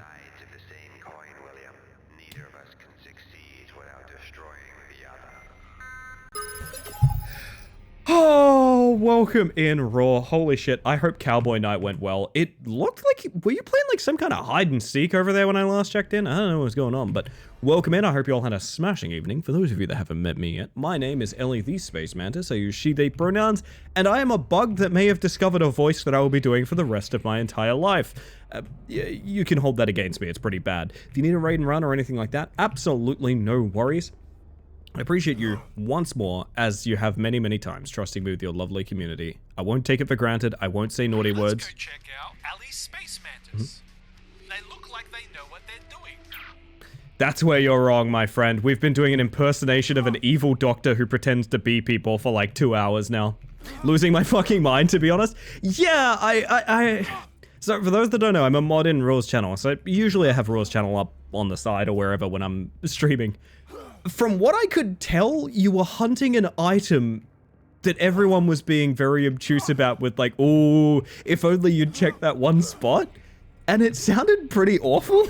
Oh, welcome in, Raw. Holy shit, I hope Cowboy Night went well. It looked like, were you playing like some kind of hide and seek over there when I last checked in? I don't know what was going on, but welcome in. I hope you all had a smashing evening. For those of you that haven't met me yet, my name is Ellie the Space Mantis. I use she, they pronouns, and I am a bug that may have discovered a voice that I will be doing for the rest of my entire life. You can hold that against me, it's pretty bad. If you need a raid and run or anything like that, absolutely no worries. I appreciate you once more, as you have many, many times, trusting me with your lovely community. I won't take it for granted. I won't say naughty words. Let's go check out Ali's Space Mantis. They look like they know what they're doing. That's where you're wrong, my friend. We've been doing an impersonation of an evil doctor who pretends to be people for like 2 hours now. Losing my fucking mind, to be honest. Yeah, So for those that don't know, I'm a mod in Raw's channel. So usually I have Raw's channel up on the side or wherever when I'm streaming. From what I could tell, you were hunting an item that everyone was being very obtuse about with like, oh, if only you'd check that one spot. And it sounded pretty awful.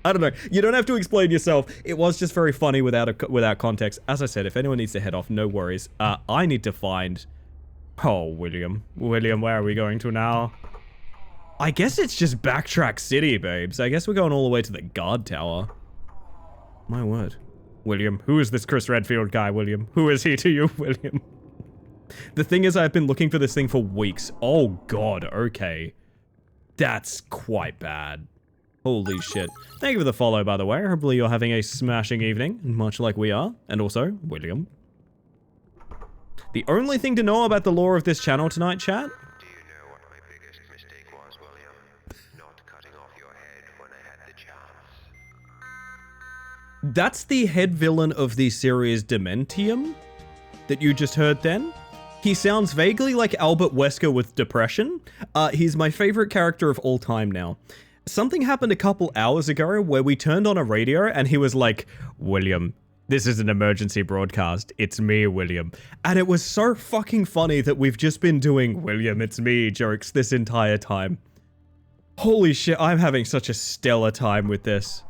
I don't know. You don't have to explain yourself. It was just very funny without context. As I said, if anyone needs to head off, no worries. I need to find... Oh, William. William, where are we going to now? I guess it's just Backtrack City, babes. I guess we're going all the way to the guard tower. My word. William, who is this Chris Redfield guy, William? Who is he to you, William? The thing is, I've been looking for this thing for weeks. Oh, God. Okay. That's quite bad. Holy shit. Thank you for the follow, by the way. Hopefully you're having a smashing evening, much like we are. And also, William. The only thing to know about the lore of this channel tonight, chat? Do you know what my biggest mistake was, William? Not cutting off your head when I had the chance. That's the head villain of the series Dementitorium that you just heard then. He sounds vaguely like Albert Wesker with depression. He's my favorite character of all time now. Something happened a couple hours ago where we turned on a radio and he was like, William, this is an emergency broadcast. It's me, William. And it was so fucking funny that we've just been doing William, it's me jokes this entire time. Holy shit, I'm having such a stellar time with this.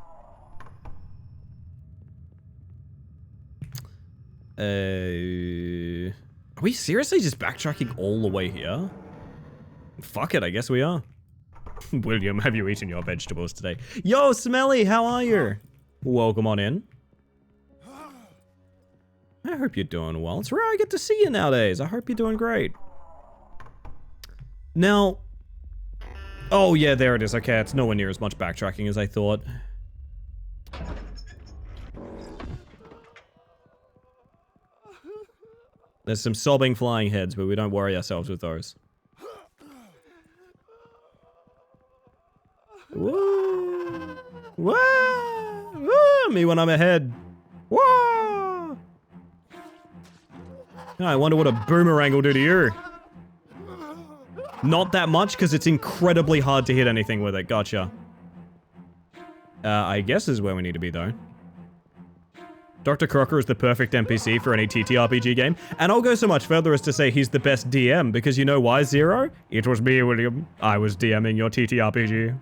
Are we seriously just backtracking all the way here? Fuck it, I guess we are. William, have you eaten your vegetables today? Yo, Smelly, how are you? Welcome on in. I hope you're doing well. It's rare I get to see you nowadays. I hope you're doing great. Now... Oh, yeah, there it is. Okay, it's nowhere near as much backtracking as I thought. There's some sobbing flying heads, but we don't worry ourselves with those. Woo! Woo! Woo! Me when I'm ahead. Woo! I wonder what a boomerang will do to you. Not that much, because it's incredibly hard to hit anything with it. Gotcha. I guess is where we need to be, though. Dr. Crocker is the perfect NPC for any TTRPG game, and I'll go so much further as to say he's the best DM, because you know why, Zero? It was me, William. I was DMing your TTRPG.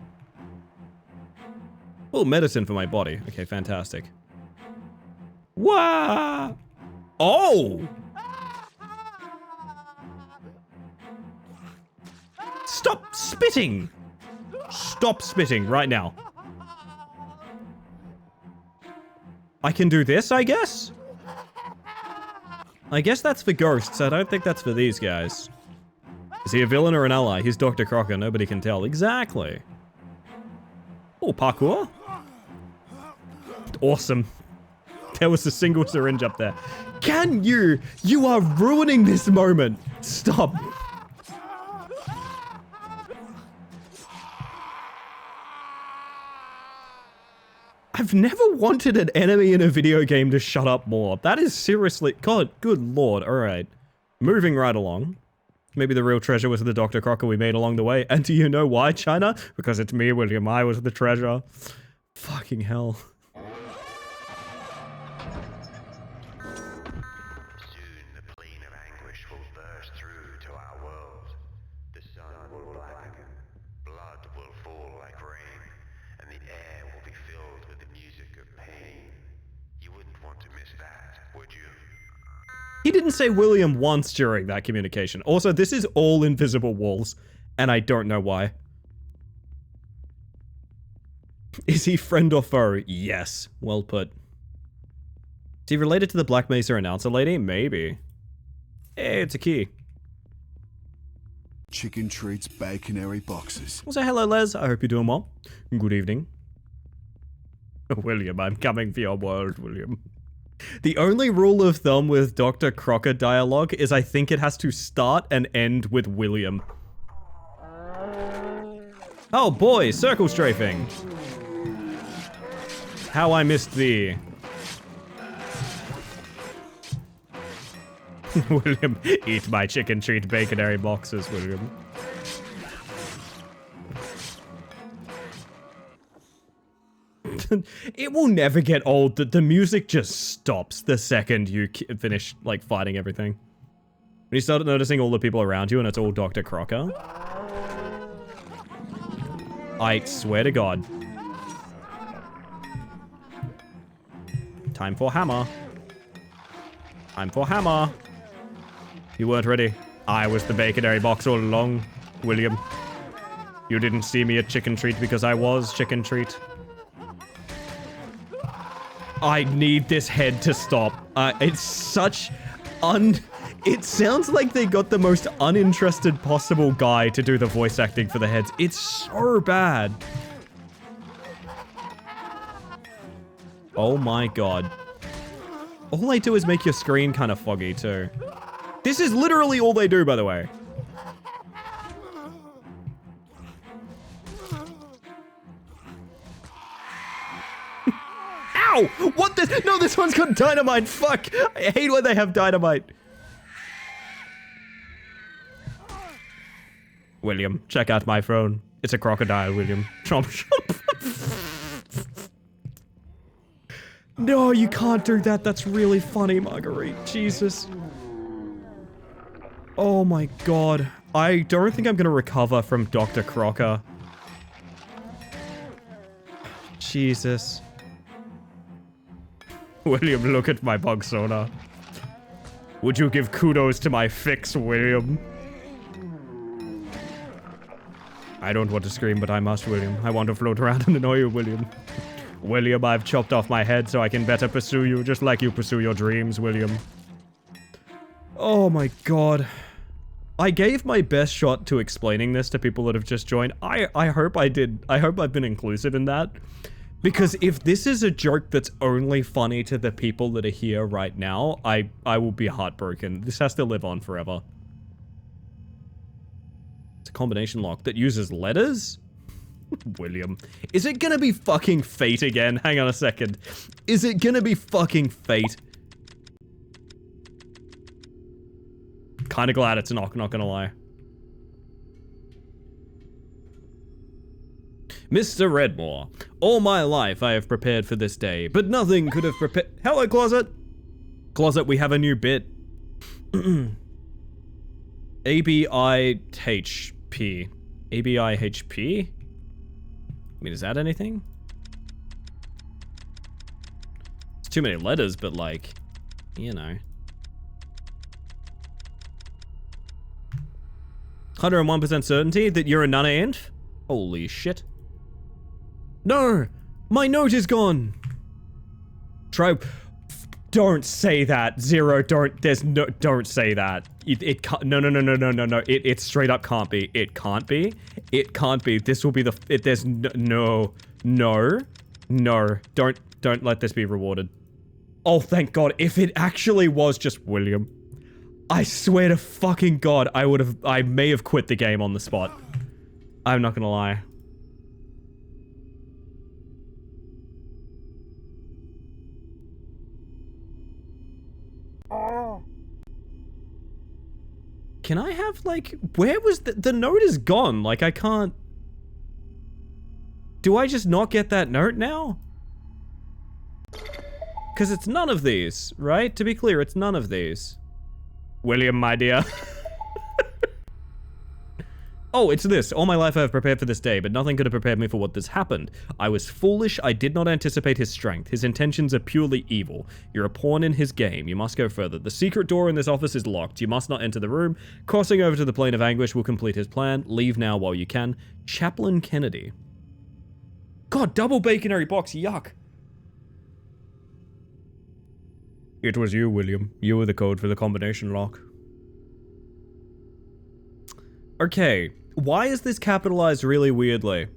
Oh, medicine for my body. Okay, fantastic. Wah! Oh! Stop spitting! Stop spitting right now. I can do this, I guess? I guess that's for ghosts. I don't think that's for these guys. Is he a villain or an ally? He's Dr. Crocker. Nobody can tell. Exactly. Oh, parkour. Awesome. There was a single syringe up there. Can you? You are ruining this moment. Stop. I've never wanted an enemy in a video game to shut up more. That is seriously... God, good lord. Alright. Moving right along. Maybe the real treasure was the Dr. Crocker we made along the way. And do you know why, China? Because it's me, William. I was the treasure. Fucking hell. Soon the plane of anguish will burst through to our world. The sun will blacken, blood will fall like rain, and the air will be filled with the music of pain. You wouldn't want to miss that, would you? He didn't say William once during that communication. Also, this is all invisible walls, and I don't know why. Is he friend or foe? Yes. Well put. Is he related to the Black Mesa announcer lady? Maybe. Hey, it's a key. Chicken treats, baconary boxes. Also, hello, Les. I hope you're doing well. Good evening. William, I'm coming for your world, William. The only rule of thumb with Dr. Crocker dialogue is I think it has to start and end with William. Oh boy, circle strafing. How I missed thee. William, eat my chicken treat baconary boxes, William. It will never get old that the music just stops the second you finish, like, fighting everything. When you start noticing all the people around you and it's all Dr. Crocker. I swear to God. Time for hammer. Time for hammer. You weren't ready. I was the baconary box all along, William. You didn't see me a chicken treat because I was chicken treat. I need this head to stop. It's such It sounds like they got the most uninterested possible guy to do the voice acting for the heads. It's so bad. Oh my God. All they do is make your screen kind of foggy too. This is literally all they do, by the way. Ow! What this? No, this one's got dynamite. Fuck. I hate when they have dynamite. William, check out my phone. It's a crocodile, William. Chomp chomp. No, you can't do that. That's really funny, Marguerite. Jesus. Oh my God. I don't think I'm gonna recover from Dr. Crocker. Jesus. William, look at my bug sonar. Would you give kudos to my fix, William? I don't want to scream, but I must, William. I want to float around and annoy you, William. William, I've chopped off my head so I can better pursue you, just like you pursue your dreams, William. Oh my God. I gave my best shot to explaining this to people that have just joined. I hope I did. I hope I've been inclusive in that. Because if this is a joke that's only funny to the people that are here right now, I will be heartbroken. This has to live on forever. It's a combination lock that uses letters? William. Is it gonna be fucking fate again? Hang on a second. Is it gonna be fucking fate? Kinda glad it's not gonna lie. Mr. Redmore, all my life I have prepared for this day, but nothing could have prepared— Hello, Closet! Closet, we have a new bit. ABIHP. ABIHP? I mean, is that anything? It's too many letters, but like, you know. 101% certainty that you're a Nana Inf? Holy shit. No! My note is gone! Try— Don't say that. Zero, don't— There's no— Don't say that. It can't— No. It straight up can't be. It can't be. It can't be. This will be the— There's no. Don't let this be rewarded. Oh, thank God. If it actually was just William, I swear to fucking God, I may have quit the game on the spot. I'm not gonna lie. Can I have, like, where was the note is gone, like, I can't— Do I just not get that note now? Because it's none of these, right? To be clear, it's none of these. William, my dear. Oh, it's this. All my life I have prepared for this day, but nothing could have prepared me for what has happened. I was foolish. I did not anticipate his strength. His intentions are purely evil. You're a pawn in his game. You must go further. The secret door in this office is locked. You must not enter the room. Crossing over to the plane of anguish will complete his plan. Leave now while you can. Chaplain Kennedy. God, double baconary box. Yuck. It was you, William. You were the code for the combination lock. Okay. Why is this capitalized really weirdly?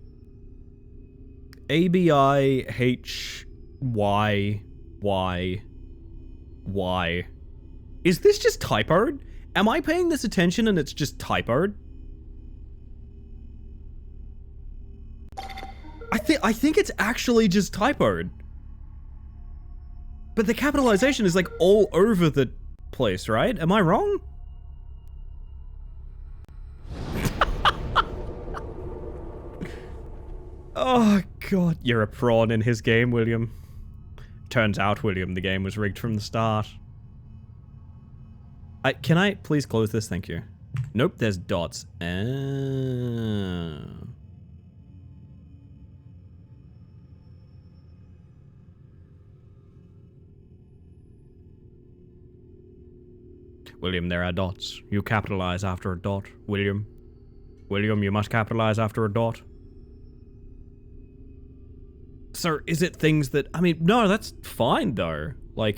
A-B-I-H-Y-Y-Y. Is this just typoed? Am I paying this attention and it's just typoed? I think it's actually just typoed. But the capitalization is like all over the place, right? Am I wrong? Oh, God. You're a prawn in his game, William. Turns out, William, the game was rigged from the start. Can I please close this? Thank you. Nope, there's dots. William, there are dots. You capitalize after a dot, William. William, you must capitalize after a dot. So, is it things that... I mean, no, that's fine, though. Like...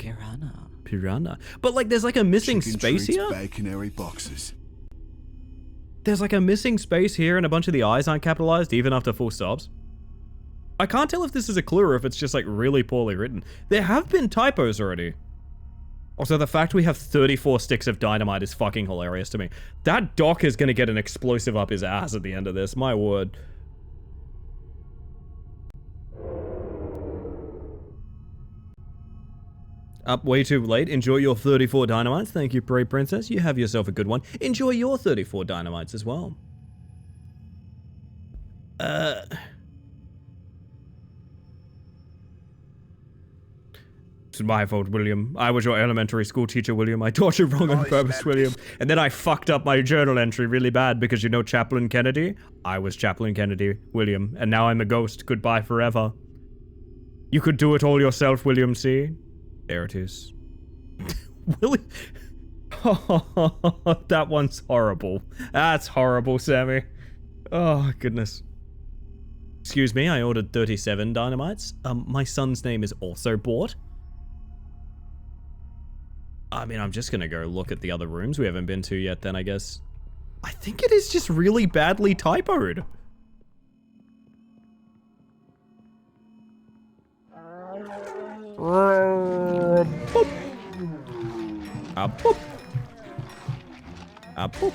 Piranha. But, like, there's, like, a missing space here? Baconary boxes. There's, like, a missing space here, and a bunch of the eyes aren't capitalized, even after full stops. I can't tell if this is a clue or if it's just, like, really poorly written. There have been typos already. Also, the fact we have 34 sticks of dynamite is fucking hilarious to me. That doc is gonna get an explosive up his ass at the end of this, my word. Up way too late. Enjoy your 34 dynamites. Thank you, Prey Princess. You have yourself a good one. Enjoy your 34 dynamites as well. It's my fault, William. I was your elementary school teacher, William. I taught you wrong on purpose, William. And then I fucked up my journal entry really bad because you know Chaplain Kennedy? I was Chaplain Kennedy, William. And now I'm a ghost. Goodbye forever. You could do it all yourself, William, see? There it is. Willie. Oh, that one's horrible. That's horrible, Sammy. Oh, goodness. Excuse me, I ordered 37 dynamites. My son's name is also bought. I mean, I'm just gonna go look at the other rooms we haven't been to yet then, I guess. I think it is just really badly typoed. Boop. Boop. Boop.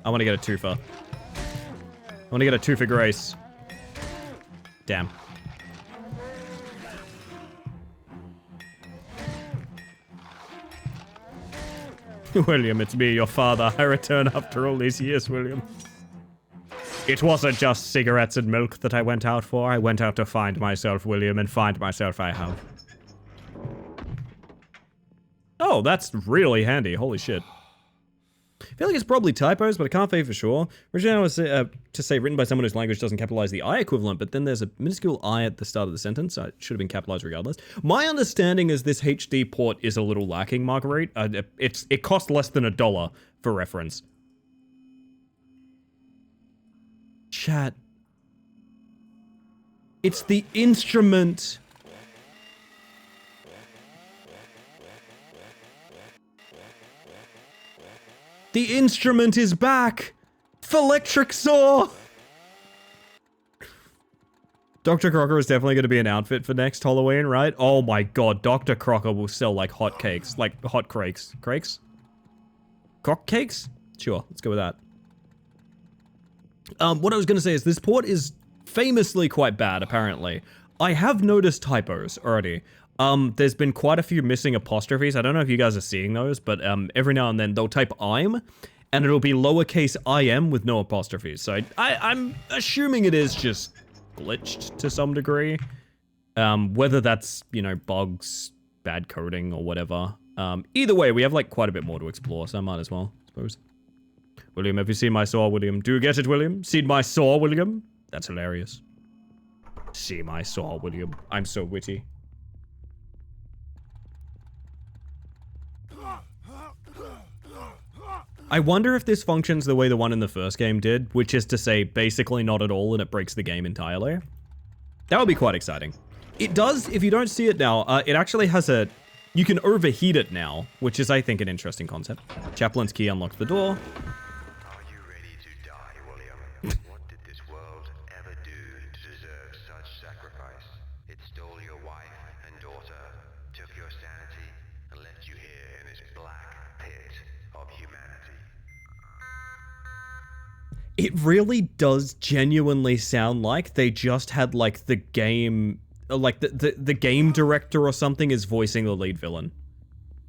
I want to get a twofer. I want to get a twofer grace. Damn. William, it's me, your father. I return after all these years, William. It wasn't just cigarettes and milk that I went out for. I went out to find myself, William, and find myself I have. Oh, that's really handy. Holy shit. I feel like it's probably typos, but I can't say for sure. Originally I was to say written by someone whose language doesn't capitalize the I equivalent, but then there's a minuscule I at the start of the sentence, so it should have been capitalized regardless. My understanding is this HD port is a little lacking, Marguerite. It cost less than $1 for reference. Chat. It's the instrument. The instrument is back! Electric saw! Dr. Crocker is definitely going to be an outfit for next Halloween, right? Oh my god, Dr. Crocker will sell like hotcakes. Like hot crakes. Crakes? Crock cakes? Sure, let's go with that. What I was going to say is this port is famously quite bad, apparently. I have noticed typos already. There's been quite a few missing apostrophes. I don't know if you guys are seeing those, but every now and then they'll type I'm, and it'll be lowercase im with no apostrophes. So I'm assuming it is just glitched to some degree. Whether that's, you know, bugs, bad coding, or whatever. Either way, we have like quite a bit more to explore, so I might as well, I suppose. William, have you seen my saw, William? Do you get it, William? Seen my saw, William? That's hilarious. See my saw, William. I'm so witty. I wonder if this functions the way the one in the first game did, which is to say basically not at all and it breaks the game entirely. That would be quite exciting. It does, if you don't see it now, it actually has a... You can overheat it now, which is, I think, an interesting concept. Chaplain's key unlocks the door. Are you ready to die, William? What did this world ever do to deserve such sacrifice? It stole your wife and daughter, took your sanity, and left you here in this black pit of humanity. It really does genuinely sound like they just had, like, the game... Like, the game director or something is voicing the lead villain.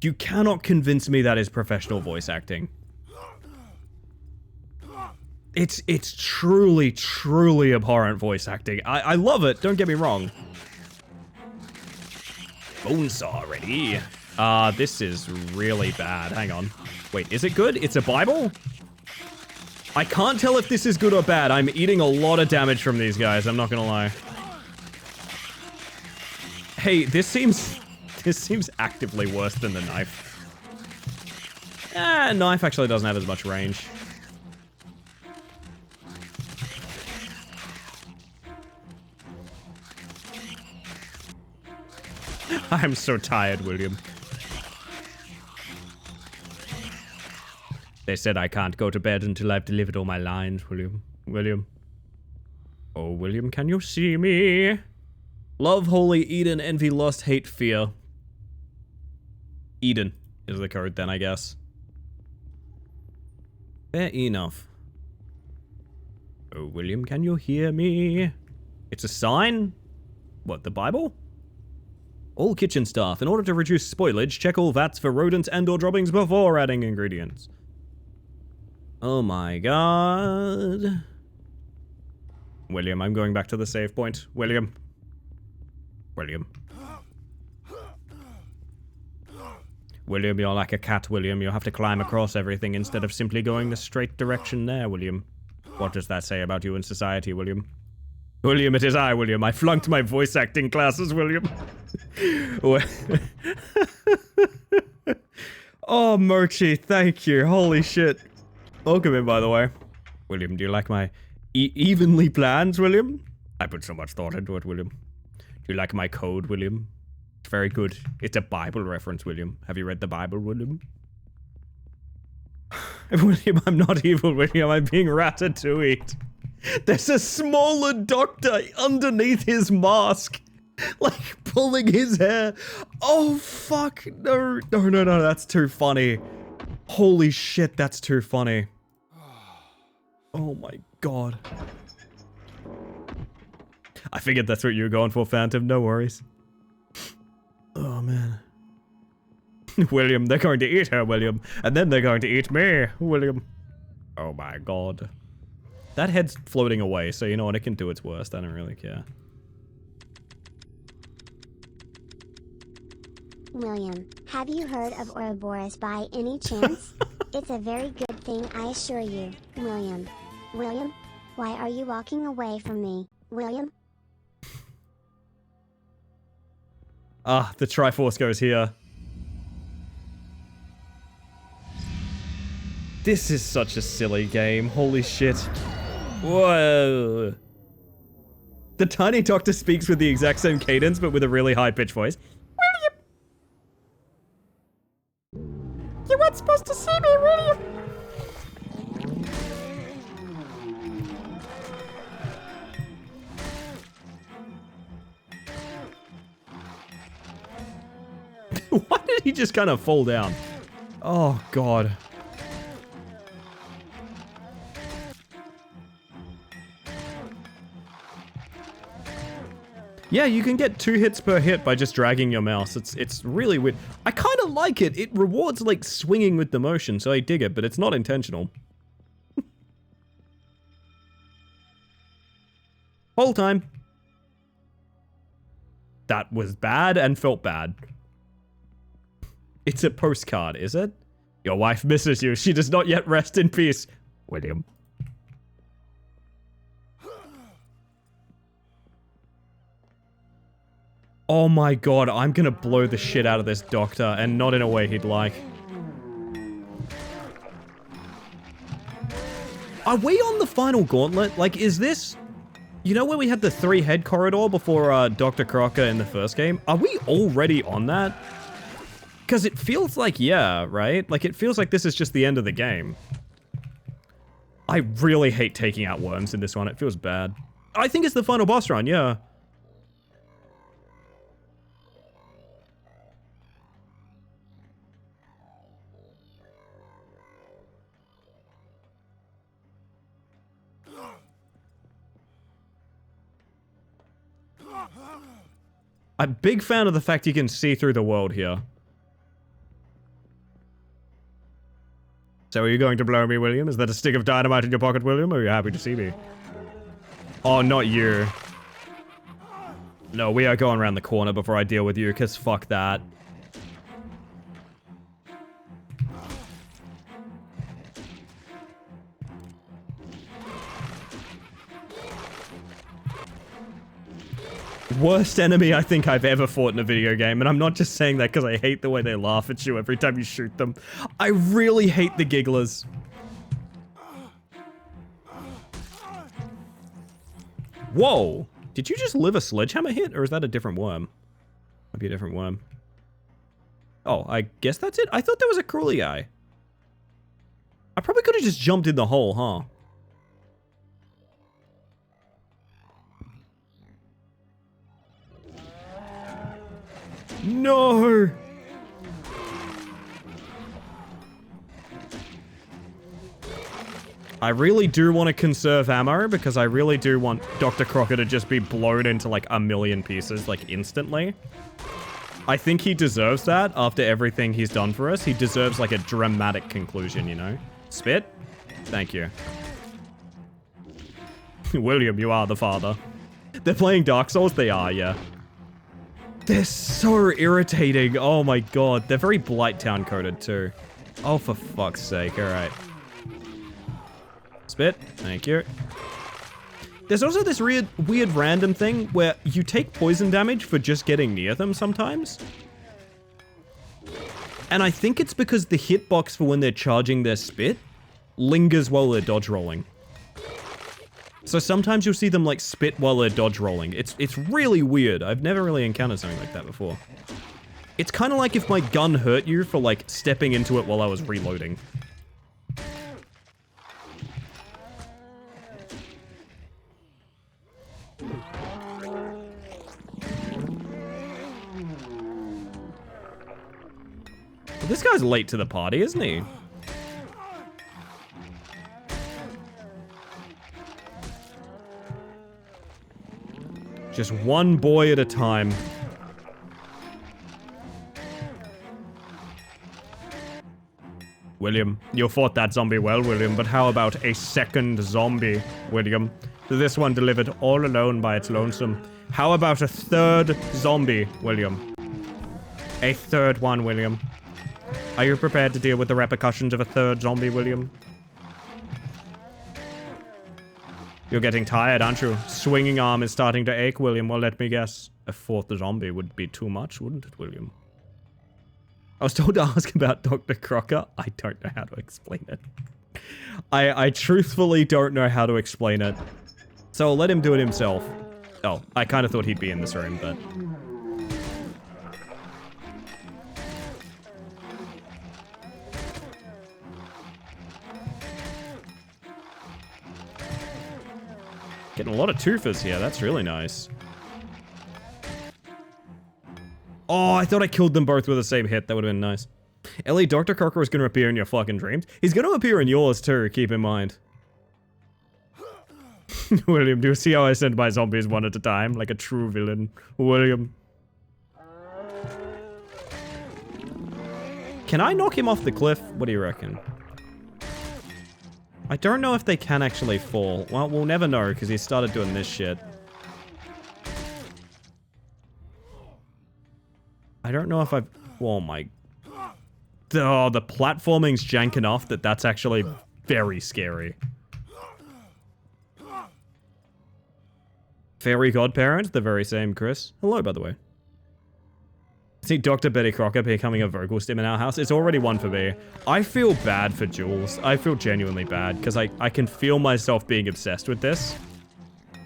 You cannot convince me that is professional voice acting. It's truly, truly abhorrent voice acting. I love it, don't get me wrong. Bonesaw ready. This is really bad. Hang on. Wait, is it good? It's a Bible? I can't tell if this is good or bad. I'm eating a lot of damage from these guys, I'm not gonna lie. Hey, this seems actively worse than the knife. Knife actually doesn't have as much range. I'm so tired, William. They said I can't go to bed until I've delivered all my lines, William. William. Oh, William, can you see me? Love, holy, Eden, envy, lust, hate, fear. Eden is the code then, I guess. Fair enough. Oh, William, can you hear me? It's a sign? What, the Bible? All kitchen staff, in order to reduce spoilage, check all vats for rodents and/or droppings before adding ingredients. Oh my god. William, I'm going back to the save point. William. William. William, you're like a cat, William. You'll have to climb across everything instead of simply going the straight direction there, William. What does that say about you in society, William? William, it is I, William. I flunked my voice acting classes, William. Oh, Murchie, thank you. Holy shit. Welcome in, by the way. William, do you like my evenly plans, William? I put so much thought into it, William. Do you like my code, William? It's very good. It's a Bible reference, William. Have you read the Bible, William? William, I'm not evil, William. I'm being ratatouille'd. There's a smaller doctor underneath his mask. Like, pulling his hair. Oh, fuck. No, no, no, no. That's too funny. Holy shit, that's too funny. Oh my god. I figured that's what you were going for, Phantom. No worries. Oh, man. William, they're going to eat her, William. And then they're going to eat me, William. Oh my god. That head's floating away, so you know what? It can do its worst. I don't really care. William, have you heard of Ouroboros by any chance? It's a very good thing, I assure you. William. William? Why are you walking away from me, William? Ah, the Triforce goes here. This is such a silly game. Holy shit. Whoa. The tiny doctor speaks with the exact same cadence, but with a really high-pitched voice. William! You weren't supposed to see me, William! Why did he just kind of fall down? Oh, God. Yeah, you can get 2 hits per hit by just dragging your mouse. It's really weird. I kind of like it. It rewards, like, swinging with the motion, so I dig it, but it's not intentional. Whole time. That was bad and felt bad. It's a postcard, is it? Your wife misses you. She does not yet rest in peace. William. Oh my god, I'm gonna blow the shit out of this doctor, and not in a way he'd like. Are we on the final gauntlet? Like, is this... You know where we had the 3-head corridor before Dr. Crocker in the first game? Are we already on that? Because it feels like, yeah, right? Like, it feels like this is just the end of the game. I really hate taking out worms in this one. It feels bad. I think it's the final boss run, yeah. I'm a big fan of the fact you can see through the world here. So are you going to blow me, William? Is that a stick of dynamite in your pocket, William? Or are you happy to see me? Oh, not you. No, we are going around the corner before I deal with you, because fuck that. Worst enemy I think I've ever fought in a video game, and I'm not just saying that because I hate the way they laugh at you every time you shoot them. I really hate the gigglers. Whoa! Did you just live a sledgehammer hit, or is that a different worm? Might be a different worm. Oh, I guess that's it? I thought there was a crawly guy. I probably could have just jumped in the hole, huh? No! I really do want to conserve ammo because I really do want Dr. Crocker to just be blown into like a million pieces like instantly. I think he deserves that after everything he's done for us. He deserves like a dramatic conclusion, you know? Spit? Thank you. William, you are the father. They're playing Dark Souls? They are, yeah. They're so irritating. Oh my god. They're very Blighttown coded too. Oh, for fuck's sake. Alright. Spit. Thank you. There's also this weird random thing where you take poison damage for just getting near them sometimes. And I think it's because the hitbox for when they're charging their spit lingers while they're dodge rolling. So sometimes you'll see them like spit while they're dodge rolling. It's really weird. I've never really encountered something like that before. It's kind of like if my gun hurt you for like stepping into it while I was reloading. Well, this guy's late to the party, isn't he? Just one boy at a time. William, you fought that zombie well, William, but how about a second zombie, William? This one delivered all alone by its lonesome. How about a third zombie, William? A third one, William. Are you prepared to deal with the repercussions of a third zombie, William? You're getting tired, aren't you? Swinging arm is starting to ache, William. Well, let me guess. A fourth zombie would be too much, wouldn't it, William? I was told to ask about Dr. Crocker. I don't know how to explain it. I truthfully don't know how to explain it. So I'll let him do it himself. Oh, I kind of thought he'd be in this room, but... Getting a lot of twofers here. That's really nice. Oh, I thought I killed them both with the same hit. That would have been nice. Ellie, Dr. Crocker is going to appear in your fucking dreams. He's going to appear in yours too, keep in mind. William, do you see how I send my zombies one at a time? Like a true villain. William. Can I knock him off the cliff? What do you reckon? I don't know if they can actually fall. Well, we'll never know because he started doing this shit. I don't know if I've... Oh my... Oh, the platforming's jank enough that that's actually very scary. Fairy godparent, the very same Chris. Hello, by the way. See Dr. Betty Crocker becoming a vocal stim in our house. It's already one for me. I feel bad for Jules. I feel genuinely bad because I can feel myself being obsessed with this.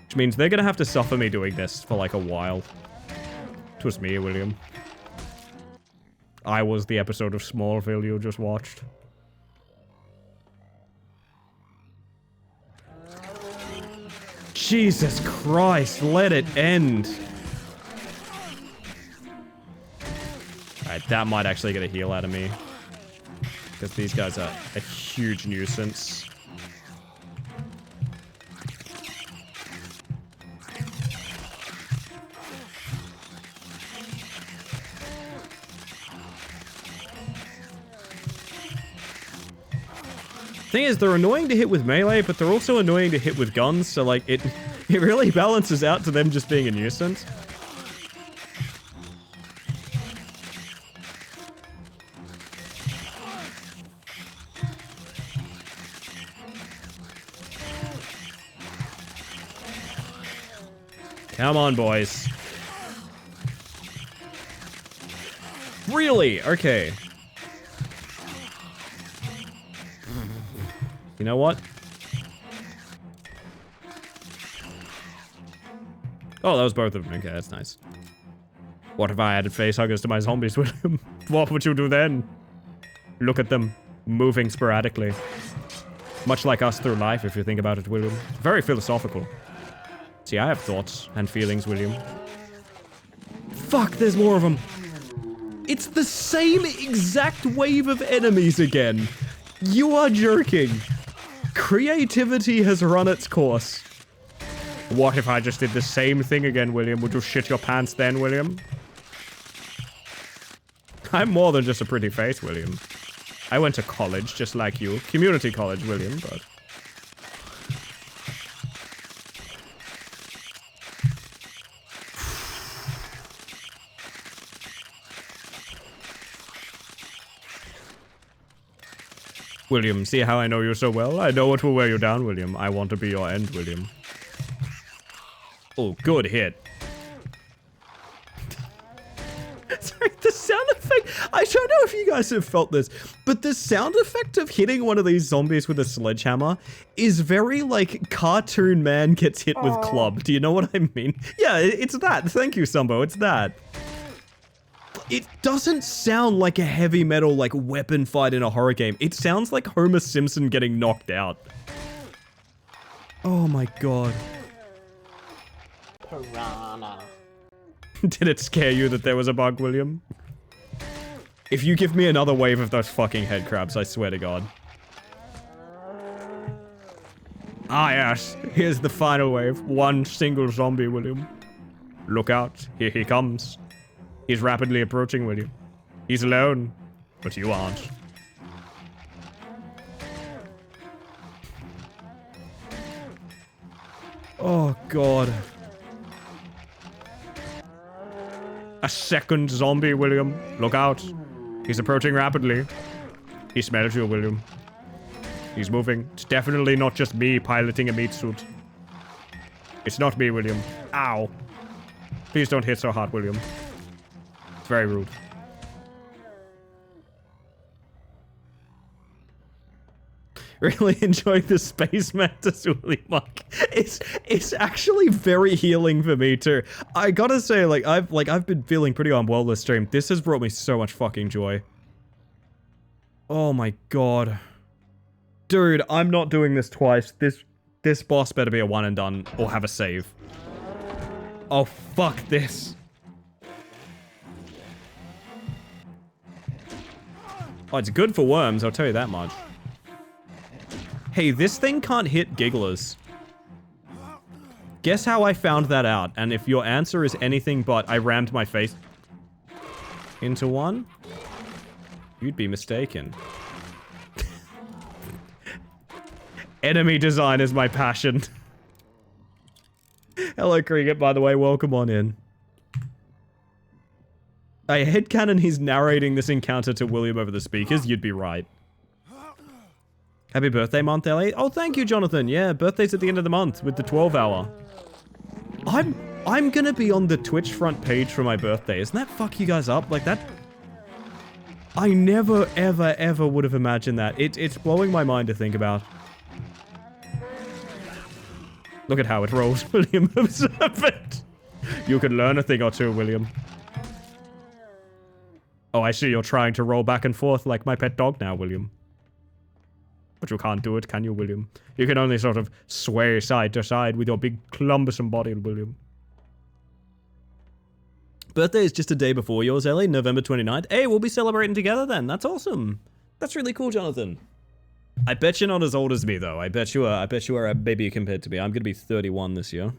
Which means they're going to have to suffer me doing this for like a while. It was me, William. I was the episode of Smallville you just watched. Jesus Christ, let it end. Alright, that might actually get a heal out of me. Because these guys are a huge nuisance. Thing is, they're annoying to hit with melee, but they're also annoying to hit with guns, so like, it really balances out to them just being a nuisance. Come on, boys. Really? Okay. You know what? Oh, that was both of them. Okay, that's nice. What if I added facehuggers to my zombies, William? What would you do then? Look at them, moving sporadically. Much like us through life, if you think about it, William. Very philosophical. See, I have thoughts and feelings, William. Fuck, there's more of them. It's the same exact wave of enemies again. You are joking. Creativity has run its course. What if I just did the same thing again, William? Would you shit your pants then, William? I'm more than just a pretty face, William. I went to college just like you. Community college, William, but... William, see how I know you so well? I know what will wear you down, William. I want to be your end, William. Oh, good hit. Sorry, the sound effect... I don't know if you guys have felt this, but the sound effect of hitting one of these zombies with a sledgehammer is very, like, cartoon man gets hit with club. Do you know what I mean? Yeah, it's that. Thank you, Sumbo. It's that. It doesn't sound like a heavy metal, like, weapon fight in a horror game. It sounds like Homer Simpson getting knocked out. Oh my god. Piranha. Did it scare you that there was a bug, William? If you give me another wave of those fucking head crabs, I swear to god. Ah yes, here's the final wave. One single zombie, William. Look out, here he comes. He's rapidly approaching, William. He's alone, but you aren't. Oh, God. A second zombie, William. Look out. He's approaching rapidly. He smells you, William. He's moving. It's definitely not just me piloting a meat suit. It's not me, William. Ow. Please don't hit so hard, William. It's very rude. Really enjoying the space mantis, Willy Muck. It's actually very healing for me too. I gotta say, I've been feeling pretty unwell this stream. This has brought me so much fucking joy. Oh my god. Dude, I'm not doing this twice. This boss better be a one and done or have a save. Oh fuck this. Oh, it's good for worms, I'll tell you that much. Hey, this thing can't hit gigglers. Guess how I found that out? And if your answer is anything but I rammed my face into one, you'd be mistaken. Enemy design is my passion. Hello, Cricket, by the way, welcome on in. I headcanon he's narrating this encounter to William over the speakers, you'd be right. Happy birthday month, Ellie. Oh, thank you, Jonathan. Yeah, birthday's at the end of the month with the 12-hour. I'm gonna be on the Twitch front page for my birthday. Isn't that fuck you guys up? Like that... I never, ever, ever would have imagined that. It's blowing my mind to think about. Look at how it rolls, William. Observe it. You can learn a thing or two, William. Oh, I see you're trying to roll back and forth like my pet dog now, William. But you can't do it, can you, William? You can only sort of sway side to side with your big clumbersome body, William. Birthday is just a day before yours, Ellie, November 29th. Hey, we'll be celebrating together then. That's awesome. That's really cool, Jonathan. I bet you're not as old as me, though. I bet you are a baby compared to me. I'm gonna be 31 this year.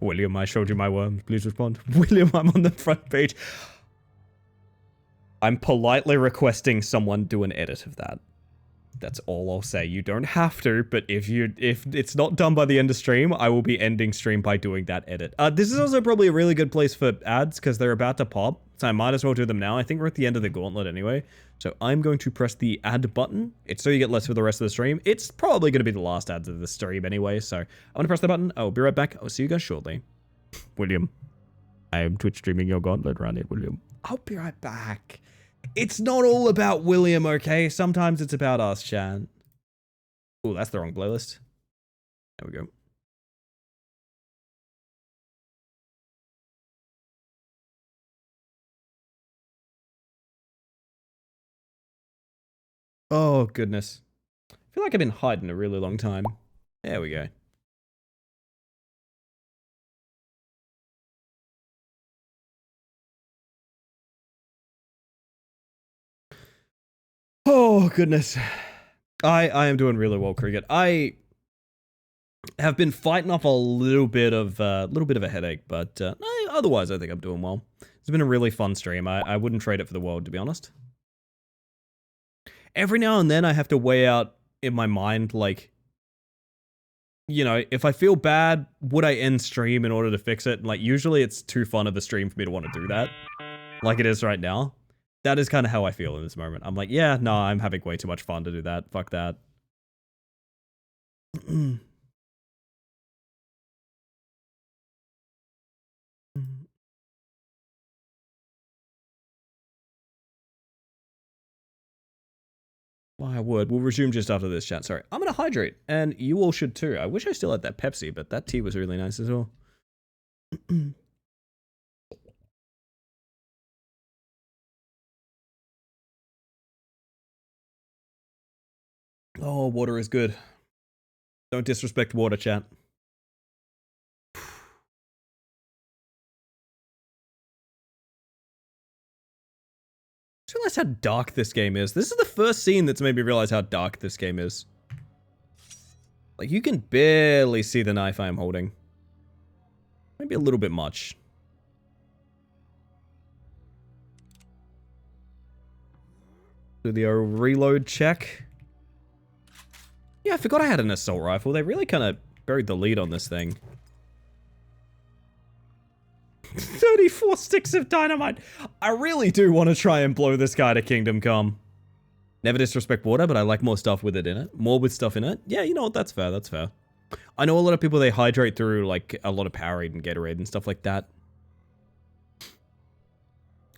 William, I showed you my worms. Please respond. William, I'm on the front page. I'm politely requesting someone do an edit of that. That's all I'll say. You don't have to, but if it's not done by the end of stream, I will be ending stream by doing that edit. This is also probably a really good place for ads because they're about to pop, so I might as well do them now. I think we're at the end of the gauntlet anyway, so I'm going to press the add button. It's so you get less for the rest of the stream. It's probably going to be the last ads of the stream anyway, so I'm going to press the button. I'll be right back. I'll see you guys shortly. William, I am Twitch streaming your gauntlet. Run it, William. I'll be right back. It's not all about William, okay? Sometimes it's about us, Chan. Oh, that's the wrong playlist. There we go. Oh, goodness. I feel like I've been hiding a really long time. There we go. Oh, goodness. I am doing really well, Cricket. I have been fighting off a little bit of a headache, but otherwise I think I'm doing well. It's been a really fun stream. I wouldn't trade it for the world, to be honest. Every now and then I have to weigh out in my mind, like, you know, if I feel bad, would I end stream in order to fix it? And, like, usually it's too fun of a stream for me to want to do that, like it is right now. That is kind of how I feel in this moment. I'm like, yeah, no, I'm having way too much fun to do that. Fuck that. Well, I would. We'll resume just after this chat. Sorry. I'm going to hydrate, and you all should too. I wish I still had that Pepsi, but that tea was really nice as well. Oh, water is good. Don't disrespect water, chat. I realize how dark this game is. This is the first scene that's made me realize how dark this game is. Like, you can barely see the knife I am holding. Maybe a little bit much. Do the reload check. Yeah, I forgot I had an assault rifle. They really kind of buried the lead on this thing. 34 sticks of dynamite. I really do want to try and blow this guy to Kingdom Come. Never disrespect water, but I like more stuff with it in it. More with stuff in it. Yeah, you know what? That's fair. That's fair. I know a lot of people, they hydrate through, like, a lot of Powerade and Gatorade and stuff like that.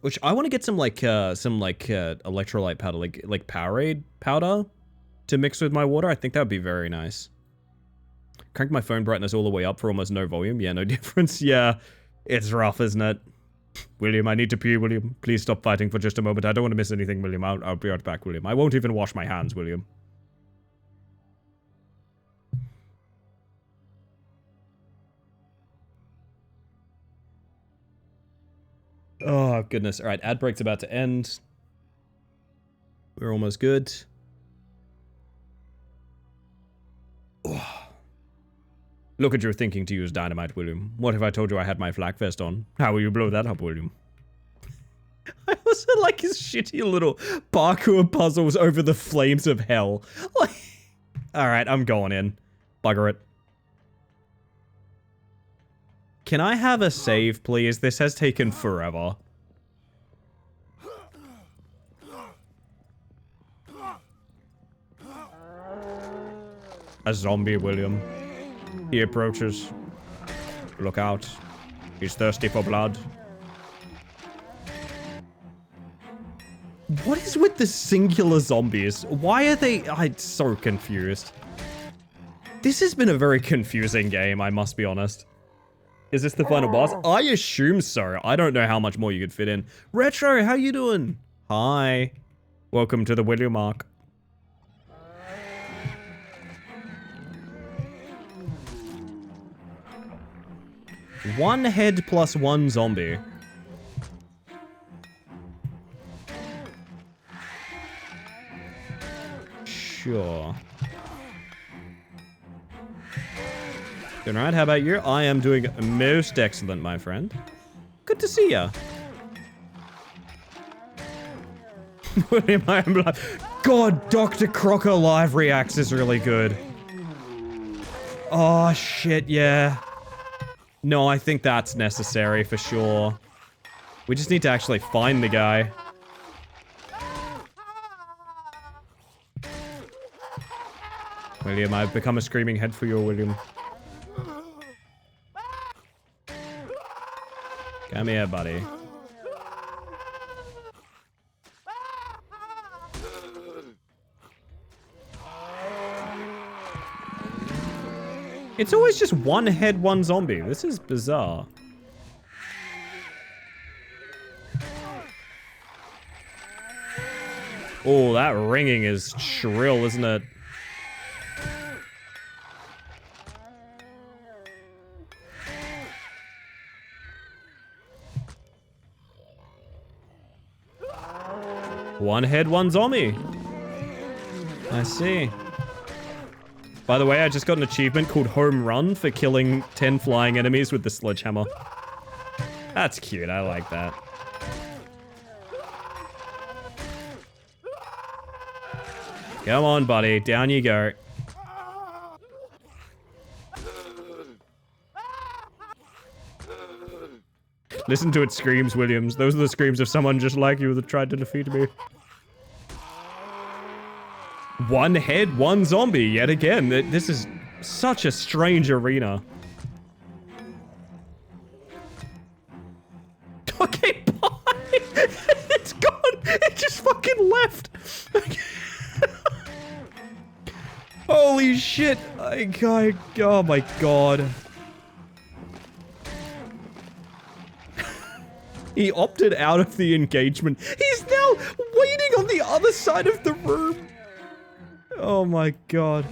Which, I want to get some electrolyte powder, like Powerade powder to mix with my water. I think that would be very nice. Cranked my phone brightness all the way up for almost no volume. Yeah, no difference. Yeah, it's rough, isn't it? William, I need to pee, William. Please stop fighting for just a moment. I don't want to miss anything, William. I'll be right back, William. I won't even wash my hands, William. Oh, goodness. All right, ad break's about to end. We're almost good. Oh. Look at your thinking to use dynamite, William. What if I told you I had my flak vest on? How will you blow that up, William? I also like his shitty little parkour puzzles over the flames of hell. Like, alright, I'm going in. Bugger it. Can I have a save, please? This has taken forever. A zombie, William. He approaches. Look out. He's thirsty for blood. What is with the singular zombies? Why are they... I'm so confused. This has been a very confusing game, I must be honest. Is this the final boss? I assume so. I don't know how much more you could fit in. Retro, how you doing? Hi. Welcome to the William arc. One head plus one zombie. Sure. Doing right, how about you? I am doing most excellent, my friend. Good to see ya. William, I am God, Dr. Crocker live reacts is really good. Oh, shit, yeah. No, I think that's necessary for sure. We just need to actually find the guy. William, I've become a screaming head for you, William. Come here, buddy. It's always just one head, one zombie. This is bizarre. Oh, that ringing is shrill, isn't it? One head, one zombie. I see. By the way, I just got an achievement called Home Run for killing 10 flying enemies with the sledgehammer. That's cute, I like that. Come on, buddy, down you go. Listen to its screams, Williams. Those are the screams of someone just like you that tried to defeat me. One head, one zombie, yet again. This is such a strange arena. Okay, bye! It's gone! It just fucking left! Holy shit! Oh my god. He opted out of the engagement. He's now waiting on the other side of the room. Oh my god.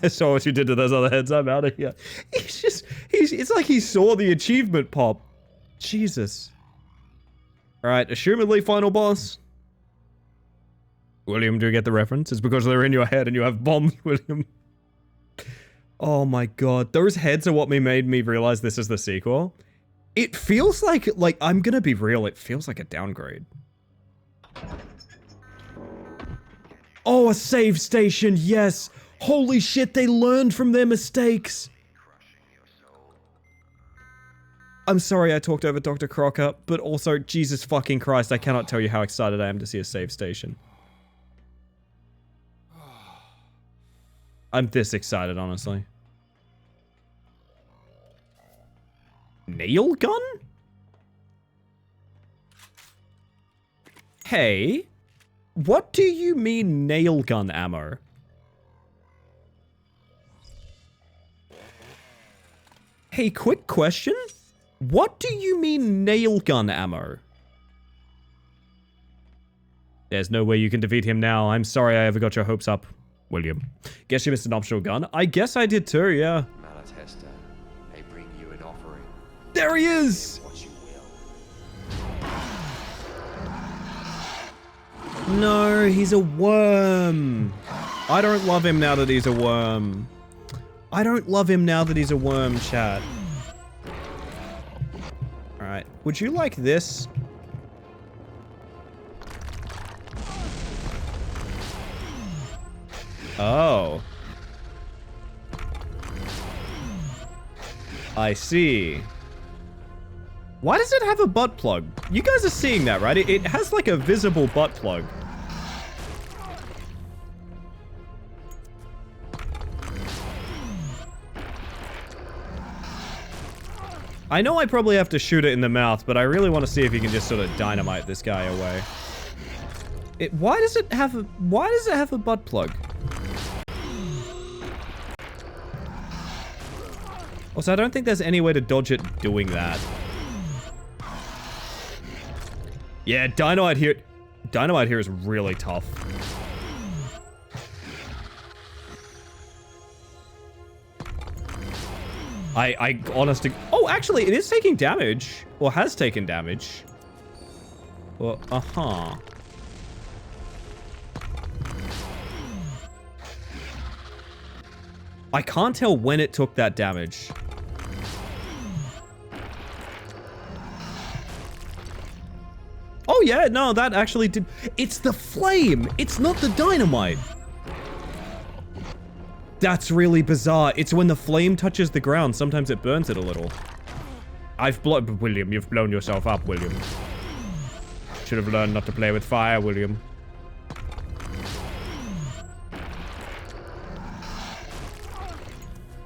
I saw what you did to those other heads. I'm out of here. It's like he saw the achievement pop. Jesus. Alright, assumedly final boss. William, do you get the reference? It's because they're in your head and you have bombs, William. Oh my god. Those heads are what made me realize this is the sequel. It feels like I'm gonna be real, it feels like a downgrade. Oh, a save station, yes! Holy shit, they learned from their mistakes! I'm sorry I talked over Dr. Crocker, but also, Jesus fucking Christ, I cannot tell you how excited I am to see a save station. I'm this excited, honestly. Nail gun? Hey, what do you mean nail gun ammo? Hey, quick question. What do you mean nail gun ammo? There's no way you can defeat him now. I'm sorry I ever got your hopes up, William. Guess you missed an optional gun. I guess I did too, yeah. Malatesta, I bring you an offering. There he is! What you will. No, he's a worm. I don't love him now that he's a worm. I don't love him now that he's a worm, chat. Alright, would you like this? Oh. I see. Why does it have a butt plug? You guys are seeing that, right? It has like a visible butt plug. I know I probably have to shoot it in the mouth, but I really want to see if you can just sort of dynamite this guy away. Why does it have a butt plug? Also, I don't think there's any way to dodge it doing that. Yeah, dynamite here is really tough. I honestly... Oh, actually, it is taking damage. Or has taken damage. Well, uh-huh. I can't tell when it took that damage. Oh yeah, no, that actually did. It's the flame. It's not the dynamite. That's really bizarre. It's when the flame touches the ground. Sometimes it burns it a little. William, you've blown yourself up, William. Should have learned not to play with fire, William.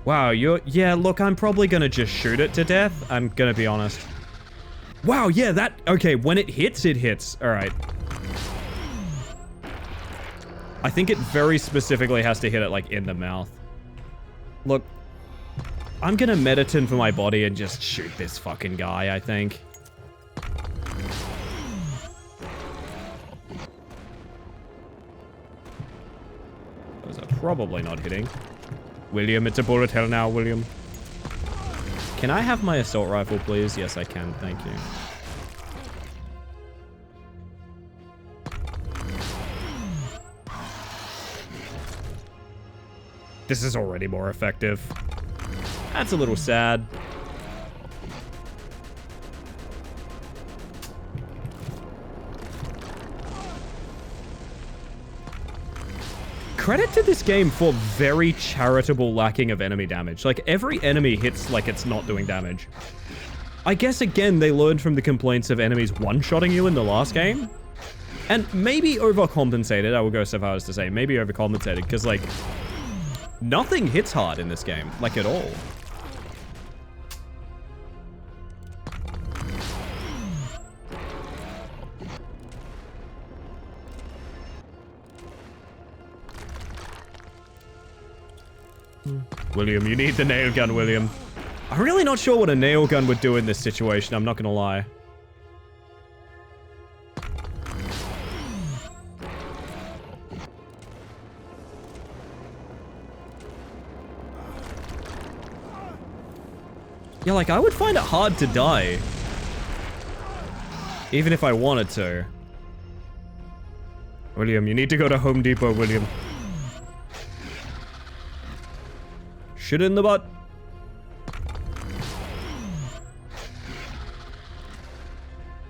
Wow, yeah, look, I'm probably gonna just shoot it to death. I'm gonna be honest. Wow, yeah, okay, when it hits, it hits. All right. I think it very specifically has to hit it, like, in the mouth. Look, I'm gonna meditate for my body and just shoot this fucking guy, I think. Those are probably not hitting. William, it's a bullet hell now, William. Can I have my assault rifle, please? Yes, I can. Thank you. This is already more effective. That's a little sad. Credit to this game for very charitable lacking of enemy damage. Like, every enemy hits like it's not doing damage. I guess, again, they learned from the complaints of enemies one-shotting you in the last game. And maybe overcompensated, I will go so far as to say. Maybe overcompensated, because, like, nothing hits hard in this game. Like, at all. William, you need the nail gun, William. I'm really not sure what a nail gun would do in this situation, I'm not gonna lie. Yeah, like, I would find it hard to die. Even if I wanted to. William, you need to go to Home Depot, William. Shoot it in the butt.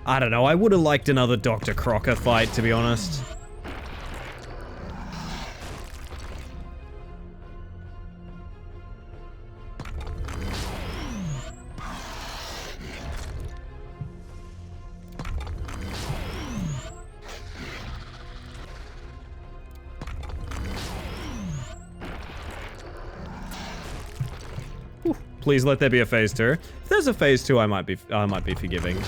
I don't know, I would have liked another Dr. Crocker fight, to be honest. Please let there be a phase 2. If there's a phase 2, I might be forgiving.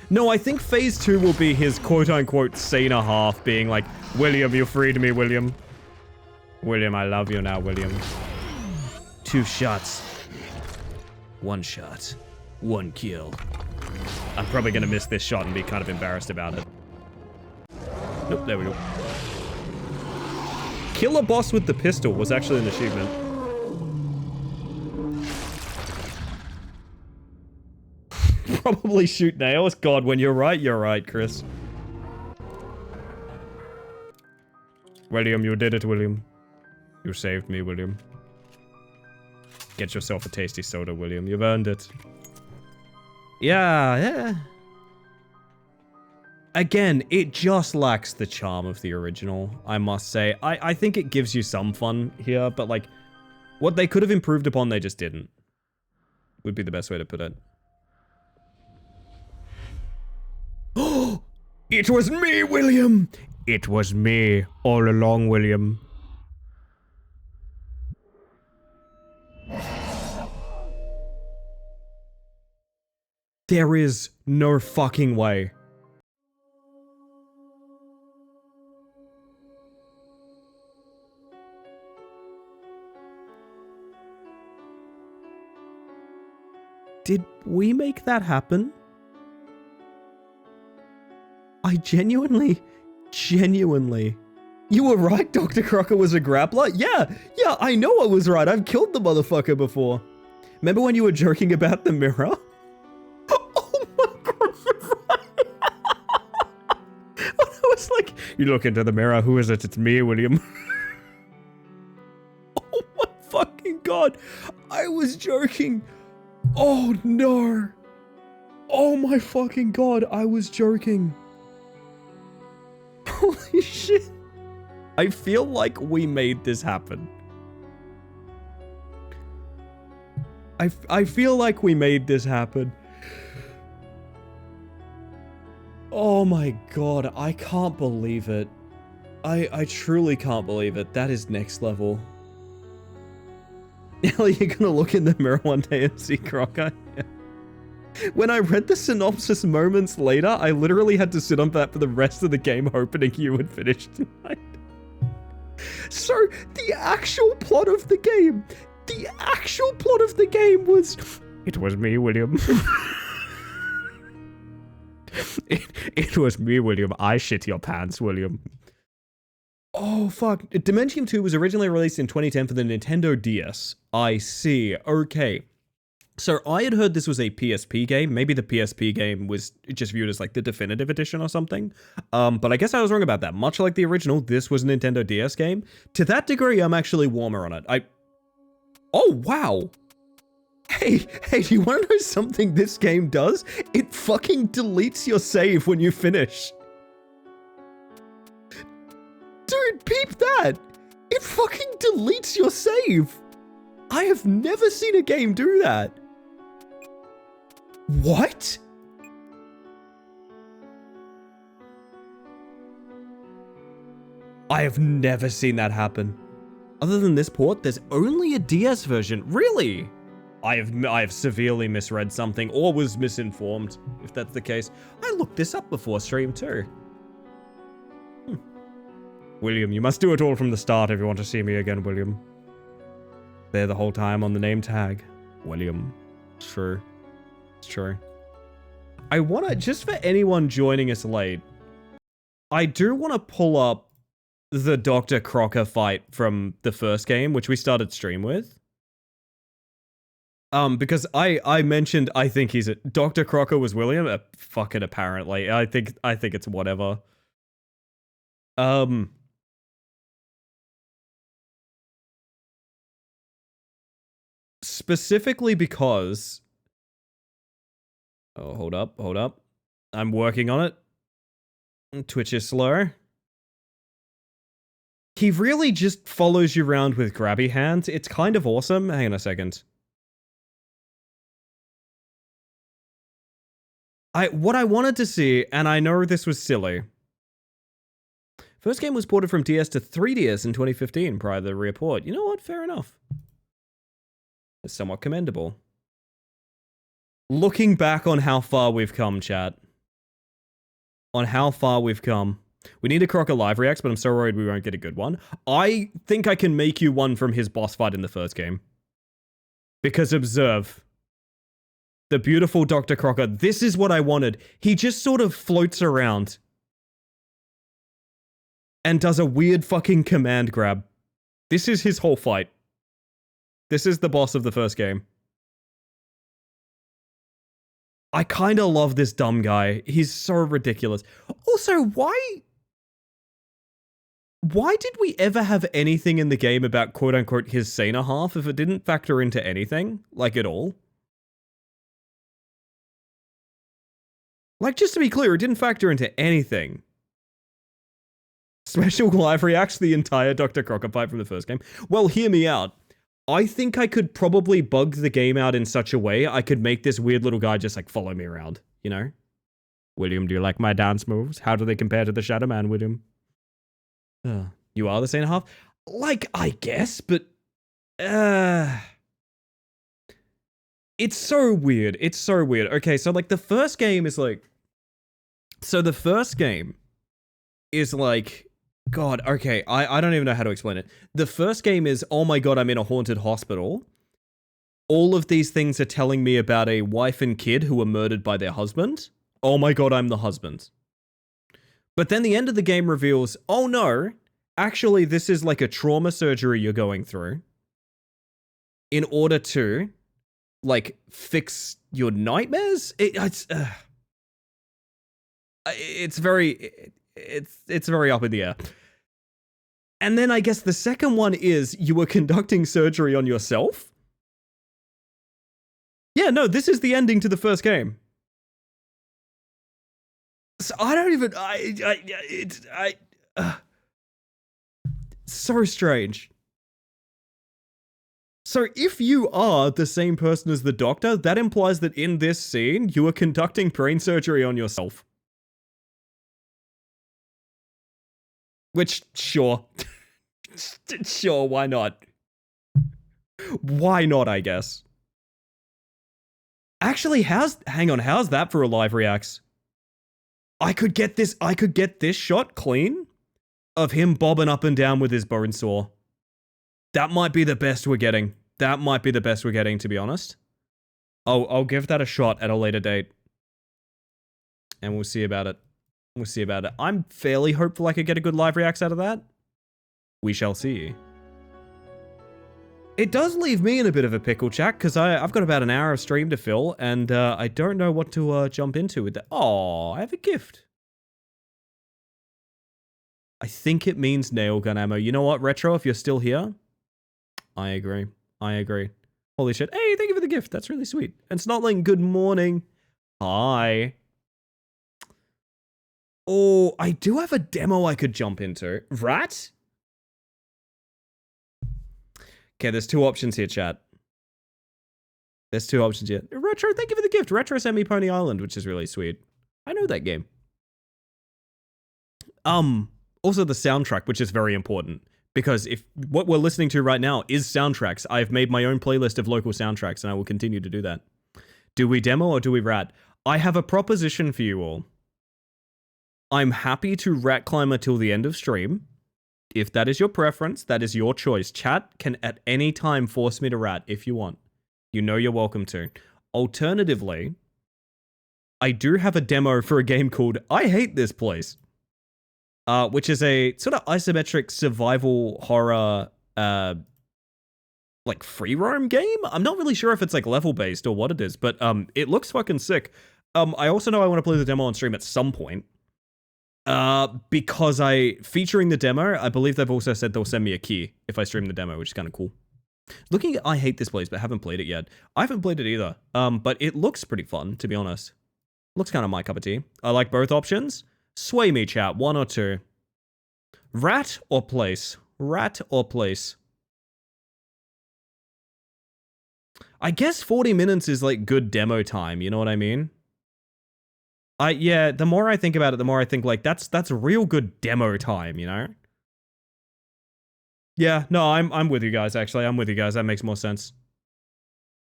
No, I think phase 2 will be his quote-unquote scene and a half being like, William, you freed me, William. William, I love you now, William. 2 shots. 1 shot. 1 kill. I'm probably gonna miss this shot and be kind of embarrassed about it. Nope, there we go. Kill a boss with the pistol was actually an achievement. Probably shoot nails. God, when you're right, Chris. William, you did it, William. You saved me, William. Get yourself a tasty soda, William. You've earned it. Yeah. Again, it just lacks the charm of the original, I must say. I think it gives you some fun here, but like, what they could have improved upon, they just didn't. Would be the best way to put it. Oh! It was me, William! It was me all along, William. There is no fucking way. Did we make that happen? I genuinely... You were right, Dr. Crocker was a grappler? Yeah, I know I was right. I've killed the motherfucker before. Remember when you were joking about the mirror? Oh my god, you're right. When I was like, you look into the mirror, who is it? It's me, William. I was joking. Oh no. Oh my fucking god, I was joking. Holy shit. I feel like we made this happen. I feel like we made this happen. Oh my god, I can't believe it. I truly can't believe it. That is next level. Ellie, you're gonna look in the mirror one day and see Crocker? When I read the synopsis moments later, I literally had to sit on that for the rest of the game hoping you would finish tonight. So, the actual plot of the game was... It was me, William. It was me, William. I shit your pants, William. Oh, fuck. Dementitorium 2 was originally released in 2010 for the Nintendo DS. I see. Okay. So I had heard this was a PSP game. Maybe the PSP game was just viewed as like the definitive edition or something. But I guess I was wrong about that. Much like the original, this was a Nintendo DS game. To that degree, I'm actually warmer on it. Oh, wow. Hey, do you want to know something this game does? It fucking deletes your save when you finish. Dude, peep that! It fucking deletes your save! I have never seen a game do that. What? I have never seen that happen. Other than this port, there's only a DS version. Really? I have severely misread something or was misinformed, if that's the case. I looked this up before stream too. William, you must do it all from the start if you want to see me again, William. There the whole time on the name tag. William. It's true. It's true. I want to, just for anyone joining us late, I do want to pull up the Dr. Crocker fight from the first game, which we started stream with. Because I mentioned I think he's a Dr. Crocker was William. Fucking apparently. I think it's whatever. Specifically because... Oh, hold up. I'm working on it. Twitch is slow. He really just follows you around with grabby hands. It's kind of awesome. Hang on a second. What I wanted to see, and I know this was silly. First game was ported from DS to 3DS in 2015 prior to the report. You know what? Fair enough. It's somewhat commendable. Looking back on how far we've come, chat. On how far we've come. We need a Crocker live reacts, but I'm so worried we won't get a good one. I think I can make you one from his boss fight in the first game. Because observe. The beautiful Dr. Crocker. This is what I wanted. He just sort of floats around. And does a weird fucking command grab. This is his whole fight. This is the boss of the first game. I kind of love this dumb guy. He's so ridiculous. Also, why did we ever have anything in the game about quote-unquote his saner half if it didn't factor into anything? Like, at all? Like, just to be clear, it didn't factor into anything. Special live reacts to the entire Dr. Crocker fight from the first game. Well, hear me out. I think I could probably bug the game out in such a way I could make this weird little guy just, like, follow me around, you know? William, do you like my dance moves? How do they compare to the Shadow Man, William? You are the same half? Like, I guess, but... It's so weird. It's so weird. Okay, so, like, the first game is, like... So the first game is, like... God, okay, I don't even know how to explain it. The first game is, oh my god, I'm in a haunted hospital. All of these things are telling me about a wife and kid who were murdered by their husband. Oh my god, I'm the husband. But then the end of the game reveals, oh no, actually this is like a trauma surgery you're going through. In order to, like, fix your nightmares? It's very up in the air. And then I guess the second one is you were conducting surgery on yourself. Yeah, no, this is the ending to the first game. So I don't even, so strange. So if you are the same person as the doctor, that implies that in this scene, you are conducting brain surgery on yourself. Which, sure. Sure, why not? Why not, I guess. Actually, how's that for a live reacts? I could get this shot clean of him bobbing up and down with his bone saw. That might be the best we're getting. That might be the best we're getting, to be honest. I'll give that a shot at a later date. And we'll see about it. We'll see about it. I'm fairly hopeful I could get a good live reacts out of that. We shall see. It does leave me in a bit of a pickle, chat, because I've got about an hour of stream to fill, and I don't know what to jump into with that. Oh, I have a gift. I think it means nail gun ammo. You know what, Retro, if you're still here? I agree. I agree. Holy shit. Hey, thank you for the gift. That's really sweet. And Snotling, good morning. Hi. Oh, I do have a demo I could jump into. Right? Okay, there's two options here, chat. There's two options here. Retro, thank you for the gift. Retro sent me Pony Island, which is really sweet. I know that game. Also the soundtrack, which is very important. Because if what we're listening to right now is soundtracks, I've made my own playlist of local soundtracks, and I will continue to do that. Do we demo or do we rat? I have a proposition for you all. I'm happy to rat climber till the end of stream. If that is your preference, that is your choice. Chat can at any time force me to rat if you want. You know you're welcome to. Alternatively, I do have a demo for a game called I Hate This Place. Which is a sort of isometric survival horror, like free roam game? I'm not really sure if it's like level based or what it is, but it looks fucking sick. I also know I want to play the demo on stream at some point. Because featuring the demo, I believe they've also said they'll send me a key if I stream the demo, which is kind of cool. Looking at I Hate This Place, but haven't played it yet. I haven't played it either. But it looks pretty fun, to be honest. Looks kind of my cup of tea. I like both options. Sway me, chat. One or two. Rat or place? Rat or place? I guess 40 minutes is like good demo time, you know what I mean? Yeah, the more I think about it, the more I think like that's real good demo time, you know? Yeah, no, I'm with you guys actually. I'm with you guys. That makes more sense.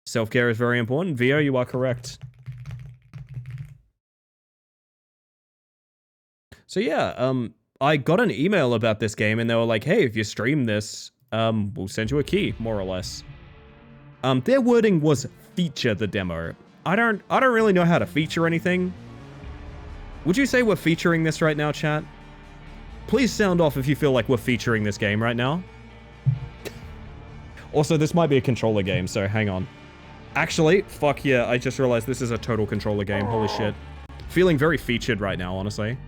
Self-care is very important. Vio, you are correct. So yeah, I got an email about this game and they were like, hey, if you stream this, we'll send you a key, more or less. Their wording was feature the demo. I don't really know how to feature anything. Would you say we're featuring this right now, chat? Please sound off if you feel like we're featuring this game right now. Also, this might be a controller game, so hang on. Actually, fuck yeah, I just realized this is a total controller game, holy shit. Feeling very featured right now, honestly.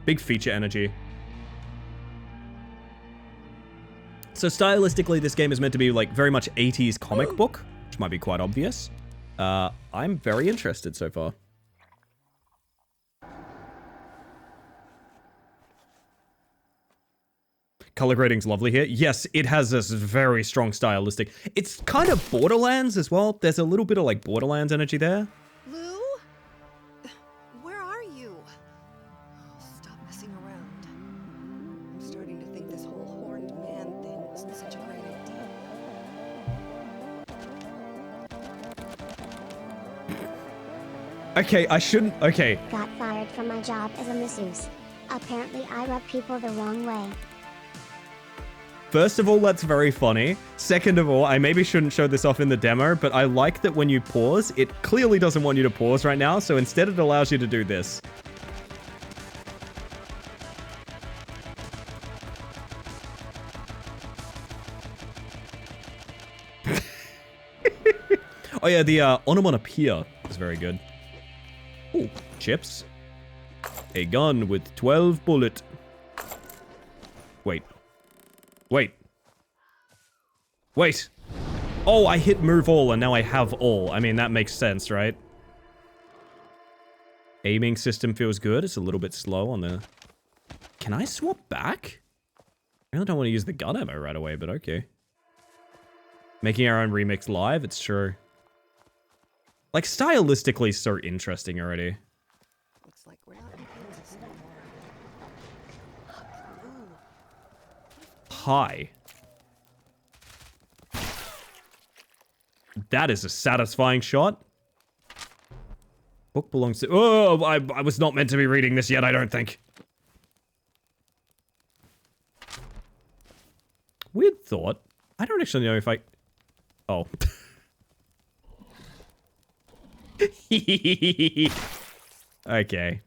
Big feature energy. So stylistically, this game is meant to be like very much 80s comic book, which might be quite obvious. I'm very interested so far. Color grading's lovely here. Yes, it has this very strong stylistic. It's kind of Borderlands as well. There's a little bit of like Borderlands energy there. Lou? Where are you? Stop messing around. I'm starting to think this whole horned man thing wasn't such a great idea. Okay, I shouldn't. Okay. Got fired from my job as a masseuse. Apparently I rub people the wrong way. First of all, that's very funny. Second of all, I maybe shouldn't show this off in the demo, but I like that when you pause, it clearly doesn't want you to pause right now, so instead it allows you to do this. Oh yeah, the onomatopoeia is very good. Ooh, chips. A gun with 12 bullets. Wait. Wait. Wait. Oh, I hit move all and now I have all. I mean, that makes sense, right? Aiming system feels good. It's a little bit slow on the... Can I swap back? I really don't want to use the gun ammo right away, but okay. Making our own remix live, it's true. Like, stylistically so interesting already. Looks like we're not in Kansas anymore. Hi. That is a satisfying shot. Book belongs to... Oh, I was not meant to be reading this yet, I don't think. Weird thought. I don't actually know if I... Oh. Okay.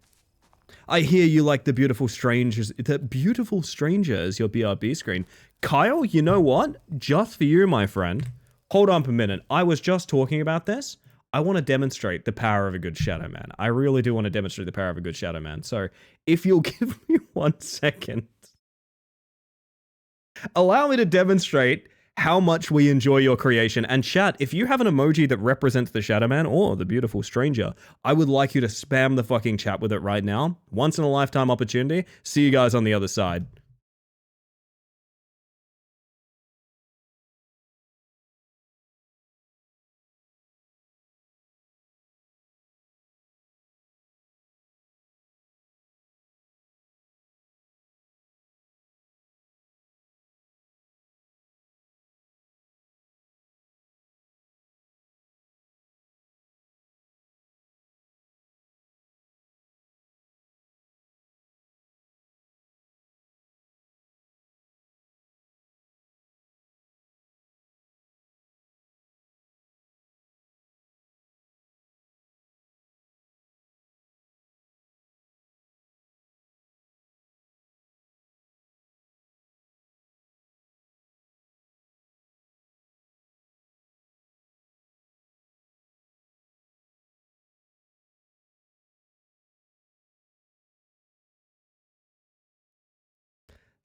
I hear you like the beautiful strangers. The beautiful stranger is your BRB screen. Kyle, you know what? Just for you, my friend. Hold on a minute. I was just talking about this. I want to demonstrate the power of a good Shadow Man. I really do want to demonstrate the power of a good Shadow Man. So, if you'll give me 1 second. Allow me to demonstrate how much we enjoy your creation. And chat, if you have an emoji that represents the Shadow Man or the beautiful stranger, I would like you to spam the fucking chat with it right now. Once in a lifetime opportunity. See you guys on the other side.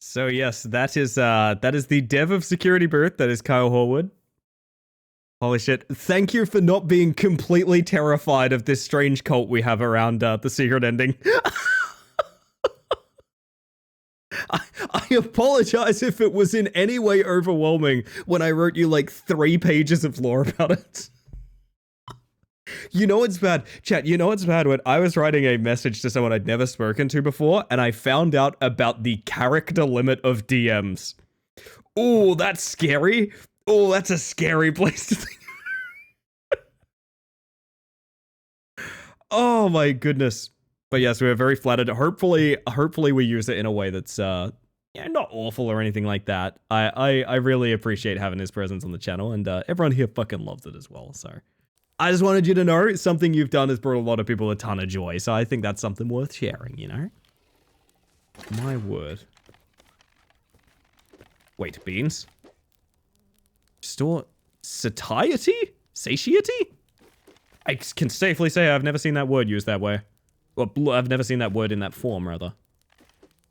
So yes, that is the dev of Security Booth. That is Kyle Horwood. Holy shit. Thank you for not being completely terrified of this strange cult we have around the secret ending. I apologize if it was in any way overwhelming when I wrote you like 3 pages of lore about it. You know what's bad? Chat, you know what's bad? When I was writing a message to someone I'd never spoken to before, and I found out about the character limit of DMs. Oh, that's scary. Oh, that's a scary place to think. Oh my goodness. But yes, we are very flattered. Hopefully we use it in a way that's yeah, not awful or anything like that. I really appreciate having his presence on the channel, and everyone here fucking loves it as well, so. I just wanted you to know something you've done has brought a lot of people a ton of joy, so I think that's something worth sharing, you know? My word. Wait, beans? Store satiety? Satiety? I can safely say I've never seen that word used that way. Well, I've never seen that word in that form, rather.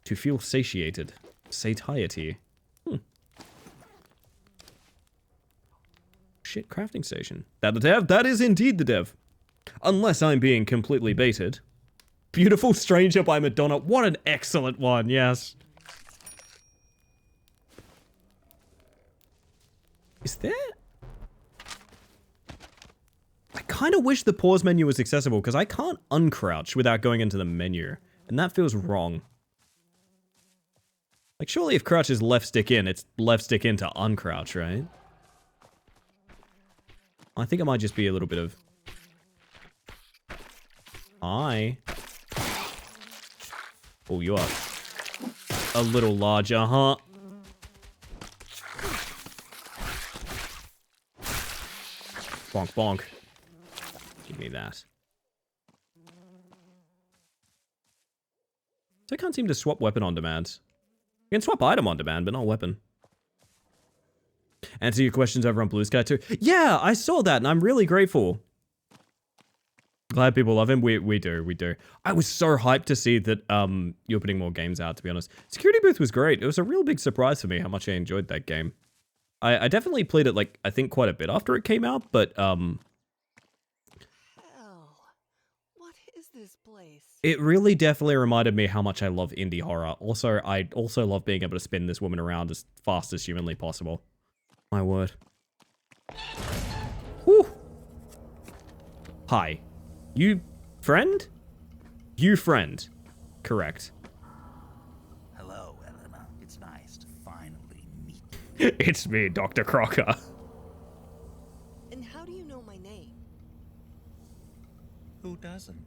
To feel satiated. Satiety. Shit, crafting station. That the dev? That is indeed the dev. Unless I'm being completely baited. Beautiful Stranger by Madonna. What an excellent one, yes. Is there... I kind of wish the pause menu was accessible, because I can't uncrouch without going into the menu. And that feels wrong. Like, surely if crouch is left stick in, it's left stick in to uncrouch, right? I think it might just be a little bit of... Hi. Oh, you are a little larger, huh? Bonk, bonk. Give me that. So I can't seem to swap weapon on demand. You can swap item on demand, but not weapon. Answer your questions over on Blue Sky too. Yeah, I saw that and I'm really grateful. Glad people love him. We do. I was so hyped to see that you're putting more games out, to be honest. Security Booth was great. It was a real big surprise for me how much I enjoyed that game. I definitely played it, like, I think quite a bit after it came out, but, Hell. What is this place? it really definitely reminded me how much I love indie horror. Also, I also love being able to spin this woman around as fast as humanly possible. My word. Whew. Hi. You friend? You friend. Correct. Hello, Elena. It's nice to finally meet you. It's me, Dr. Crocker. And how do you know my name? Who doesn't?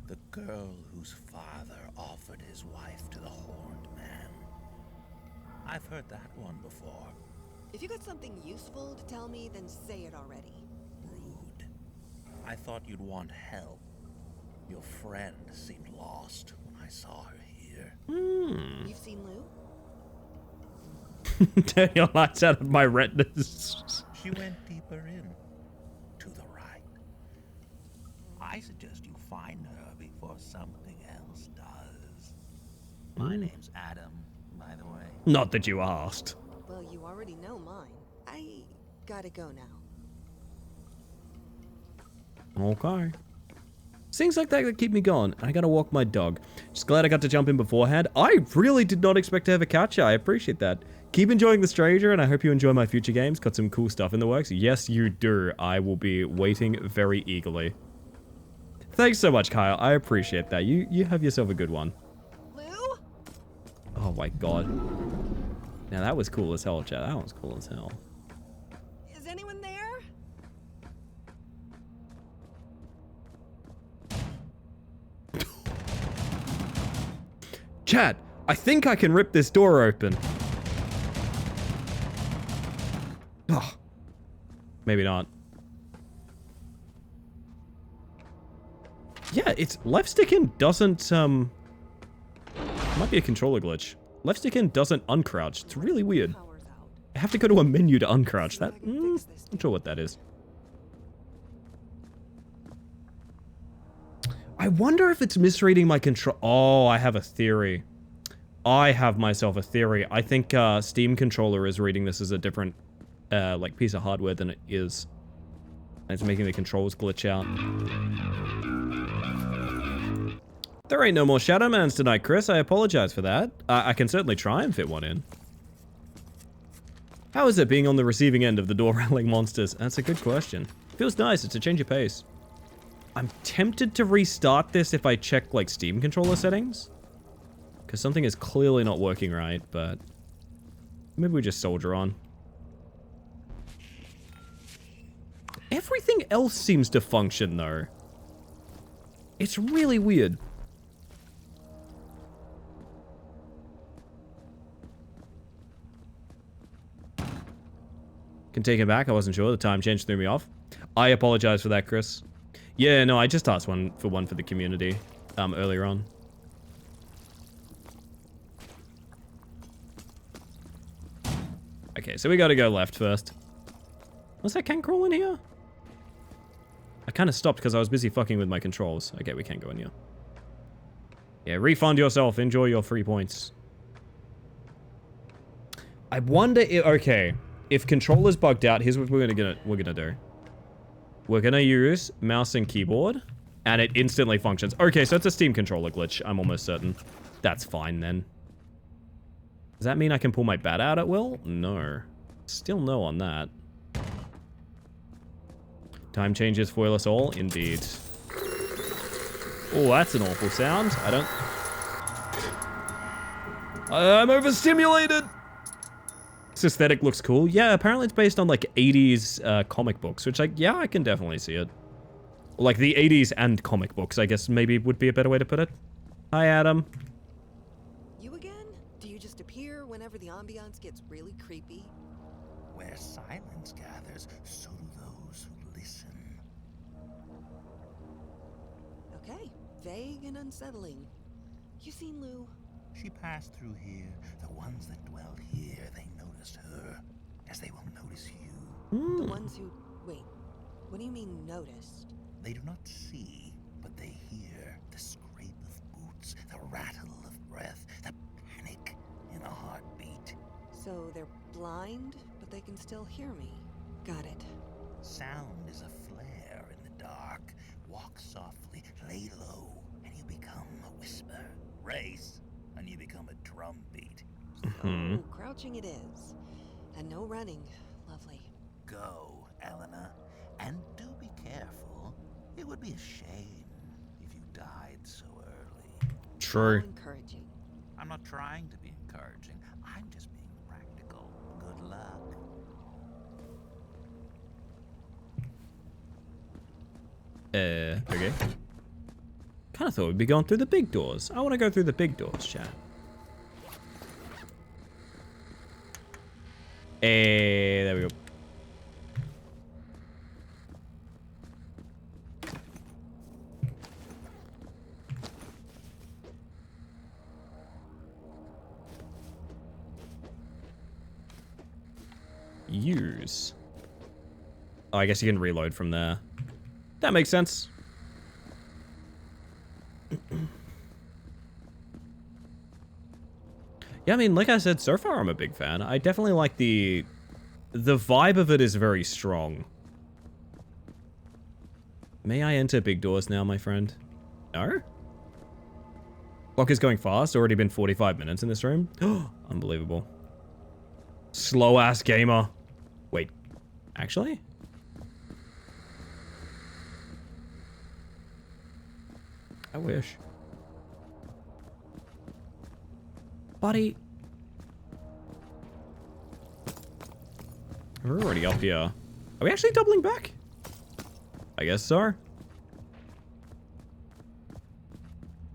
The girl whose father offered his wife to the Horned Man. I've heard that one before. If you got something useful to tell me, then say it already. Rude. I thought you'd want help. Your friend seemed lost when I saw her here. You've seen Lou? Turn your lights out of my retinas. She went deeper in. To the right. I suggest you find her before something else does. My name's Adam, by the way. Not that you asked. Well, you already know mine. I gotta go now. Okay. Things like that keep me going. I gotta walk my dog. Just glad I got to jump in beforehand. I really did not expect to have a catch. I appreciate that. Keep enjoying The Stranger, and I hope you enjoy my future games. Got some cool stuff in the works. Yes, you do. I will be waiting very eagerly. Thanks so much, Kyle. I appreciate that. You have yourself a good one. Lou? Oh my god. Now that was cool as hell, chat. That was cool as hell. Is anyone there? Chat, I think I can rip this door open. Oh. Maybe not. Yeah, it's left stick in doesn't, might be a controller glitch. Left stick in doesn't uncrouch. It's really weird. I have to go to a menu to uncrouch. That, not sure what that is. I wonder if it's misreading my control. Oh, I have a theory. I have myself a theory. I think Steam controller is reading this as a different like piece of hardware than it is. And it's making the controls glitch out. There ain't no more Shadowmans tonight, Chris. I apologize for that. I can certainly try and fit one in. How is it being on the receiving end of the door rattling monsters? That's a good question. Feels nice. It's a change of pace. I'm tempted to restart this if I check, like, Steam controller settings. Because something is clearly not working right, but... maybe we just soldier on. Everything else seems to function, though. It's really weird. Can take it back. I wasn't sure. The time change threw me off. I apologize for that, Chris. Yeah, no, I just asked one for the community earlier on. Okay, so we gotta go left first. Was that can crawl in here? I kind of stopped because I was busy fucking with my controls. Okay, we can't go in here. Yeah, refund yourself. Enjoy your 3 points. I wonder if... okay, if controller's bugged out, here's what we're gonna do. We're gonna use mouse and keyboard, and it instantly functions. Okay, so it's a Steam controller glitch. I'm almost certain. That's fine then. Does that mean I can pull my bat out at will? No. Still no on that. Time changes foil us all? Indeed. Oh, that's an awful sound. I'm overstimulated! This aesthetic looks cool. Yeah, apparently it's based on, like, 80s comic books, which, like, yeah, I can definitely see it. Like, the 80s and comic books, I guess maybe would be a better way to put it. Hi, Adam. You again? Do you just appear whenever the ambiance gets really creepy? Where silence gathers, so do those who listen. Okay, vague and unsettling. You seen Lou? She passed through here. The ones that dwell here, they noticed her, as they will notice you. The ones who... wait, what do you mean noticed? They do not see, but they hear the scrape of boots, the rattle of breath, the panic in a heartbeat. So they're blind, but they can still hear me. Got it. Sound is a flare in the dark. Walk softly, lay low, and you become a whisper. Race, and you become a drum beat. So, crouching it is. And no running. Lovely. Go, Eleanor, and do be careful. It would be a shame if you died so early. True. How encouraging. I'm not trying to be encouraging. I'm just being practical. Good luck. Okay. Kind of thought we'd be going through the big doors. I want to go through the big doors, chat. There we go. Use. Oh, I guess you can reload from there. That makes sense. Yeah, I mean, like I said, so far I'm a big fan. I definitely like the vibe of it is very strong. May I enter big doors now, my friend? No? Clock is going fast. Already been 45 minutes in this room. Unbelievable. Slow ass gamer. Wait, actually? I wish. Buddy. We're already up here. Are we actually doubling back? I guess so.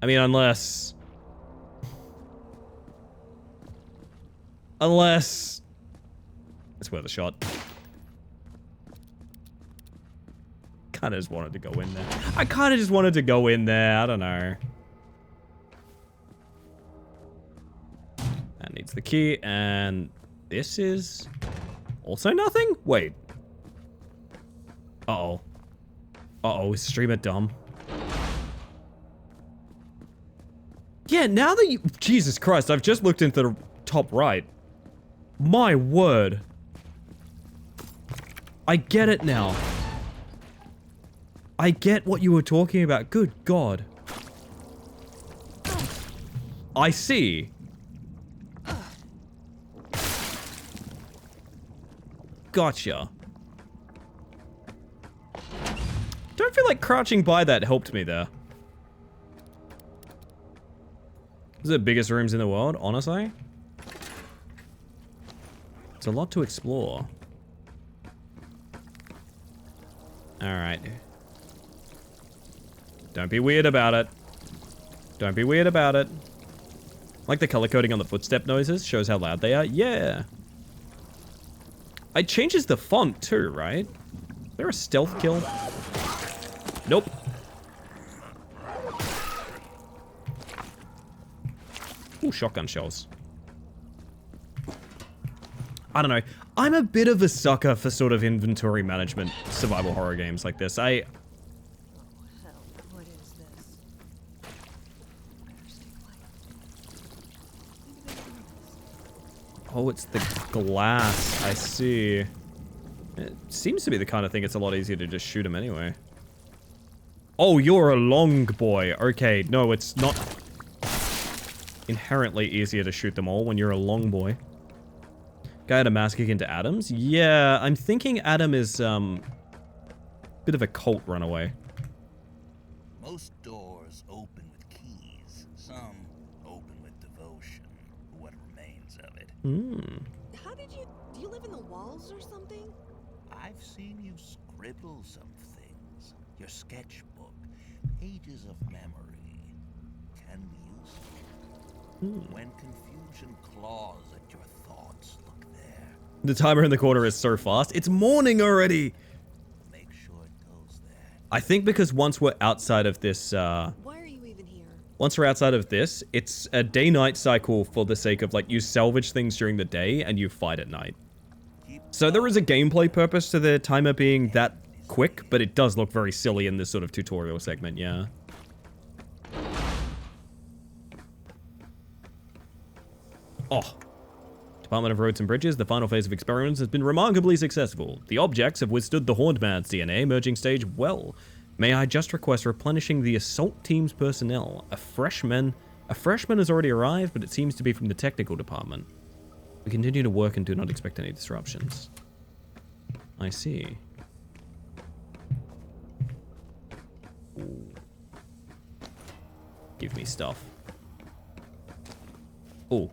I mean, unless... It's worth a shot. Kinda just wanted to go in there. I kinda just wanted to go in there. I don't know. That needs the key, and this is also nothing? Wait. Uh-oh. Uh-oh, is streamer dumb? Yeah, now that you... Jesus Christ, I've just looked into the top right. My word. I get it now. I get what you were talking about. Good God. I see. Gotcha. Don't feel like crouching by that helped me there. These are the biggest rooms in the world, honestly. It's a lot to explore. Alright. Don't be weird about it. Don't be weird about it. Like the color coding on the footstep noises shows how loud they are. Yeah. It changes the font too, right? Is there a stealth kill? Nope. Ooh, shotgun shells. I don't know. I'm a bit of a sucker for sort of inventory management survival horror games like this. What is this? Oh, it's the glass. I see. It seems to be the kind of thing it's a lot easier to just shoot him anyway. Oh, you're a long boy. Okay, no, it's not inherently easier to shoot them all when you're a long boy. Guy had a mass kick into Adams? Yeah, I'm thinking Adam is, bit of a cult runaway. Most doors open with keys. Some open with devotion. What remains of it. How did you... Do you live in the walls or something? I've seen you scribble some things. Your sketchbook. Pages of memory. Can be useful. When confusion claws at your thoughts, look there. The timer in the corner is so fast. It's morning already! Make sure it goes there. I think because once we're outside of this, Why are you even here? once we're outside of this, it's a day-night cycle for the sake of, like, you salvage things during the day and you fight at night. So there is a gameplay purpose to the timer being that quick, but it does look very silly in this sort of tutorial segment, yeah. Oh. Department of Roads and Bridges, the final phase of experiments has been remarkably successful. The objects have withstood the Horned Man's DNA merging stage well. May I just request replenishing the assault team's personnel? A freshman has already arrived, but it seems to be from the technical department. We continue to work and do not expect any disruptions. I see. Ooh. Give me stuff. Oh.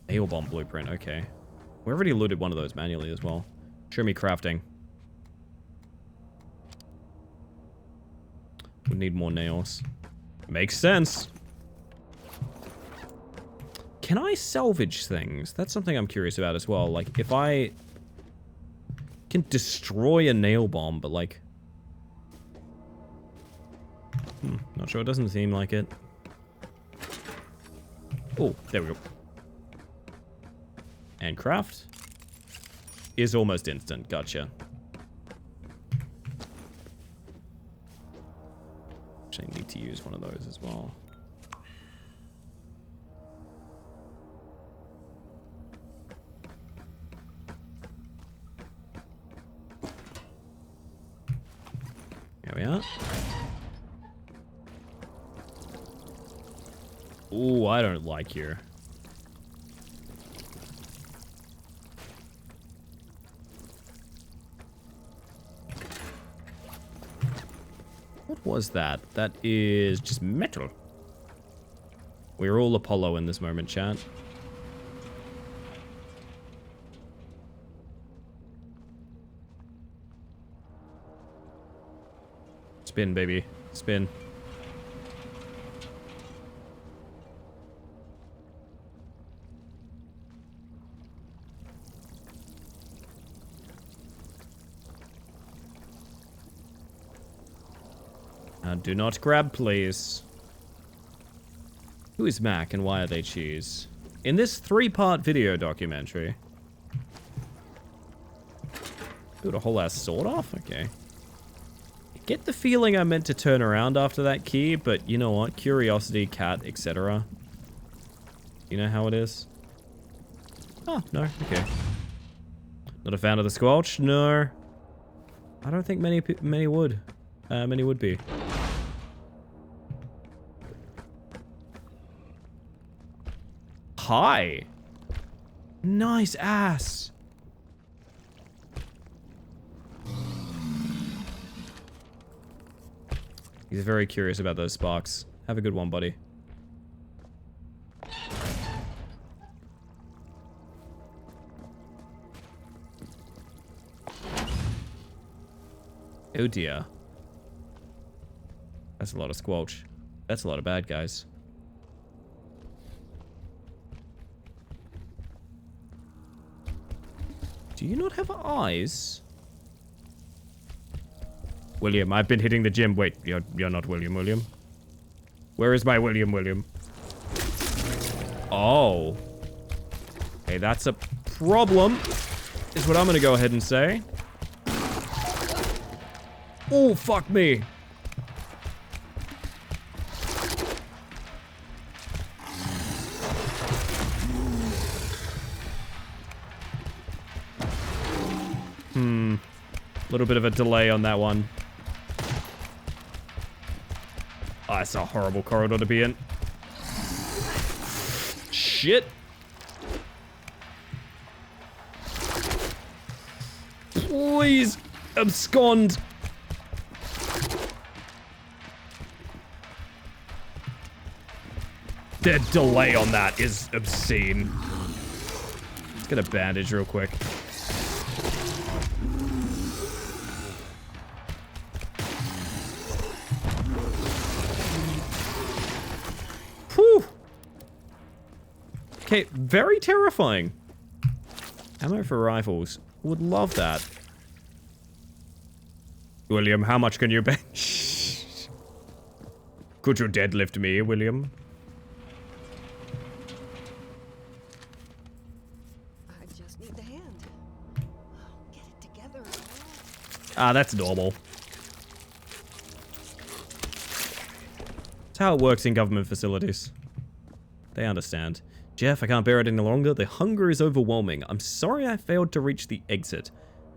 Nail bomb blueprint, okay. We already looted one of those manually as well. Show me crafting. We need more nails. Makes sense. Can I salvage things? That's something I'm curious about as well. Like, if I can destroy a nail bomb, but like... not sure. It doesn't seem like it. Oh, there we go. And craft is almost instant. Gotcha. Actually, I need to use one of those as well. Here we are. Ooh, I don't like here. What was that? That is just metal. We're all Apollo in this moment, chat. Spin, baby. Spin. Do not grab, please. Who is Mac and why are they cheese? In this 3-part video documentary. Got a whole ass sword off? Okay. I get the feeling I meant to turn around after that key, but you know what? Curiosity, cat, etc. You know how it is? Oh, no. Okay. Not a fan of the squelch? No. I don't think many would. Many would be. Hi. Nice ass. He's very curious about those sparks. Have a good one, buddy. Oh dear. That's a lot of squelch. That's a lot of bad guys. Do you not have eyes? William, I've been hitting the gym. Wait, you're not William. Where is my William? Oh. Hey, that's a problem, is what I'm gonna go ahead and say. Oh, fuck me. A little bit of a delay on that one. Oh, it's a horrible corridor to be in. Shit. Please abscond. The delay on that is obscene. Let's get a bandage real quick. Okay, very terrifying. Ammo for rifles. Would love that. William, how much can you bench? Could you deadlift me, William? I just need the hand. Get it together. Ah, that's normal. That's how it works in government facilities. They understand. Jeff, I can't bear it any longer. The hunger is overwhelming. I'm sorry I failed to reach the exit.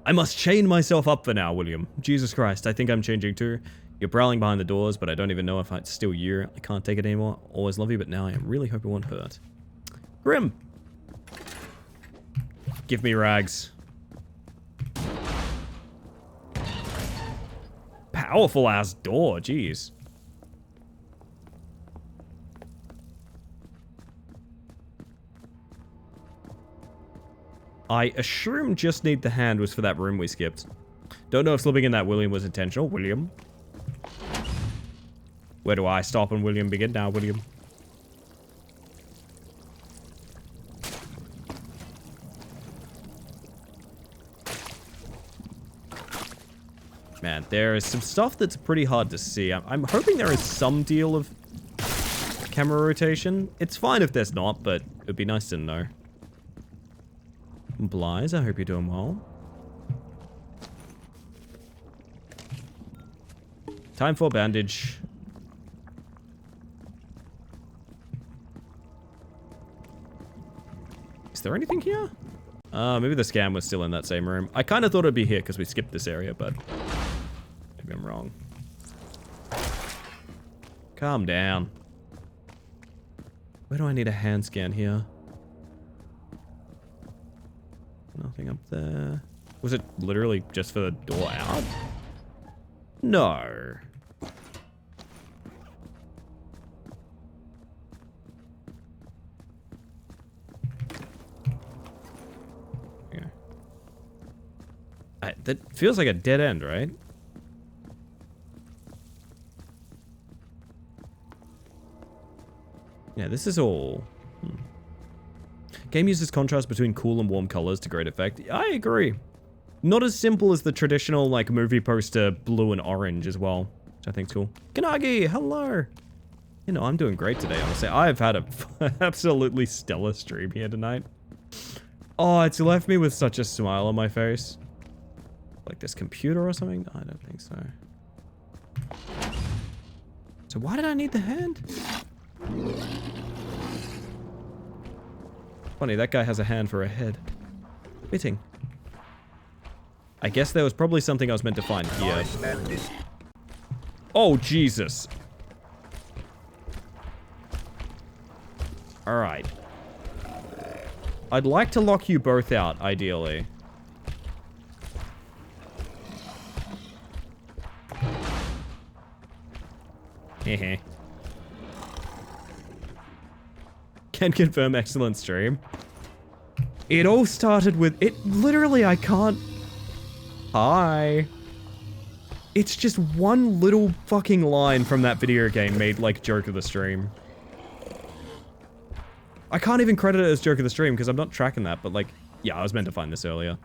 I must chain myself up for now, William. Jesus Christ, I think I'm changing too. You're prowling behind the doors, but I don't even know if it's still you. I can't take it anymore. Always love you, but now I really hope it won't hurt. Grim. Give me rags. Powerful ass door, jeez. I assume just need the hand was for that room we skipped. Don't know if slipping in that William was intentional. William. Where do I stop and William begin? Now, William. Man, there is some stuff that's pretty hard to see. I'm hoping there is some deal of camera rotation. It's fine if there's not, but it'd be nice to know. Blythe, I hope you're doing well. Time for bandage. Is there anything here? Maybe the scam was still in that same room. I kind of thought it'd be here because we skipped this area, but maybe I'm wrong. Calm down. Where do I need a hand scan here? Nothing up there. Was it literally just for the door out? No. Yeah. That feels like a dead end, right? Yeah, this is all... Game uses contrast between cool and warm colors to great effect. I agree. Not as simple as the traditional, like, movie poster blue and orange as well, which I think's cool. Kanagi, hello! You know, I'm doing great today, honestly. I've had a absolutely stellar stream here tonight. Oh, it's left me with such a smile on my face. Like this computer or something? I don't think so. So why did I need the hand? Funny, that guy has a hand for a head. Fitting. I guess there was probably something I was meant to find here. Oh, Jesus. Alright. I'd like to lock you both out, ideally. Hehe. Can confirm excellent stream. It all started with... It literally, I can't... Hi. It's just one little fucking line from that video game made like joke of the stream. I can't even credit it as joke of the stream because I'm not tracking that, but like... Yeah, I was meant to find this earlier.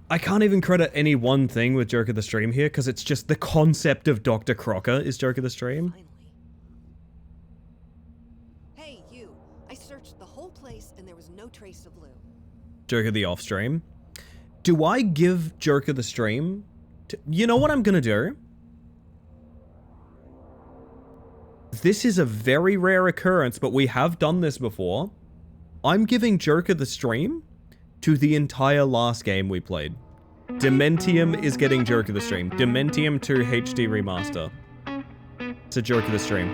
I can't even credit any one thing with joke of the stream here because it's just the concept of Dr. Crocker is joke of the stream. Hey, you. I searched the whole place and there was no trace of Lou. Joke of the off stream. Do I give joke of the stream to... You know what I'm gonna do? This is a very rare occurrence, but we have done this before. I'm giving joke of the stream to the entire last game we played. Dementium is getting joke of the stream. Dementium 2 HD remaster. It's a joke of the stream.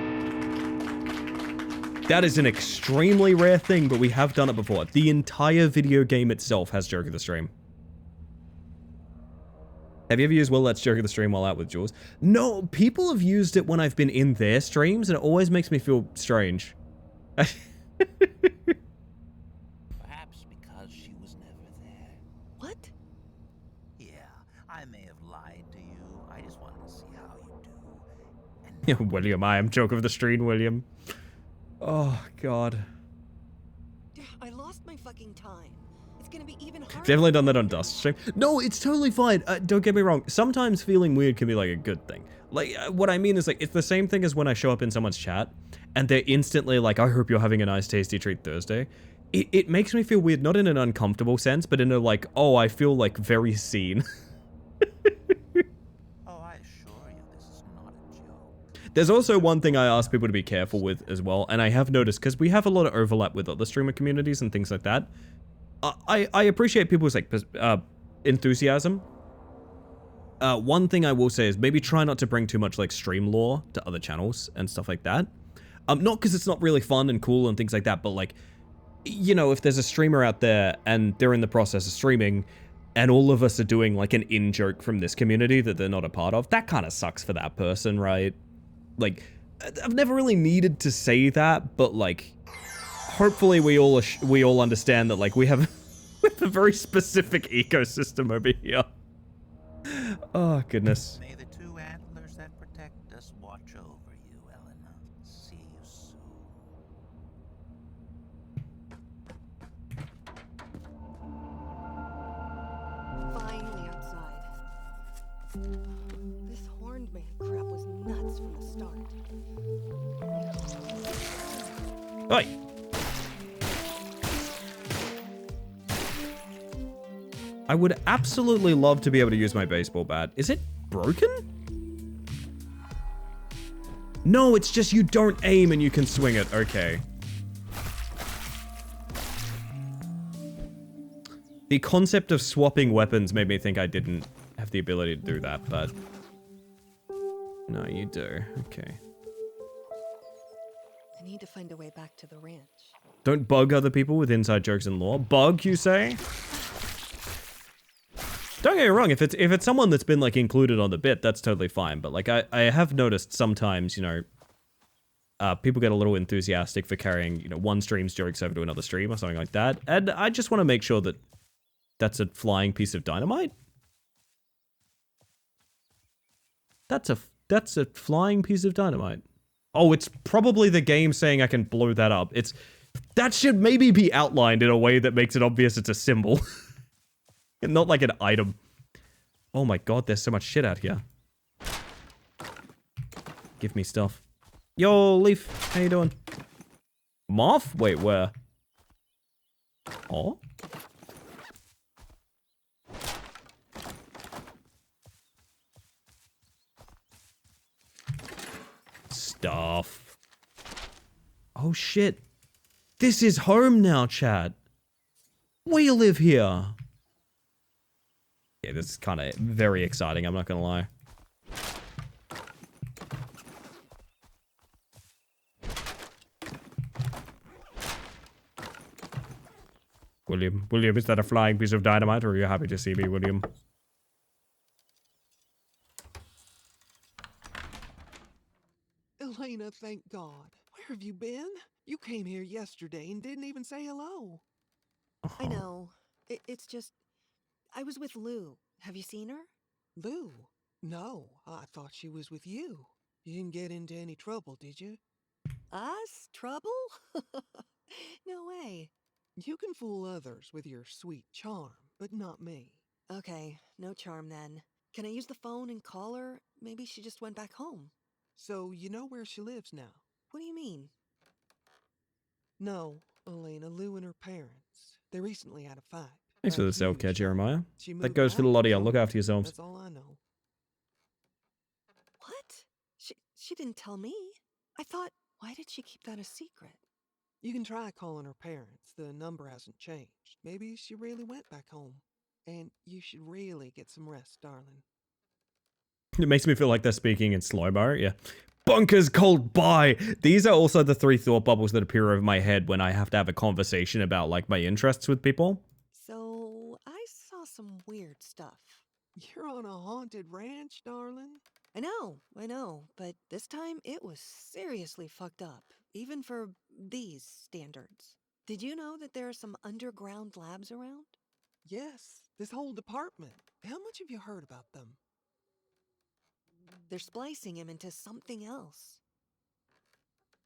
That is an extremely rare thing, but we have done it before. The entire video game itself has joke of the stream. Have you ever used Well Let's Joke of the Stream while out with Jules? No, people have used it when I've been in their streams, and it always makes me feel strange. Perhaps because she was never there. What? Yeah, I may have lied to you. I just wanted to see how you do. And Yeah, William, I am joke of the stream, William. Oh, God. I lost my fucking time. It's gonna be even harder. Definitely done that on Dust stream. No, it's totally fine. Don't get me wrong. Sometimes feeling weird can be like a good thing. Like, what I mean is like, it's the same thing as when I show up in someone's chat and they're instantly like, I hope you're having a nice tasty treat Thursday. It makes me feel weird, not in an uncomfortable sense, but in a like, oh, I feel like very seen. oh, I assure you, There's also one thing I ask people to be careful with as well, and I have noticed, because we have a lot of overlap with other streamer communities and things like that. I appreciate people's like enthusiasm. One thing I will say is maybe try not to bring too much like stream lore to other channels and stuff like that. Not because it's not really fun and cool and things like that, but like, you know, if there's a streamer out there and they're in the process of streaming and all of us are doing like an in-joke from this community that they're not a part of, that kind of sucks for that person, right? Like, I've never really needed to say that, but like, hopefully we all understand that like we have a very specific ecosystem over here. Oh, goodness. May the two antlers that protect us watch over you, Elena. See you soon. Finally outside. This horned man crap was nuts from the start. Oi. I would absolutely love to be able to use my baseball bat. Is it broken? No, it's just you don't aim and you can swing it. Okay. The concept of swapping weapons made me think I didn't have the ability to do that, but... No, you do. Okay. I need to find a way back to the ranch. Don't bug other people with inside jokes and lore. Bug, you say? Don't get me wrong, if it's someone that's been like included on the bit, that's totally fine. But like I have noticed sometimes, you know, people get a little enthusiastic for carrying, you know, one stream's jokes over to another stream or something like that. And I just want to make sure that that's a flying piece of dynamite. That's a flying piece of dynamite. Oh, it's probably the game saying I can blow that up. That should maybe be outlined in a way that makes it obvious it's a symbol. And not like an item. Oh my god, there's so much shit out here. Give me stuff. Yo, Leaf, how you doing? Moth? Wait, where? Oh? Stuff. Oh shit. This is home now, chat. We live here. Yeah, this is kind of very exciting, I'm not gonna lie. William, is that a flying piece of dynamite, or are you happy to see me, William? Elena, thank God. Where have you been? You came here yesterday and didn't even say hello. I know. It's just... I was with Lou. Have you seen her? Lou? No, I thought she was with you. You didn't get into any trouble, did you? Us? Trouble? No way. You can fool others with your sweet charm, but not me. Okay, no charm then. Can I use the phone and call her? Maybe she just went back home. So you know where she lives now? What do you mean? No, Elena, Lou and her parents. They recently had a fight. Thanks for the self-care, Jeremiah. That goes for the lot of you. Look after yourselves. That's all I know. What? She didn't tell me. I thought, why did she keep that a secret? You can try calling her parents. The number hasn't changed. Maybe she really went back home. And you should really get some rest, darling. It makes me feel like they're speaking in slow-mo, yeah. Bunkers cold bye! These are also the 3 thought bubbles that appear over my head when I have to have a conversation about, like, my interests with people. So, I saw some weird stuff. You're on a haunted ranch, darling. I know, but this time it was seriously fucked up, even for these standards. Did you know that there are some underground labs around? Yes, this whole department. How much have you heard about them? They're splicing him into something else.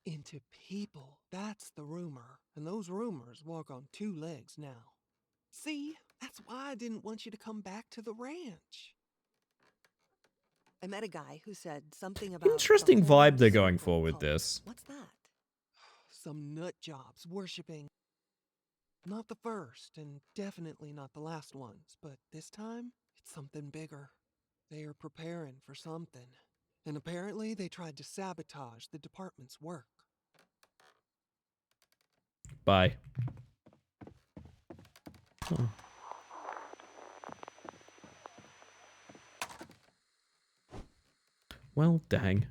Into people. That's the rumor. And those rumors walk on 2 legs now. See? That's why I didn't want you to come back to the ranch. I met a guy who said something about... Interesting vibe they're going for with this. What's that? Some nut jobs worshipping. Not the first, and definitely not the last ones, but this time, it's something bigger. They are preparing for something. And apparently they tried to sabotage the department's work. Bye. Oh. Well, dang.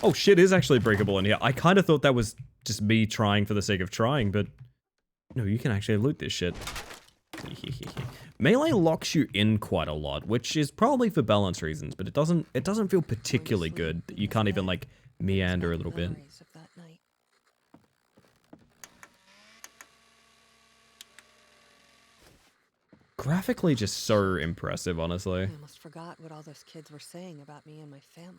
Oh, shit is actually breakable in here. I kind of thought that was just me trying for the sake of trying, but no, you can actually loot this shit. Melee locks you in quite a lot, which is probably for balance reasons, but it doesn't feel particularly good that you can't even like meander a little bit. Graphically just so impressive, honestly. I almost forgot what all those kids were saying about me and my family.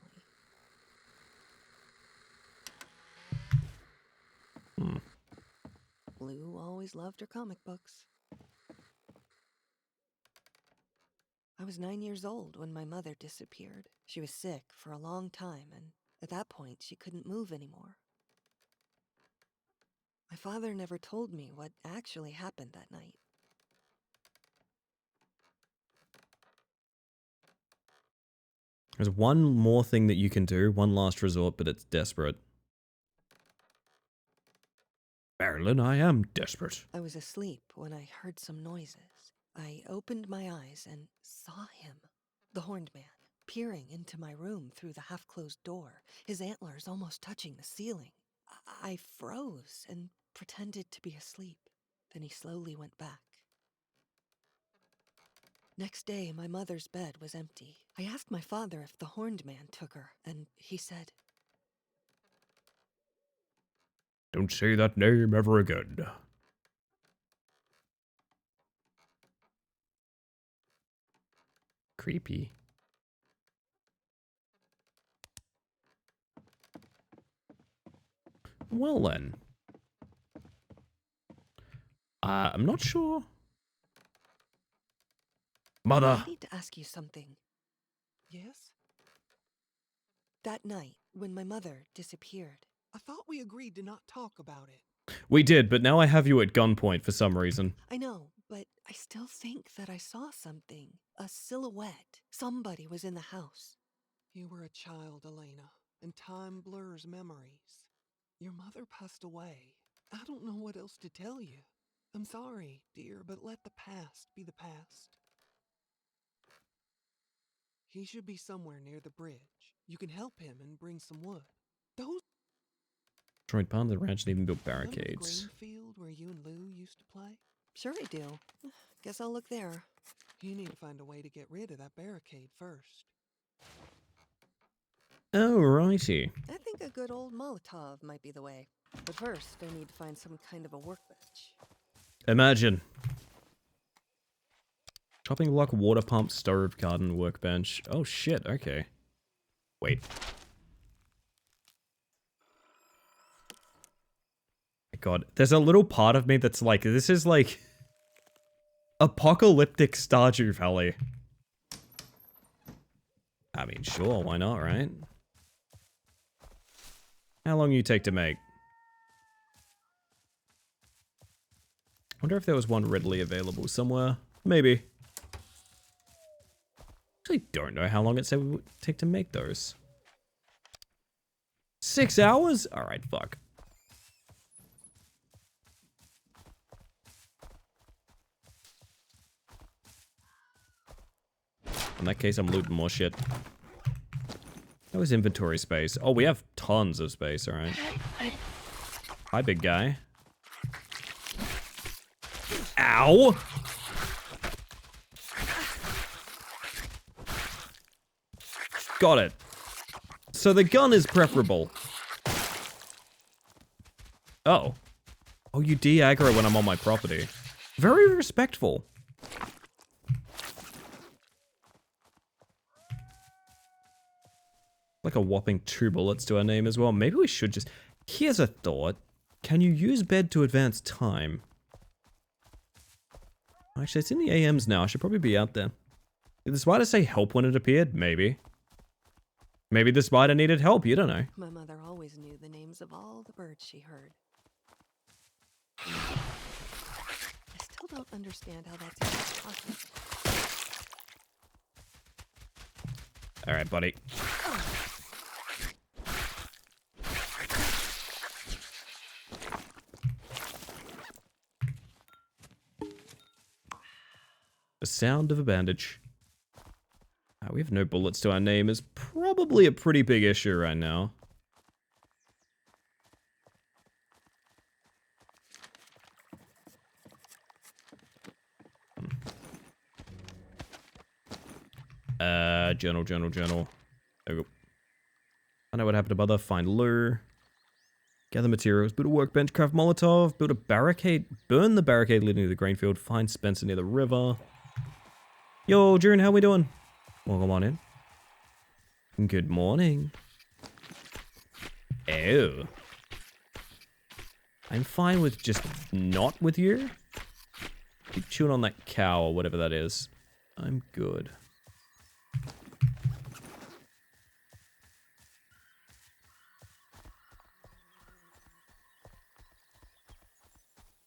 Lou always loved her comic books. I was 9 years old when my mother disappeared. She was sick for a long time, and at that point, she couldn't move anymore. My father never told me what actually happened that night. There's one more thing that you can do, one last resort, but it's desperate. Marilyn, I am desperate. I was asleep when I heard some noises. I opened my eyes and saw him, the horned man, peering into my room through the half-closed door, his antlers almost touching the ceiling. I froze and pretended to be asleep. Then he slowly went back. Next day, my mother's bed was empty. I asked my father if the horned man took her, and he said, "Don't say that name ever again." Creepy. Well then. I'm not sure. Mother! I need to ask you something. Yes? That night, when my mother disappeared. I thought we agreed to not talk about it. We did, but now I have you at gunpoint for some reason. I know, but I still think that I saw something. A silhouette. Somebody was in the house. You were a child, Elena, and time blurs memories. Your mother passed away. I don't know what else to tell you. I'm sorry, dear, but let the past be the past. He should be somewhere near the bridge. You can help him and bring some wood. Those Destroyed part of the ranch and even built Remember the barricades. grain field where you and Lou used to play? Sure I do. Guess I'll look there. You need to find a way to get rid of that barricade first. Alrighty. I think a good old Molotov might be the way. But first, I need to find some kind of a workbench. Imagine. Chopping block, water pump, stove, garden, workbench. Oh shit, okay. Wait. My god, there's a little part of me that's like, this is like apocalyptic Stardew Valley. I mean, sure, why not, right? How long you take to make? Wonder if there was one readily available somewhere. Maybe. Actually don't know how long it said it would take to make those. 6 hours? Alright, fuck. In that case, I'm looting more shit. That was inventory space. Oh, we have tons of space, alright. Hi, big guy. Ow! Got it. So the gun is preferable. Oh. Oh, you de-aggro when I'm on my property. Very respectful. Like a whopping 2 bullets to our name as well. Maybe we should just... Here's a thought. Can you use bed to advance time? Actually, it's in the AMs now. I should probably be out there. Did the spider say help when it appeared? Maybe. Maybe the spider needed help. You don't know. My mother always knew the names of all the birds she heard. I still don't understand how that's even possible. All right, buddy. The sound of a bandage. We have no bullets to our name is probably a pretty big issue right now. Journal. There we go. I know what happened to Mother. Find lure. Gather materials. Build a workbench. Craft Molotov. Build a barricade. Burn the barricade leading to the grain field. Find Spencer near the river. Yo, June, how we doing? Welcome on in. Good morning. Oh. I'm fine with just not with you. Keep chewing on that cow or whatever that is. I'm good.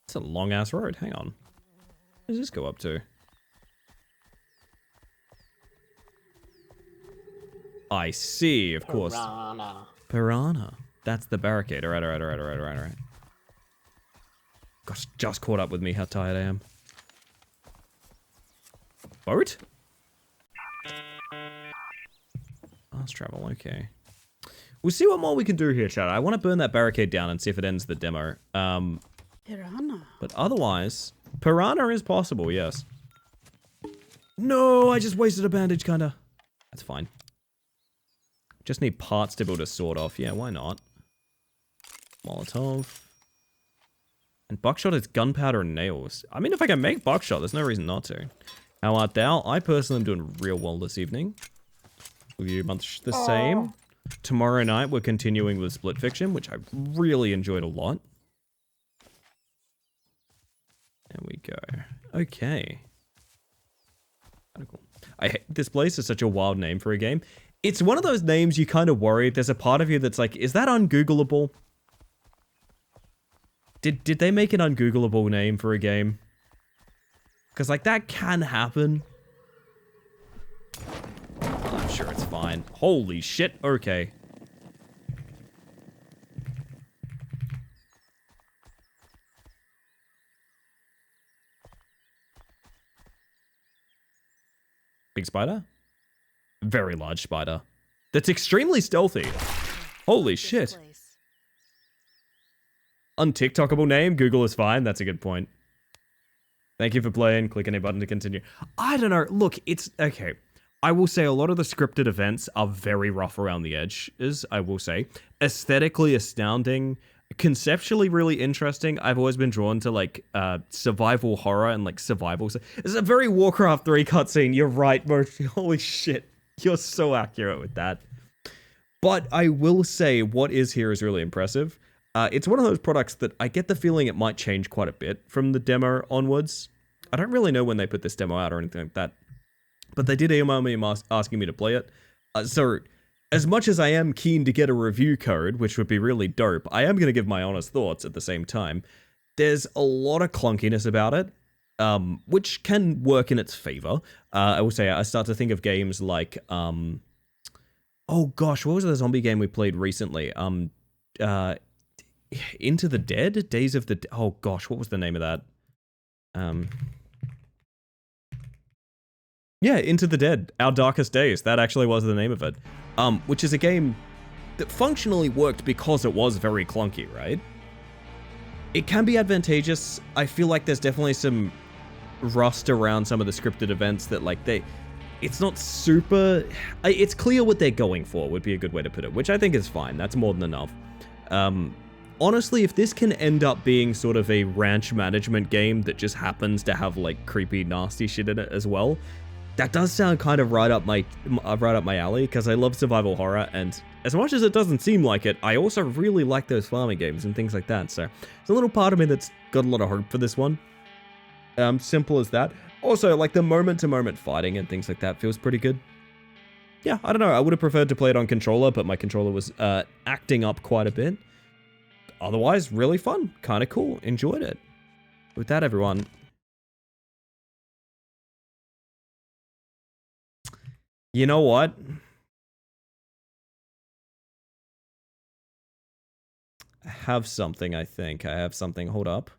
It's a long ass road. Hang on. Where does this go up to? I see, of course. Piranha. That's the barricade. Alright. Gosh, just caught up with me how tired I am. Boat? Fast travel, okay. We'll see what more we can do here, chat. I want to burn that barricade down and see if it ends the demo. Piranha. But otherwise, Piranha is possible, yes. No, I just wasted a bandage, kinda. That's fine. Just need parts to build a sword off. Yeah, why not? Molotov. And buckshot is gunpowder and nails. I mean, if I can make buckshot, there's no reason not to. How art thou? I personally am doing real well this evening. Will you much the same? Tomorrow night, we're continuing with Split Fiction, which I really enjoyed a lot. There we go. Okay. Kinda cool. This place is such a wild name for a game. It's one of those names you kind of worry. There's a part of you that's like, is that ungoogleable? Did they make an ungoogleable name for a game? Because, like, that can happen. I'm sure it's fine. Holy shit, okay. Big spider? Very large spider. That's extremely stealthy. Holy shit. Untiktokable name? Google is fine. That's a good point. Thank you for playing. Click any button to continue. I don't know. Look, it's... Okay. I will say a lot of the scripted events are very rough around the edges, I will say. Aesthetically astounding. Conceptually really interesting. I've always been drawn to, like, survival horror and, like, survival. It's a very Warcraft 3 cutscene. You're right, Mochi. Holy shit. You're so accurate with that. But I will say what is here is really impressive. It's one of those products that I get the feeling it might change quite a bit from the demo onwards. I don't really know when they put this demo out or anything like that. But they did email me asking me to play it. So, as much as I am keen to get a review code, which would be really dope, I am going to give my honest thoughts at the same time. There's a lot of clunkiness about it, which can work in its favor. I will say, I start to think of games like, oh gosh, what was the zombie game we played recently? Into the Dead? Days of the... Oh gosh, what was the name of that? Yeah, Into the Dead. Our Darkest Days. That actually was the name of it. Which is a game that functionally worked because it was very clunky, right? It can be advantageous. I feel like there's definitely some rust around some of the scripted events that, like, it's not super... It's clear what they're going for, would be a good way to put it, which I think is fine. That's more than enough. Honestly, if this can end up being sort of a ranch management game that just happens to have, like, creepy, nasty shit in it as well, that does sound kind of right up my alley, because I love survival horror, and as much as it doesn't seem like it, I also really like those farming games and things like that, so there's a little part of me that's got a lot of hope for this one. Simple as that. Also, like, the moment-to-moment fighting and things like that feels pretty good. Yeah, I don't know, I would have preferred to play it on controller, but my controller was acting up quite a bit. Otherwise, really fun, kind of cool, enjoyed it. With that, everyone, You know what? I have something, I think. I have something. Hold up.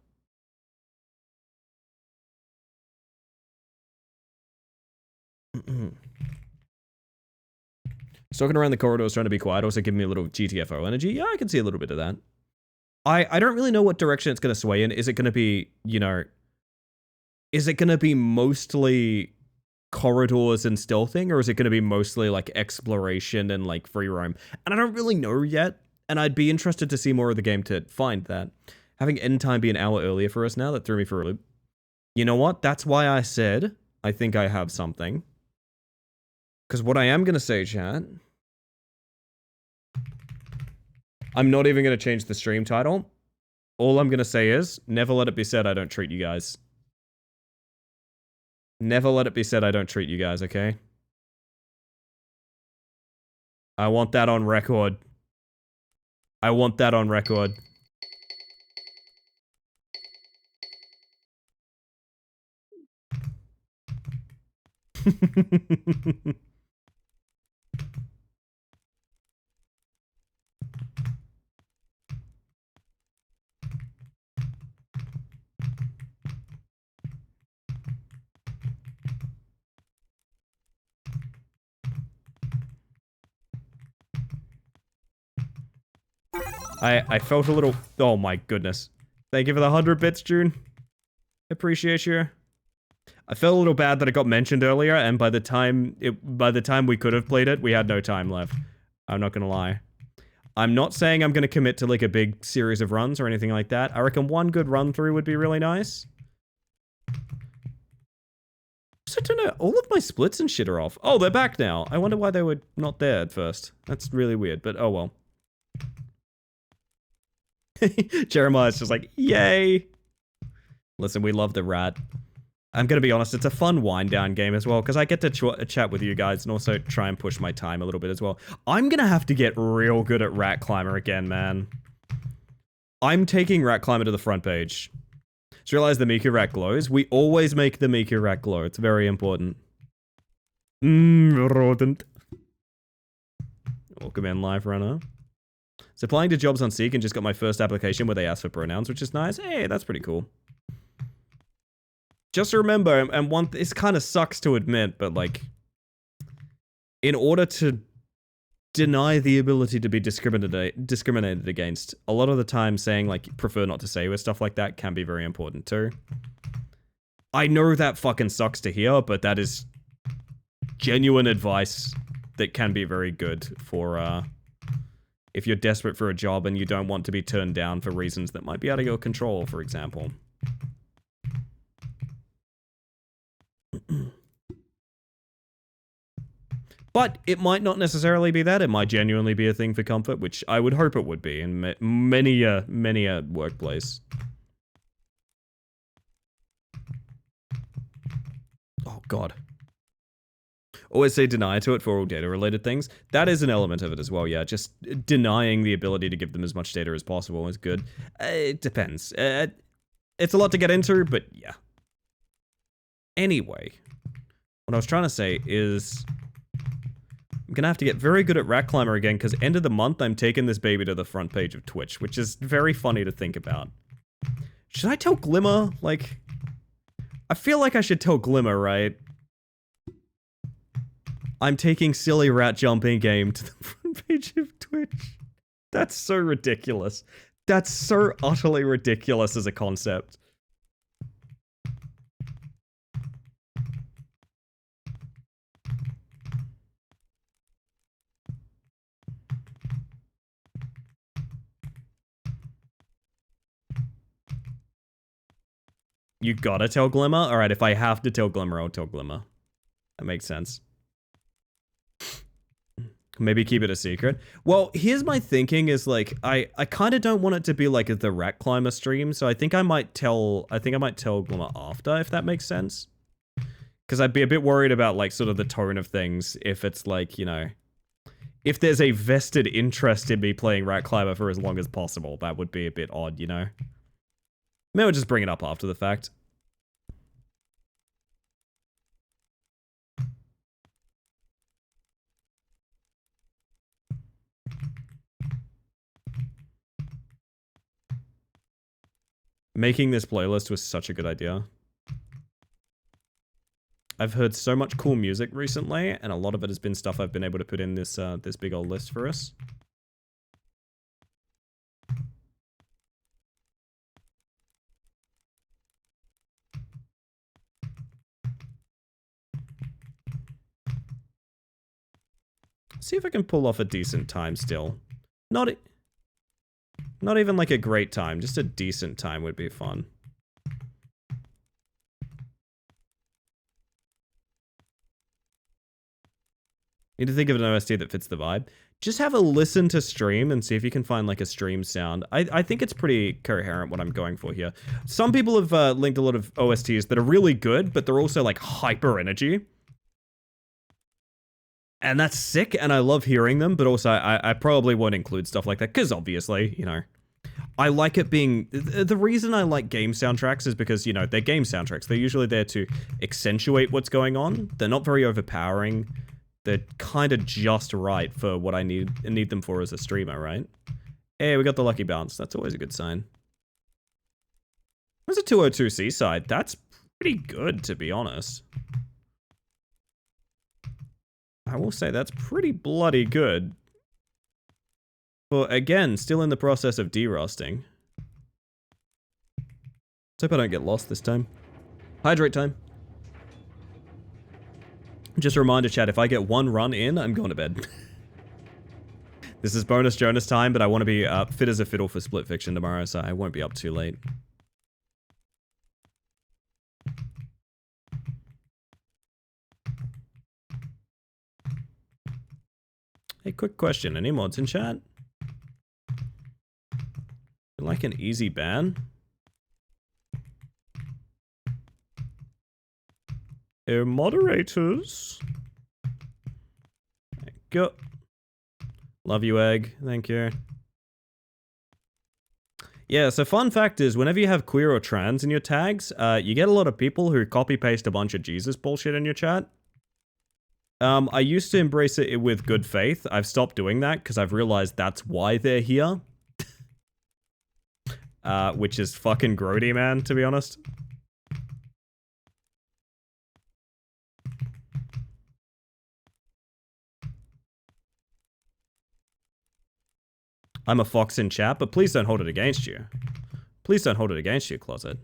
Stalking around the corridors trying to be quiet, also giving me a little GTFO energy. Yeah, I can see a little bit of that. I don't really know what direction it's going to sway in. Is it going to be, you know... Is it going to be mostly corridors and stealthing, or is it going to be mostly, like, exploration and, like, free roam? And I don't really know yet, and I'd be interested to see more of the game to find that. Having end time be an hour earlier for us now, that threw me for a loop. You know what? That's why I said I think I have something. Because what I am going to say, chat... I'm not even going to change the stream title. All I'm going to say is, never let it be said I don't treat you guys. Never let it be said I don't treat you guys, okay? I want that on record. I want that on record. I felt a little... Oh my goodness. Thank you for the 100 bits, June. Appreciate you. I felt a little bad that it got mentioned earlier, and by the time we could have played it, we had no time left. I'm not gonna lie. I'm not saying I'm gonna commit to like a big series of runs or anything like that. I reckon one good run through would be really nice. So I don't know, all of my splits and shit are off. Oh, they're back now. I wonder why they were not there at first. That's really weird, but oh well. Jeremiah's just like, yay! Listen, we love the rat. I'm gonna be honest, it's a fun wind-down game as well, because I get to chat with you guys and also try and push my time a little bit as well. I'm gonna have to get real good at Rat Climber again, man. I'm taking Rat Climber to the front page. Just realize the Miku Rat glows. We always make the Miku Rat glow. It's very important. Rodent. Welcome in, Live Runner. So applying to jobs on Seek and just got my first application where they ask for pronouns, which is nice. Hey, that's pretty cool. Just remember, and this kind of sucks to admit, but like, in order to deny the ability to be discriminated against, a lot of the time saying like, prefer not to say with stuff like that can be very important too. I know that fucking sucks to hear, but that is genuine advice that can be very good for, if you're desperate for a job and you don't want to be turned down for reasons that might be out of your control, for example. But it might not necessarily be that. It might genuinely be a thing for comfort, which I would hope it would be in many a workplace. Oh, God. Always say deny to it for all data-related things. That is an element of it as well, yeah. Just denying the ability to give them as much data as possible is good. It depends. It's a lot to get into, but yeah. Anyway, what I was trying to say is I'm gonna have to get very good at Rat Climber again, because end of the month I'm taking this baby to the front page of Twitch, which is very funny to think about. Should I tell Glimmer? Like, I feel like I should tell Glimmer, right? I'm taking silly rat jumping game to the front page of Twitch. That's so ridiculous. That's so utterly ridiculous as a concept. You gotta tell Glimmer? Alright, if I have to tell Glimmer, I'll tell Glimmer. That makes sense. Maybe keep it a secret. Well, here's my thinking is like, I kind of don't want it to be like the Rat Climber stream, so I think I might tell Glimmer after, if that makes sense. Because I'd be a bit worried about like sort of the tone of things if it's like, you know, if there's a vested interest in me playing Rat Climber for as long as possible, that would be a bit odd, you know? Maybe I'll just bring it up after the fact. Making this playlist was such a good idea. I've heard so much cool music recently, and a lot of it has been stuff I've been able to put in this this big old list for us. See if I can pull off a decent time still. Not even like a great time, just a decent time would be fun. Need to think of an OST that fits the vibe. Just have a listen to stream and see if you can find like a stream sound. I think it's pretty coherent what I'm going for here. Some people have linked a lot of OSTs that are really good, but they're also like hyper energy. And that's sick, and I love hearing them, but also I probably won't include stuff like that, because obviously, you know, I like it being... The reason I like game soundtracks is because, you know, they're game soundtracks. They're usually there to accentuate what's going on. They're not very overpowering. They're kind of just right for what I need them for as a streamer, right? Hey, we got the lucky bounce. That's always a good sign. There's a 202 Seaside. That's pretty good, to be honest. I will say that's pretty bloody good. But again, still in the process of derusting. Let's hope I don't get lost this time. Hydrate time. Just a reminder, chat, if I get one run in, I'm going to bed. This is bonus Jonas time, but I want to be fit as a fiddle for Split Fiction tomorrow, so I won't be up too late. Hey, quick question. Any mods in chat? Like an easy ban? Oh, moderators. Thank you. Love you, Egg. Thank you. Yeah, so fun fact is, whenever you have queer or trans in your tags, you get a lot of people who copy-paste a bunch of Jesus bullshit in your chat. I used to embrace it with good faith. I've stopped doing that because I've realized that's why they're here. Which is fucking grody, man, to be honest. I'm a fox in chat, but please don't hold it against you. Please don't hold it against you, Closet.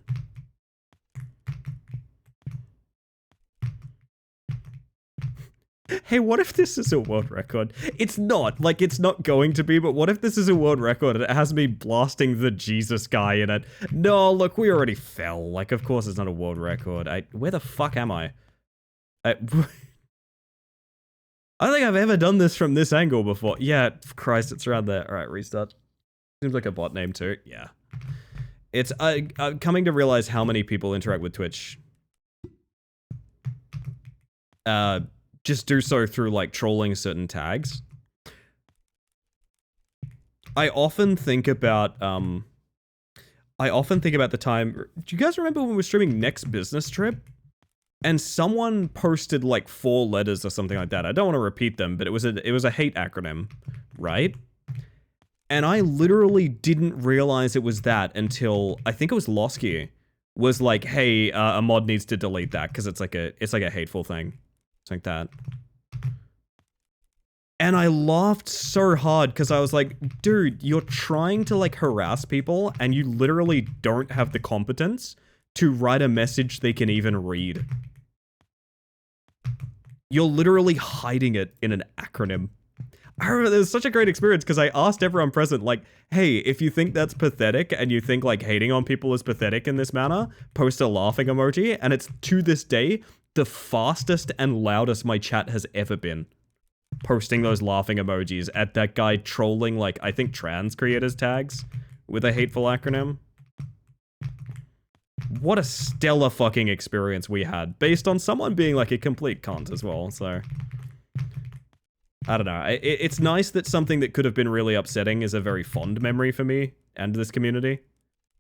Hey, what if this is a world record? It's not. Like, it's not going to be, but what if this is a world record and it has me blasting the Jesus guy in it? No, look, we already fell. Like, of course it's not a world record. Where the fuck am I? I don't think I've ever done this from this angle before. Yeah, Christ, it's around there. Alright, restart. Seems like a bot name too. Yeah. It's I'm coming to realize how many people interact with Twitch. Just do so through, like, trolling certain tags. I often think about the time... Do you guys remember when we were streaming Next Business Trip? And someone posted, like, 4 letters or something like that. I don't want to repeat them, but it was a hate acronym, right? And I literally didn't realize it was that until, I think it was Losky, was like, hey, a mod needs to delete that, because it's like a hateful thing. It's like that. And I laughed so hard because I was like, dude, you're trying to, like, harass people and you literally don't have the competence to write a message they can even read. You're literally hiding it in an acronym. I remember it was such a great experience because I asked everyone present, like, hey, if you think that's pathetic and you think, like, hating on people is pathetic in this manner, post a laughing emoji. And it's, to this day, the fastest and loudest my chat has ever been. Posting those laughing emojis at that guy trolling, like, I think trans creators tags with a hateful acronym. What a stellar fucking experience we had, based on someone being, like, a complete cunt as well, so... I don't know. It's nice that something that could have been really upsetting is a very fond memory for me and this community.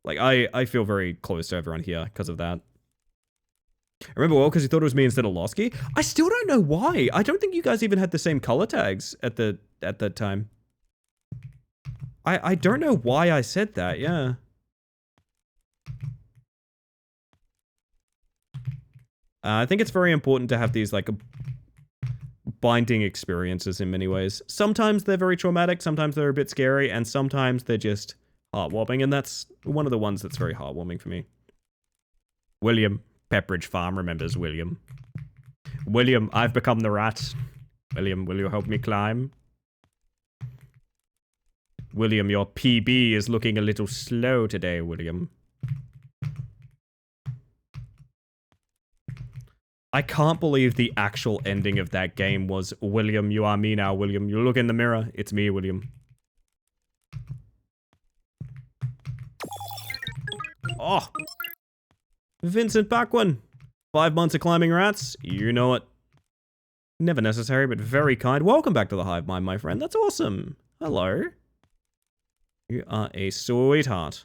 Like, I feel very close to everyone here because of that. I remember well because you thought it was me instead of Losky. I still don't know why. I don't think you guys even had the same color tags at that time. I don't know why I said that, yeah. I think it's very important to have these, like, binding experiences in many ways. Sometimes they're very traumatic, sometimes they're a bit scary, and sometimes they're just heartwarming, and that's one of the ones that's very heartwarming for me. William, Pepperidge Farm remembers William. William, I've become the rat. William, will you help me climb? William, your PB is looking a little slow today, William. I can't believe the actual ending of that game was, William, you are me now, William. You look in the mirror, it's me, William. Oh! Vincent Backwin! 5 months of climbing rats, you know it. Never necessary, but very kind. Welcome back to the Hive Mind, my friend. That's awesome. Hello. You are a sweetheart.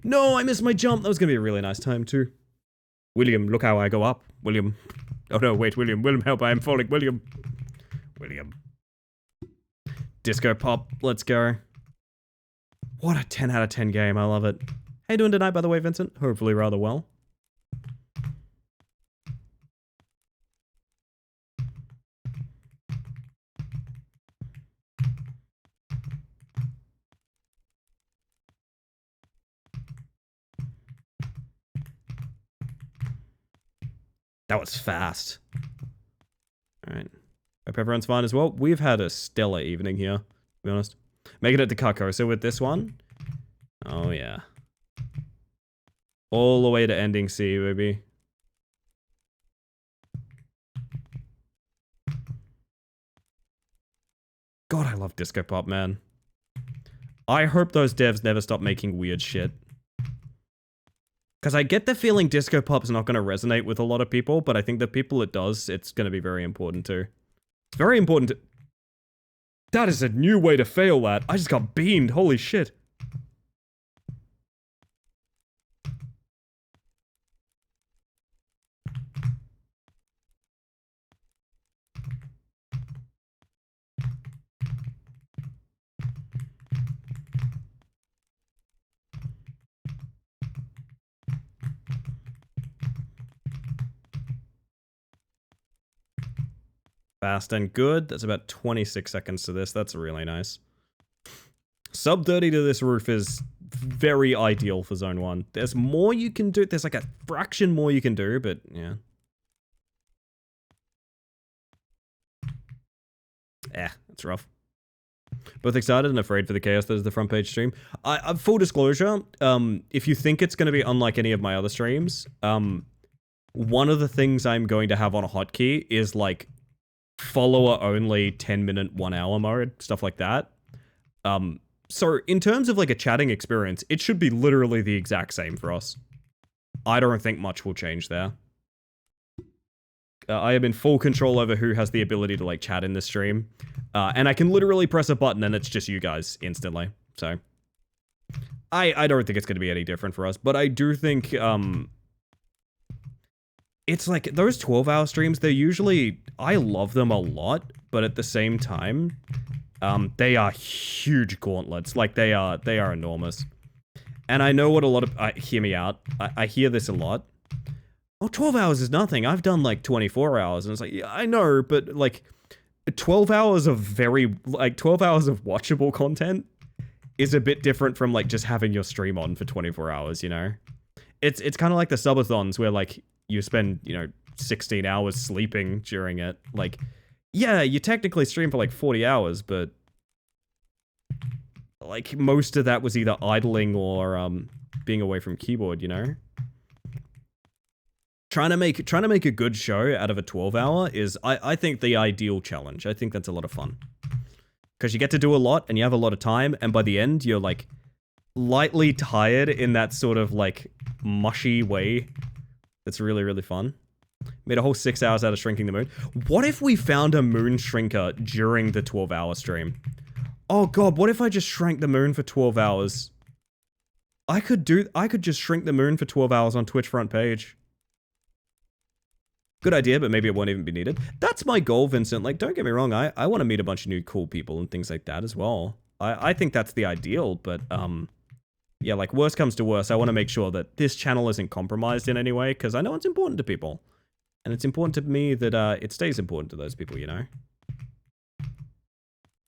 No, I missed my jump. That was going to be a really nice time, too. William, look how I go up. William. Oh, no, wait, William. William, help. I am falling. William. William. Disco Pop. Let's go. What a 10 out of 10 game. I love it. How you doing tonight, by the way, Vincent? Hopefully rather well. That was fast. Alright. Hope everyone's fine as well. We've had a stellar evening here, to be honest. Making it to Carcosa with this one. Oh, yeah. All the way to ending C, baby. God, I love Disco Pop, man. I hope those devs never stop making weird shit. Because I get the feeling Disco Pop's not going to resonate with a lot of people, but I think the people it does, it's going to be very important too. It's very important to... That is a new way to fail that. I just got beamed. Holy shit. Fast and good. That's about 26 seconds to this. That's really nice. Sub 30 to this roof is very ideal for Zone 1. There's more you can do. There's like a fraction more you can do, but yeah. That's rough. Both excited and afraid for the chaos that is the front page stream. Full disclosure, if you think it's going to be unlike any of my other streams, one of the things I'm going to have on a hotkey is like follower only 10-minute 1 hour mode, stuff like that. So in terms of like a chatting experience, it should be literally the exact same for us. I don't think much will change there. I am in full control over who has the ability to like chat in the stream. And I can literally press a button and it's just you guys instantly. So I don't think it's going to be any different for us, but I do think it's like those 12-hour streams, they're usually, I love them a lot, but at the same time, they are huge gauntlets. Like they are enormous. And I know what a lot of, hear me out. I hear this a lot. Oh, 12 hours is nothing. I've done like 24 hours. And it's like, yeah, I know, but like 12 hours of 12 hours of watchable content is a bit different from like just having your stream on for 24 hours, you know? It's kind of like the subathons where like you spend, 16 hours sleeping during it. Like, yeah, you technically stream for like 40 hours, but like most of that was either idling or being away from keyboard, you know? Trying to make a good show out of a 12-hour is, I think, the ideal challenge. I think that's a lot of fun. Because you get to do a lot, and you have a lot of time, and by the end, you're, like, lightly tired in that sort of, like, mushy way. That's really, really fun. Made a whole 6 hours out of shrinking the moon. What if we found a moon shrinker during the 12-hour stream? Oh god, what if I just shrank the moon for 12 hours? I could just shrink the moon for 12 hours on Twitch front page. Good idea, but maybe it won't even be needed. That's my goal, Vincent. Like, don't get me wrong, I want to meet a bunch of new cool people and things like that as well. I think that's the ideal, but, yeah, like worst comes to worst, I want to make sure that this channel isn't compromised in any way, because I know it's important to people. And it's important to me that it stays important to those people, you know?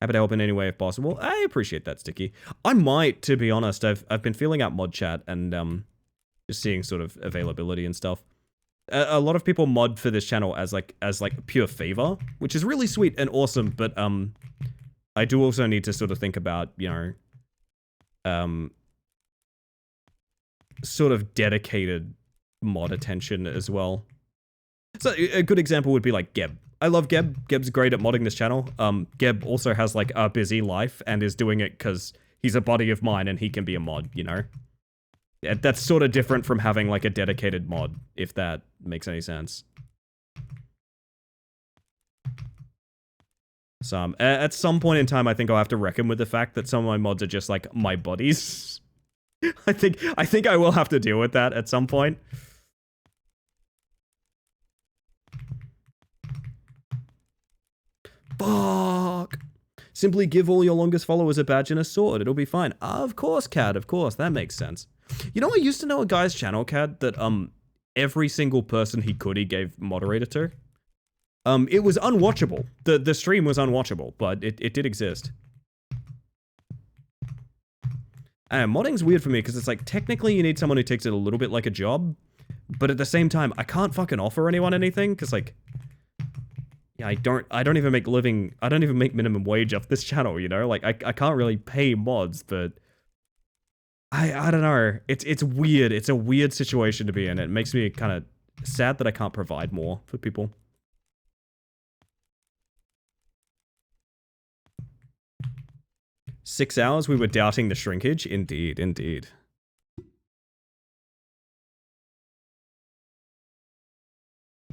Happy to help in any way if possible. I appreciate that, Sticky. I might, to be honest, I've been feeling out mod chat and just seeing sort of availability and stuff. A lot of people mod for this channel as like pure favor, which is really sweet and awesome, but I do also need to sort of think about, you know, sort of dedicated mod attention as well. So a good example would be like Geb. I love Geb. Geb's great at modding this channel. Geb also has like a busy life and is doing it because he's a buddy of mine and he can be a mod, you know? Yeah, that's sort of different from having like a dedicated mod, if that makes any sense. So at some point in time, I think I'll have to reckon with the fact that some of my mods are just like my buddies. I think I will have to deal with that at some point. Fuck. Simply give all your longest followers a badge and a sword. It'll be fine. Of course, Cad. Of course. That makes sense. You know, I used to know a guy's channel, Cad, that every single person he could, he gave moderator to. It was unwatchable. The stream was unwatchable, but it did exist. Modding's weird for me because it's like technically you need someone who takes it a little bit like a job, but at the same time I can't fucking offer anyone anything because like, yeah, I don't even make minimum wage off this channel, you know? Like I can't really pay mods, but I don't know. It's weird. It's a weird situation to be in. It makes me kind of sad that I can't provide more for people. "6 hours, we were doubting the shrinkage." Indeed, indeed.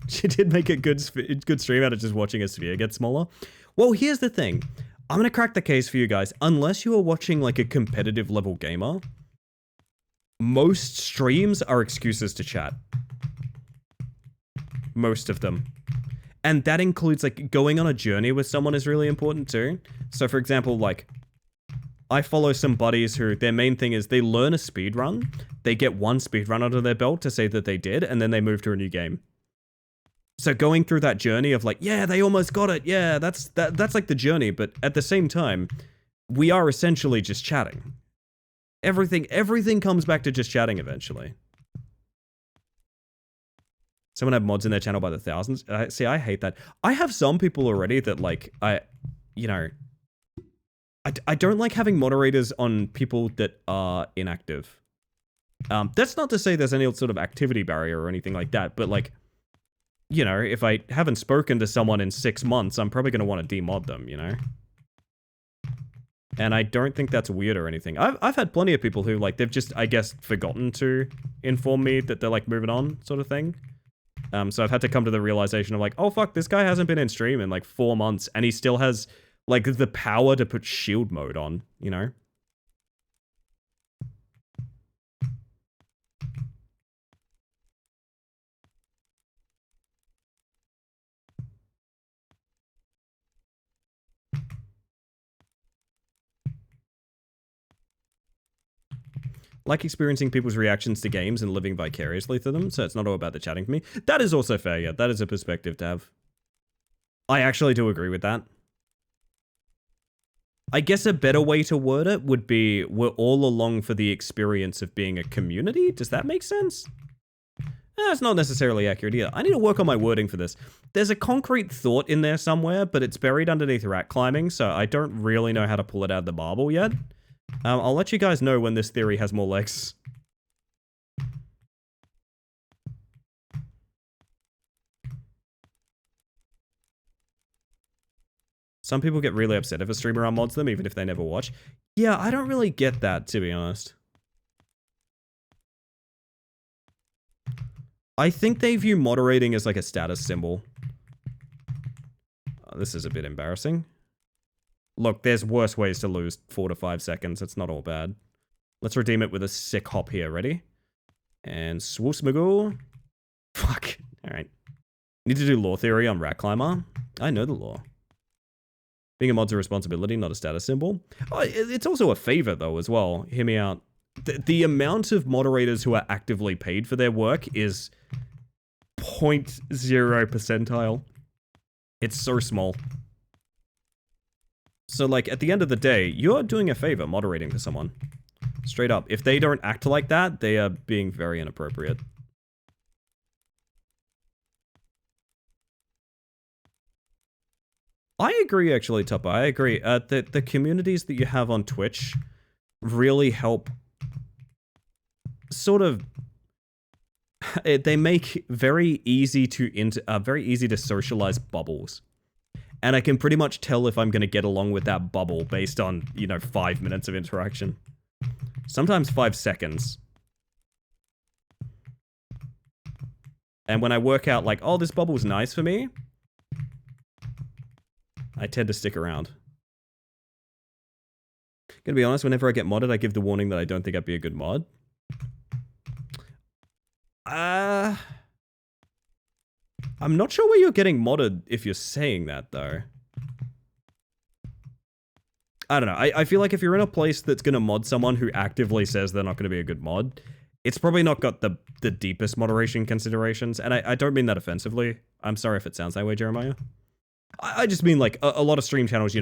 She did make a good stream out of just watching a sphere get smaller. Well, here's the thing. I'm going to crack the case for you guys. Unless you are watching like a competitive level gamer, most streams are excuses to chat. Most of them. And that includes like going on a journey with someone is really important too. So for example, like I follow some buddies who their main thing is they learn a speed run, they get one speed run under their belt to say that they did, and then they move to a new game. So going through that journey of like, yeah, they almost got it, yeah, that's like the journey, but at the same time, we are essentially just chatting. Everything comes back to just chatting eventually. Someone have mods in their channel by the thousands. See, I hate that. I have some people already that like, you know, I don't like having moderators on people that are inactive. That's not to say there's any sort of activity barrier or anything like that, but like, you know, if I haven't spoken to someone in 6 months, I'm probably going to want to demod them, you know? And I don't think that's weird or anything. I've had plenty of people who, like, they've just, I guess, forgotten to inform me that they're, like, moving on, sort of thing. So I've had to come to the realization of, like, oh, fuck, this guy hasn't been in stream in, like, 4 months, and he still has, like, the power to put shield mode on, you know? Like experiencing people's reactions to games and living vicariously through them, so it's not all about the chatting for me. That is also fair, yeah. That is a perspective to have. I actually do agree with that. I guess a better way to word it would be, we're all along for the experience of being a community? Does that make sense? That's not necessarily accurate either. I need to work on my wording for this. There's a concrete thought in there somewhere, but it's buried underneath rat climbing, so I don't really know how to pull it out of the marble yet. I'll let you guys know when this theory has more legs. Some people get really upset if a streamer unmods them, even if they never watch. Yeah, I don't really get that, to be honest. I think they view moderating as like a status symbol. Oh, this is a bit embarrassing. Look, there's worse ways to lose 4 to 5 seconds. It's not all bad. Let's redeem it with a sick hop here. Ready? And swoos magoo. Fuck. Alright. Need to do lore theory on Rat Climber. I know the lore. Being a mod's a responsibility, not a status symbol. Oh, it's also a favor, though, as well. Hear me out. the amount of moderators who are actively paid for their work is 0.0 percentile. It's so small. So, like, at the end of the day, you're doing a favor moderating for someone. Straight up. If they don't act like that, they are being very inappropriate. I agree, actually, Tupper. I agree. The communities that you have on Twitch really help sort of... They make very easy to socialize bubbles. And I can pretty much tell if I'm going to get along with that bubble based on, 5 minutes of interaction. Sometimes 5 seconds. And when I work out, like, oh, this bubble's nice for me, I tend to stick around. Gonna be honest, whenever I get modded, I give the warning that I don't think I'd be a good mod. I'm not sure where you're getting modded if you're saying that, though. I don't know. I feel like if you're in a place that's going to mod someone who actively says they're not going to be a good mod, it's probably not got the deepest moderation considerations. And I don't mean that offensively. I'm sorry if it sounds that way, Jeremiah. I just mean, like, a lot of stream channels,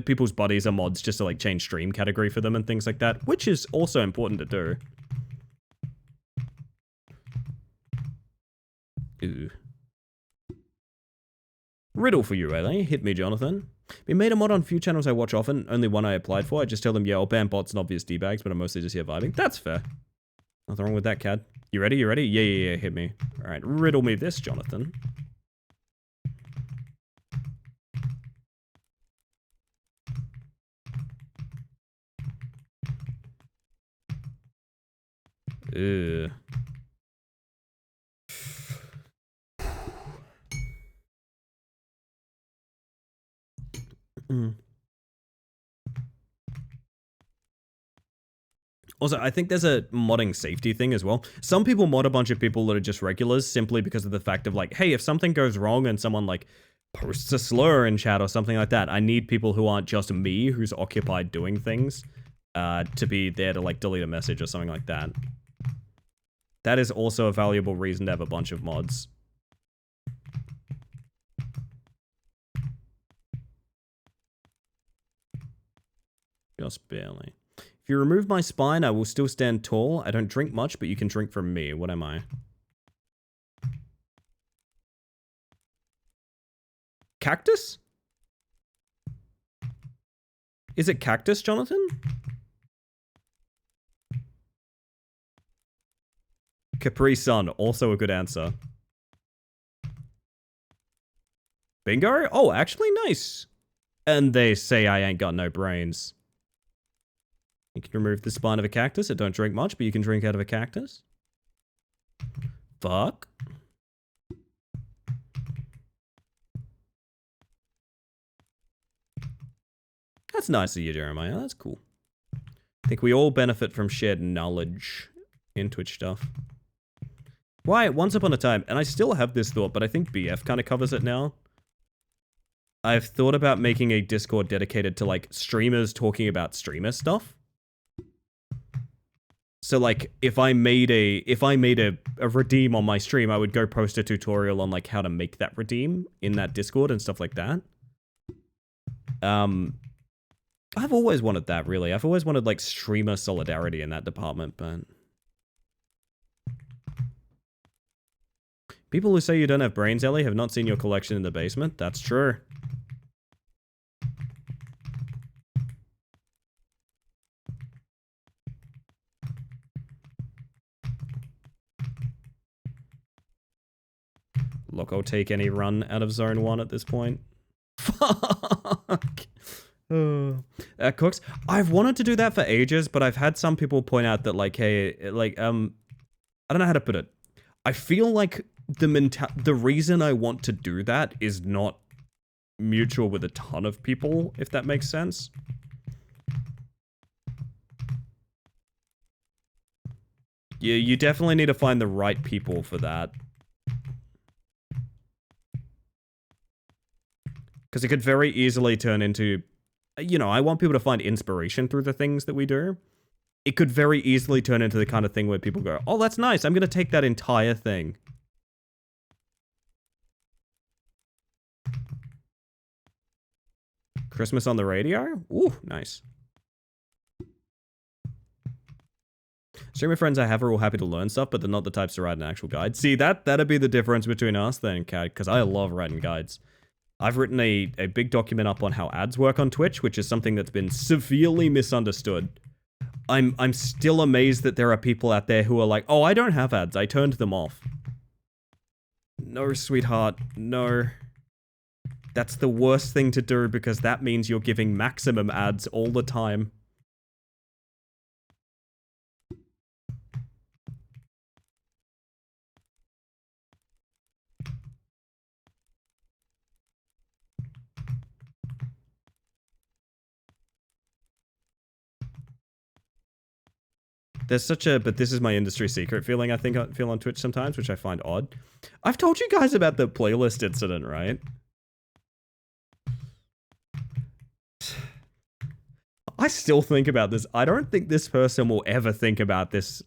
people's buddies are mods just to, like, change stream category for them and things like that, which is also important to do. Ooh. Riddle for you, Riley. Hit me, Jonathan. Been made a mod on few channels I watch often, only one I applied for. I just tell them, yeah, I'll ban bots and obvious D-bags, but I'm mostly just here vibing. That's fair. Nothing wrong with that, Cad. You ready? You ready? Yeah, hit me. Alright, riddle me this, Jonathan. Ugh. Also, I think there's a modding safety thing as well. Some people mod a bunch of people that are just regulars simply because of the fact of, like, hey, if something goes wrong and someone, like, posts a slur in chat or something like that, I need people who aren't just me who's occupied doing things to be there to, like, delete a message or something like that. That is also a valuable reason to have a bunch of mods. Just barely. If you remove my spine, I will still stand tall. I don't drink much, but you can drink from me. What am I? Cactus? Is it cactus, Jonathan? Capri Sun, also a good answer. Bingo? Oh, actually nice. And they say I ain't got no brains. You can remove the spine of a cactus. I don't drink much, but you can drink out of a cactus. Fuck. That's nice of you, Jeremiah. That's cool. I think we all benefit from shared knowledge in Twitch stuff. Why, once upon a time, and I still have this thought, but I think BF kind of covers it now. I've thought about making a Discord dedicated to, like, streamers talking about streamer stuff. So, like, if I made a redeem on my stream, I would go post a tutorial on, like, how to make that redeem in that Discord and stuff like that. I've always wanted that, really. I've always wanted, like, streamer solidarity in that department, but... People who say you don't have brains, Ellie, have not seen your collection in the basement. That's true. Look, I'll take any run out of Zone 1 at this point. Fuck. Cooks, I've wanted to do that for ages, but I've had some people point out that, like, hey, like, I don't know how to put it. I feel like the reason I want to do that is not mutual with a ton of people, if that makes sense. Yeah, you definitely need to find the right people for that. Because it could very easily turn into, I want people to find inspiration through the things that we do. it could very easily turn into the kind of thing where people go, oh, that's nice, I'm gonna take that entire thing. Christmas on the radio? Ooh, nice. Streamer friends I have are all happy to learn stuff, but they're not the types to write an actual guide. See, that'd be the difference between us then, Kat, because I love writing guides. I've written a big document up on how ads work on Twitch, which is something that's been severely misunderstood. I'm still amazed that there are people out there who are like, oh, I don't have ads, I turned them off. No, sweetheart, no. That's the worst thing to do because that means you're giving maximum ads all the time. There's such a, but this is my industry secret feeling I think I feel on Twitch sometimes, which I find odd. I've told you guys about the playlist incident, right? I still think about this. I don't think this person will ever think about this.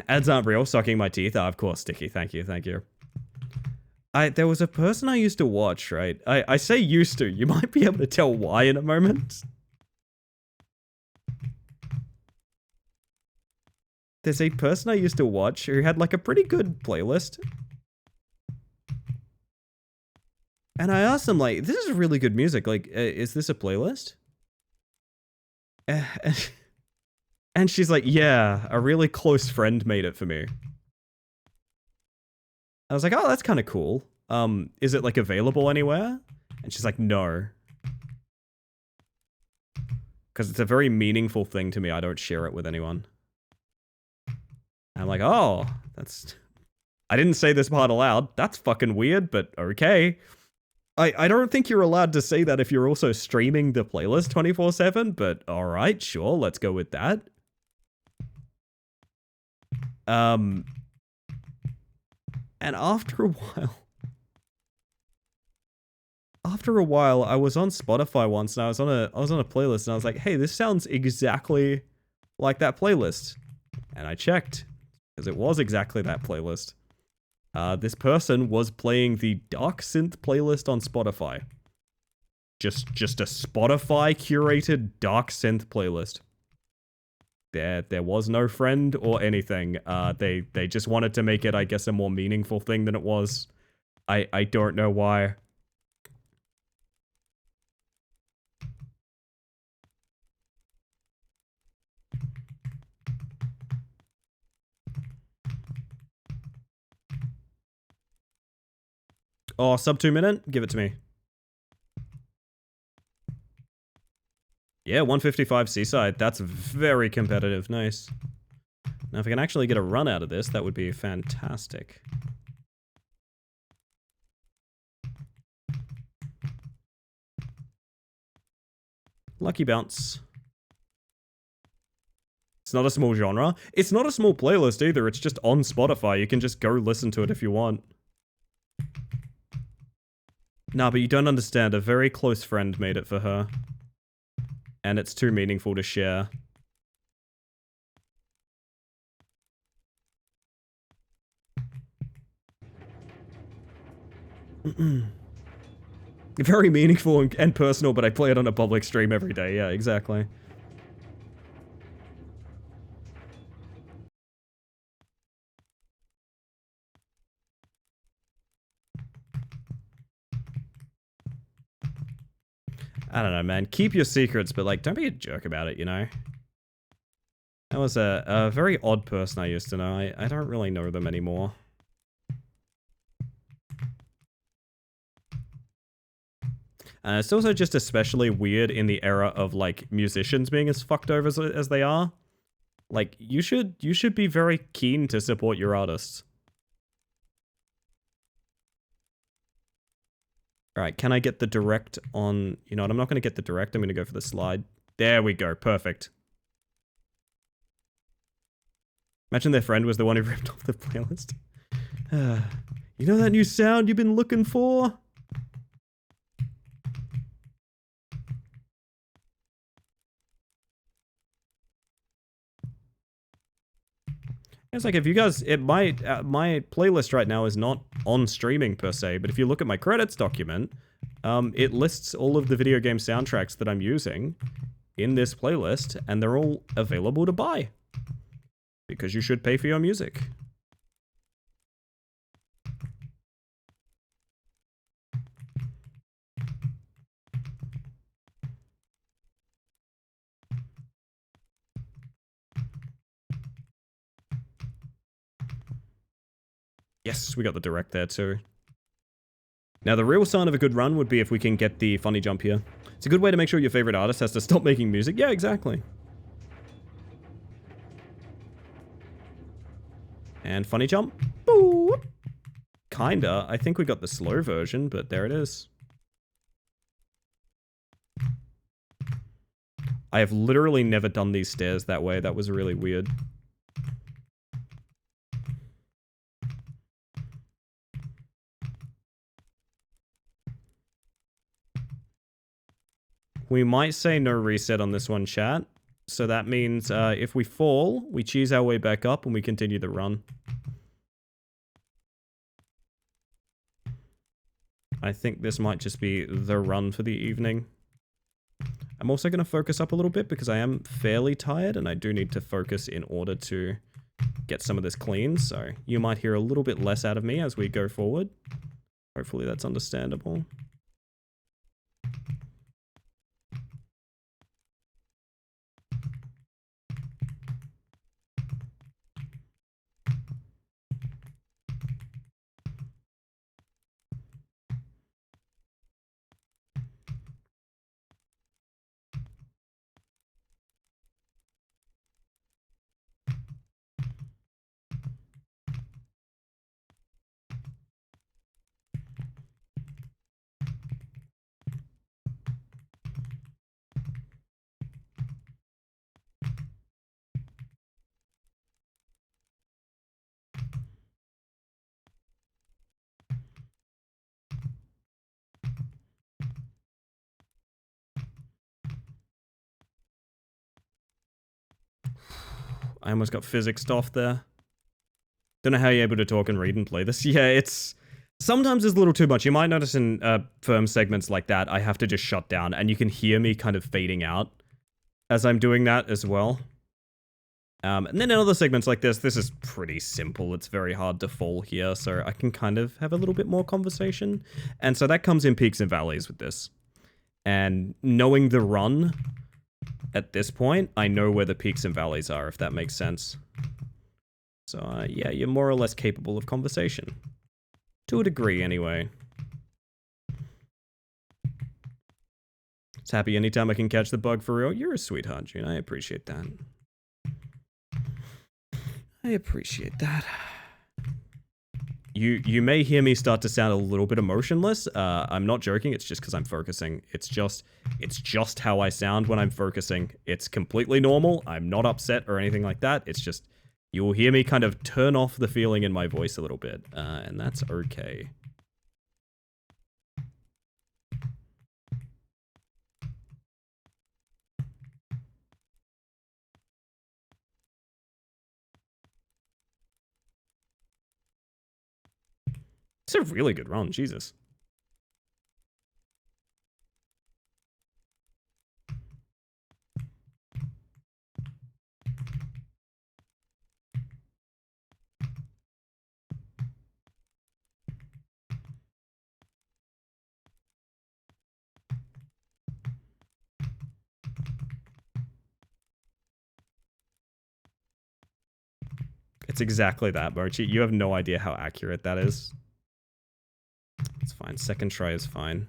Ads aren't real, sucking my teeth. Oh, of course, Sticky. Thank you, thank you. There was a person I used to watch, right? I say used to. You might be able to tell why in a moment. There's a person I used to watch who had like a pretty good playlist. And I asked them like, this is really good music. Like, is this a playlist? And she's like, yeah, a really close friend made it for me. I was like, oh, that's kind of cool. Is it like available anywhere? And she's like, no. Because it's a very meaningful thing to me. I don't share it with anyone. I'm like, oh, that's... I didn't say this part aloud. That's fucking weird, but okay. I don't think you're allowed to say that if you're also streaming the playlist 24/7, but alright, sure, let's go with that. And after a while, I was on Spotify once, and I was on a playlist, and I was like, hey, this sounds exactly like that playlist. And I checked, because it was exactly that playlist. This person was playing the Dark Synth playlist on Spotify. Just a Spotify curated Dark Synth playlist. There was no friend or anything. They just wanted to make it, I guess, a more meaningful thing than it was. I don't know why. Oh, sub 2 minute? Give it to me. Yeah, 155 Seaside. That's very competitive. Nice. Now, if I can actually get a run out of this, that would be fantastic. Lucky bounce. It's not a small genre. It's not a small playlist either. It's just on Spotify. You can just go listen to it if you want. Nah, but you don't understand. A very close friend made it for her. And it's too meaningful to share. Very meaningful and personal, but I play it on a public stream every day. Yeah, exactly. I don't know, man. Keep your secrets, but, like, don't be a jerk about it, you know? That was a very odd person I used to know. I don't really know them anymore. It's also just especially weird in the era of, like, musicians being as fucked over as they are. Like, you should be very keen to support your artists. Alright, can I get the direct on... You know what, I'm not going to get the direct, I'm going to go for the slide. There we go, perfect. Imagine their friend was the one who ripped off the playlist. You know that new sound you've been looking for? It's like if you guys, my playlist right now is not on streaming per se, but if you look at my credits document, it lists all of the video game soundtracks that I'm using in this playlist, and they're all available to buy. Because you should pay for your music. Yes, we got the direct there too. Now the real sign of a good run would be if we can get the funny jump here. It's a good way to make sure your favorite artist has to stop making music. Yeah, exactly. And funny jump. Boop. Kinda. I think we got the slow version, but there it is. I have literally never done these stairs that way. That was really weird. We might say no reset on this one, chat. So that means if we fall, we cheese our way back up and we continue the run. I think this might just be the run for the evening. I'm also going to focus up a little bit because I am fairly tired and I do need to focus in order to get some of this clean. So you might hear a little bit less out of me as we go forward. Hopefully that's understandable. I almost got physics off there. Don't know how you're able to talk and read and play this. Yeah, it's... Sometimes it's a little too much. You might notice in firm segments like that, I have to just shut down, and you can hear me kind of fading out as I'm doing that as well. And then in other segments like this is pretty simple. It's very hard to fall here, so I can kind of have a little bit more conversation. And so that comes in peaks and valleys with this. And knowing the run at this point, I know where the peaks and valleys are, if that makes sense. So yeah, you're more or less capable of conversation. To a degree, anyway. It's happy anytime I can catch the bug for real. You're a sweetheart, June. I appreciate that. I appreciate that. You may hear me start to sound a little bit emotionless. I'm not joking. It's just because I'm focusing. It's just how I sound when I'm focusing. It's completely normal. I'm not upset or anything like that. It's just you will hear me kind of turn off the feeling in my voice a little bit, and that's okay. It's a really good run, Jesus. It's exactly that, Mochi. You have no idea how accurate that is. It's fine. Second try is fine.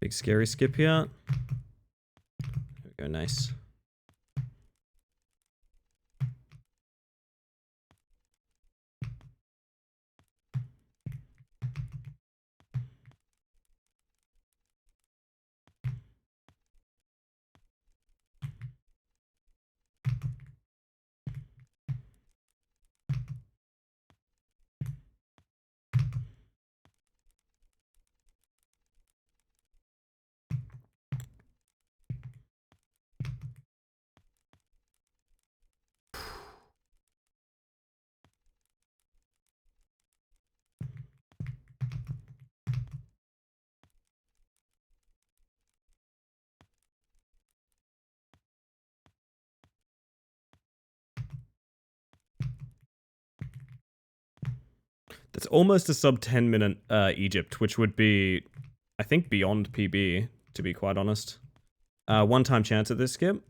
Big scary skip here. There we go, nice. That's almost a sub 10-minute Egypt, which would be, I think, beyond PB, to be quite honest. One-time chance at this skip.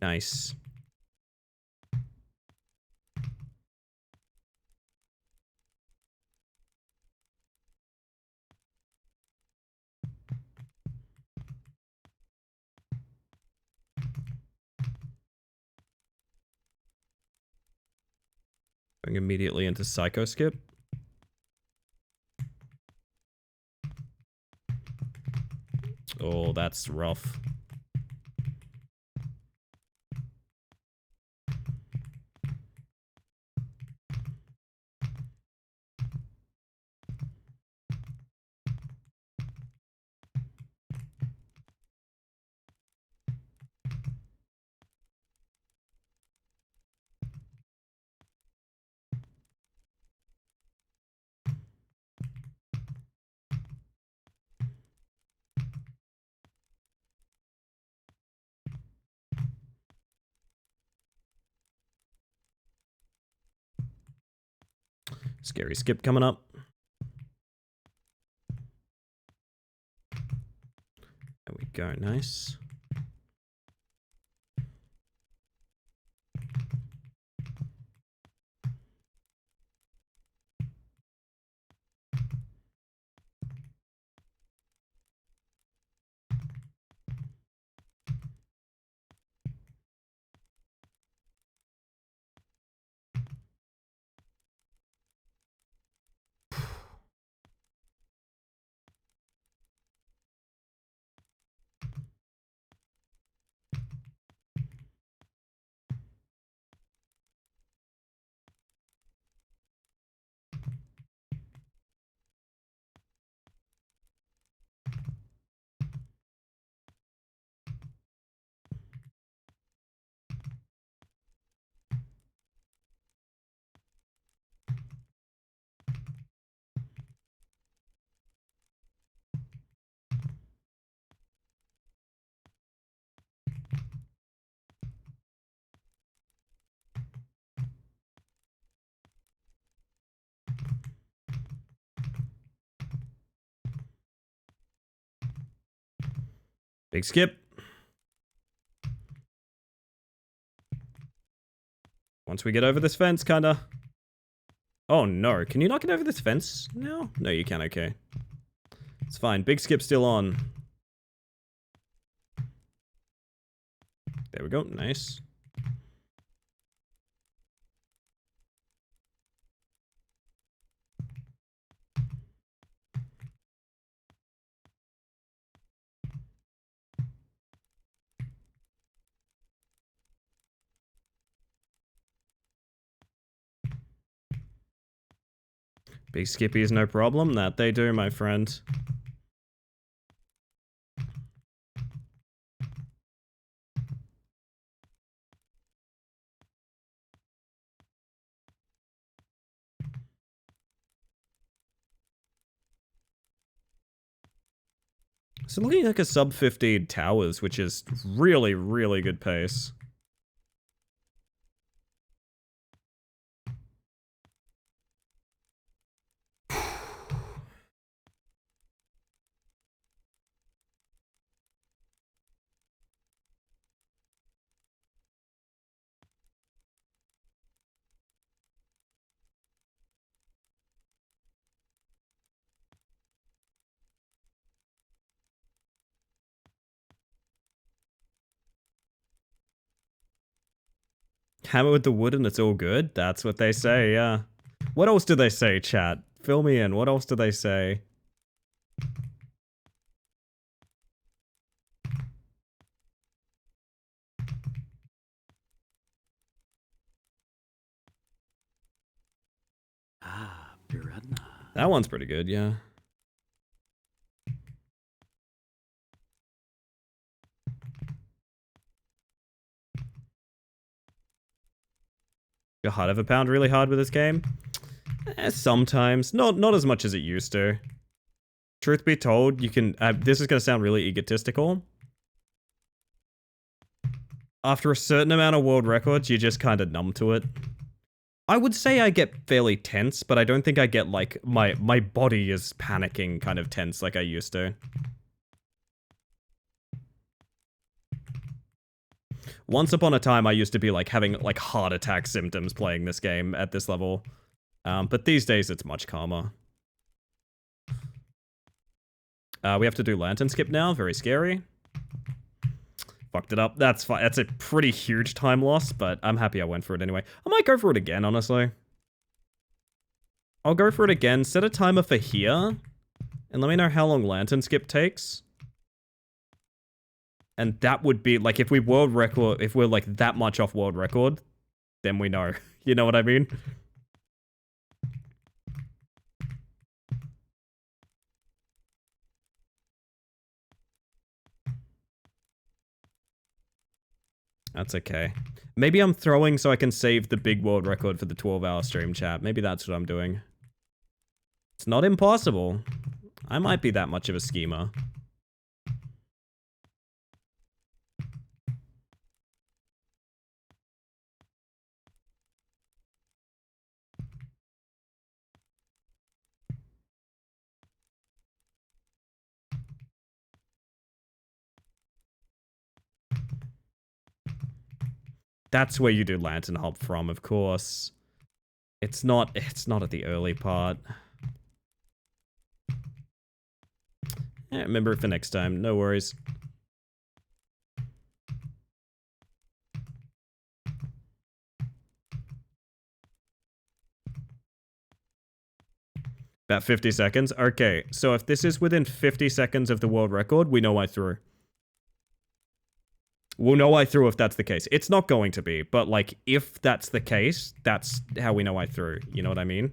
Nice. Going immediately into Psycho skip. Oh, that's rough. Scary skip coming up. There we go, nice. Big skip. Once we get over this fence, kinda. Oh no, can you not get over this fence? No? No, you can, okay. It's fine, big skip still on. There we go, nice. Big skippy is no problem, that they do, my friend. So looking like a sub 15 towers, which is really, really good pace. Hammer with the wood and it's all good? That's what they say, yeah. What else do they say, chat? Fill me in. What else do they say? Ah, Piranha. That one's pretty good, yeah. Your heart ever pound really hard with this game? Sometimes. Not as much as it used to. Truth be told, you can... this is going to sound really egotistical. After a certain amount of world records, you're just kind of numb to it. I would say I get fairly tense, but I don't think I get, like, my body is panicking kind of tense like I used to. Once upon a time, I used to be, like, having, like, heart attack symptoms playing this game at this level. But these days, it's much calmer. We have to do lantern skip now. Very scary. Fucked it up. That's fine. That's a pretty huge time loss, but I'm happy I went for it anyway. I might go for it again, honestly. I'll go for it again. Set a timer for here. And let me know how long lantern skip takes. And that would be, like, if we world record, if we're, like, that much off world record, then we know. You know what I mean? That's okay. Maybe I'm throwing so I can save the big world record for the 12-hour stream chat. Maybe that's what I'm doing. It's not impossible. I might be that much of a schemer. That's where you do lantern hop from, of course. It's not at the early part. Yeah, remember it for next time, no worries. About 50 seconds? Okay, so if this is within 50 seconds of the world record, we know I threw. We'll know I threw if that's the case. It's not going to be, but, like, if that's the case, that's how we know I threw. You know what I mean?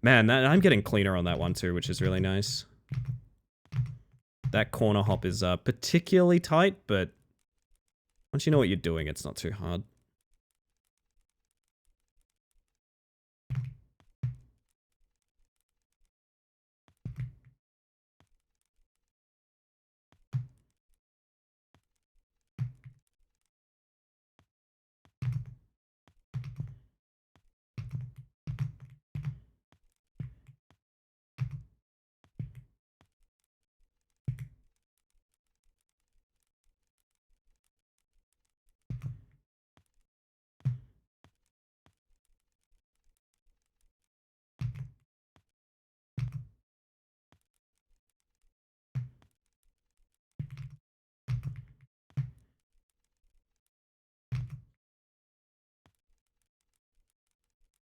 Man, I'm getting cleaner on that one too, which is really nice. That corner hop is particularly tight, but once you know what you're doing, it's not too hard.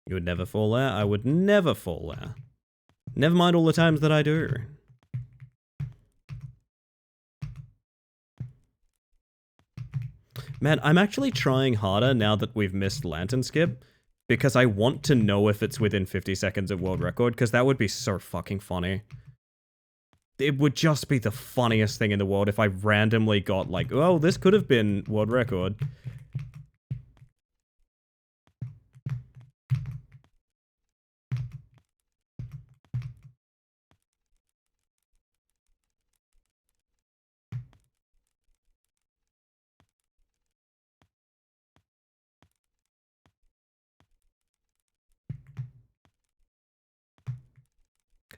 You would never fall there? I would never fall there. Never mind all the times that I do. Man, I'm actually trying harder now that we've missed lantern skip, because I want to know if it's within 50 seconds of world record, because that would be so fucking funny. It would just be the funniest thing in the world if I randomly got like, oh, this could have been world record.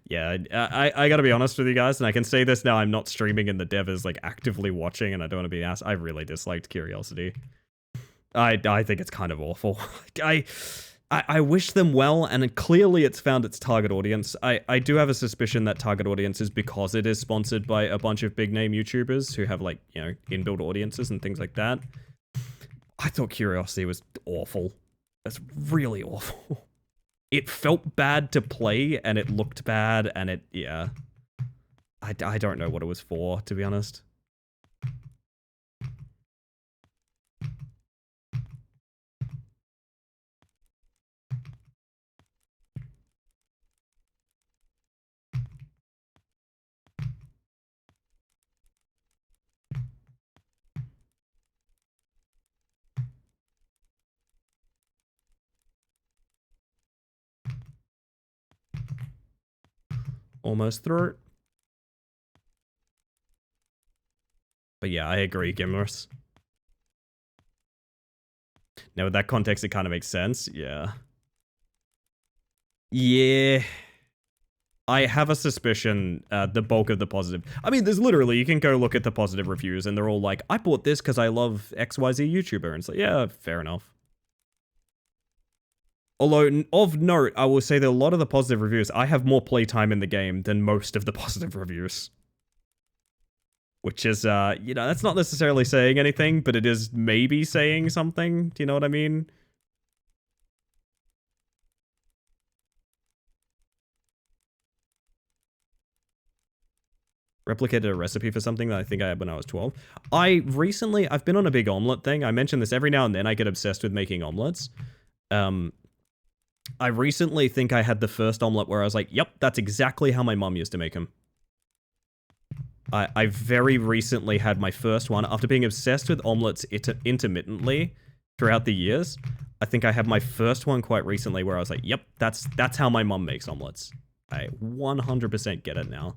Yeah, I gotta be honest with you guys, and I can say this now, I'm not streaming and the dev is like actively watching and I don't want to be asked. I really disliked Curiosity. I think it's kind of awful. I wish them well, and clearly it's found its target audience. I do have a suspicion that target audience is because it is sponsored by a bunch of big name YouTubers who have like, you know, inbuilt audiences and things like that. I thought Curiosity was awful. That's really awful. It felt bad to play, and it looked bad, and it, yeah. I don't know what it was for, to be honest. Almost through. But yeah, I agree, Gimmerus. Now, with that context, it kind of makes sense. Yeah. Yeah. I have a suspicion the bulk of the positive... I mean, there's literally... You can go look at the positive reviews, and they're all like, I bought this because I love XYZ YouTuber. And it's like, yeah, fair enough. Although, of note, I will say that a lot of the positive reviews, I have more playtime in the game than most of the positive reviews. Which is, you know, that's not necessarily saying anything, but it is maybe saying something. Do you know what I mean? Replicated a recipe for something that I think I had when I was 12. I've been on a big omelet thing. I mention this every now and then. I get obsessed with making omelets. I recently think I had the first omelet where I was like, yep, that's exactly how my mom used to make them. I very recently had my first one. After being obsessed with omelets intermittently throughout the years, I think I had my first one quite recently where I was like, yep, that's how my mom makes omelets. I 100% get it now.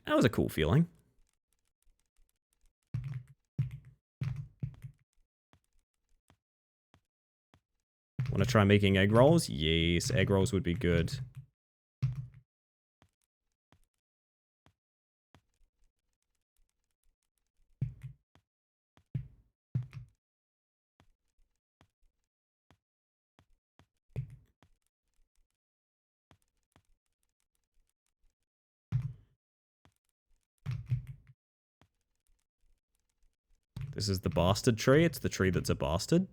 That was a cool feeling. Want to try making egg rolls? Yes, egg rolls would be good. This is the bastard tree. It's the tree that's a bastard.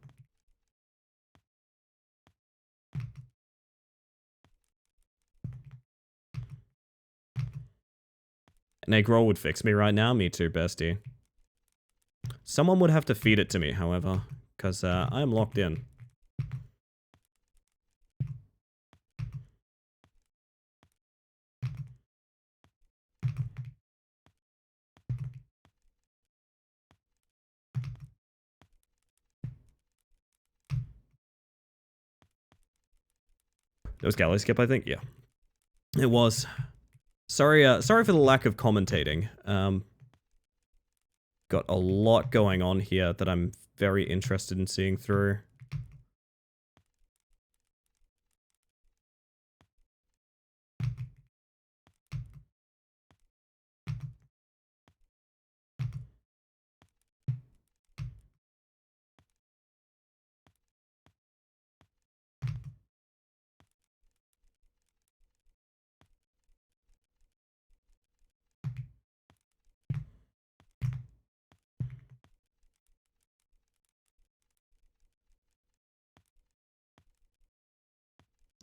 An egg roll would fix me right now. Me too, bestie. Someone would have to feed it to me, however, because I am locked in. It was galley skip, I think. Yeah, it was. Sorry for the lack of commentating. Got a lot going on here that I'm very interested in seeing through.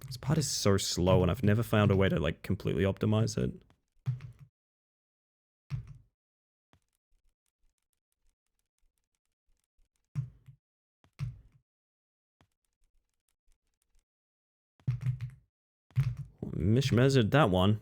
This part is so slow, and I've never found a way to, like, completely optimize it. Mismeasured that one.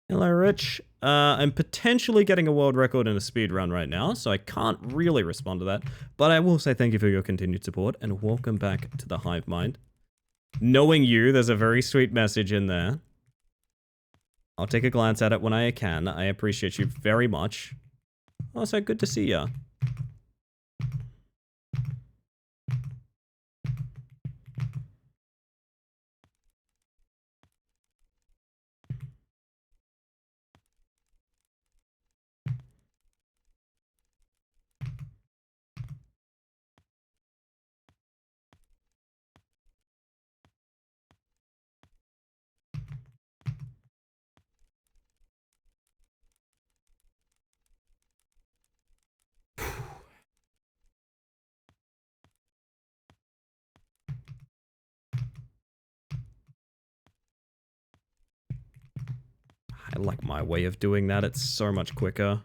Hello, Rich. I'm potentially getting a world record in a speed run right now, so I can't really respond to that. But I will say thank you for your continued support, and welcome back to the Hive Mind. Knowing you, there's a very sweet message in there. I'll take a glance at it when I can. I appreciate you very much. Also, good to see ya. I like my way of doing that. It's so much quicker.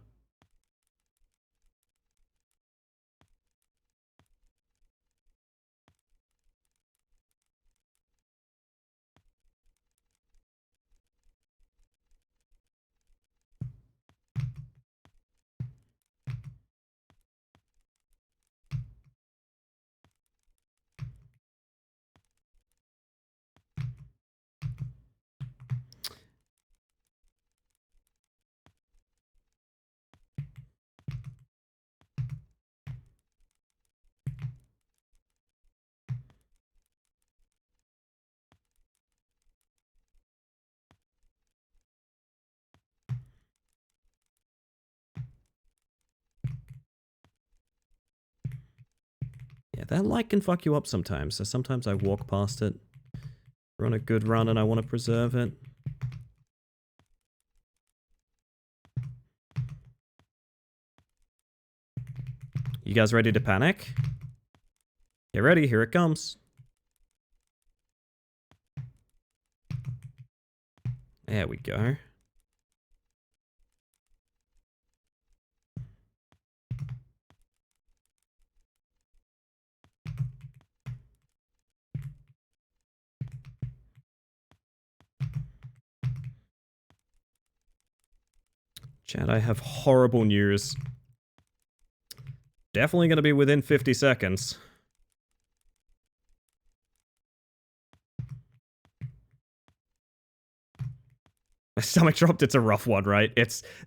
Yeah, that light can fuck you up sometimes, so sometimes I walk past it. We're on a good run and I want to preserve it. You guys ready to panic? Get ready, here it comes. There we go. Chad, I have horrible news. Definitely gonna be within 50 seconds. My stomach dropped, it's a rough one, right?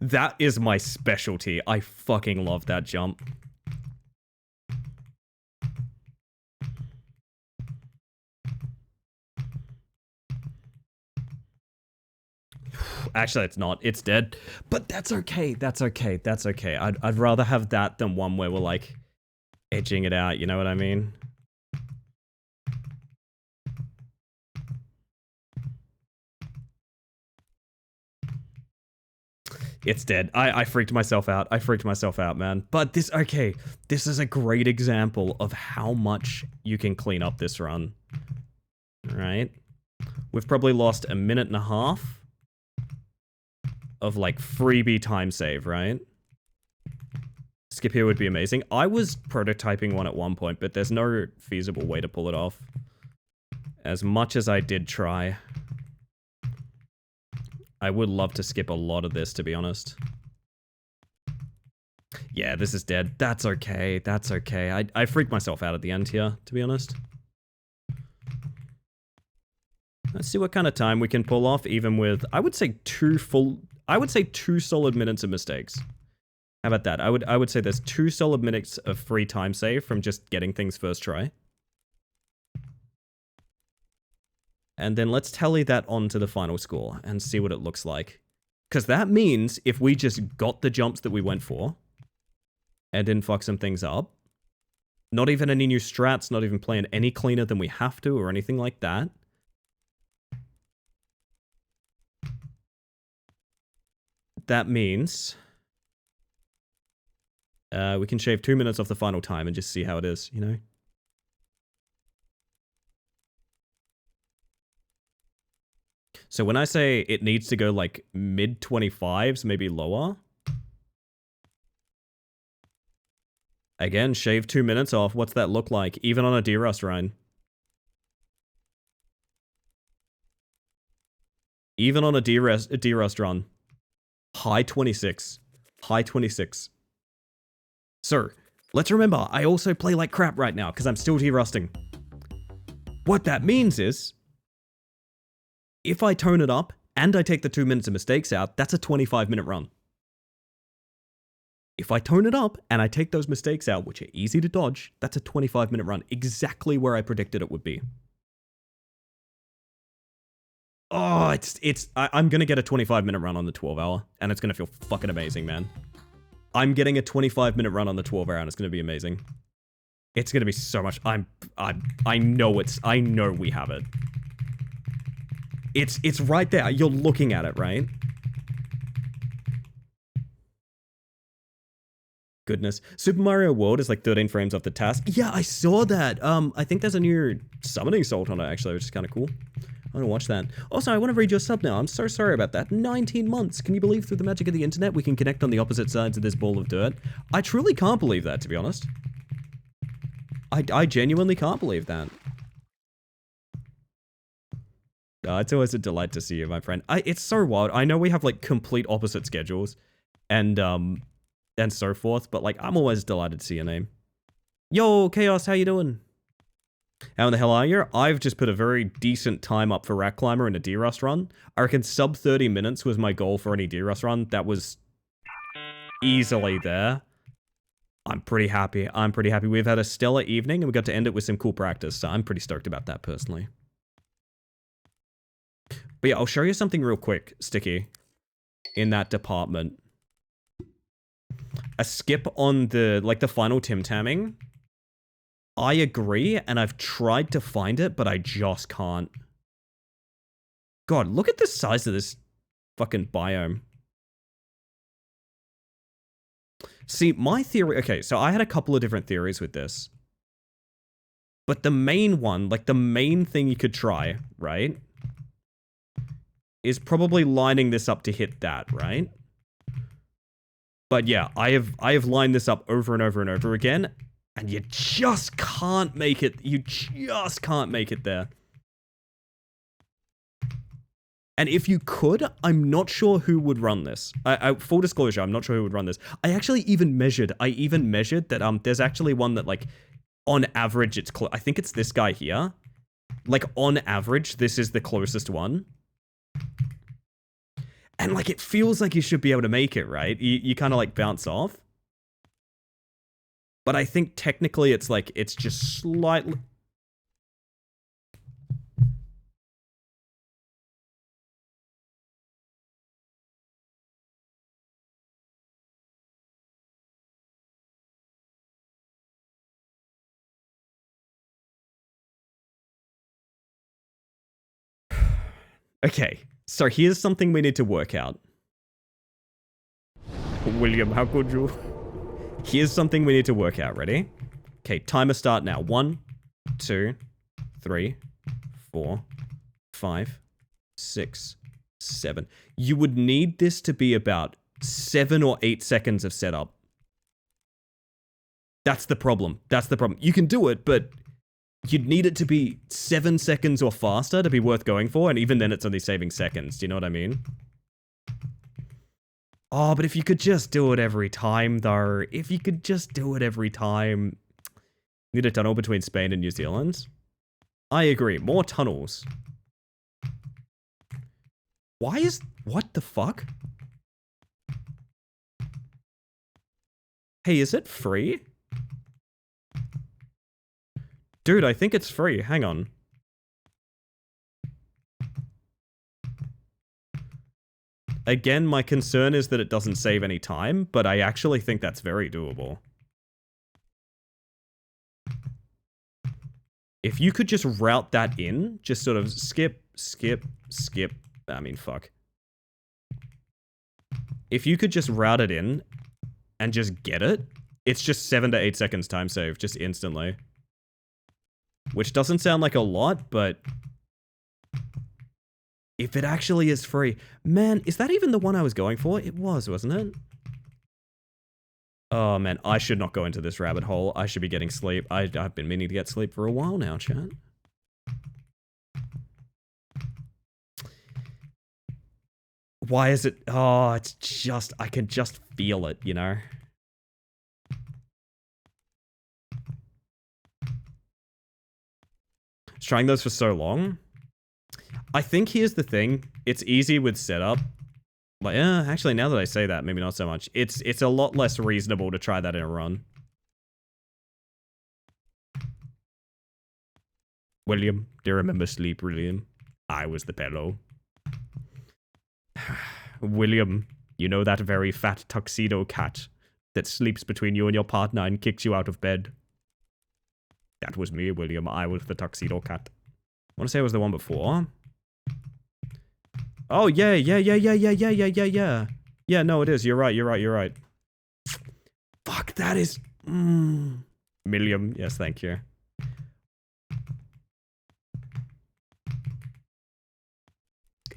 That is my specialty. I fucking love that jump. Actually, it's not. It's dead. But that's okay. That's okay. That's okay. I'd rather have that than one where we're like edging it out. You know what I mean? It's dead. I freaked myself out. I freaked myself out, man. But this, okay. This is a great example of how much you can clean up this run. Right? We've probably lost a minute and a half of like freebie time save, right? Skip here would be amazing. I was prototyping one at one point, but there's no feasible way to pull it off. As much as I did try. I would love to skip a lot of this, to be honest. Yeah, this is dead. That's okay. That's okay. I freaked myself out at the end here, to be honest. Let's see what kind of time we can pull off, even with, I would say 2 solid minutes of mistakes. How about that? I would say there's 2 solid minutes of free time save from just getting things first try. And then let's tally that onto the final score and see what it looks like. Because that means if we just got the jumps that we went for and didn't fuck some things up, not even any new strats, not even playing any cleaner than we have to or anything like that, that means we can shave 2 minutes off the final time and just see how it is, you know? So when I say it needs to go like mid 25s, maybe lower. Again, shave 2 minutes off. What's that look like? Even on a D-Rust run. Even on a D-Rust run. High 26. High 26. So, let's remember, I also play like crap right now because I'm still D-Rusting. What that means is, if I tone it up and I take the 2 minutes of mistakes out, that's a 25-minute run. If I tone it up and I take those mistakes out, which are easy to dodge, that's a 25-minute run. Exactly where I predicted it would be. Oh, I'm gonna get a 25-minute run on the 12-hour, and it's gonna feel fucking amazing, man. I'm getting a 25-minute run on the 12-hour, and it's gonna be amazing. It's gonna be so much. I know we have it. It's right there. You're looking at it, right? Goodness. Super Mario World is like 13 frames off the task. Yeah, I saw that. I think there's a new summoning salt on it, actually, which is kind of cool. want to watch that. Also, I want to read your sub now. I'm so sorry about that. 19 months. Can you believe through the magic of the internet we can connect on the opposite sides of this ball of dirt? I truly can't believe that, to be honest. I genuinely can't believe that. It's always a delight to see you, my friend. It's so wild. I know we have like complete opposite schedules and so forth, but like I'm always delighted to see your name. Yo, Chaos, how you doing? How in the hell are you? I've just put a very decent time up for Rat Climber in a D-Rust run. I reckon sub 30 minutes was my goal for any D-Rust run. That was easily there. I'm pretty happy. I'm pretty happy. We've had a stellar evening and we got to end it with some cool practice, so I'm pretty stoked about that personally. But yeah, I'll show you something real quick, Sticky, in that department. A skip on the, like, the final Tim Tamming. I agree, and I've tried to find it, but I just can't. God, look at the size of this fucking biome. See, my theory... Okay, so I had a couple of different theories with this. But the main one, like the main thing you could try, right, is probably lining this up to hit that, right? But yeah, I have lined this up over and over and over again, and you just can't make it. You just can't make it there. And if you could, I'm not sure who would run this. Full disclosure, I'm not sure who would run this. I even measured that there's actually one that, like, on average, it's I think it's this guy here. Like, on average, this is the closest one. And, like, it feels like you should be able to make it, right? You kind of, like, bounce off. But I think technically it's, like, it's just slightly... Okay, so here's something we need to work out. William, how could you? Here's something we need to work out. Ready? Okay, timer start now. 1, 2, 3, 4, 5, 6, 7. You would need this to be about 7 or 8 seconds of setup. That's the problem. That's the problem. You can do it, but you'd need it to be 7 seconds or faster to be worth going for, and even then it's only saving seconds. Do you know what I mean? Oh, but if you could just do it every time, though. If you could just do it every time. Need a tunnel between Spain and New Zealand? I agree. More tunnels. Why is... What the fuck? Hey, is it free? Dude, I think it's free. Hang on. Again, my concern is that it doesn't save any time, but I actually think that's very doable. If you could just route that in, just sort of skip, skip, skip. I mean, fuck. If you could just route it in and just get it, it's just 7 to 8 seconds time save, just instantly. Which doesn't sound like a lot, but if it actually is free... Man, is that even the one I was going for? It was, wasn't it? Oh, man, I should not go into this rabbit hole. I should be getting sleep. I've been meaning to get sleep for a while now, chat. Why is it... Oh, it's just... I can just feel it, you know? Trying those for so long. I think here's the thing. It's easy with setup. Like, actually, now that I say that, maybe not so much. It's a lot less reasonable to try that in a run. William, do you remember Sleep, William? I was the pillow. William, you know that very fat tuxedo cat that sleeps between you and your partner and kicks you out of bed? That was me, William. I was the tuxedo cat. I want to say it was the one before. Oh, yeah. Yeah, no, it is. You're right. Fuck, that is... Milliam. Yes, thank you.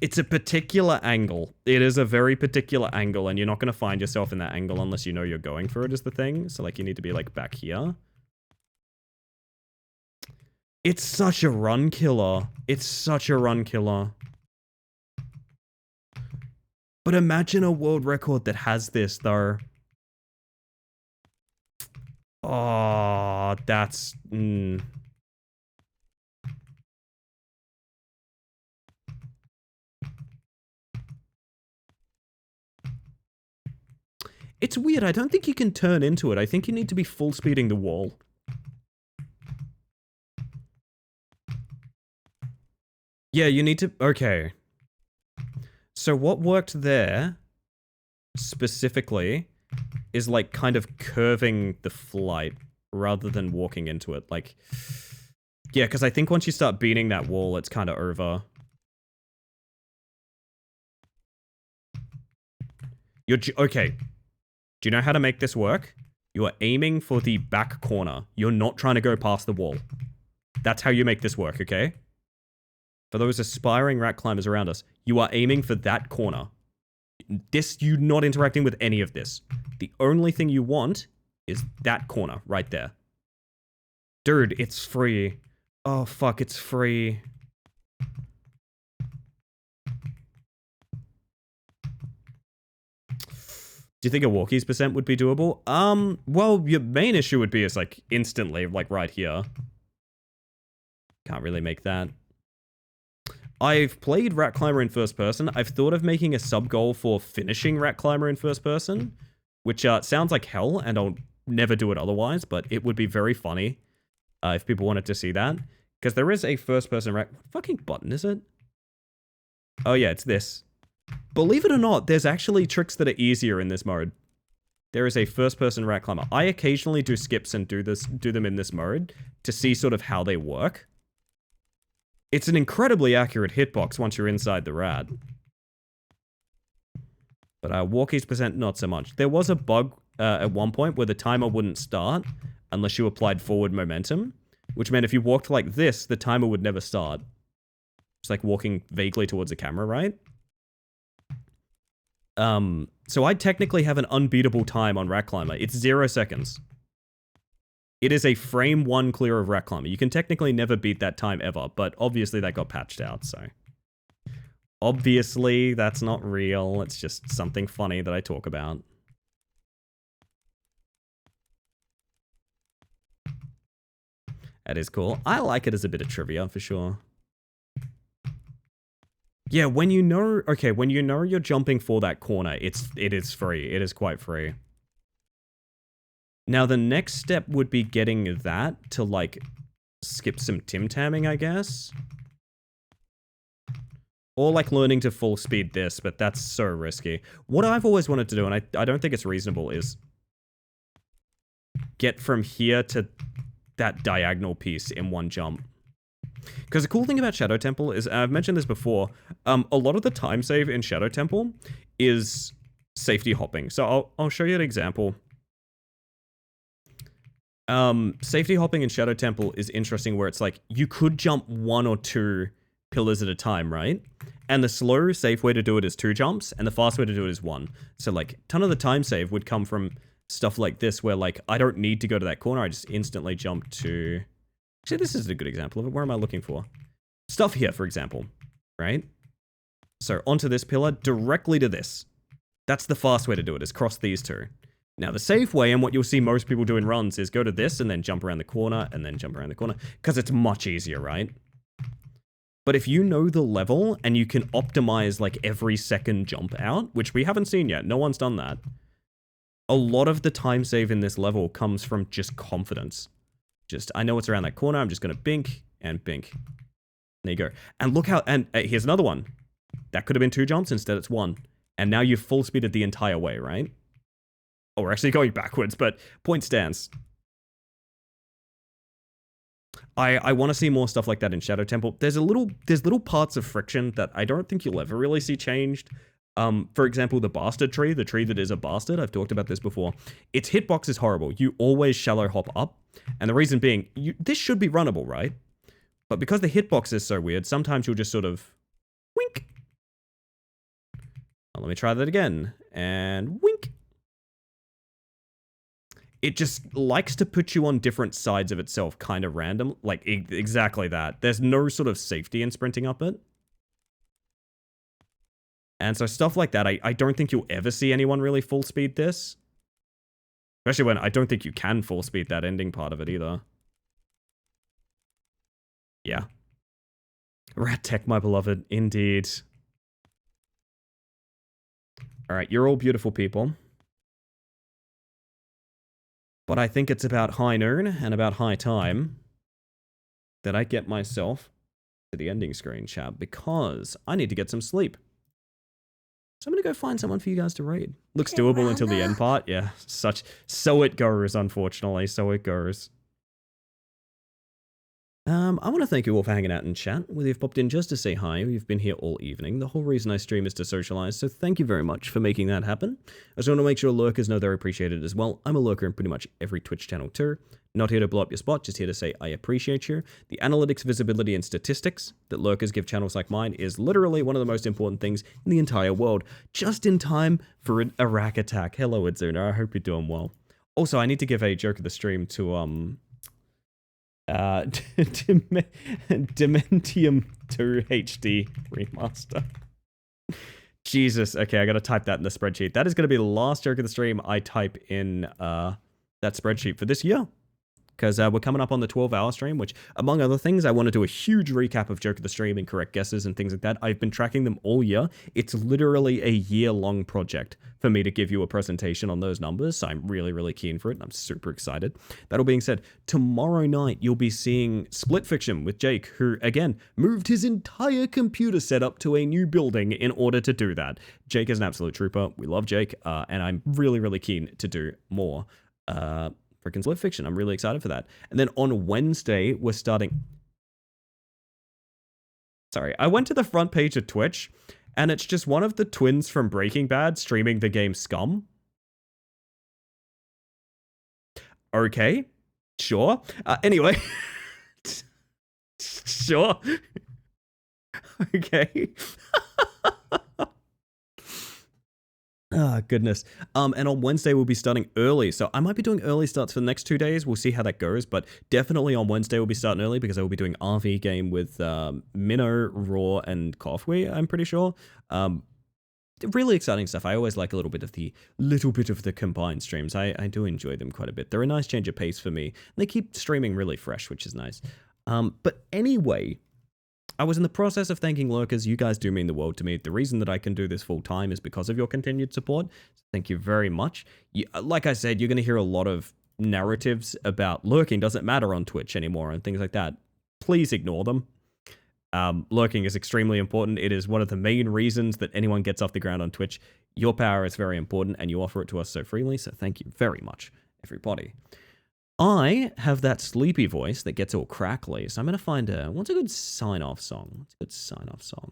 It's a particular angle. It is a very particular angle, and you're not going to find yourself in that angle unless you know you're going for it is the thing. So, like, you need to be, like, back here. It's such a run killer. It's such a run killer. But imagine a world record that has this, though. Oh, that's... It's weird. I don't think you can turn into it. I think you need to be full speeding the wall. Yeah, you need to... Okay. So what worked there, specifically, is like kind of curving the flight rather than walking into it. Like... Yeah, because I think once you start beating that wall, it's kind of over. Okay. Do you know how to make this work? You are aiming for the back corner. You're not trying to go past the wall. That's how you make this work, okay? For those aspiring rat climbers around us, you are aiming for that corner. You're not interacting with any of this. The only thing you want is that corner right there. Dude, it's free. Oh, fuck, it's free. Do you think a walkie's percent would be doable? Well, your main issue would be is like instantly, like right here. Can't really make that. I've played Rat Climber in first person. I've thought of making a sub-goal for finishing Rat Climber in first person, which sounds like hell, and I'll never do it otherwise, but it would be very funny if people wanted to see that. Because there is a first-person rat... What fucking button is it? Oh yeah, it's this. Believe it or not, there's actually tricks that are easier in this mode. There is a first-person rat climber. I occasionally do skips and do them in this mode to see sort of how they work. It's an incredibly accurate hitbox once you're inside the rat. But walkie's percent, not so much. There was a bug at one point where the timer wouldn't start unless you applied forward momentum, which meant if you walked like this, the timer would never start. It's like walking vaguely towards the camera, right? So I technically have an unbeatable time on Rat Climber. It's 0 seconds. It is a frame 1 clear of Rat Climber. You can technically never beat that time ever, but obviously that got patched out, so... Obviously, that's not real. It's just something funny that I talk about. That is cool. I like it as a bit of trivia, for sure. Yeah, when you know... Okay, when you know you're jumping for that corner, it is free. It is quite free. Now, the next step would be getting that to, like, skip some Tim-Tamming, I guess. Or, like, learning to full speed this, but that's so risky. What I've always wanted to do, and I don't think it's reasonable, is get from here to that diagonal piece in one jump. Because the cool thing about Shadow Temple is, I've mentioned this before, a lot of the time save in Shadow Temple is safety hopping. So I'll show you an example. Safety hopping in Shadow Temple is interesting where it's like, you could jump 1 or 2 pillars at a time, right? And the slow, safe way to do it is 2 jumps, and the fast way to do it is 1. So like, a ton of the time save would come from stuff like this, where like, I don't need to go to that corner, I just instantly jump to... Actually, this is a good example of it. Where am I looking for? Stuff here, for example, right? So onto this pillar, directly to this. That's the fast way to do it, is cross these 2. Now, the safe way, and what you'll see most people do in runs, is go to this, and then jump around the corner, and then jump around the corner, because it's much easier, right? But if you know the level, and you can optimize, like, every second jump out, which we haven't seen yet, no one's done that, a lot of the time save in this level comes from just confidence. Just, I know it's around that corner, I'm just gonna bink, and bink. There you go. And look how, and here's another one. That could have been 2 jumps, instead it's 1. And now you've full speeded the entire way, right? Oh, we're actually going backwards, but point stands. I want to see more stuff like that in Shadow Temple. There's little parts of friction that I don't think you'll ever really see changed. For example, the bastard tree, the tree that is a bastard, I've talked about this before. Its hitbox is horrible. You always shallow hop up. And the reason being, this should be runnable, right? But because the hitbox is so weird, sometimes you'll just sort of wink, Oh, let me try that again. And wink. It just likes to put you on different sides of itself, kind of random. Like, exactly that. There's no sort of safety in sprinting up it. And so stuff like that, I don't think you'll ever see anyone really full speed this. Especially when I don't think you can full speed that ending part of it either. Yeah. Rat Tech, my beloved. Indeed. Alright, you're all beautiful people. But I think it's about high noon and about high time that I get myself to the ending screen, chat, because I need to get some sleep. So I'm going to go find someone for you guys to raid. Looks doable until the end part. Yeah, so it goes, unfortunately. So it goes. I want to thank you all for hanging out in chat. Whether you've popped in just to say hi or you've been here all evening, the whole reason I stream is to socialize, so thank you very much for making that happen. I just want to make sure lurkers know they're appreciated as well. I'm a lurker in pretty much every Twitch channel too. Not here to blow up your spot, just here to say I appreciate you. The analytics, visibility, and statistics that lurkers give channels like mine is literally one of the most important things in the entire world. Just in time for an Iraq attack. Hello, Itzuna. I hope you're doing well. Also, I need to give a joke of the stream to, Dementium 2 HD remaster. Jesus, okay, I gotta type that in the spreadsheet. That is gonna be the last joke of the stream I type in that spreadsheet for this year. Because we're coming up on the 12-hour stream, which, among other things, I want to do a huge recap of Joke of the Stream and correct guesses and things like that. I've been tracking them all year. It's literally a year-long project for me to give you a presentation on those numbers, so I'm really, really keen for it, and I'm super excited. That all being said, tomorrow night, you'll be seeing Split Fiction with Jake, who, again, moved his entire computer setup to a new building in order to do that. Jake is an absolute trooper. We love Jake, and I'm really, really keen to do more. Freaking Split Fiction. I'm really excited for that. And then on Wednesday, we're starting... Sorry, I went to the front page of Twitch, and it's just one of the twins from Breaking Bad streaming the game Scum. Okay, sure. Anyway. Sure. Okay. Ah, goodness. And on Wednesday, we'll be starting early. So I might be doing early starts for the next 2 days. We'll see how that goes. But definitely on Wednesday, we'll be starting early because I will be doing RV game with Minnow, Raw, and Coffee, I'm pretty sure. Really exciting stuff. I always like a little bit of the combined streams. I do enjoy them quite a bit. They're a nice change of pace for me. They keep streaming really fresh, which is nice. But anyway... I was in the process of thanking lurkers. You guys do mean the world to me. The reason that I can do this full time is because of your continued support. So thank you very much. Like I said, you're going to hear a lot of narratives about lurking doesn't matter on Twitch anymore and things like that. Please ignore them. Lurking is extremely important. It is one of the main reasons that anyone gets off the ground on Twitch. Your power is very important and you offer it to us so freely. So thank you very much, everybody. I have that sleepy voice that gets all crackly, so I'm going to find what's a good sign-off song? What's a good sign-off song?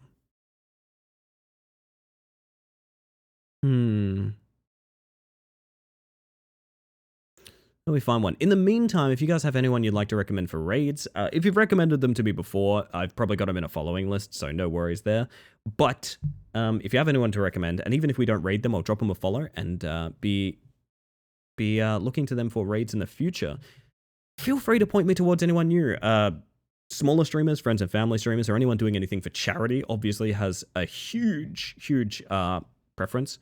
Let me find one. In the meantime, if you guys have anyone you'd like to recommend for raids, if you've recommended them to me before, I've probably got them in a following list, so no worries there. But if you have anyone to recommend, and even if we don't raid them, I'll drop them a follow and be looking to them for raids in the future. Feel free to point me towards anyone new. Smaller streamers, friends and family streamers, or anyone doing anything for charity obviously has a huge preference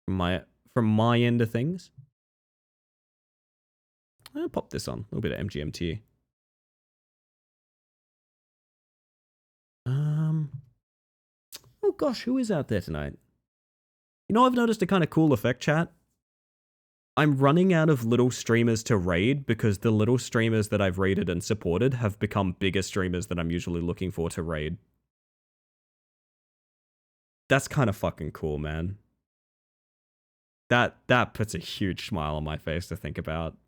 from my end of things. I'll pop this on. A little bit of MGMT. Oh gosh, who is out there tonight? You know, I've noticed a kind of cool effect, chat. I'm running out of little streamers to raid because the little streamers that I've raided and supported have become bigger streamers that I'm usually looking for to raid. That's kind of fucking cool, man. That puts a huge smile on my face to think about.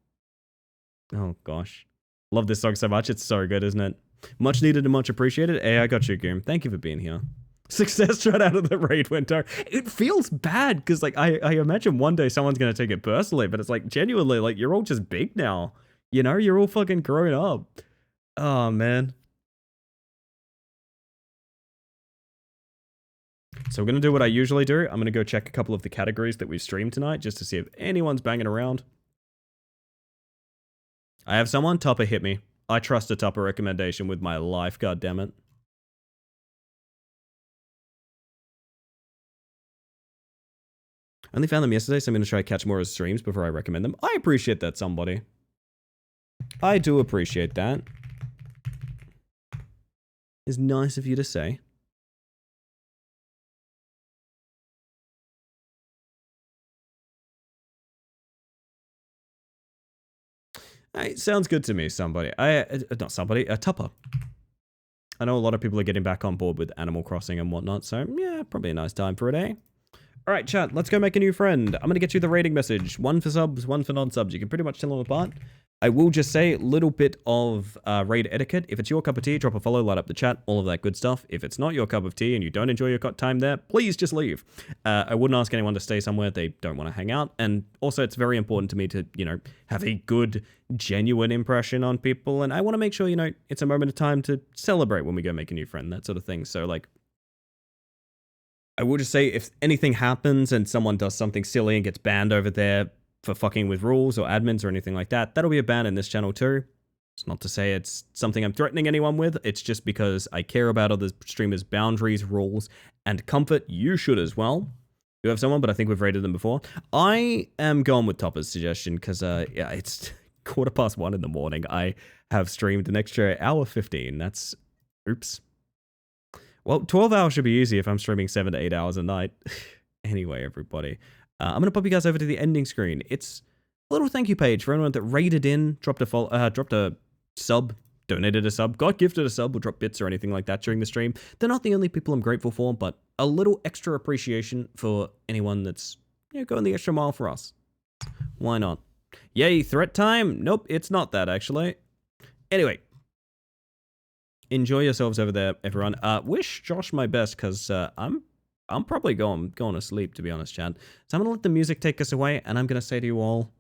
Oh gosh. Love this song so much. It's so good, isn't it? Much needed and much appreciated. Hey, I got you, Goom. Thank you for being here. Success right out of the raid window. It feels bad because, like, I imagine one day someone's going to take it personally, but it's like, genuinely, like, you're all just big now. You know, you're all fucking grown up. Oh, man. So we're going to do what I usually do. I'm going to go check a couple of the categories that we've streamed tonight just to see if anyone's banging around. I have someone. Topper hit me. I trust a Topper recommendation with my life, goddammit. I only found them yesterday, so I'm going to try to catch more of his streams before I recommend them. I appreciate that, somebody. I do appreciate that. It's nice of you to say. Hey, sounds good to me, somebody. Not somebody, a Tupper. I know a lot of people are getting back on board with Animal Crossing and whatnot, so yeah, probably a nice time for it, eh? Alright, chat, let's go make a new friend. I'm gonna get you the rating message. One for subs, one for non-subs. You can pretty much tell them apart. I will just say a little bit of raid etiquette. If it's your cup of tea, drop a follow, light up the chat, all of that good stuff. If it's not your cup of tea and you don't enjoy your time there, please just leave. I wouldn't ask anyone to stay somewhere they don't want to hang out. And also, it's very important to me to, you know, have a good, genuine impression on people. And I want to make sure, you know, it's a moment of time to celebrate when we go make a new friend, that sort of thing. So, like, I will just say if anything happens and someone does something silly and gets banned over there for fucking with rules or admins or anything like that, that'll be a ban in this channel too. It's not to say it's something I'm threatening anyone with. It's just because I care about other streamers' boundaries, rules, and comfort. You should as well. You have someone, but I think we've rated them before. I am going with Topper's suggestion because, yeah, it's 1:15 in the morning. I have streamed an extra hour 15. That's, oops. Well, 12 hours should be easy if I'm streaming 7 to 8 hours a night. Anyway, everybody. I'm going to pop you guys over to the ending screen. It's a little thank you page for anyone that raided in, dropped a sub, donated a sub, got gifted a sub, or dropped bits or anything like that during the stream. They're not the only people I'm grateful for, but a little extra appreciation for anyone that's, you know, going the extra mile for us. Why not? Yay, threat time? Nope, it's not that, actually. Anyway. Enjoy yourselves over there, everyone. Wish Josh my best, because I'm probably going to sleep, to be honest, Chad. So I'm going to let the music take us away, and I'm going to say to you all,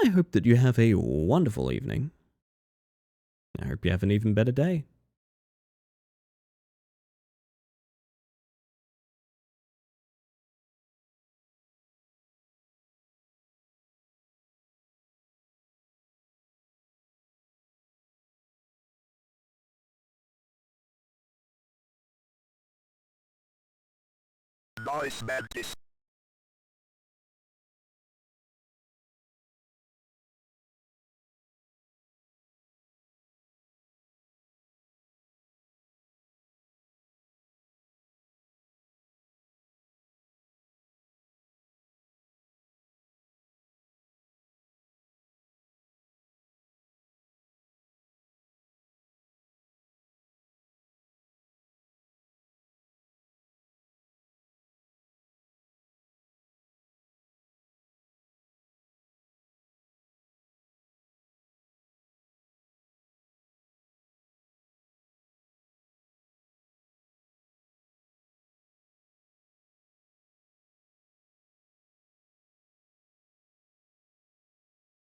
I hope that you have a wonderful evening. I hope you have an even better day. Nice, Mantis.